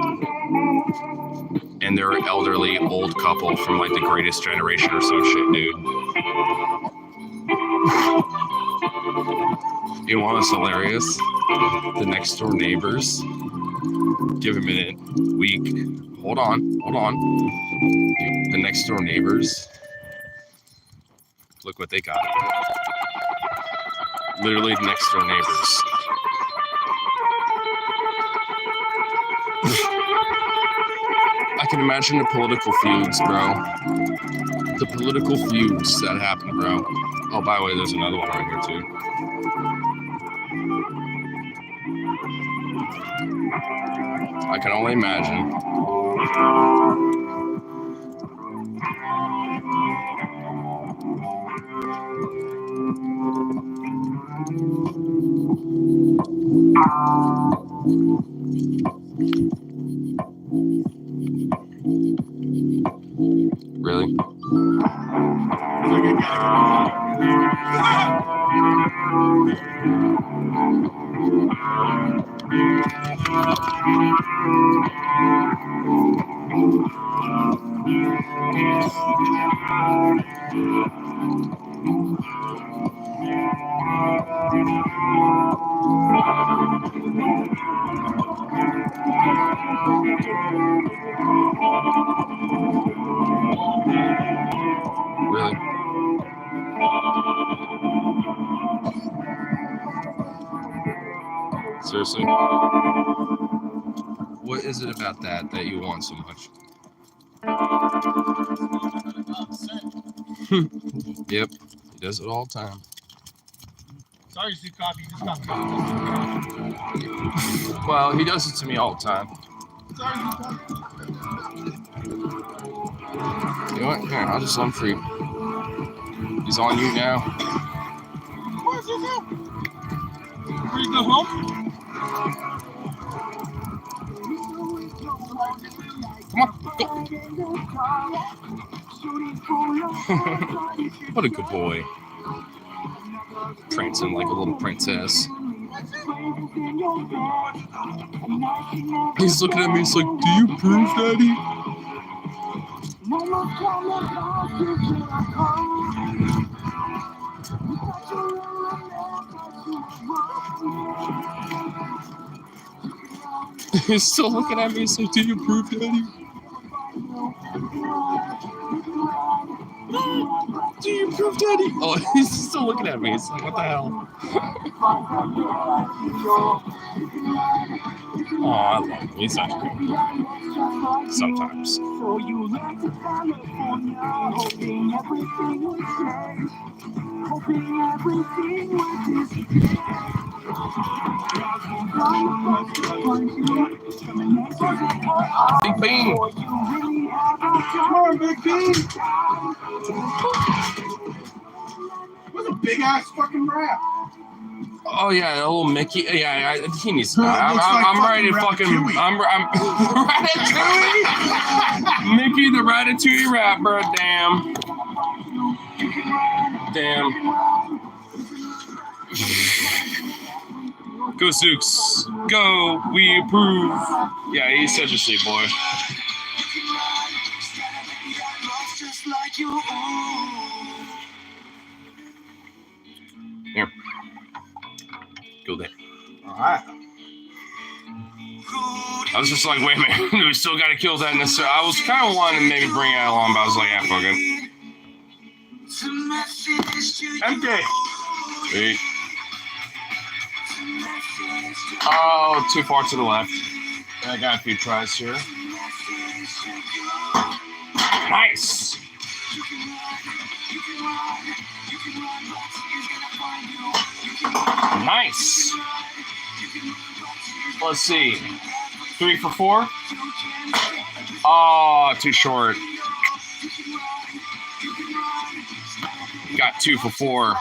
And they're an elderly old couple from like the Greatest Generation or some shit, dude. You know what's hilarious? The next door neighbors. Give a minute. Week. Hold on. The next door neighbors. Look what they got. Literally the next door neighbors. I can imagine the political feuds, bro. The political feuds that happen, bro. Oh, by the way, there's another one right here, too. I can only imagine. Really? Really? Seriously? What is it about that you want so much? Yep, he does it all the time. Sorry, Sue Coffee, you just got me. Well, he does it to me all the time. It's You know what? Here, I'll just let him free. He's on you now. Where's this at? Where you go home? Come on, go. What a good boy. Prancing like a little princess. He's looking at me, he's like, do you approve, Daddy? He's still looking at me, he's like, do you approve, Daddy? Do you approve, Daddy? Oh, he's still looking at me. He's like, what the hell? Oh, I love him. He's such a good boy. Sometimes. Big Bean. Come on, Big Bean. What's a big ass fucking rat? Oh yeah, a little Mickey. Yeah, he needs to. Looks like I'm ready to fucking. Ratatouille. I'm Ratatouille. Mickey the Ratatouille rat, bro. Damn. Go Zooks. Go. We approve. Yeah, he's such a sweet boy. Here. Go there. Alright. I was just like, wait a minute, we still gotta kill that. I was kind of wanting to maybe bring it along, but I was like, yeah, fuck it. Empty. Sweet. Oh, too far to the left. I got a few tries here. Nice. Nice. Let's see. 3 for 4. Oh, too short. Got 2 for 4.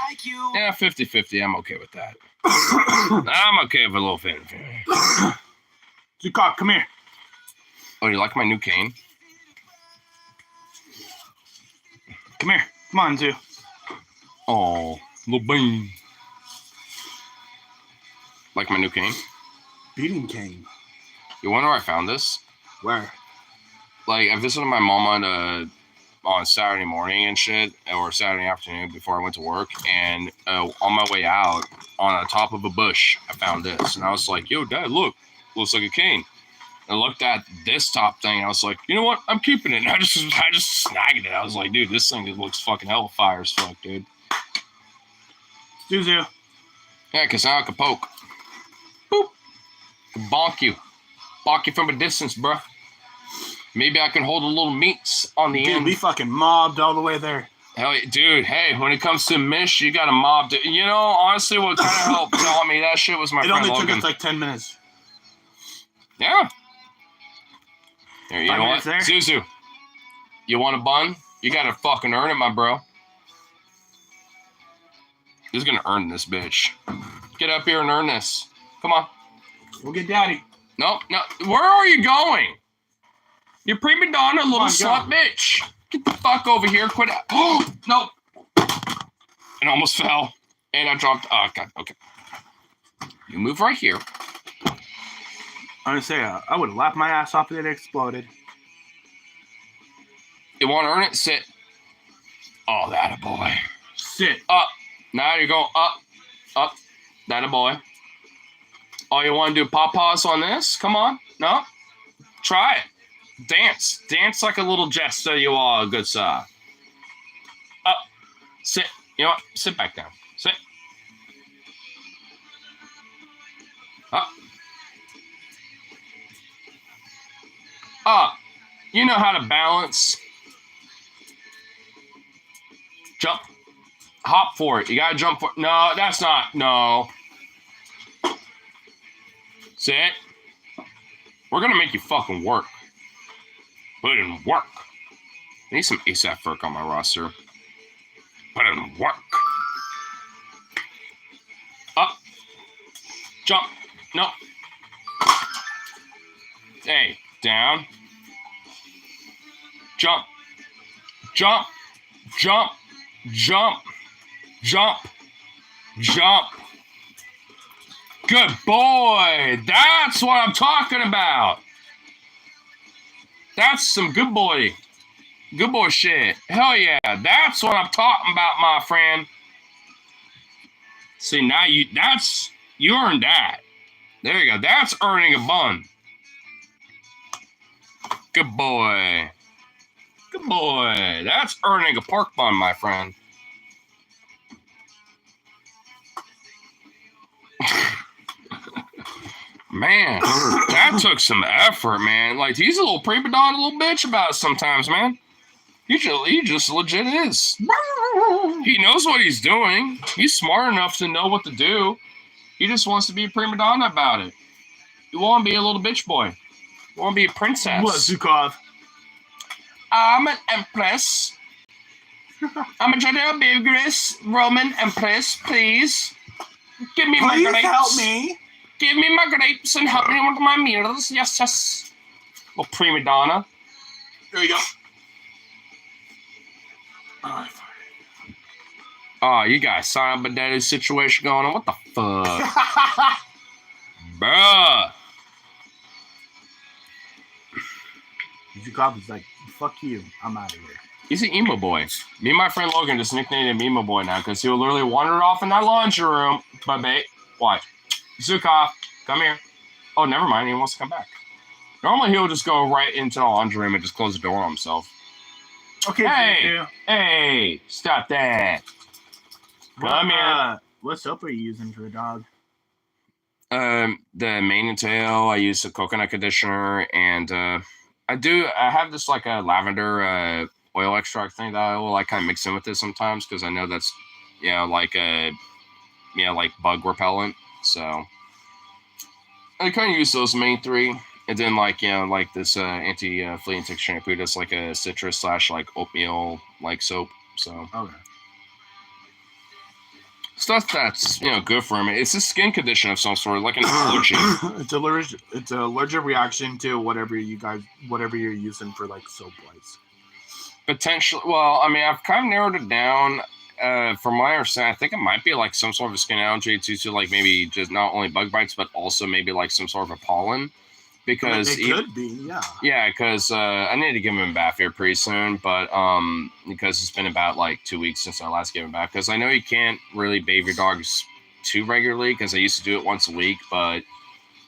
Yeah, 50-50. I'm okay with that. I'm okay with a little 50-50. Zucock, come here. Oh, you like my new cane? Come here. Come on, Zoo. Oh, little bean. Like my new cane? Beating cane. You wonder where I found this? Where? Like, I visited my mom on Saturday morning and shit, or Saturday afternoon before I went to work, and on my way out, on the top of a bush, I found this, and I was like, yo, Dad, look, looks like a cane. And I looked at this top thing, and I was like, you know what, I'm keeping it, and I just snagged it. I was like, dude, this thing looks fucking hellfire as fuck, dude. Zoo. Yeah, because now I can poke. Boop. Can bonk you. Bonk you from a distance, bro. Maybe I can hold a little meats on the Dude, end. we fucking mobbed all the way there. Hell yeah, dude, hey, when it comes to Mish, you got to mob. You know, honestly, what kind of helped telling me that shit was my It friend only Logan. took us like 10 minutes. Yeah. Here, you 5 know minutes what? there? Zuzu, you want a bun? You got to fucking earn it, my bro. He's going to earn this bitch. Get up here and earn this. Come on. We'll get Daddy. No. Where are you going? You prima donna, little slut bitch. Get the fuck over here. Quit. Oh, no. It almost fell. And I dropped. Oh, God. Okay. You move right here. I'm gonna say, I would have laughed my ass off if it exploded. You want to earn it? Sit. Oh, that a boy. Sit. Up. Now you're going up. That a boy. Oh, you want to do pawpaws on this? Come on. No? Try it. Dance. Dance like a little jester you are, good sir. Up. Sit. You know what? Sit back down. Sit. Up. Up. You know how to balance. Jump. Hop for it. You gotta jump for it. No, that's not. No. Sit. We're gonna make you fucking work. Put in work. I need some ASAP Ferk on my roster. Put in work. Up. Jump. No. Hey, down. Jump. Jump. Jump. Jump. Jump. Jump. Good boy. That's what I'm talking about. That's some good boy shit. Hell yeah. That's what I'm talking about, my friend. See, now you earned that. There you go. That's earning a bun. Good boy. Good boy. That's earning a pork bun, my friend. Man, that took some effort, man. Like, he's a little prima donna, little bitch about it sometimes, man. He just legit is. He knows what he's doing. He's smart enough to know what to do. He just wants to be a prima donna about it. You want to be a little bitch boy. You want to be a princess. What, Zukov? I'm an empress. I'm a general vigorous Roman empress, please. Give me my grapes. Please help me. Give me my grapes and help me with my meals. Yes, yes. Little prima donna. There you go. Oh, you got a silent daddy situation going on. What the fuck? Bruh. Zukov is like, fuck you. I'm out of here. He's an emo boy. Me and my friend Logan just nicknamed him emo boy now because he'll literally wander off in that laundry room. But babe, watch. Zukov, come here. Oh, never mind. He wants to come back. Normally, he'll just go right into the laundry room and just close the door on himself. Okay, Hey, hey, stop that. Come here. What soap are you using for the dog? The mane and tail. I use a coconut conditioner, and I have this like a lavender oil extract thing that I will like kind of mix in with it sometimes because I know that's like bug repellent. So I kind of use those main three, and then like this anti flea and tick shampoo that's like a citrus / like oatmeal like soap. So Okay. stuff that's good for him. It's a skin condition of some sort, like an allergy. It's an allergic reaction to whatever you're using for like soap wise. Potentially, well, I mean, I've kind of narrowed it down. From my understanding, I think it might be like some sort of a skin allergy to like maybe just not only bug bites, but also maybe like some sort of a pollen. Because it could be, yeah. Yeah, because I need to give him a bath here pretty soon, but because it's been about like 2 weeks since I last gave him a bath. Because I know you can't really bathe your dogs too regularly, because I used to do it once a week, but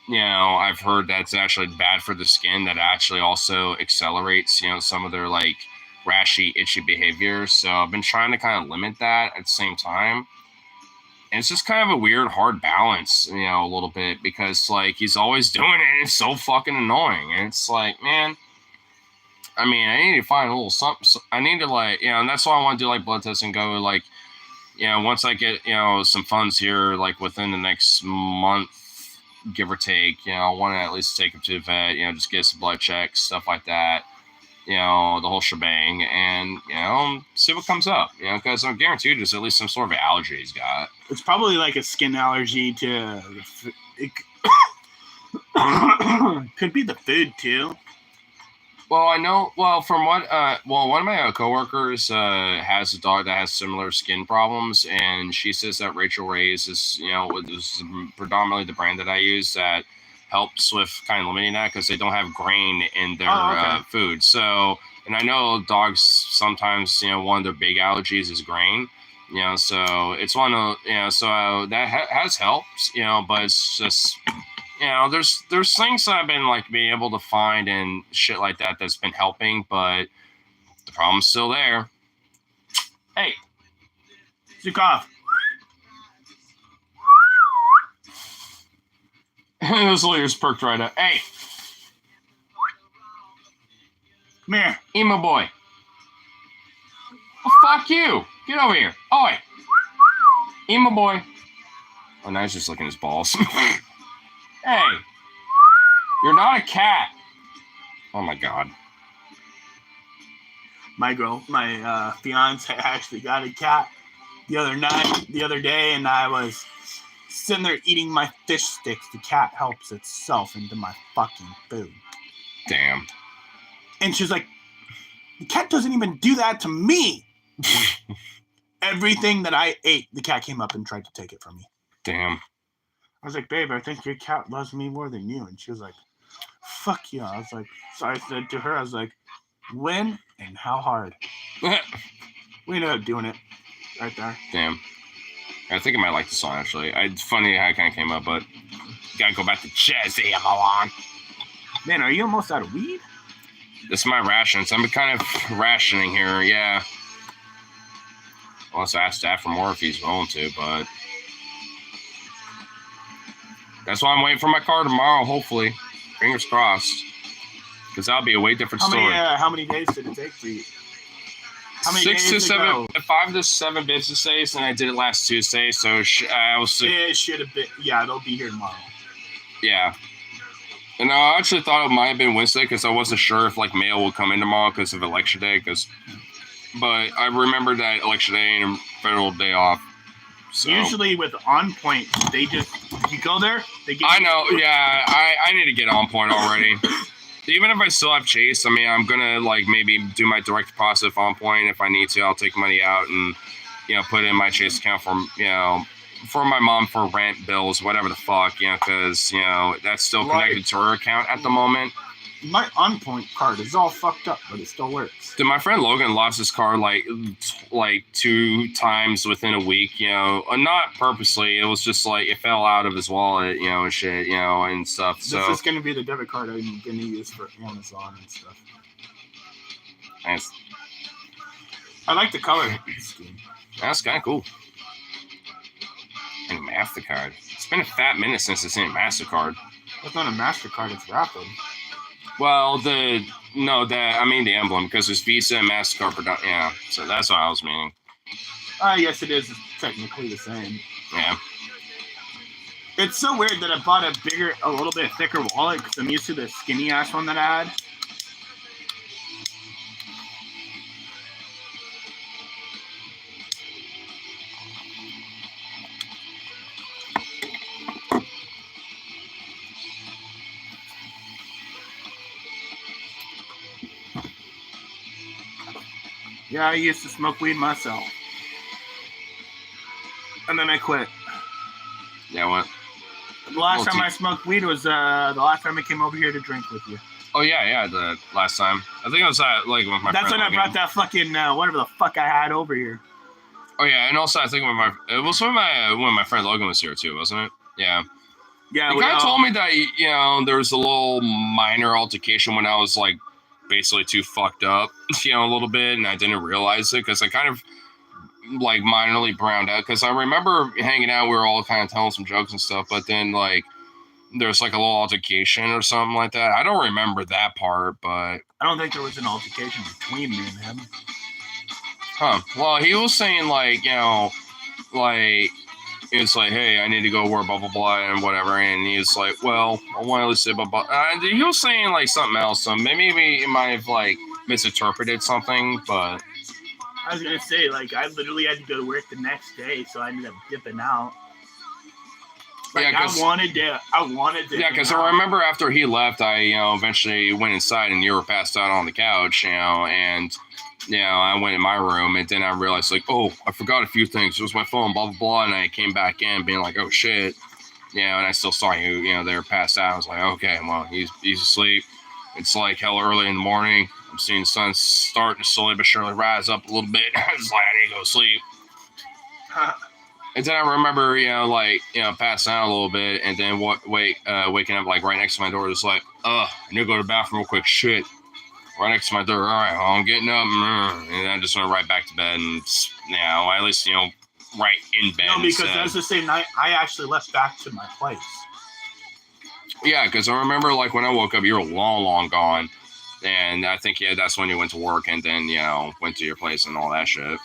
I've heard that's actually bad for the skin. That actually also accelerates some of their like rashy, itchy behavior. So I've been trying to kind of limit that at the same time. And it's just kind of a weird, hard balance, a little bit, because like he's always doing it and it's so fucking annoying. And it's like, man, I mean, I need to find a little something. I need to like, and that's why I want to do like blood tests and go like, once I get, some funds here, like within the next month, give or take, I want to at least take him to the vet, just get some blood checks, stuff like that. The whole shebang, and see what comes up, because I'm guaranteed there's at least some sort of allergy he's got. It's probably like a skin allergy to it. Could be the food too. Well, I know. Well, from what one of my coworkers has a dog that has similar skin problems, and she says that Rachel Ray's is is predominantly the brand that I use that helps with kind of limiting that, because they don't have grain in their food. So, and I know dogs sometimes, one of their big allergies is grain, so it's one of, so that has helped, but it's just, there's things that I've been like being able to find and shit like that that's been helping, but the problem's still there. Hey. Zukov. Those lawyers perked right up. Hey. Come here. Emo boy. Oh, fuck you. Get over here. Oi. Emo boy. Oh, now he's just licking his balls. Hey. You're not a cat. Oh my god. My fiance actually got a cat the other day, and I was sitting there eating my fish sticks. The cat helps itself into my fucking food. Damn. And she's like, the cat doesn't even do that to me. Everything that I ate, the cat came up and tried to take it from me. Damn. I was like, babe, I think your cat loves me more than you. And she was like, fuck you. I was like, so I said to her, I was like, when and how hard? We ended up doing it right there. Damn. I think I might like the song, actually. It's funny how it kind of came up, but gotta go back to Jazzy, I'm on. Man, are you almost out of weed? This is my rations. I'm kind of rationing here, yeah. Unless I ask Dad for more if he's willing to, but... That's why I'm waiting for my car tomorrow, hopefully. Fingers crossed. Because that'll be a way different story. How many days did it take for you? How many 6 to days 7, ago? 5 to 7 business days, and I did it last Tuesday, so I was... It should have been... Yeah, they'll be here tomorrow. Yeah. And I actually thought it might have been Wednesday, because I wasn't sure if, like, mail would come in tomorrow because of Election Day, But I remembered that Election Day ain't a federal day off. So. Usually with On Point, they just... If you go there, they give I know, yeah. I need to get On Point already. Even if I still have Chase, I mean, I'm going to, like, maybe do my direct deposit On Point. If I need to, I'll take money out and, you know, put it in my Chase account for, you know, for my mom for rent, bills, whatever the fuck, you know, because, you know, that's still connected to her account at the moment. My On Point card is all fucked up, but it still works. Dude, my friend Logan lost his car like 2 times within a week, you know, not purposely. It was just like it fell out of his wallet, you know, and shit, you know, and stuff. This So is going to be the debit card I'm going to use for Amazon and stuff. nice. I like the color scheme. That's kind of cool. And MasterCard. It's been a fat minute since I've seen a MasterCard. That's not a MasterCard, it's Rapid. Well, I mean the emblem, because it's Visa and MasterCard. Yeah, so that's what I was meaning. Yes, it is technically the same. Yeah. It's so weird that I bought a little bit thicker wallet because I'm used to the skinny ass one that I had. Yeah, I used to smoke weed myself. And then I quit. Yeah, what? The last time I smoked weed was the last time I came over here to drink with you. Oh, yeah, the last time. I think I was at, like, with my That's friend. when I brought that fucking, whatever the fuck I had over here. Oh, yeah, and also I think when my friend Logan was here, too, wasn't it? Yeah. Yeah, He kind of told me that, you know, there was a little minor altercation when I was, like, basically too fucked up, you know, a little bit, and I didn't realize it, because I kind of, like, minorly browned out, because I remember hanging out, we were all kind of telling some jokes and stuff, but then, like, there's, like, a little altercation or something like that. I don't remember that part, but... I don't think there was an altercation between me and him. Huh. Well, he was saying, like, you know, like... It's like, hey, I need to go work, blah, blah, blah, and whatever. And he's like, well, I want to say blah, blah. He was saying, like, something else. So maybe he might have, like, misinterpreted something, but... I was going to say, like, I literally had to go to work the next day, so I ended up dipping out. Like, Yeah, I wanted to. Yeah, because I remember after he left, I, you know, eventually went inside and you were passed out on the couch, you know, and... You know, I went in my room, and then I realized, like, oh, I forgot a few things. It was my phone, blah, blah, blah, and I came back in being like, oh, shit. You know, and I still saw you know, they were passed out. I was like, okay, well, he's asleep. It's, like, hell early in the morning. I'm seeing the sun starting to slowly but surely rise up a little bit. I was like, I need to go to sleep. And then I remember, you know, like, you know, passing out a little bit, and then waking up, like, right next to my door, just like, I need to go to the bathroom real quick. Shit. Right next to my door. All right, well, I'm getting up, and I just went right back to bed, and you know, at least, you know, right in bed. No, because that's the same night I actually left back to my place. Yeah, because I remember, like, when I woke up, you were long, long gone, and I think that's when you went to work, and then, you know, went to your place and all that shit.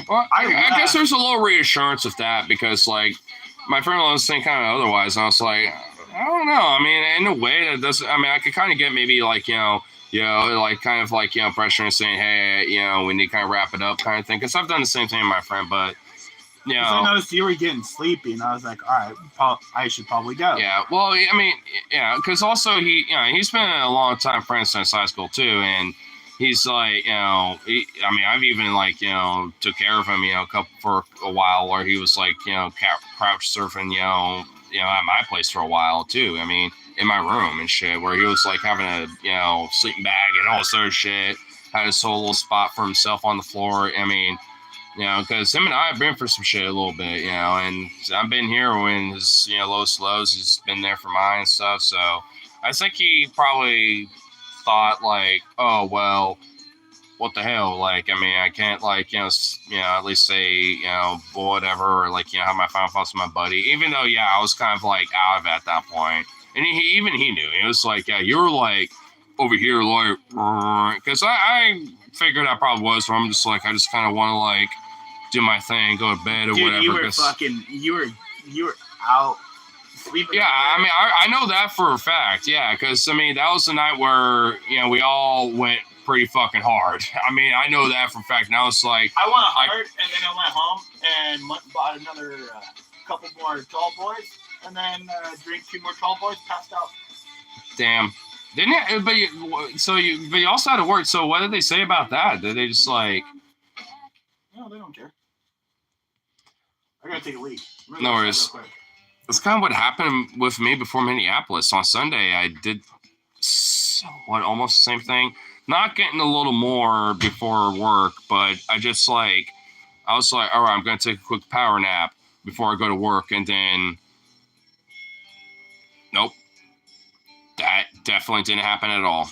Well, I guess there's a little reassurance of that, because, like, my friend was saying kind of otherwise, and I was like, I don't know. I mean, in a way that doesn't. I mean, I could kind of get maybe like like kind of like pressure and saying, hey, we need to kind of wrap it up, kind of thing. Because I've done the same thing with my friend, but I noticed you were getting sleepy, and I was like, all right, I should probably go. Yeah, well, I mean, because also he's been a long time friend since high school too, and he's like, I mean, I've even like, took care of him, for a while, where he was like, couch surfing, at my place for a while too. I mean, in my room and shit, where he was like having a, sleeping bag and all sort of shit, had his whole little spot for himself on the floor. I mean. Because him and I have been for some shit a little bit, and I've been here when his, lowest lows. He's been there for mine and stuff. So I think he probably thought like, oh well, what the hell? Like, I mean, I can't like, at least say, whatever, or like, have my final thoughts with my buddy. Even though, I was kind of like out of it at that point, and he knew. He was like, yeah, you were like over here, like, because I figured I probably was. So I'm just like, I just kind of want to like. Do my thing, go to bed or whatever. You were out sleeping. Yeah, I mean, I know that for a fact. Yeah, because I mean, that was the night where we all went pretty fucking hard. I mean, I know that for a fact. Now it's like I went hard, and then I went home and went and bought another couple more tall boys, and then drank 2 more tall boys, passed out. Damn. Didn't you? But you also had to work. So what did they say about that? Did they just like? No, they don't care. I gotta take a leak. No worries. That's kind of what happened with me before Minneapolis. On Sunday, I did almost the same thing. Not getting a little more before work, but I was like, all right, I'm gonna take a quick power nap before I go to work, and then, nope, that definitely didn't happen at all.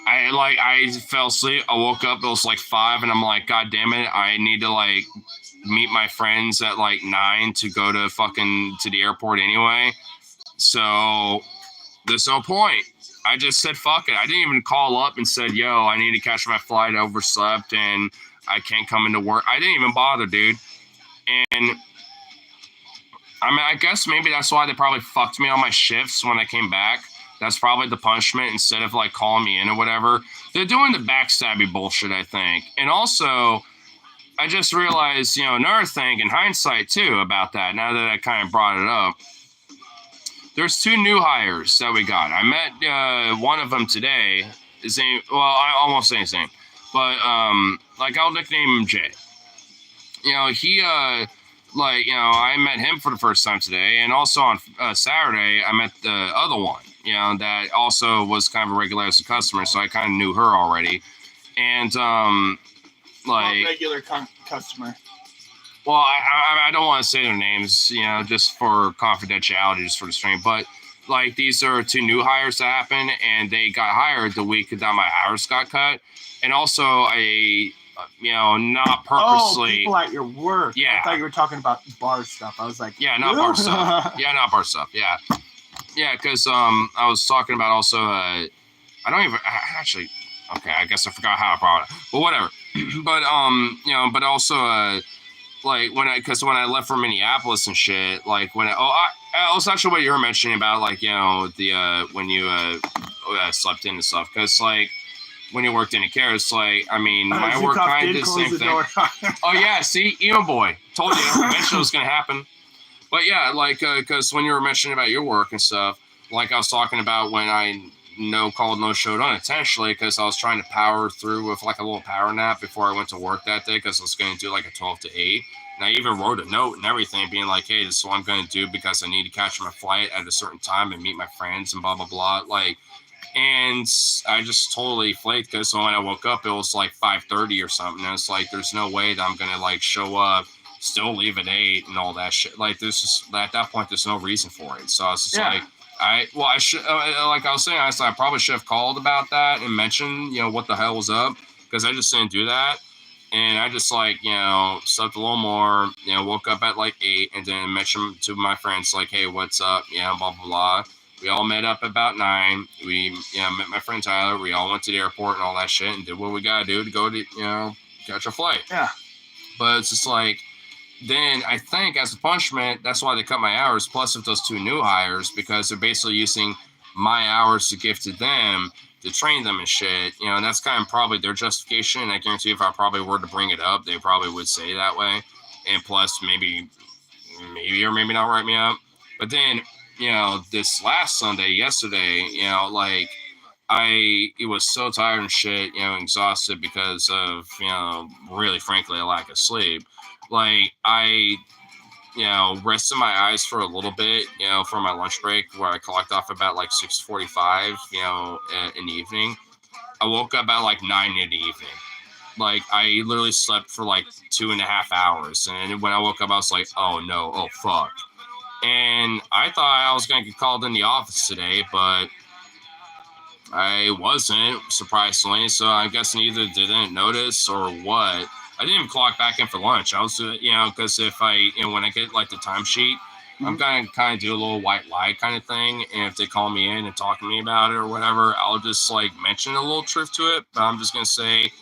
I fell asleep. I woke up. It was like 5, and I'm like, God damn it! I need to like meet my friends at like 9 to go to the airport anyway. So there's no point. I just said fuck it. I didn't even call up and said, yo, I need to catch my flight. I overslept and I can't come into work. I didn't even bother, dude. And I mean, I guess maybe that's why they probably fucked me on my shifts when I came back. That's probably the punishment instead of like calling me in or whatever. They're doing the backstabby bullshit, I think. And also, I just realized, another thing in hindsight too about that, now that I kind of brought it up. There's 2 new hires that we got. I met one of them today. His name, well, I almost say his name. But, like, I'll nickname him Jay. He, I met him for the first time today. And also on Saturday, I met the other one. That also was kind of a regular as a customer, so I kind of knew her already. And, like... regular customer. Well, I don't want to say their names, just for confidentiality, just for the stream. But, like, these are 2 new hires that happened, and they got hired the week that my hours got cut. And also, not purposely... Oh, people at your work. Yeah. I thought you were talking about bar stuff. I was like... Yeah, not bar stuff. Yeah, not bar stuff, yeah. Yeah, because I was talking about also, actually, okay, I guess I forgot how I brought it, but whatever. But, but also, like, when I left for Minneapolis and shit, like, also actually what you were mentioning about, like, when you, slept in and stuff, because, like, when you worked in a care, it's like, I mean, my work kind of did the same thing. Oh, yeah, see, emo boy, told you, eventually it was going to happen. But yeah, like, because when you were mentioning about your work and stuff, like I was talking about when I called no showed unintentionally because I was trying to power through with like a little power nap before I went to work that day because I was going to do like a 12 to 8. And I even wrote a note and everything being like, hey, this is what I'm going to do because I need to catch my flight at a certain time and meet my friends and blah, blah, blah. Like, and I just totally flaked because when I woke up, it was like 5:30 or something. And it's like, there's no way that I'm going to like show up, still leave at 8 and all that shit. Like, there's just, at that point, there's no reason for it. So I was just like, I should, like I was saying, I probably should have called about that and mentioned, what the hell was up, because I just didn't do that. And I just like, slept a little more, woke up at like 8 and then mentioned to my friends, like, hey, what's up? Blah, blah, blah. We all met up about 9. We, met my friend Tyler. We all went to the airport and all that shit and did what we got to do to go to, catch a flight. Yeah. But it's just like, then I think as a punishment, that's why they cut my hours, plus with those 2 new hires, because they're basically using my hours to give to them to train them and shit, and that's kind of probably their justification. And I guarantee if I probably were to bring it up, they probably would say that way. And plus, maybe or maybe not write me up. But then, this last Sunday, yesterday, like it was so tired and shit, exhausted because of, really frankly, a lack of sleep. Like I rested my eyes for a little bit, for my lunch break where I clocked off about like 6:45, in the evening. I woke up at like 9 in the evening. Like I literally slept for like 2.5 hours. And when I woke up, I was like, oh no, oh fuck. And I thought I was going to get called in the office today, but I wasn't, surprisingly. So I'm guessing either didn't notice or what. I didn't even clock back in for lunch. I was, because if I, when I get like the timesheet, I'm going to kind of do a little white lie kind of thing. And if they call me in and talk to me about it or whatever, I'll just like mention a little truth to it. But I'm just going to say,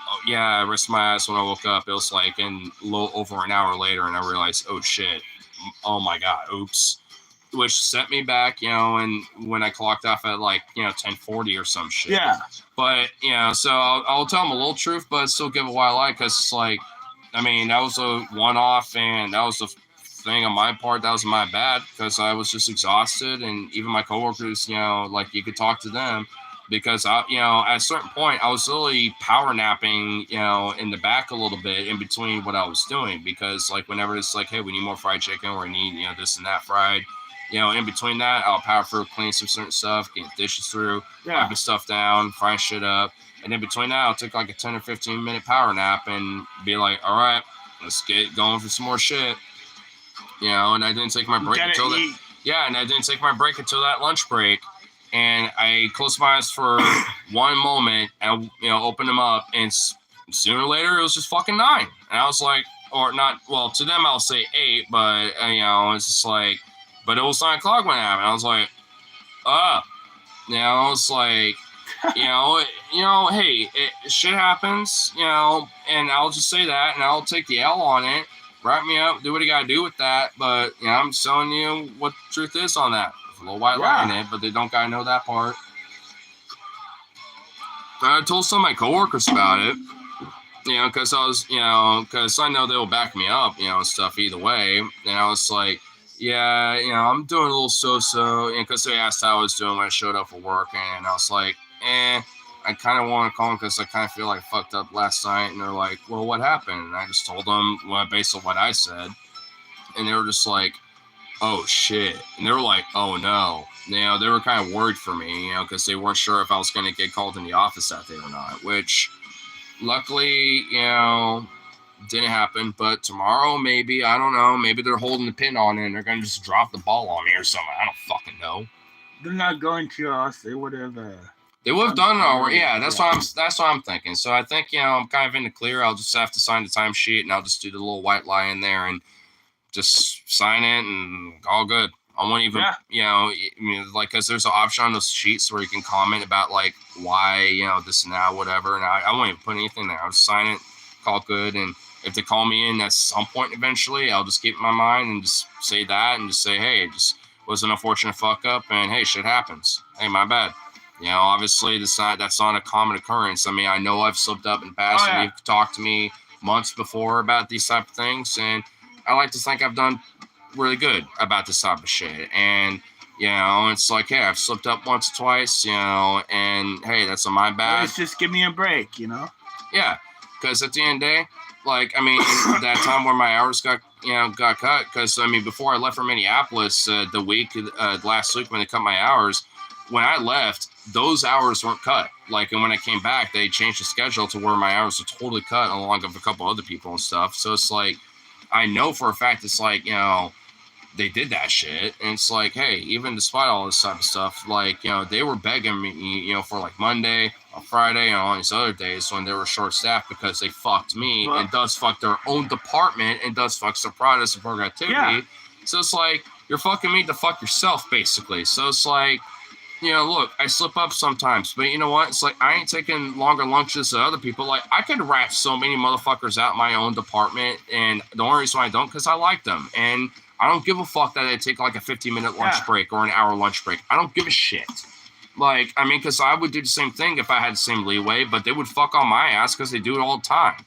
oh, yeah, I rested my eyes when I woke up. It was like a little over an hour later. And I realized, oh shit, oh my God, oops. Which set me back, and when I clocked off at like, 10:40 or some shit. Yeah. But, so I'll tell them a little truth, but still give a white lie because it's like, I mean, that was a one-off and that was the thing on my part. That was my bad because I was just exhausted. And even my coworkers, like you could talk to them because, at a certain point, I was really power napping, in the back a little bit in between what I was doing because, like, whenever it's like, hey, we need more fried chicken or I need, this and that fried. In between that, I'll power through, clean some certain stuff, get dishes through, wiping stuff down, frying shit up. And in between that, I'll take like a 10 or 15 minute power nap and be like, all right, let's get going for some more shit. And I didn't take my break until that. Yeah, and I didn't take my break until that lunch break. And I closed my eyes for one moment and, opened them up. And sooner or later, it was just fucking 9. And I was like, or not, well, to them, I'll say 8, but, it's just like, but it was 9 o'clock when it happened. I was like, it's like, hey, shit happens, and I'll just say that, and I'll take the L on it, wrap me up, do what you gotta do with that, but, I'm just telling you what the truth is on that. There's a little white lie in it, but they don't gotta know that part. I told some of my coworkers about it, because I was, because I know they'll back me up, and stuff either way, and I was like, yeah, I'm doing a little so-so, because they asked how I was doing when I showed up for work, and I was like, I kind of want to call them because I kind of feel like fucked up last night, and they're like, well, what happened? And I just told them based on what I said, and they were just like, oh, shit, and they were like, oh, no, they were kind of worried for me, because they weren't sure if I was going to get called in the office that day or not, which, luckily, didn't happen, but tomorrow maybe, I don't know, maybe they're holding the pin on it and they're gonna just drop the ball on me or something. I don't fucking know. They're not going to us. They would have done it already. Yeah, that's what I'm thinking. So I think, I'm kind of in the clear. I'll just have to sign the timesheet and I'll just do the little white lie in there and just sign it and all good. I won't even, like, because there's an option on those sheets where you can comment about like why, this and that, whatever, and I won't even put anything there. I'll just sign it, call it good, and if they call me in at some point eventually, I'll just keep in my mind and just say that and just say, hey, it just was an unfortunate fuck up and hey, shit happens. Hey, my bad. Obviously that's not a common occurrence. I mean, I know I've slipped up in the past and you've talked to me months before about these type of things, and I like to think I've done really good about this type of shit. And, it's like, hey, I've slipped up once or twice, and hey, that's on my bad. Let's just give me a break, Yeah, because at the end of the day, like, I mean, that time where my hours got cut, because, I mean, before I left for Minneapolis, last week when they cut my hours, when I left, those hours weren't cut. Like, and when I came back, they changed the schedule to where my hours were totally cut along with a couple other people and stuff. So it's like, I know for a fact, it's like, they did that shit. And it's like, hey, even despite all this type of stuff, like, they were begging me, for like Monday, on Friday, and all these other days when they were short-staffed because they fucked me and thus fucked their own department and thus fucks their progress and productivity. Yeah. So it's like, you're fucking me to fuck yourself, basically. So it's like, look, I slip up sometimes, but you know what? It's like I ain't taking longer lunches than other people. Like I could rat so many motherfuckers out in my own department, and the only reason why I don't, because I like them, and I don't give a fuck that I take like a 15-minute lunch break or an hour lunch break. I don't give a shit. Like, I mean, because I would do the same thing if I had the same leeway, but they would fuck on my ass because they do it all the time.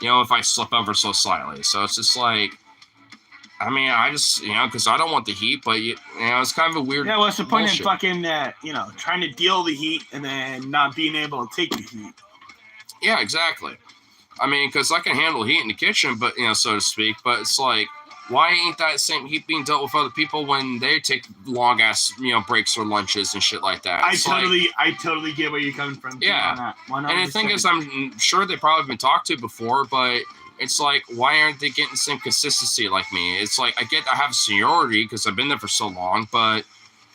If I slip ever so slightly. So it's just like, I mean, I just, because I don't want the heat, but, it's kind of a weird. Yeah, what's the point bullshit. in fucking, trying to deal the heat and then not being able to take the heat? Yeah, exactly. I mean, because I can handle heat in the kitchen, but, so to speak, but it's like, why ain't that same heat being dealt with other people when they take long ass, breaks or lunches and shit like that? I totally get where you're coming from. Yeah. On that, 100%. And the thing is, I'm sure they've probably been talked to before, but it's like, why aren't they getting the same consistency like me? It's like, I have seniority because I've been there for so long, but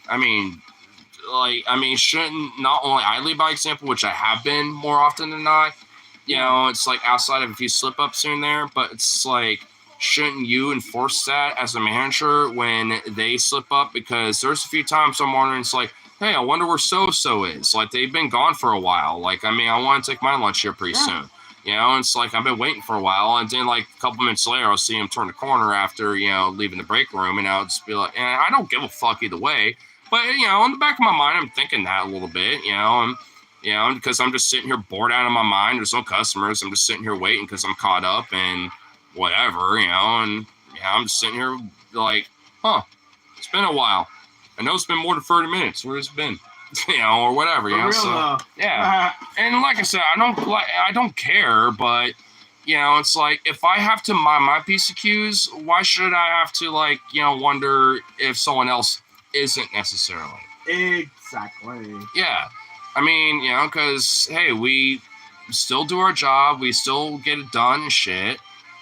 I mean, shouldn't not only I lead by example, which I have been more often than not, it's like outside of a few slip ups here and there, but it's like, shouldn't you enforce that as a manager when they slip up? Because there's a few times I'm wondering, it's like, hey, I wonder where so-so is. Like, they've been gone for a while. Like, I mean, I want to take my lunch here pretty soon. It's like, I've been waiting for a while. And then, like, a couple minutes later, I'll see him turn the corner after, leaving the break room. And I'll just be like, and I don't give a fuck either way. But, in the back of my mind, I'm thinking that a little bit, because I'm just sitting here bored out of my mind. There's no customers. I'm just sitting here waiting because I'm caught up and whatever, and I'm just sitting here like, it's been a while. I know it's been more than 30 minutes. Where's it been? Or whatever, so yeah. And like I said, I don't care, but it's like, if I have to mind my piece of cues, why should I have to, like, wonder if someone else isn't necessarily? Exactly. Yeah. I mean, because hey, we still do our job, we still get it done and shit.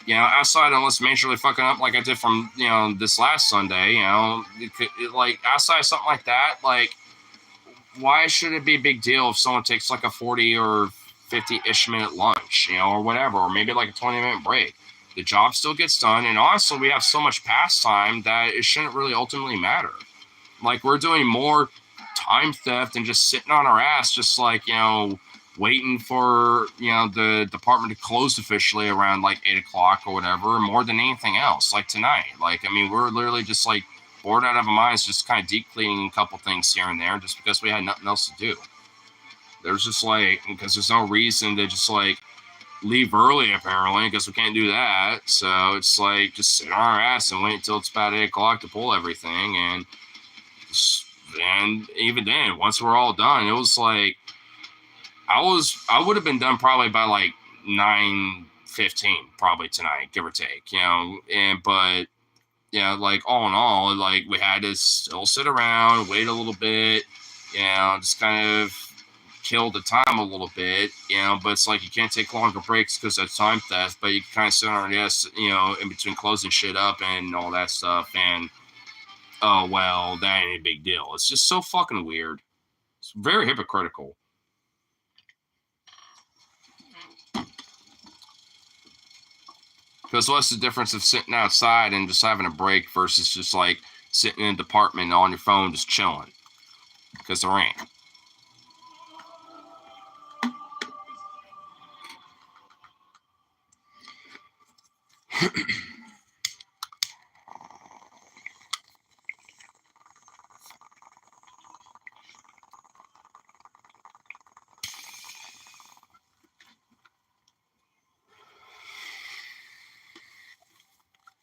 Outside, unless majorly fucking up like I did from, this last Sunday, like, outside of something like that, like, why should it be a big deal if someone takes, like, a 40 or 50-ish minute lunch, or whatever, or maybe, like, a 20-minute break? The job still gets done, and honestly, we have so much pastime that it shouldn't really ultimately matter. Like, we're doing more time theft than just sitting on our ass, just, like, waiting for, the department to close officially around like 8 o'clock or whatever, more than anything else. Like tonight, like, I mean, we're literally just like bored out of our minds, just kind of deep cleaning a couple things here and there just because we had nothing else to do. There's just like, because there's no reason to just like leave early apparently, because we can't do that. So it's like, just sit on our ass and wait until it's about 8 o'clock to pull everything. And even then, once we're all done, it was like, I would have been done probably by like 9:15 probably tonight, give or take, but like, all in all, like, we had to still sit around, wait a little bit, just kind of kill the time a little bit, but it's like, you can't take longer breaks because that's time theft, but you can kind of sit on your ass, in between closing shit up and all that stuff, and oh, well, that ain't a big deal. It's just so fucking weird. It's very hypocritical. Because what's the difference of sitting outside and just having a break versus just like sitting in a department on your phone just chilling? Because there ain't.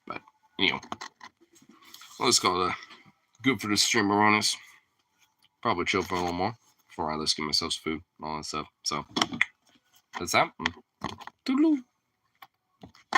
But, let's call it good for the streamer on us. Probably chill for a little more before I let's get myself some food and all that stuff. So, that's that. Toodaloo.